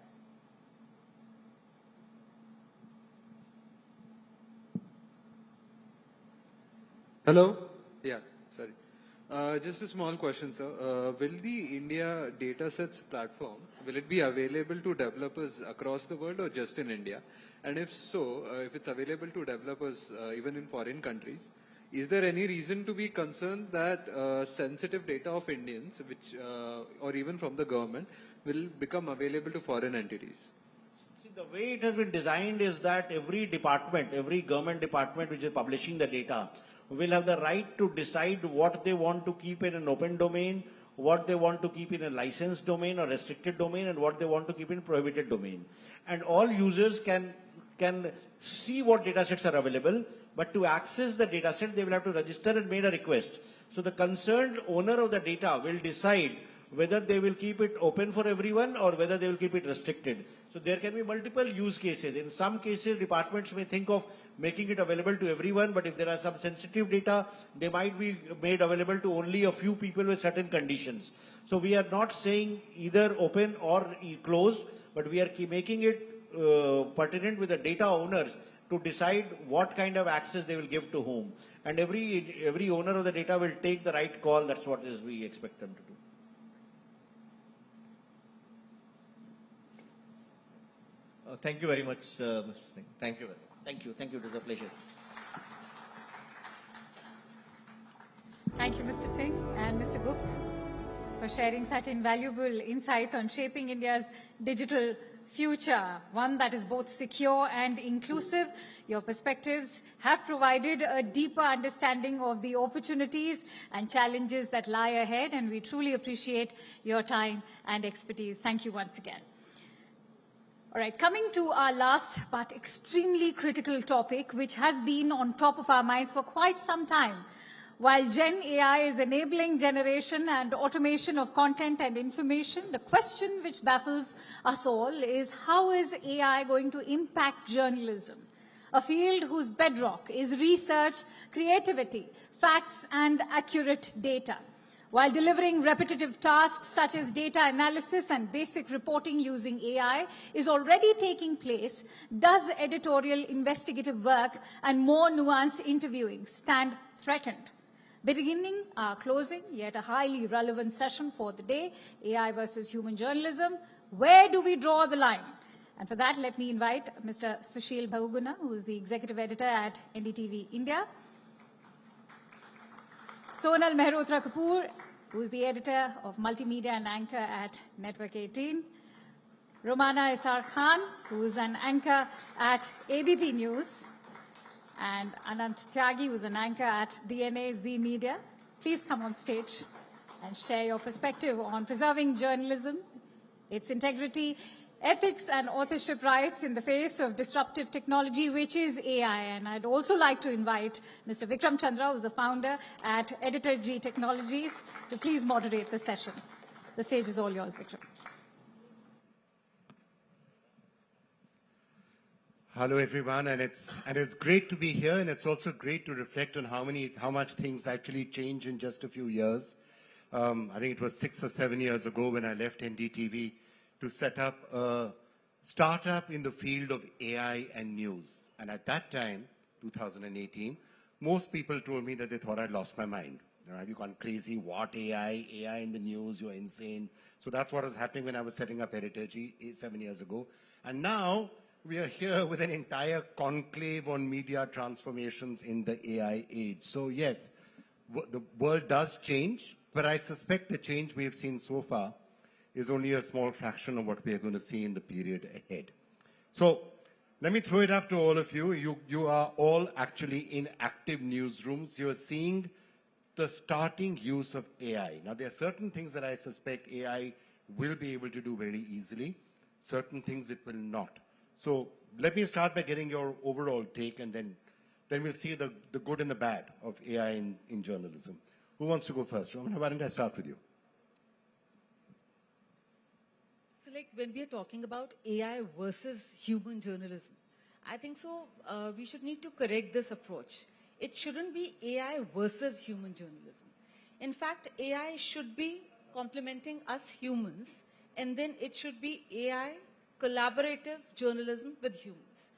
Hello? Yeah, sorry. Just a small question, sir. Will the India Datasets platform, will it be available to developers across the world or just in India? And if so, if it's available to developers even in foreign countries, is there any reason to be concerned that sensitive data of Indians, which or even from the government, will become available to foreign entities? See, the way it has been designed is that every department, every government department which is publishing the data will have the right to decide what they want to keep in an open domain, what they want to keep in a licensed domain or restricted domain, and what they want to keep in prohibited domain. And all users can see what datasets are available, but to access the dataset, they will have to register and make a request. So the concerned owner of the data will decide whether they will keep it open for everyone or whether they will keep it restricted. So there can be multiple use cases. In some cases, departments may think of making it available to everyone, but if there are some sensitive data, they might be made available to only a few people with certain conditions. So we are not saying either open or closed, but we are making it pertinent with the data owners to decide what kind of access they will give to whom. And every owner of the data will take the right call. That's what we expect them to do. Thank you very much, Mr. Singh. Thank you very much. Thank you. Thank you. It was a pleasure. Thank you, Mr. Singh and Mr. Gupta, for sharing such invaluable insights on shaping India's digital future, one that is both secure and inclusive. Your perspectives have provided a deeper understanding of the opportunities and challenges that lie ahead, and we truly appreciate your time and expertise. Thank you once again. All right, coming to our last but extremely critical topic, which has been on top of our minds for quite some time. While Gen AI is enabling generation and automation of content and information, the question which baffles us all is how is AI going to impact journalism? A field whose bedrock is research, creativity, facts, and accurate data. While delivering repetitive tasks such as data analysis and basic reporting using AI is already taking place, does editorial investigative work and more nuanced interviewing stand threatened? Beginning our closing, yet a highly relevant session for the day, AI versus human journalism. Where do we draw the line? And for that, let me invite Mr. Sushil Bahuguna, who is the executive editor at NDTV India. Sonal Mehrotra Kapoor, who is the editor of Multimedia and Anchor at Network 18. Romana Isar Khan, who is an anchor at ABP News. And Anant Tyagi, who's an anchor at DNA Z Media. Please come on stage and share your perspective on preserving journalism, its integrity, ethics and authorship rights in the face of disruptive technology, which is AI. And I'd also like to invite Mr. Vikram Chandra, who's the founder at Editor G Technologies, to please moderate the session. The stage is all yours, Vikram. Hello, everyone, and it's great to be here, and it's also great to reflect on how much things actually change in just a few years. I think it was 6 or 7 years ago when I left NDTV to set up a startup in the field of AI and news. And at that time, 2018, most people told me that they thought I'd lost my mind. You know, have you gone crazy? What AI? AI in the news? You're insane. So that's what was happening when I was setting up Editor G 7 years ago. And now we are here with an entire conclave on media transformations in the AI age. So yes, the world does change, but I suspect the change we have seen so far is only a small fraction of what we are going to see in the period ahead. So let me throw it up to all of you. You are all actually in active newsrooms. You are seeing the starting use of AI. Now, there are certain things that I suspect AI will be able to do very easily, certain things it will not. So let me start by getting your overall take, and then we'll see the good and the bad of AI in journalism. Who wants to go first? Roman, why don't I start with you? So like when we are talking about AI versus human journalism, I think so we should need to correct this approach. It shouldn't be AI versus human journalism. In fact, AI should be complementing us humans, and then it should be AI collaborative journalism with humans.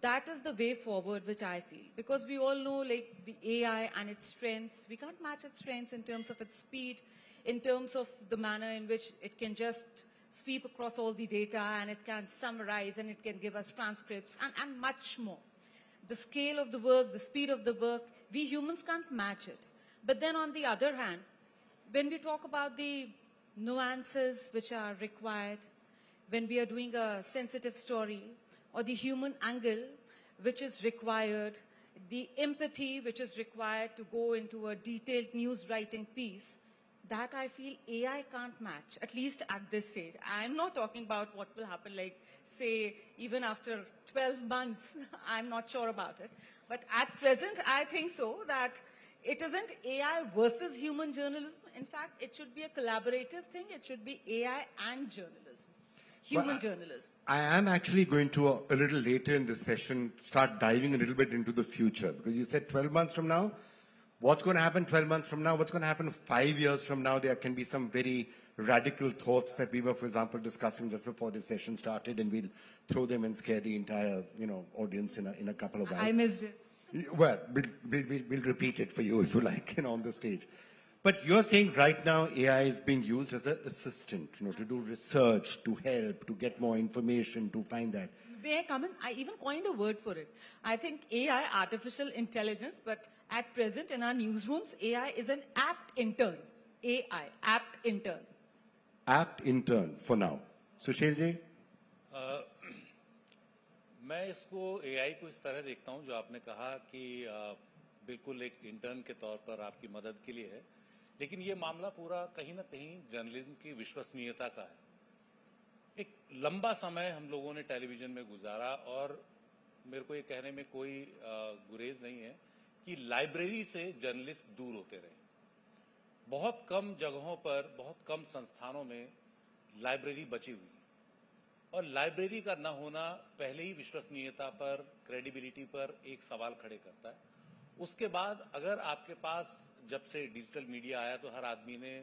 That is the way forward, which I feel. Because we all know like the AI and its strengths, we can't match its strengths in terms of its speed, in terms of the manner in which it can just sweep across all the data and it can summarize and it can give us transcripts and much more. the scale of the work, the speed of the work, we humans can't match it. But then on the other hand, when we talk about the nuances which are required, when we are doing a sensitive story, or the human angle which is required, the empathy which is required to go into a detailed news writing piece, that I feel AI can't match, at least at this stage. I'm not talking about what will happen, like, say, even after 12 months, I'm not sure about it. But at present, I think so, that it isn't AI versus human journalism. In fact, it should be a collaborative thing. It should be AI and journalism, human journalism. I am actually going to, a little later in this session, start diving a little bit into the future. Because you said 12 months from now, what's going to happen 12 months from now? What's going to happen 5 years from now? There can be some very radical thoughts that we were, for example, discussing just before this session started, and we'll throw them and scare the entire, audience in a couple of hours. I missed it. Well, we'll repeat it for you if you like, on the stage. But you're saying right now AI is being used as an assistant, to do research, to help, to get more information, to find that. May I come in? I even coined a word for it. I think AI, artificial intelligence, but at present in our newsrooms, AI is an apt intern. AI, apt intern. Apt intern for now. Sushil ji? मैं इसको AI को इस तरह देखता हूं, जो आपने कहा कि बिल्कुल एक इंटर्न के तौर पर आपकी मदद के लिए है, लेकिन ये मामला पूरा कहीं ना कहीं जर्नलिज्म की विश्वसनीयता का है। एक लंबा समय हम लोगों ने टेलीविजन में गुजारा, और मेरे को ये कहने में कोई गुरेज नहीं है कि लाइब्रेरी से जर्नलिस्ट दूर होते रहे। बहुत कम जगहों पर, बहुत कम संस्थानों में लाइब्रेरी बची हुई, और लाइब्रेरी का न होना पहले ही विश्वसनीयता पर, क्रेडिबिलिटी पर एक सवाल खड़े करता है। उसके बाद अगर आपके पास, जब से डिजिटल मीडिया आया तो हर आदमी ने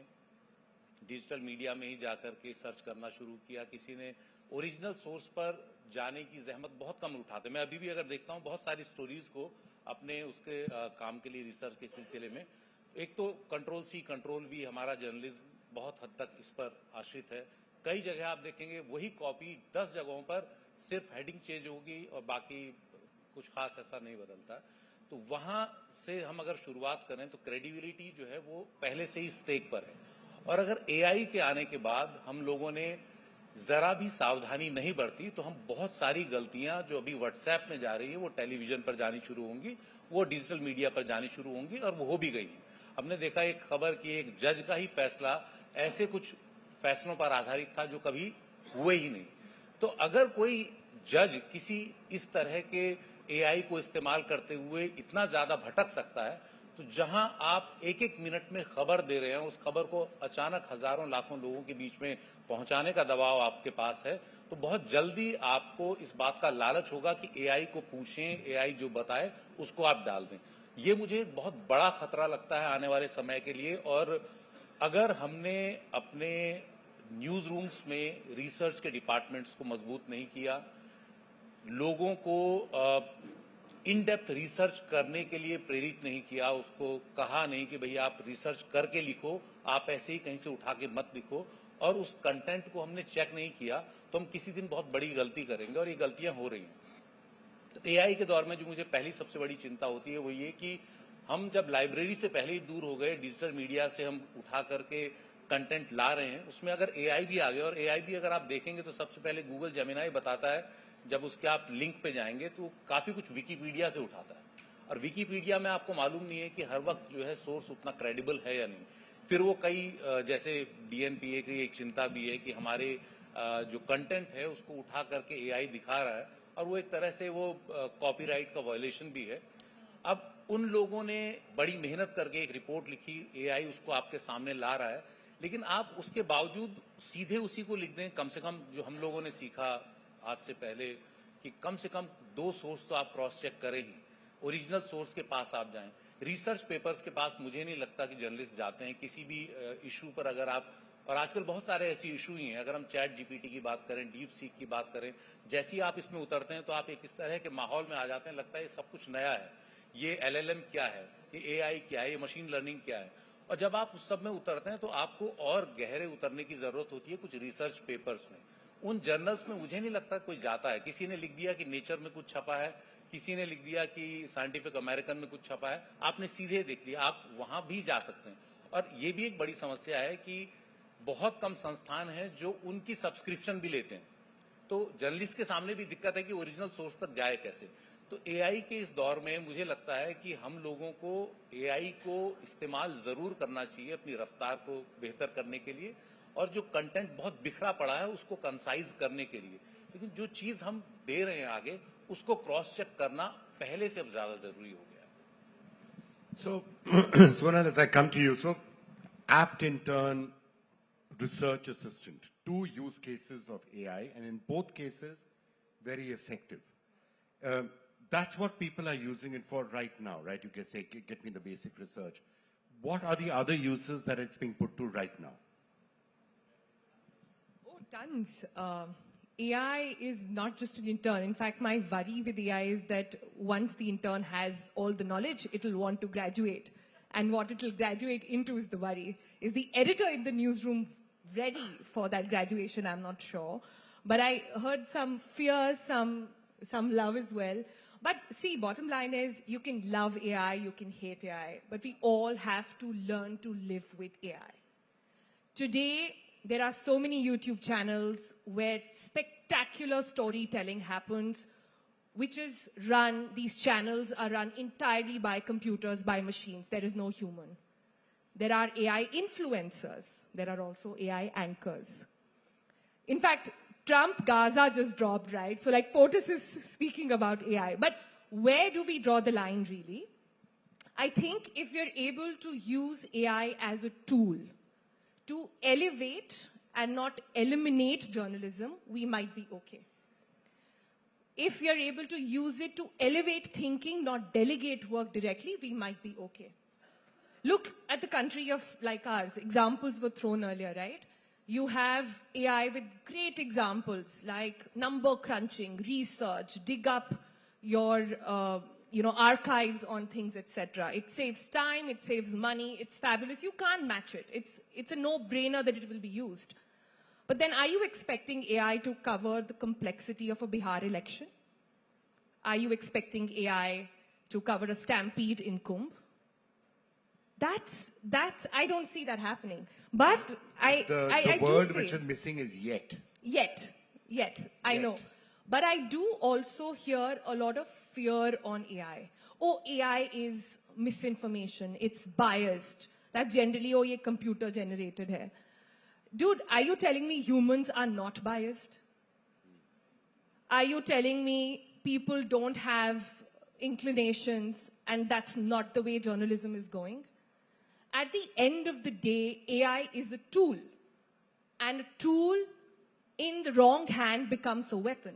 डिजिटल मीडिया में ही जाकर के सर्च करना शुरू किया, किसी ने ओरिजिनल सोर्स पर जाने की जहमत बहुत कम उठाते। मैं अभी भी अगर देखता हूं बहुत सारी स्टोरीज को अपने उसके काम के लिए, रिसर्च के सिलसिले में, एक तो कंट्रोल सी कंट्रोल वी, हमारा जर्नलिज्म बहुत हद तक इस पर आश्रित है। कई जगह आप देखेंगे वही कॉपी 10 जगहों पर सिर्फ हेडिंग चेंज होगी और बाकी कुछ खास ऐसा नहीं बदलता। तो वहां से हम अगर शुरुआत करें तो क्रेडिबिलिटी जो है वो पहले से ही स्टेक पर है। और अगर एआई के आने के बाद हम लोगों ने जरा भी सावधानी नहीं बरती तो हम बहुत सारी गलतियां जो अभी व्हाट्सएप में जा रही है वो टेलीविजन पर जानी शुरू होंगी, वो डिजिटल मीडिया पर जानी शुरू होंगी, और वो हो भी गई। हमने देखा एक खबर कि एक जज का ही फैसला ऐसे कुछ फैसलों पर आधारित था जो कभी हुए ही नहीं। तो अगर कोई जज किसी इस तरह के एआई को इस्तेमाल करते हुए इतना ज्यादा भटक सकता है, तो जहां आप एक एक मिनट में खबर दे रहे हैं, उस खबर को अचानक हजारों लाखों लोगों के बीच में पहुंचाने का दबाव आपके पास है, तो बहुत जल्दी आपको इस बात का लालच होगा कि एआई को पूछें, एआई जो बताए उसको आप डाल दें। ये मुझे बहुत बड़ा खतरा लगता है आने वाले समय के लिए। और अगर हमने अपने न्यूज रूम्स में रिसर्च के डिपार्टमेंट्स को मजबूत नहीं किया, लोगों को इन डेप्थ रिसर्च करने के लिए प्रेरित नहीं किया, उसको कहा नहीं कि भैया आप रिसर्च करके लिखो, आप ऐसे ही कहीं से उठा के मत लिखो, और उस कंटेंट को हमने चेक नहीं किया, तो हम किसी दिन बहुत बड़ी गलती करेंगे, और ये गलतियां हो रही हैं। तो एआई के दौर में जो मुझे पहली सबसे बड़ी चिंता होती है वो ये कि हम जब लाइब्रेरी से पहले ही दूर हो गए, डिजिटल मीडिया से हम उठा करके कंटेंट ला रहे हैं, उसमें अगर एआई भी आ गया, और एआई भी अगर आप देखेंगे तो सबसे पहले गूगल जेमिनाई बताता है, जब उसके आप लिंक पे जाएंगे तो काफी कुछ विकीपीडिया से उठाता है, और विकीपीडिया में आपको मालूम नहीं है कि हर वक्त जो है सोर्स उतना क्रेडिबल है या नहीं। फिर वो कई जैसे डीएनपीए की एक चिंता भी है कि हमारे जो कंटेंट है उसको उठा करके एआई दिखा रहा है, और वो एक तरह से वो कॉपीराइट का वायलेशन भी है। अब उन लोगों ने बड़ी मेहनत करके एक रिपोर्ट लिखी, एआई उसको आपके सामने ला रहा है, लेकिन आप उसके बावजूद सीधे उसी को लिख दें। कम से कम जो हम लोगों ने सीखा आज से पहले कि कम से कम 2 सोर्स तो आप क्रॉस चेक करें ही, ओरिजिनल सोर्स के पास आप जाएं। रिसर्च पेपर्स के पास मुझे नहीं लगता कि जर्नलिस्ट जाते हैं किसी भी इशू पर। अगर आप, और आजकल बहुत सारे ऐसे इशू ही हैं, अगर हम चैट जीपीटी की बात करें, डीप सीक की बात करें, जैसे ही आप इसमें उतरते हैं तो आप एक इस तरह के माहौल में आ जाते हैं, लगता है ये सब कुछ नया है, ये एलएलएम क्या है, ये एआई क्या है, ये मशीन लर्निंग क्या है। और जब आप उस सब में उतरते हैं तो आपको और गहरे उतरने की जरूरत होती है कुछ रिसर्च पेपर्स में। उन जर्नल्स में मुझे नहीं लगता कोई जाता है। किसी ने लिख दिया कि नेचर में कुछ छपा है, किसी ने लिख दिया कि साइंटिफिक अमेरिकन में कुछ छपा है, आपने सीधे देख लिया, आप वहां भी जा सकते हैं। और ये भी एक बड़ी समस्या है कि बहुत कम संस्थान हैं जो उनकी सब्सक्रिप्शन भी लेते हैं, तो जर्नलिस्ट के सामने भी दिक्कत है कि ओरिजिनल सोर्स तक जाए कैसे। तो एआई के इस दौर में मुझे लगता है कि हम लोगों को एआई को इस्तेमाल जरूर करना चाहिए अपनी रफ्तार को बेहतर करने के लिए, और जो कंटेंट बहुत बिखरा पड़ा है उसको कंसाइज करने के लिए। लेकिन जो चीज हम दे रहे हैं आगे, उसको क्रॉस चेक करना पहले से अब ज्यादा जरूरी हो गया है। So, Sonal, as I come to you, so apt intern, research assistant, two use cases of AI, and in both cases, very effective. That's what people are using it for right now, right? You can say, get me the basic research. What are the other uses that it's being put to right now? Oh, tons. AI is not just an intern. In fact, my worry with AI is that once the intern has all the knowledge, it'll want to graduate. And what it'll graduate into is the worry. Is the editor in the newsroom ready for that graduation? I'm not sure. But I heard some fear, some love as well. But see, bottom line is you can love AI, you can hate AI, but we all have to learn to live with AI. Today, there are so many YouTube channels where spectacular storytelling happens, which is run, these channels are run entirely by computers, by machines. There is no human. There are AI influencers. There are also AI anchors. In fact, Trump Gaza just dropped, right? So like POTUS is speaking about AI. But where do we draw the line really? I think if you're able to use AI as a tool to elevate and not eliminate journalism, we might be okay. If you're able to use it to elevate thinking, not delegate work directly, we might be okay. Look at the country of like ours. Examples were thrown earlier, right? You have AI with great examples like number crunching, research, dig up your archives on things, etc. It saves time, it saves money, it's fabulous. You can't match it. It's a no-brainer that it will be used. But then are you expecting AI to cover the complexity of a Bihar election? Are you expecting AI to cover a stampede in Kumbh? I don't see that happening. But The word which is missing is yet. Yet, I know. But I do also hear a lot of fear on AI. Oh, AI is misinformation. It's biased. That's generally, oh, ye computer generated hai. Dude, are you telling me humans are not biased? Are you telling me people don't have inclinations and that's not the way journalism is going? At the end of the day, AI is a tool. And a tool in the wrong hand becomes a weapon.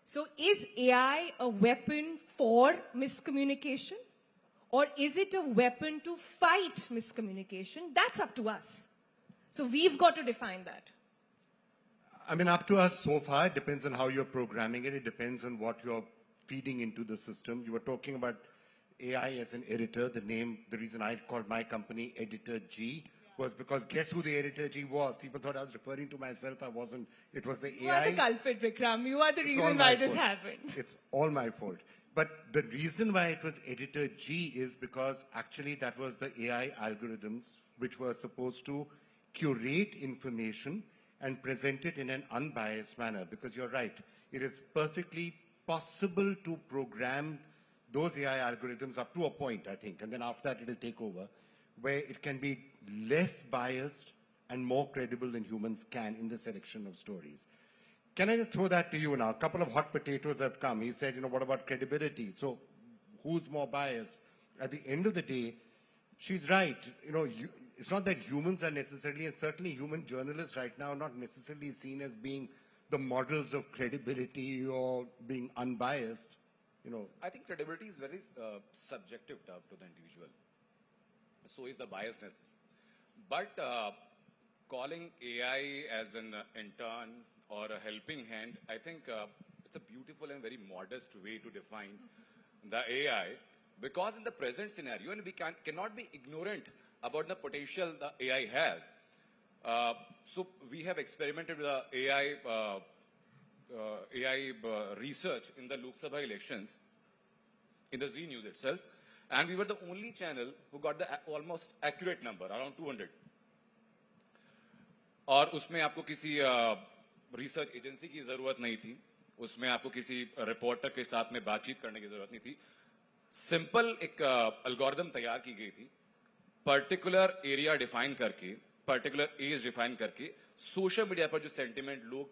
So is AI a weapon for miscommunication? Or is it a weapon to fight miscommunication? That's up to us. So we've got to define that. I mean, up to us so far, it depends on how you're programming it. It depends on what you're feeding into the system. You were talking about AI as an editor. The reason I called my company Editor G was because guess who the Editor G was? People thought I was referring to myself. I wasn't. It was the AI. You are the culprit, Vikram. You are the reason why this happened. It's all my fault. But the reason why it was Editor G is because actually that was the AI algorithms which were supposed to curate information and present it in an unbiased manner. Because you're right, it is perfectly possible to program those AI algorithms up to a point, I think, and then after that it'll take over, where it can be less biased and more credible than humans can in the selection of stories. Can I just throw that to you now? A couple of hot potatoes have come. He said, what about credibility? So who's more biased? At the end of the day, she's right. It's not that humans are necessarily, and certainly human journalists right now are not necessarily seen as being the models of credibility or being unbiased. I think credibility is very subjective to the individual. So is the biasness. But calling AI as an intern or a helping hand, I think it's a beautiful and very modest way to define the AI. Because in the present scenario, and we cannot be ignorant about the potential the AI has. So we have experimented with AI research in the Lok Sabha elections in the Z News itself, and we were the only channel who got the almost accurate number, around 200. और उसमें आपको किसी research agency की जरूरत नहीं थी, उसमें आपको किसी रिपोर्टर के साथ में बातचीत करने की जरूरत नहीं थी. सिंपल एक एल्गोरिथम तैयार की गई थी, पर्टिकुलर एरिया डिफाइन करके, पर्टिकुलर एज डिफाइन करके, सोशल मीडिया पर जो सेंटिमेंट लोग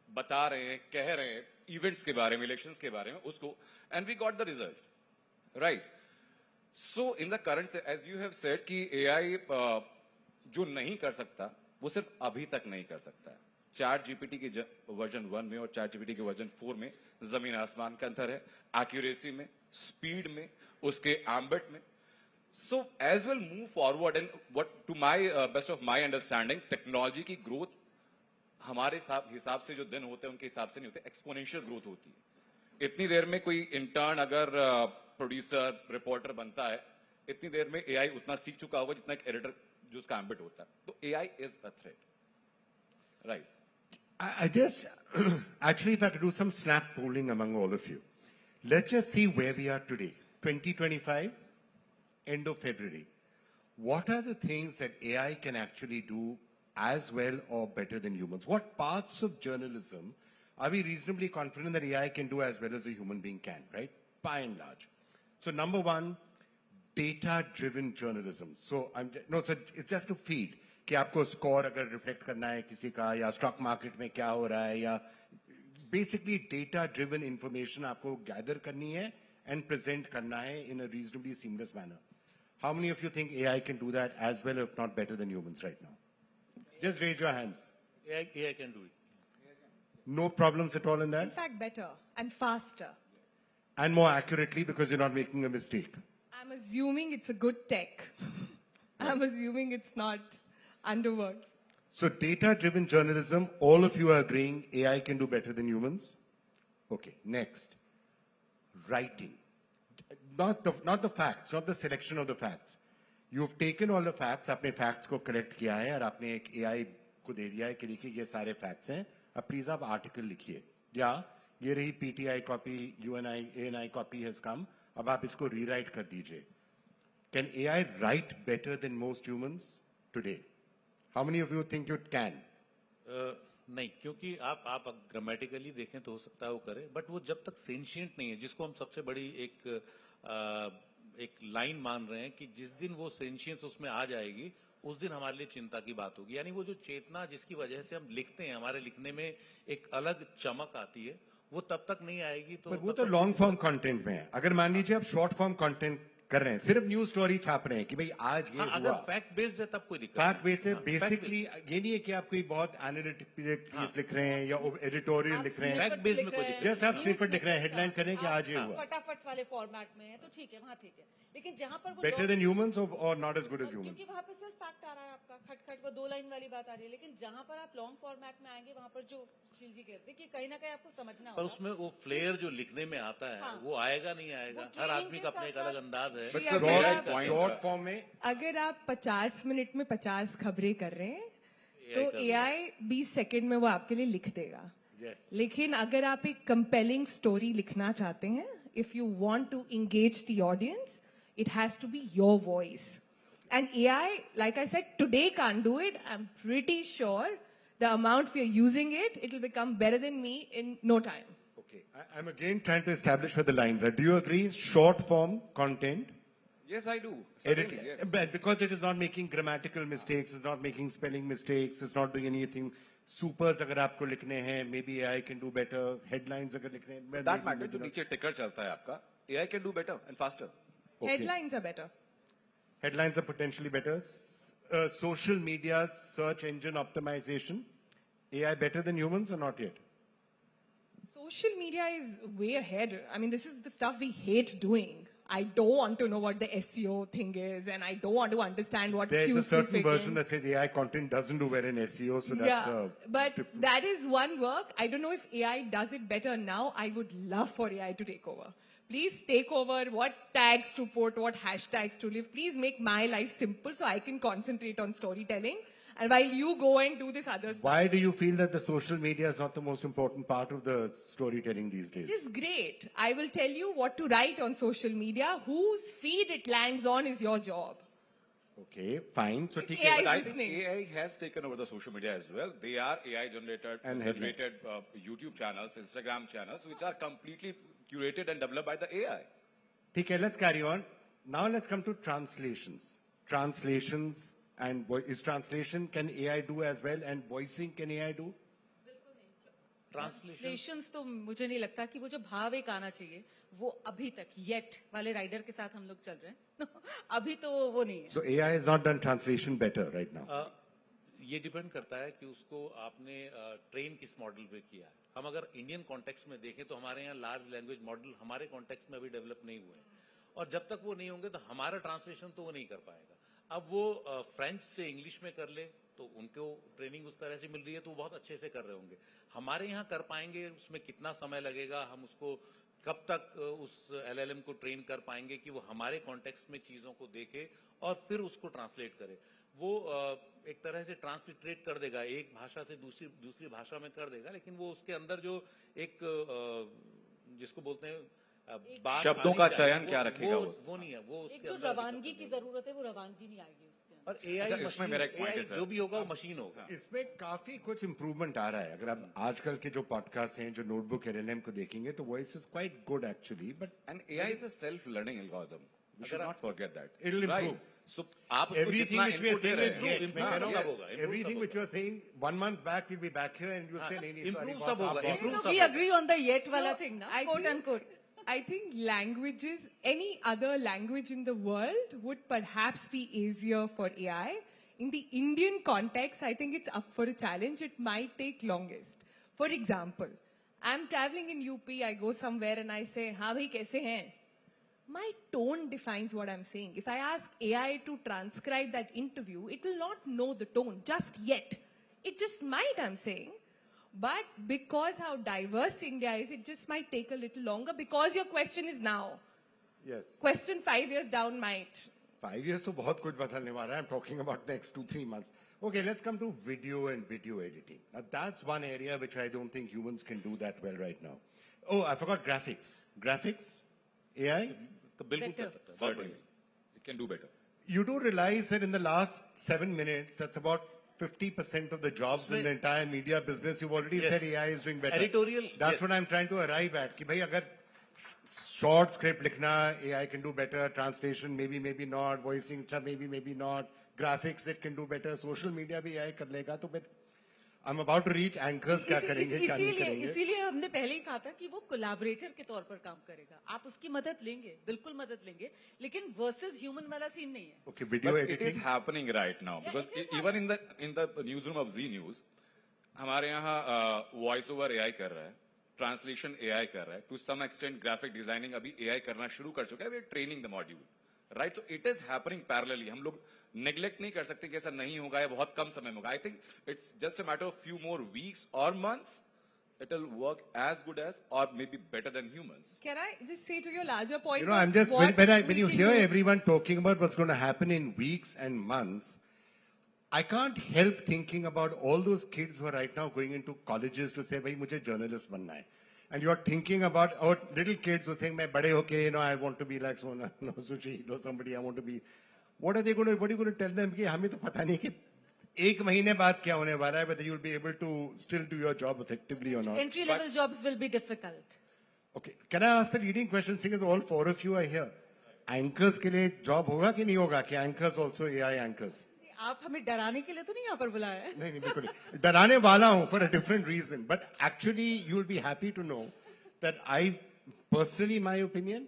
बता रहे हैं, कह रहे हैं इवेंट्स के बारे में, इलेक्शंस के बारे में, उसको, and we got the result, right. So in the current, as you have said कि एआई जो नहीं कर सकता वो सिर्फ अभी तक नहीं कर सकता है. चैट जीपीटी के वर्जन 1 में और चैट जीपीटी के वर्जन 4 में जमीन आसमान का अंतर है, एक्यूरेसी में, स्पीड में, उसके एम्बिट में. So as we'll move forward, and what to my best of my understanding, technology की ग्रोथ हमारे हिसाब से जो दिन होते हैं उनके हिसाब से नहीं होते, एक्सपोनेंशियल ग्रोथ होती है. इतनी देर में कोई इंटर्न अगर प्रोड्यूसर रिपोर्टर बनता है, इतनी देर में एआई उतना सीख चुका होगा जितना एक एडिटर जो उसका एम्बिट होता है. तो AI is a threat, right. I just, actually, if I could do some snap polling among all of you, let's just see where we are today, 2025, end of February. What are the things that AI can actually do as well or better than humans? What parts of journalism are we reasonably confident that AI can do as well as a human being can, right? By and large. So number one, data-driven journalism. So it's just to feed. कि आपको score अगर reflect करना है किसी का, या stock market में क्या हो रहा है, या बेसिकली डेटा ड्रिवन इंफॉर्मेशन आपको गैदर करनी है एंड प्रेजेंट करना है in a reasonably seamless manner. How many of you think AI can do that as well if not better than humans right now? Just raise your hands. AI can do it. No problems at all in that? In fact, better and faster. And more accurately because you're not making a mistake. I'm assuming it's a good tech. I'm assuming it's not underworked. So data-driven journalism, all of you are agreeing AI can do better than humans? Okay, next. Writing. Not the facts, not the selection of the facts. You've taken all the facts, आपने facts को correct किया है और आपने एक AI को दे दिया है कि देखिए ये सारे facts हैं, अब प्लीज आप article लिखिए. या ये रही PTI copy, ANI copy has come, अब आप इसको rewrite कर दीजिए. Can AI write better than most humans today? How many of you think it can? नहीं, क्योंकि आप ग्रामेटिकली देखें तो हो सकता है वो करे, बट वो जब तक सेंशियंट नहीं है, जिसको हम सबसे बड़ी एक लाइन मान रहे हैं कि जिस दिन वो सेंशियंस उसमें आ जाएगी उस दिन हमारे लिए चिंता की बात होगी. यानी वो जो चेतना जिसकी वजह से हम लिखते हैं, हमारे लिखने में एक अलग चमक आती है, वो तब तक नहीं आएगी. तो वो तो लॉन्ग फॉर्म कंटेंट में है. अगर मान लीजिए आप शॉर्ट फॉर्म कंटेंट कर रहे हैं, सिर्फ न्यूज स्टोरी छाप रहे हैं कि भाई आज ये हुआ, अगर फैक्ट बेस्ड है तब कोई दिक्कत फैक्ट बेस्ड है. बेसिकली ये नहीं है कि आप कोई बहुत एनालिटिक पीस लिख रहे हैं या एडिटोरियल लिख रहे हैं. फैक्ट बेस्ड में कोई दिक्कत. जस्ट आप स्निपेट लिख रहे हैं, हेडलाइन कर रहे हैं कि आज ये हुआ. फटाफट वाले फॉर्मेट में है तो ठीक है, वहाँ ठीक है. लेकिन जहाँ पर वो बेटर देन ह्यूमंस और not as good as humans, क्योंकि वहाँ पे सिर्फ फैक्ट आ रहा है आपका, खट वो 2 लाइन वाली बात आ रही है. लेकिन जहाँ पर आप लॉन्ग फॉर्मेट में आएंगे वहाँ पर जो सुशील जी कहते हैं कि कहीं ना कहीं आपको समझना होगा. पर उसमें वो फ्लेयर जो लिखने में आता है, वो आएगा नहीं आएगा. हर आदमी का अपना एक अलग अंदाज है. शॉर्ट फॉर्म में अगर आप 50 मिनट में 50 खबरें कर रहे हैं तो एआई 20 सेकंड में वो आपके लिए लिख देगा. लेकिन अगर आप एक कंपेलिंग स्टोरी लिखना चाहते हैं, if you want to engage the audience, it has to be your voice. And AI, like I said, today can't do it. I'm pretty sure the amount we are using it, it'll become better than me in no time. Okay, I'm again trying to establish where the lines are. Do you agree? Short form content. Yes, I do. Certainly, yes. But because it is not making grammatical mistakes, it's not making spelling mistakes, it's not doing anything. Supers अगर आपको लिखने हैं, maybe AI can do better. Headlines अगर लिखने हैं, that matter जो नीचे टिकर चलता है आपका, AI can do better and faster. Okay. Headlines are better. Headlines are potentially better. Social media, search engine optimization. AI better than humans or not yet? Social media is way ahead. I mean, this is the stuff we hate doing. I don't want to know what the SEO thing is, and I don't want to understand what There's a certain version that says AI content doesn't do well in SEO, so that's but that is one work. I don't know if AI does it better now. I would love for AI to take over. Please take over what tags to put, what hashtags to leave. Please make my life simple so I can concentrate on storytelling. And while you go and do this other stuff. Why do you feel that the social media is not the most important part of the storytelling these days? It is great. I will tell you what to write on social media. Whose feed it lands on is your job. Okay, fine. So, If AI is but I think listening. AI has taken over the social media as well. They are AI generated YouTube channels, Instagram channels, which are completely curated and developed by the AI. Okay, let's carry on. Now let's come to translations. Translations and is translation can AI do as well, and voicing can AI do? Translations तो मुझे नहीं लगता कि वो जो भाव एक आना चाहिए वो अभी तक येट वाले राइडर के साथ हम लोग चल रहे हैं अभी तो वो नहीं है So AI has not done translation better right now. ये डिपेंड करता है कि उसको आपने ट्रेन किस मॉडल पे किया है. हम अगर इंडियन कॉन्टेक्स्ट में देखें तो हमारे यहाँ लार्ज लैंग्वेज मॉडल हमारे कॉन्टेक्स्ट में अभी डेवलप नहीं हुए हैं, और जब तक वो नहीं होंगे तो हमारा ट्रांसलेशन तो वो नहीं कर पाएगा. अब वो फ्रेंच से इंग्लिश में कर ले तो उनको ट्रेनिंग उस तरह से मिल रही है तो वो बहुत अच्छे से कर रहे होंगे. हमारे यहाँ कर पाएंगे उसमें कितना समय लगेगा, हम उसको कब तक उस LLM को ट्रेन कर पाएंगे कि वो हमारे कॉन्टेक्स्ट में चीजों को देखे और फिर उसको ट्रांसलेट करे. वो एक तरह से ट्रांसलिटरेट कर देगा, एक भाषा से दूसरी भाषा में कर देगा, लेकिन वो उसके अंदर जो एक जिसको बोलते हैं शब्दों का चयन क्या रखेगा वो नहीं है. वो एक जो रवानगी की जरूरत है वो रवानगी नहीं आएगी उसके अंदर. और AI इसमें मेरा एक पॉइंट है सर, जो भी होगा वो मशीन होगा. इसमें काफी कुछ इंप्रूवमेंट आ रहा है. अगर आप आजकल के जो पॉडकास्ट हैं, जो नोटबुक LLM को देखेंगे तो voice is quite good actually, but and AI is a self learning algorithm. We should not forget that. It'll improve. Right. So, आप उसको everything जितना which we are input they saying रहे is हैं, yes. हाँ, Yes. सब होगा. Everything which you are saying 1 month back, we'll be back here and you'll say, नहीं, sorry, Improve boss, सब होगा. आप boss. Improve So we agree on the yet wala thing na, quote unquote. I think languages, any other language in the world would perhaps be easier for AI. In the Indian context, I think it's up for a challenge. It might take longest. For example, I'm traveling in UP, I go somewhere and I say, हाँ भाई कैसे हैं? My tone defines what I'm saying. If I ask AI to transcribe that interview, it will not know the tone just yet. It just might, I'm saying. But because how diverse India is, it just might take a little longer because your question is now. Yes. Question 5 years down might. 5 years तो बहुत कुछ बदलने वाला है. I'm talking about next 2-3 months. Okay, let's come to video and video editing. Now that's one area which I don't think humans can do that well right now. Oh, I forgot graphics. Graphics? AI? तो बिल्कुल कर सकता है. Certainly. It can do better. You do realize that in the last 7 minutes, that's about 50% of the jobs in the entire media business. You've already said AI is doing better. Editorial. That's what I'm trying to arrive at. कि भाई अगर short script लिखना, AI can do better. Translation, maybe not. Voicing, maybe not. Graphics, it can do better. Social media भी AI कर लेगा. तो I'm about to reach anchors. क्या करेंगे, क्या नहीं करेंगे? इसीलिए हमने पहले ही कहा था कि वो कोलैबोरेटर के तौर पर काम करेगा. आप उसकी मदद लेंगे, बिल्कुल मदद लेंगे, लेकिन वर्सेस ह्यूमन वाला सीन नहीं है. Okay, video But editing. it is happening right now because even in the newsroom of Z News, हमारे यहाँ वॉइस ओवर AI कर रहा है, ट्रांसलेशन AI कर रहा है, to some extent graphic designing अभी AI करना शुरू कर चुका है. We are training the module, right? So it is happening parallelly. हम लोग नेग्लेक्ट नहीं कर सकते कि ऐसा नहीं होगा, या बहुत कम समय में होगा. I think it's just a matter of few more weeks और months. It will work as good as or maybe better than humans. Can I just say to your larger point? You know, I'm just when you hear everyone talking about what's going to happen in weeks and months, I can't help thinking about all those kids who are right now going into colleges to say, "Bhai, mujhe journalist banna hai." And you're thinking about our little kids who are saying, "Main bade hoke, you know, I want to be like Sona, no Sushi, no somebody. I want to be." What are they going to? What are you going to tell them? कि हमें तो पता नहीं कि एक महीने बाद क्या होने वाला है, whether you'll be able to still do your job effectively or not. Entry level jobs will be difficult. Okay, can I ask the leading question? Seeing as all 4 of you are here, anchors के लिए job होगा कि नहीं होगा? कि anchors also AI anchors? आप हमें डराने के लिए तो नहीं यहाँ पर बुलाया है. नहीं बिल्कुल नहीं. डराने वाला हूँ for a different reason. But actually, you'll be happy to know that I personally, my opinion,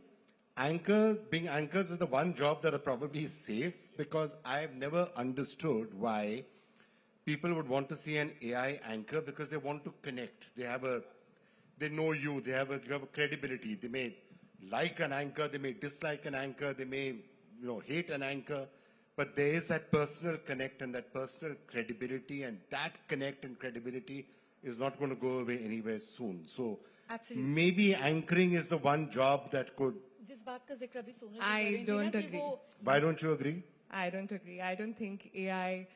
being anchors is the one job that are probably safe, because I've never understood why people would want to see an AI anchor, because they want to connect. They know you. You have a credibility. They may like an anchor. They may dislike an anchor. They may, hate an anchor. But there is that personal connect and that personal credibility, and that connect and credibility is not going to go away anywhere soon. So Absolutely. maybe anchoring is the one job that could. जिस बात का जिक्र अभी Sonal I don't agree. Why don't you agree? I don't agree. I don't think AI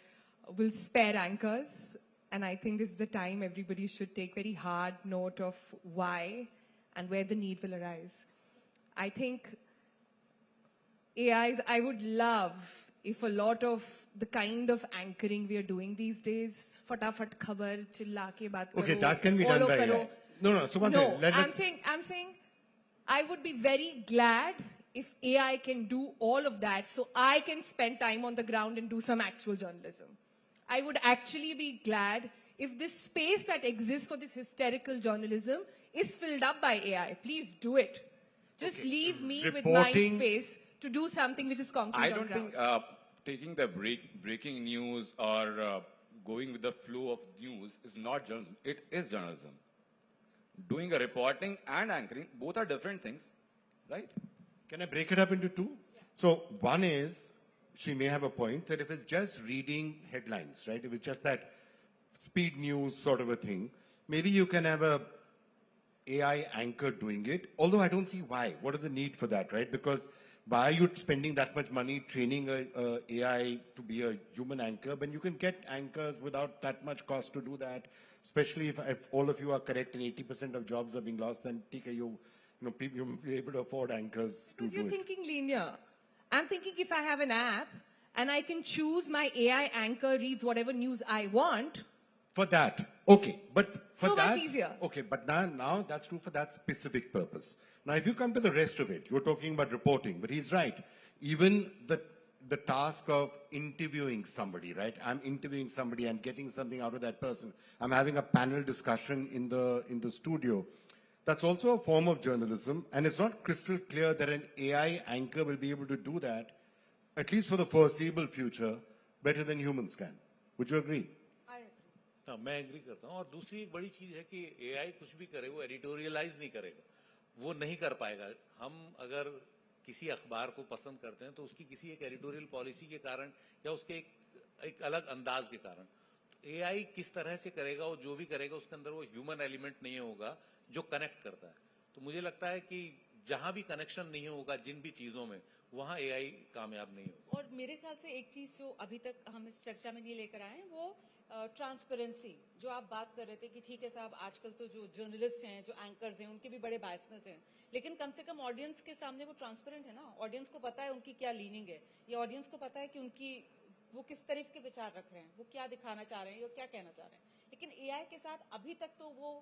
will spare anchors. And I think this is the time everybody should take very hard note of why and where the need will arise. I think I would love if a lot of the kind of anchoring we are doing these days, fatafat khabar, chilla ke baat karo, Okay, that can be done by AI. No, I'm saying I would be very glad if AI can do all of that so I can spend time on the ground and do some actual journalism. I would actually be glad if this space that exists for this hysterical journalism is filled up by AI. Please do it. Just leave me with mind space to do something which is concrete. I don't think taking the breaking news or going with the flow of news is not journalism. It is journalism. Doing a reporting and anchoring, both are different things, right? Can I break it up into two? Yeah. So one is, she may have a point that if it's just reading headlines, right? If it's just that speed news sort of a thing, maybe you can have a AI anchor doing it. Although I don't see why. What is the need for that, right? Because why are you spending that much money training a AI to be a human anchor when you can get anchors without that much cost to do that? Especially if all of you are correct and 80% of jobs are being lost, then you'll be able to afford anchors because to do it. Because you're thinking linear. I'm thinking if I have an app and I can choose my AI anchor reads whatever news I want. For that, okay. But for so that, much easier. Okay, but now that's true for that specific purpose. Now, if you come to the rest of it, you're talking about reporting, but he's right. Even the task of interviewing somebody, right? I'm interviewing somebody, I'm getting something out of that person. I'm having a panel discussion in the studio. That's also a form of journalism, and it's not crystal clear that an AI anchor will be able to do that, at least for the foreseeable future, better than humans can. Would you agree? हाँ, मैं agree करता हूँ और दूसरी एक बड़ी चीज है कि एआई कुछ भी करे वो एडिटोरियलाइज नहीं करेगा, वो नहीं कर पाएगा. हम अगर किसी अखबार को पसंद करते हैं तो उसकी किसी एक एडिटोरियल पॉलिसी के कारण या उसके एक अलग अंदाज के कारण. तो एआई किस तरह से करेगा, वो जो भी करेगा उसके अंदर वो ह्यूमन एलिमेंट नहीं होगा जो कनेक्ट करता है. तो मुझे लगता है कि जहां भी कनेक्शन नहीं होगा जिन भी चीजों में, वहां एआई कामयाब नहीं होगा. और मेरे ख्याल से एक चीज जो अभी तक हम इस चर्चा में नहीं लेकर आए हैं वो ट्रांसपेरेंसी, जो आप बात कर रहे थे कि ठीक है साहब आजकल तो जो जर्नलिस्ट हैं, जो एंकर्स हैं, उनके भी बड़े बायसनेस हैं, लेकिन कम से कम ऑडियंस के सामने वो ट्रांसपेरेंट है ना. ऑडियंस को पता है उनकी क्या लीनिंग है, या ऑडियंस को पता है कि उनकी वो किस तरह के विचार रख रहे हैं, वो क्या दिखाना चाह रहे हैं, या क्या कहना चाह रहे हैं. लेकिन एआई के साथ अभी तक तो वो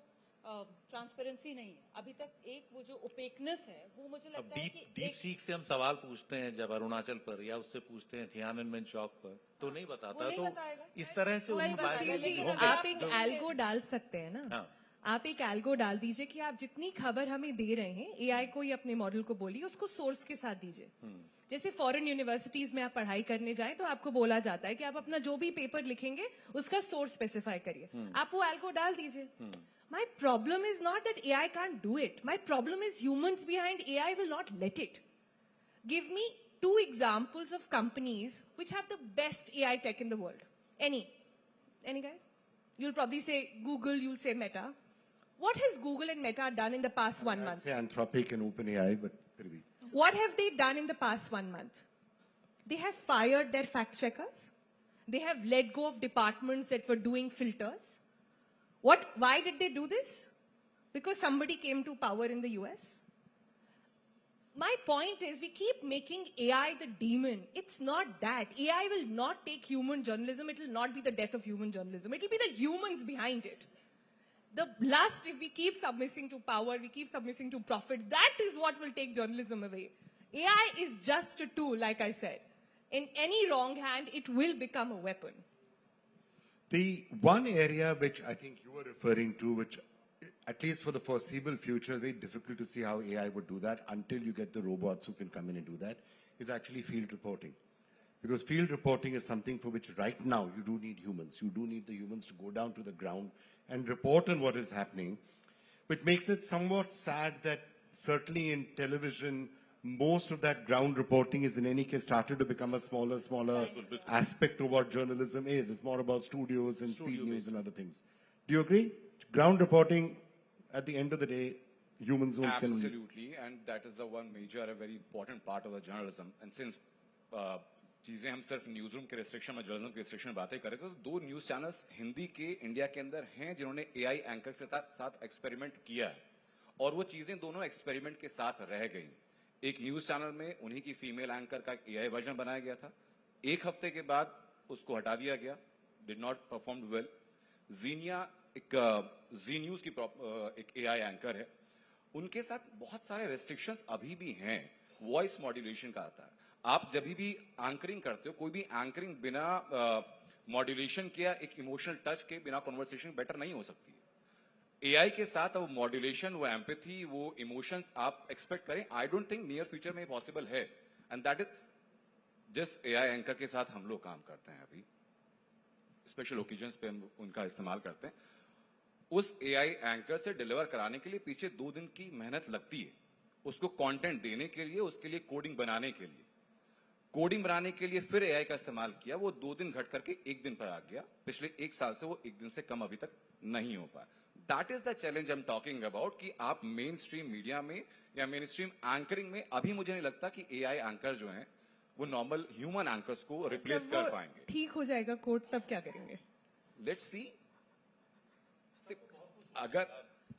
ट्रांसपेरेंसी नहीं है. अभी तक एक वो जो ओपेकनेस है वो मुझे लगता है कि डीप सीक से हम सवाल पूछते हैं जब अरुणाचल पर या उससे पूछते हैं थियाननमेन चौक पर, तो नहीं बताता. तो इस तरह से आप एक एल्गो डाल सकते हैं ना. आप एक एल्गो डाल दीजिए कि आप जितनी खबर हमें दे रहे हैं, एआई को या अपने मॉडल को बोलिए, उसको सोर्स के साथ दीजिए. जैसे फॉरेन यूनिवर्सिटीज में आप पढ़ाई करने जाए तो आपको बोला जाता है कि आप अपना जो भी पेपर लिखेंगे उसका सोर्स स्पेसिफाई करिए. आप वो एल्गो डाल दीजिए. My problem is not that AI can't do it. My problem is humans behind AI will not let it. Give me 2 examples of companies which have the best AI tech in the world. Any guys? You'll probably say Google, you'll say Meta. What has Google and Meta done in the past 1 month? I'd say Anthropic and OpenAI, but maybe. What have they done in the past 1 month? They have fired their fact checkers. They have let go of departments that were doing filters. Why did they do this? Because somebody came to power in the US? My point is we keep making AI the demon. It's not that. AI will not take human journalism. It will not be the death of human journalism. It will be the humans behind it. The lust, if we keep submitting to power, we keep submitting to profit, that is what will take journalism away. AI is just a tool, like I said. In any wrong hand, it will become a weapon. The one area which I think you were referring to, which at least for the foreseeable future, very difficult to see how AI would do that until you get the robots who can come in and do that, is actually field reporting. Because field reporting is something for which right now you do need humans. You do need the humans to go down to the ground and report on what is happening, which makes it somewhat sad that certainly in television, most of that ground reporting is in any case started to become a smaller aspect of what journalism is. It's more about studios and speed news and other things. Do you agree? Ground reporting, at the end of the day, humans can... Absolutely, and that is the one major, a very important part of the journalism. And since चीजें हम सिर्फ news room के restriction और journalism के restriction में बातें करें तो 2 न्यूज चैनल्स हिंदी के इंडिया के अंदर हैं जिन्होंने एआई एंकर के साथ एक्सपेरिमेंट किया है और वो चीजें दोनों एक्सपेरिमेंट के साथ रह गई। एक न्यूज चैनल में उन्हीं की फीमेल एंकर का एआई वर्जन बनाया गया था, 1 हफ्ते के बाद उसको हटा दिया गया, डिड नॉट परफॉर्म वेल। जीनिया एक जी न्यूज की एक एआई एंकर है, उनके साथ बहुत सारे रेस्ट्रिक्शंस अभी भी हैं। वॉइस मॉड्यूलेशन का आता है, आप जब भी एंकरिंग करते हो, कोई भी एंकरिंग बिना मॉड्यूलेशन के या एक इमोशनल टच के बिना कन्वर्सेशन बेटर नहीं हो सकती है। एआई के साथ वो मॉड्यूलेशन, वो एम्पैथी, वो इमोशंस आप एक्सपेक्ट करें, I don't think near future में पॉसिबल है। एंड दैट इज जिस एआई एंकर के साथ हम लोग काम करते हैं अभी, स्पेशल ओकेजन्स पे हम उनका इस्तेमाल करते हैं, उस एआई एंकर से डिलीवर कराने के लिए पीछे 2 दिन की मेहनत लगती है, उसको कंटेंट देने के लिए, उसके लिए कोडिंग बनाने के लिए। कोडिंग बनाने के लिए फिर एआई का इस्तेमाल किया, वो 2 दिन घट करके 1 दिन पर आ गया। पिछले 1 साल से वो 1 दिन से कम अभी तक नहीं हो पाया। That is the challenge I am talking about, कि आप मेन स्ट्रीम मीडिया में या मेन स्ट्रीम एंकरिंग में अभी मुझे नहीं लगता कि एआई एंकर जो है वो नॉर्मल ह्यूमन एंकर्स को रिप्लेस कर पाएंगे। ठीक हो जाएगा कोड, तब क्या करेंगे? Let's see. अगर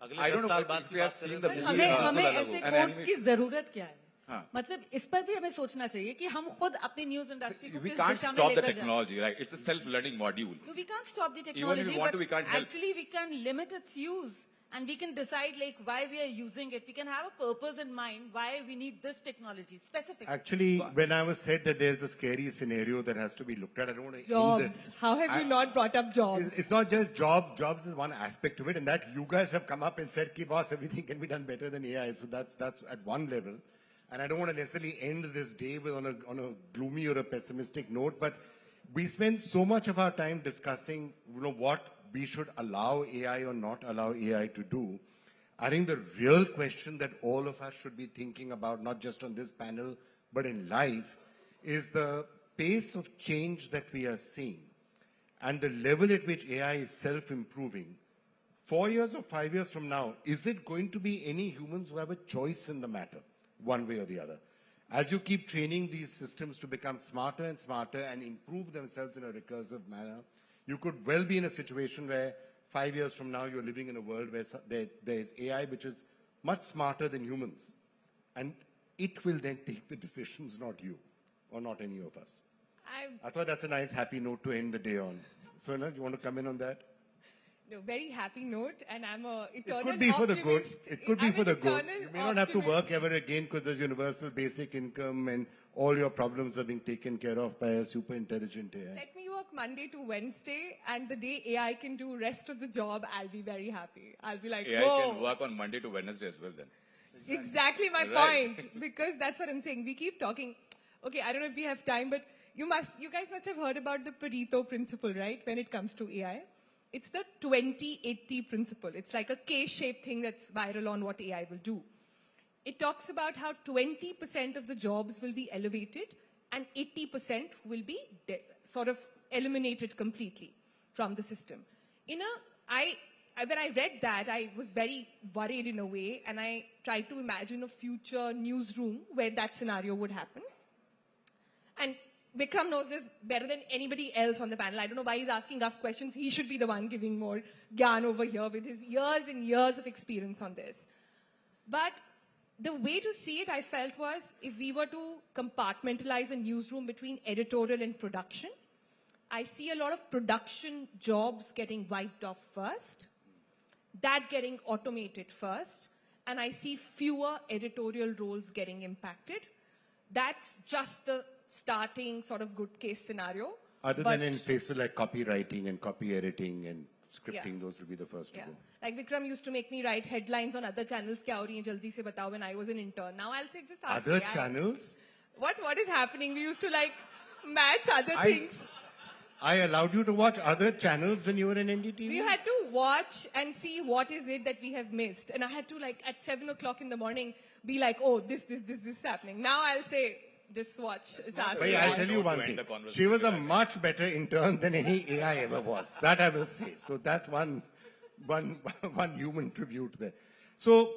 अगले 10 साल बाद की बात करें, हमें ऐसे कोड्स की जरूरत क्या है? हाँ. मतलब इस पर भी हमें सोचना चाहिए कि हम खुद अपनी न्यूज इंडस्ट्री को we किस can't दिशा में stop the लेकर जाएं। technology, right? It's a self-learning module. No, we can't stop the Even if technology, we want to, but we can't help. actually we can limit its use. And we can decide like why we are using it. We can have a purpose in mind why we need this technology specifically. Actually, when I was said that there's a scary scenario that has to be looked at, I don't want to end Jobs. this. How have you not brought up jobs? It's not just jobs. Jobs is one aspect of it, and that you guys have come up and said, "Ki boss, everything can be done better than AI." So that's at one level. And I don't want to necessarily end this day on a gloomy or a pessimistic note, but we spend so much of our time discussing, what we should allow AI or not allow AI to do. I think the real question that all of us should be thinking about, not just on this panel, but in life, is the pace of change that we are seeing and the level at which AI is self-improving. 4 years or 5 years from now, is it going to be any humans who have a choice in the matter, one way or the other? As you keep training these systems to become smarter and smarter and improve themselves in a recursive manner, you could well be in a situation where 5 years from now you're living in a world where there is AI which is much smarter than humans. And it will then take the decisions, not you or not any of us. I thought that's a nice happy note to end the day on. Sona, you want to come in on that? No, very happy note, and I'm a eternal It could be for the good. optimist. It could be I'm for an the good. eternal You may not have to work optimist. ever again because there's universal basic income and all your problems are being taken care of by a super intelligent AI. Let me work Monday to Wednesday, and the day AI can do rest of the job, I'll be very happy. I'll be like, AI whoa. can work on Monday to Wednesday as well then. Exactly my Right. point, because that's what I'm saying. We keep talking. Okay, I don't know if we have time, but you guys must have heard about the Pareto principle, right? When it comes to AI, it's the 20-80 principle. It's like a K-shaped thing that's viral on what AI will do. It talks about how 20% of the jobs will be elevated and 80% will be sort of eliminated completely from the system. When I read that, I was very worried in a way, and I tried to imagine a future newsroom where that scenario would happen. And Vikram knows this better than anybody else on the panel. I don't know why he's asking us questions. He should be the one giving more gyan over here with his years and years of experience on this. But the way to see it, I felt, was if we were to compartmentalize a newsroom between editorial and production, I see a lot of production jobs getting wiped off first, that getting automated first, and I see fewer editorial roles getting impacted. That's just the starting sort of good case scenario. Other than in places like copywriting and copy editing and scripting, those will be the first to go. Like Vikram used to make me write headlines on other channels, kya ho rahi hai, jaldi se batao, when I was an intern. Now I'll say, just ask Other me. channels? What is happening? We used to like match other things. I allowed you to watch other channels when you were in NDTV? We had to watch and see what is it that we have missed. And I had to, like, at 7 o'clock in the morning, be like, oh, this is happening. Now I'll say, just watch. But I'll tell you one thing. She was a much better intern than any AI ever was. That I will say. So that's one human tribute there. So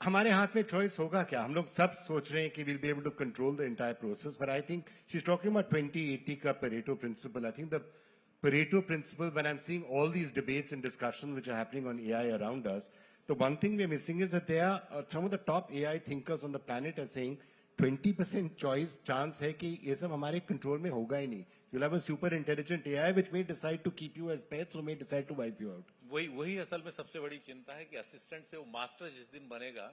हमारे हाथ में choice होगा क्या? हम लोग सब सोच रहे हैं कि we'll be able to control the entire process, but I think she's talking about 20-80 का Pareto principle. I think the Pareto principle, when I'm seeing all these debates and discussions which are happening on AI around us, the one thing we're missing is that there are some of the top AI thinkers on the planet are saying 20% choice chance है कि ये सब हमारे control में होगा ही नहीं. You'll have a super intelligent AI which may decide to keep you as pets or may decide to wipe you out. वही असल में सबसे बड़ी चिंता है कि असिस्टेंट से वो मास्टर जिस दिन बनेगा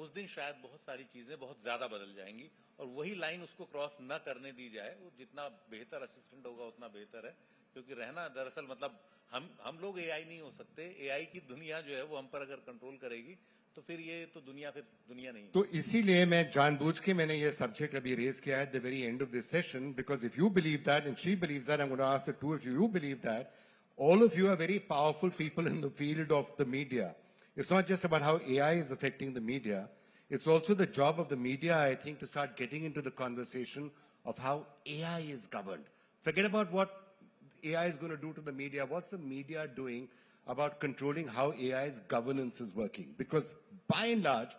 उस दिन शायद बहुत सारी चीजें बहुत ज्यादा बदल जाएंगी और वही लाइन उसको क्रॉस न करने दी जाए. वो जितना बेहतर असिस्टेंट होगा उतना बेहतर है, क्योंकि रहना दरअसल मतलब हम लोग एआई नहीं हो सकते. एआई की दुनिया जो है वो हम पर अगर कंट्रोल करेगी तो फिर ये तो दुनिया नहीं. तो इसीलिए मैं जानबूझ के मैंने ये सब्जेक्ट अभी रेज किया at the very end of this session, because if you believe that and she believes that, I'm going to ask the two of you believe that, all of you are very powerful people in the field of the media. It's not just about how AI is affecting the media. It's also the job of the media, I think, to start getting into the conversation of how AI is governed. Forget about what AI is going to do to the media. What's the media doing about controlling how AI's governance is working? Because by and large,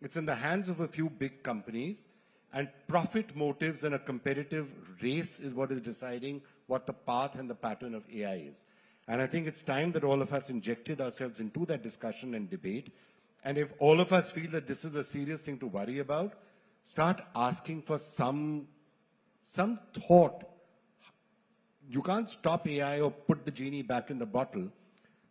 it's in the hands of a few big companies, and profit motives and a competitive race is what is deciding what the path and the pattern of AI is. And I think it's time that all of us injected ourselves into that discussion and debate. And if all of us feel that this is a serious thing to worry about, start asking for some thought. You can't stop AI or put the genie back in the bottle,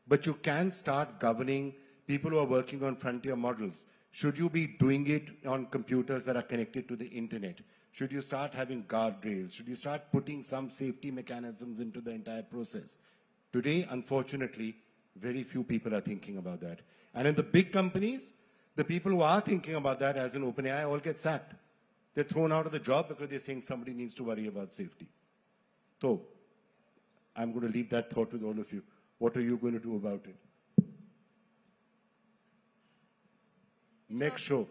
but you can start governing people who are working on frontier models. Should you be doing it on computers that are connected to the internet? Should you start having guardrails? Should you start putting some safety mechanisms into the entire process? Today, unfortunately, very few people are thinking about that. And in the big companies, the people who are thinking about that, as in OpenAI, all get sacked. They're thrown out of the job because they're saying somebody needs to worry about safety. So, I'm going to leave that thought with all of you. What are you going to do about it? Next show.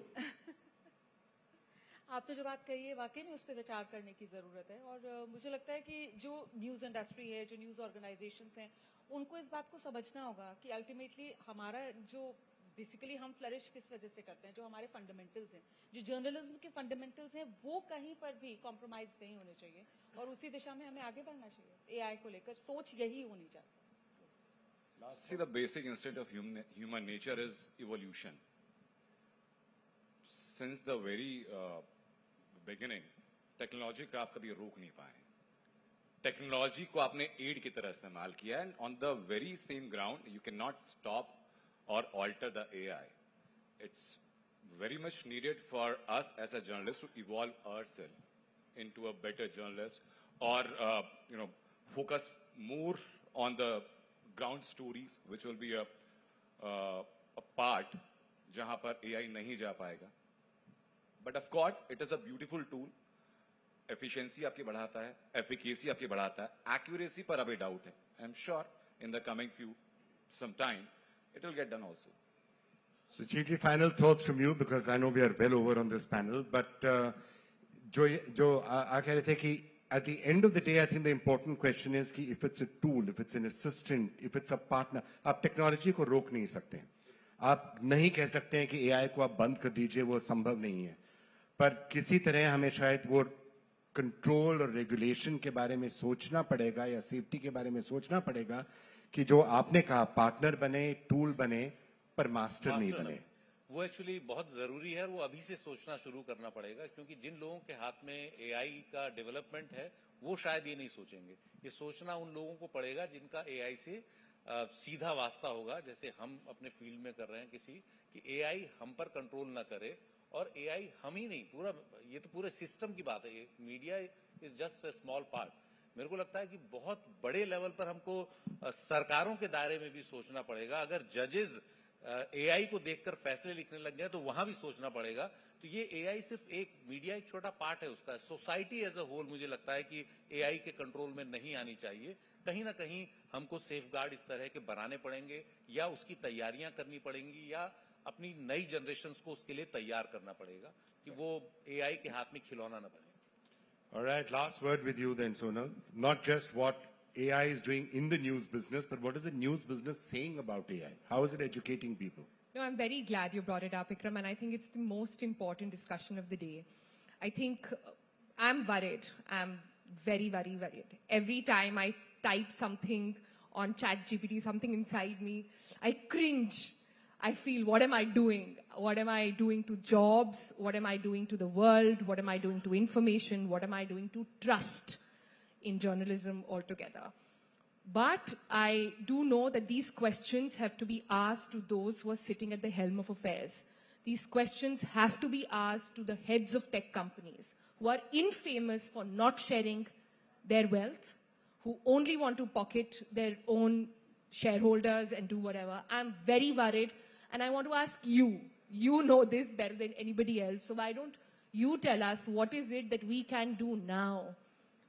आपने जो बात कही है वाकई में उस पर विचार करने की ज़रूरत है और मुझे लगता है कि जो न्यूज़ इंडस्ट्री है, जो न्यूज़ ऑर्गेनाइजेशंस हैं, उनको इस बात को समझना होगा कि अल्टीमेटली हमारा जो बेसिकली हम फ्लरिश किस वजह से करते हैं, जो हमारे फंडामेंटल्स हैं, जो जर्नलिज्म के फंडामेंटल्स हैं, वो कहीं पर भी कॉम्प्रोमाइज नहीं होने चाहिए और उसी दिशा में हमें आगे बढ़ना चाहिए. एआई को लेकर सोच यही होनी चाहिए. See, the basic instinct of human nature is evolution. Since the very beginning, technology का आप कभी रोक नहीं पाए. टेक्नोलॉजी को आपने एड की तरह इस्तेमाल किया and on the very same ground you can not stop or alter the AI. It's very much needed for us as a journalist to evolve ourselves into a better journalist or focus more on the ground stories which will be a part जहां पर AI नहीं जा पाएगा. But of course it is a beautiful tool. Efficiency आपकी बढ़ाता है, efficacy आपकी बढ़ाता है, accuracy पर अभी doubt है. I'm sure in the coming some time it will get done also. So, Chief, final thoughts from you, because I know we are well over on this panel, but जो आ कह रहे थे कि at the end of the day, I think the important question is कि if it's a tool, if it's an assistant, if it's a partner, आप technology को रोक नहीं सकते. आप नहीं कह सकते हैं कि AI को आप बंद कर दीजिए, वो संभव नहीं है. पर किसी तरह हमें शायद वो कंट्रोल और रेगुलेशन के बारे में सोचना पड़ेगा या सेफ्टी के बारे में सोचना पड़ेगा कि जो आपने कहा पार्टनर बने, टूल बने, पर मास्टर नहीं बने. वो एक्चुअली बहुत जरूरी है. वो अभी से सोचना शुरू करना पड़ेगा, क्योंकि जिन लोगों के हाथ में एआई का डेवलपमेंट है वो शायद ये नहीं सोचेंगे. ये सोचना उन लोगों को पड़ेगा जिनका एआई से सीधा वास्ता होगा, जैसे हम अपने फील्ड में कर रहे हैं किसी, कि एआई हम पर कंट्रोल ना करे. और एआई हम ही नहीं, पूरा ये तो पूरे सिस्टम की बात है. Media is just a small part. मेरे को लगता है कि बहुत बड़े लेवल पर हमको सरकारों के दायरे में भी सोचना पड़ेगा. अगर जजेस एआई को देखकर फैसले लिखने लग गए तो वहां भी सोचना पड़ेगा. तो ये एआई सिर्फ एक मीडिया एक छोटा पार्ट है उसका. सोसाइटी एज अ होल मुझे लगता है कि एआई के कंट्रोल में नहीं आनी चाहिए. कहीं ना कहीं हमको सेफगार्ड इस तरह के बनाने पड़ेंगे, या उसकी तैयारियां करनी पड़ेंगी, या अपनी नई जनरेशंस को उसके लिए तैयार करना पड़ेगा कि वो एआई के हाथ में खिलौना न बने. All right, last word with you then, Sonal. Not just what AI is doing in the news business, but what is the news business saying about AI? How is it educating people? No, I'm very glad you brought it up, Vikram, and I think it's the most important discussion of the day. I think I'm worried. I'm very, very worried. Every time I type something on ChatGPT, something inside me, I cringe. I feel, what am I doing? What am I doing to jobs? What am I doing to the world? What am I doing to information? What am I doing to trust in journalism altogether? But I do know that these questions have to be asked to those who are sitting at the helm of affairs. These questions have to be asked to the heads of tech companies who are infamous for not sharing their wealth, who only want to pocket their own shareholders and do whatever. I'm very worried, and I want to ask you, you know this better than anybody else, so why don't you tell us what is it that we can do now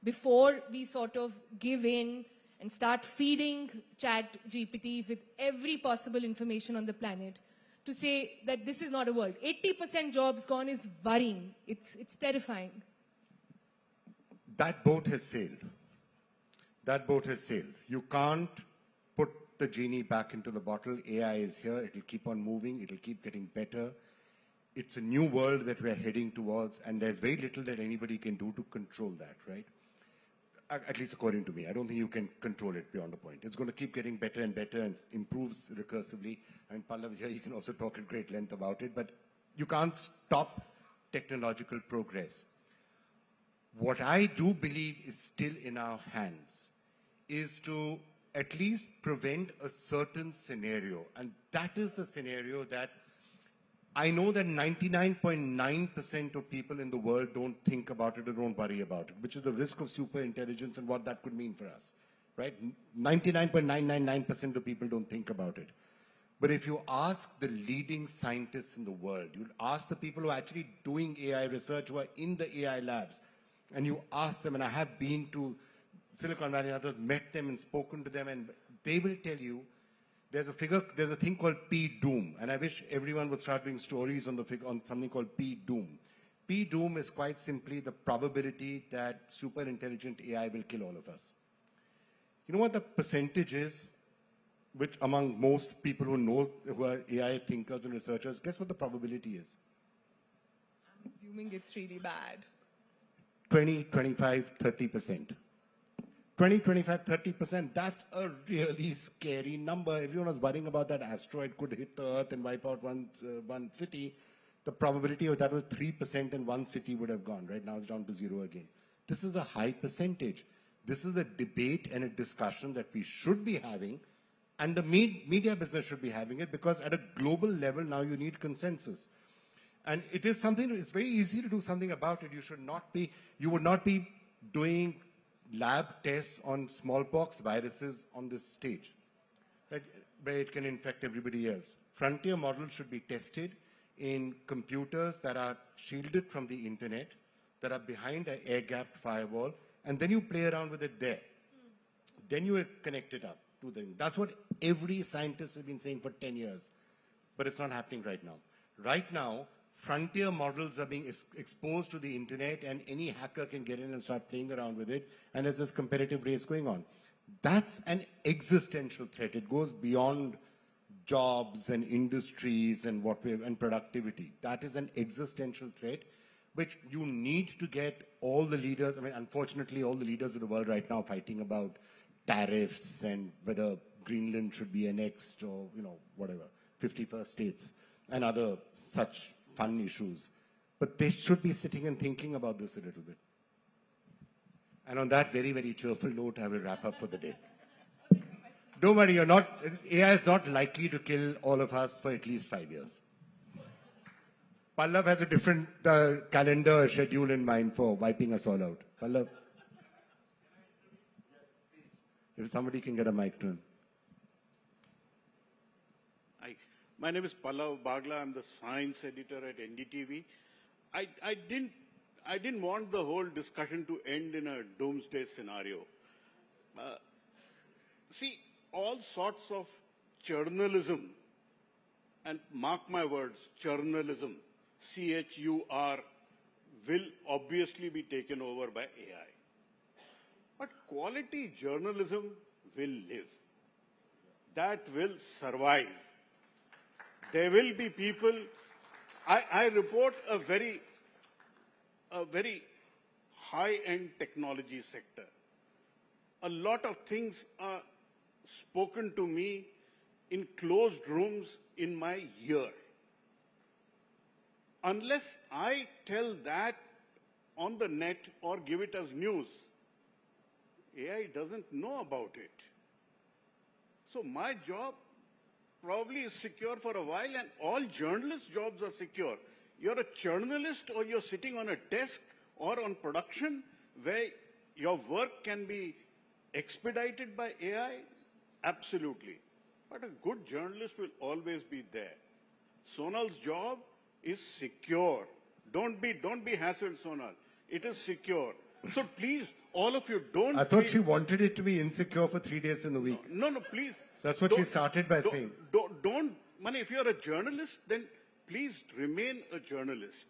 before we sort of give in and start feeding ChatGPT with every possible information on the planet to say that this is not a world. 80% jobs gone is worrying. It's terrifying. That boat has sailed. That boat has sailed. You can't put the genie back into the bottle. AI is here. It'll keep on moving. It'll keep getting better. It's a new world that we're heading towards, and there's very little that anybody can do to control that, right? At least according to me. I don't think you can control it beyond a point. It's going to keep getting better and better and improves recursively. I mean, Pallav here, you can also talk at great length about it, but you can't stop technological progress. What I do believe is still in our hands is to at least prevent a certain scenario. And that is the scenario that I know that 99.9% of people in the world don't think about it or don't worry about it, which is the risk of super intelligence and what that could mean for us, right? 99.999% of people don't think about it. But if you ask the leading scientists in the world, you ask the people who are actually doing AI research, who are in the AI labs, and you ask them, and I have been to Silicon Valley and others, met them and spoken to them, and they will tell you there's a thing called P-Doom, and I wish everyone would start doing stories on something called P-Doom. P-Doom is quite simply the probability that super intelligent AI will kill all of us. You know what the percentage is, which among most people who are AI thinkers and researchers, guess what the probability is? I'm assuming it's really bad. 20, 25, 30%. 20, 25, 30%, that's a really scary number. Everyone was worrying about that asteroid could hit the Earth and wipe out one city. The probability of that was 3% and one city would have gone. Right now it's down to 0 again. This is a high percentage. This is a debate and a discussion that we should be having, and the media business should be having it, because at a global level now you need consensus. And it is something, it's very easy to do something about it. You would not be doing lab tests on smallpox viruses on this stage, right, where it can infect everybody else. Frontier models should be tested in computers that are shielded from the internet, that are behind an air-gapped firewall, and then you play around with it there. Then you connect it up to them. That's what every scientist has been saying for 10 years, but it's not happening right now. Right now, frontier models are being exposed to the internet, and any hacker can get in and start playing around with it, and there's this competitive race going on. That's an existential threat. It goes beyond jobs and industries and and productivity. That is an existential threat, which you need to get all the leaders. I mean, unfortunately, all the leaders of the world right now fighting about tariffs and whether Greenland should be annexed or, whatever, 51st states and other such fun issues. But they should be sitting and thinking about this a little bit. And on that very, very cheerful note, I will wrap up for the day. Don't worry, AI is not likely to kill all of us for at least 5 years. Pallav has a different calendar schedule in mind for wiping us all out. Pallav? If somebody can get a mic to him. Hi, my name is Pallav Bagla. I'm the science editor at NDTV. I didn't want the whole discussion to end in a doomsday scenario. See, all sorts of journalism, and mark my words, journalism, CHUR, will obviously be taken over by AI. But quality journalism will live. That will survive. There will be people. I report a very high-end technology sector. A lot of things are spoken to me in closed rooms in my ear. Unless I tell that on the net or give it as news, AI doesn't know about it. So my job probably is secure for a while, and all journalists' jobs are secure. You're a journalist or you're sitting on a desk or on production where your work can be expedited by AI, absolutely. But a good journalist will always be there. Sonal's job is secure. Don't be hassled, Sonal. It is secure. So please, all of you, don't. I thought she wanted it to be insecure for 3 days in the week. No, please. That's what she started by saying. If you're a journalist, then please remain a journalist.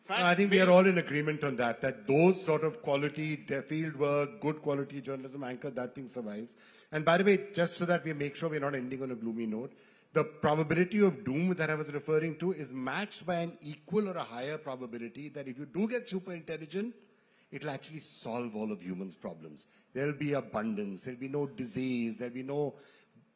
I think we are all in agreement on that those sort of quality field work, good quality journalism anchor, that thing survives. And by the way, just so that we make sure we're not ending on a gloomy note, the probability of doom that I was referring to is matched by an equal or a higher probability that if you do get super intelligent, it'll actually solve all of humans' problems. There'll be abundance, there'll be no disease, there'll be no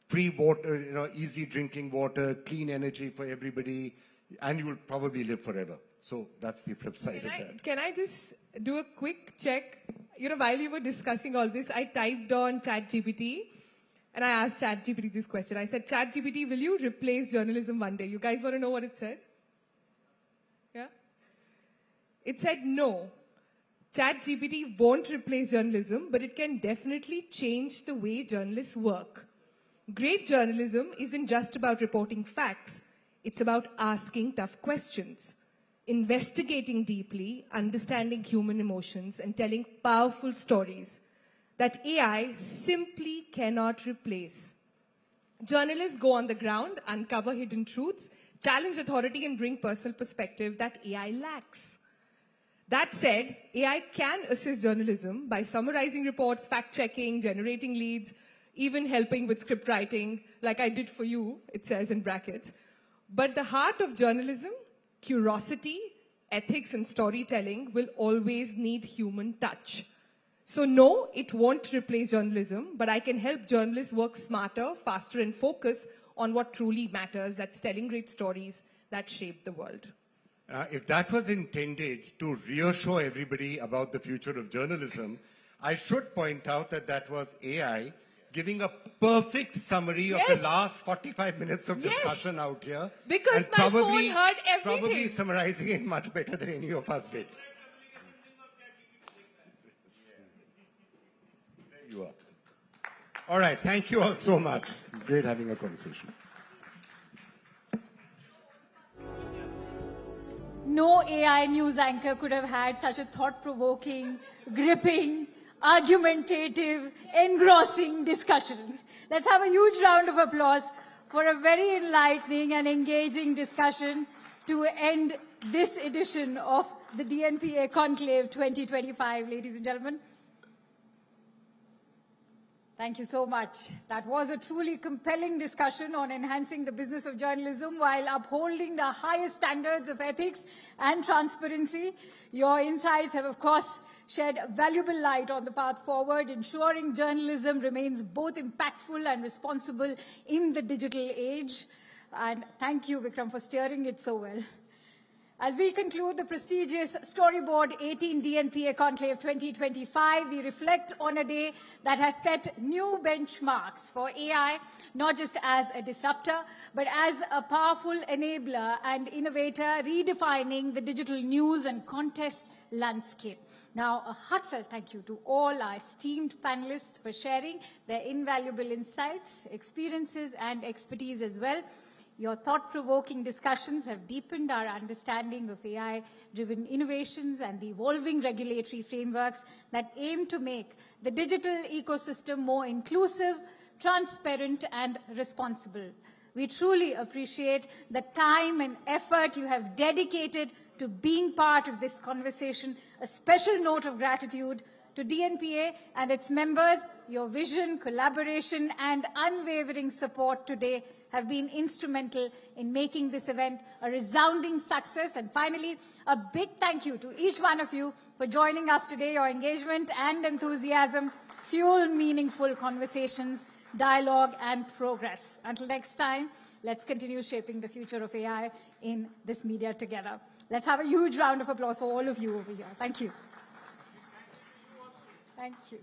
free water, easy drinking water, clean energy for everybody, and you'll probably live forever. So that's the flip side of that. Can I just do a quick check? While you were discussing all this, I typed on ChatGPT and I asked ChatGPT this question. I said, ChatGPT, will you replace journalism one day? You guys want to know what it said? Yeah? It said no. ChatGPT won't replace journalism, but it can definitely change the way journalists work. Great journalism isn't just about reporting facts. It's about asking tough questions, investigating deeply, understanding human emotions, and telling powerful stories that AI simply cannot replace. Journalists go on the ground, uncover hidden truths, challenge authority, and bring personal perspective that AI lacks. That said, AI can assist journalism by summarizing reports, fact-checking, generating leads, even helping with script writing, like I did for you, it says in brackets. But the heart of journalism, curiosity, ethics, and storytelling will always need human touch. So no, it won't replace journalism, but I can help journalists work smarter, faster, and focus on what truly matters, that's telling great stories that shape the world. If that was intended to reassure everybody about the future of journalism, I should point out that that was AI giving a perfect summary of the last 45 minutes of discussion out here. Because my phone heard everything. Probably summarizing it much better than any of us did. There you are. All right, thank you all so much. Great having a conversation. No AI news anchor could have had such a thought-provoking, gripping, argumentative, engrossing discussion. Let's have a huge round of applause for a very enlightening and engaging discussion to end this edition of the DNPA Conclave 2025, ladies and gentlemen. Thank you so much. That was a truly compelling discussion on enhancing the business of journalism while upholding the highest standards of ethics and transparency. Your insights have, of course, shed valuable light on the path forward, ensuring journalism remains both impactful and responsible in the digital age. And thank you, Vikram, for steering it so well. As we conclude the prestigious Storyboard18 DNPA Conclave 2025, we reflect on a day that has set new benchmarks for AI, not just as a disruptor, but as a powerful enabler and innovator, redefining the digital news and contest landscape. Now, a heartfelt thank you to all our esteemed panelists for sharing their invaluable insights, experiences, and expertise as well. Your thought-provoking discussions have deepened our understanding of AI-driven innovations and the evolving regulatory frameworks that aim to make the digital ecosystem more inclusive, transparent, and responsible. We truly appreciate the time and effort you have dedicated to being part of this conversation. A special note of gratitude to DNPA and its members. Your vision, collaboration, and unwavering support today have been instrumental in making this event a resounding success. And finally, a big thank you to each one of you for joining us today. Your engagement and enthusiasm fuel meaningful conversations, dialogue, and progress. Until next time, let's continue shaping the future of AI in this media together. Let's have a huge round of applause for all of you over here. Thank you. Thank you.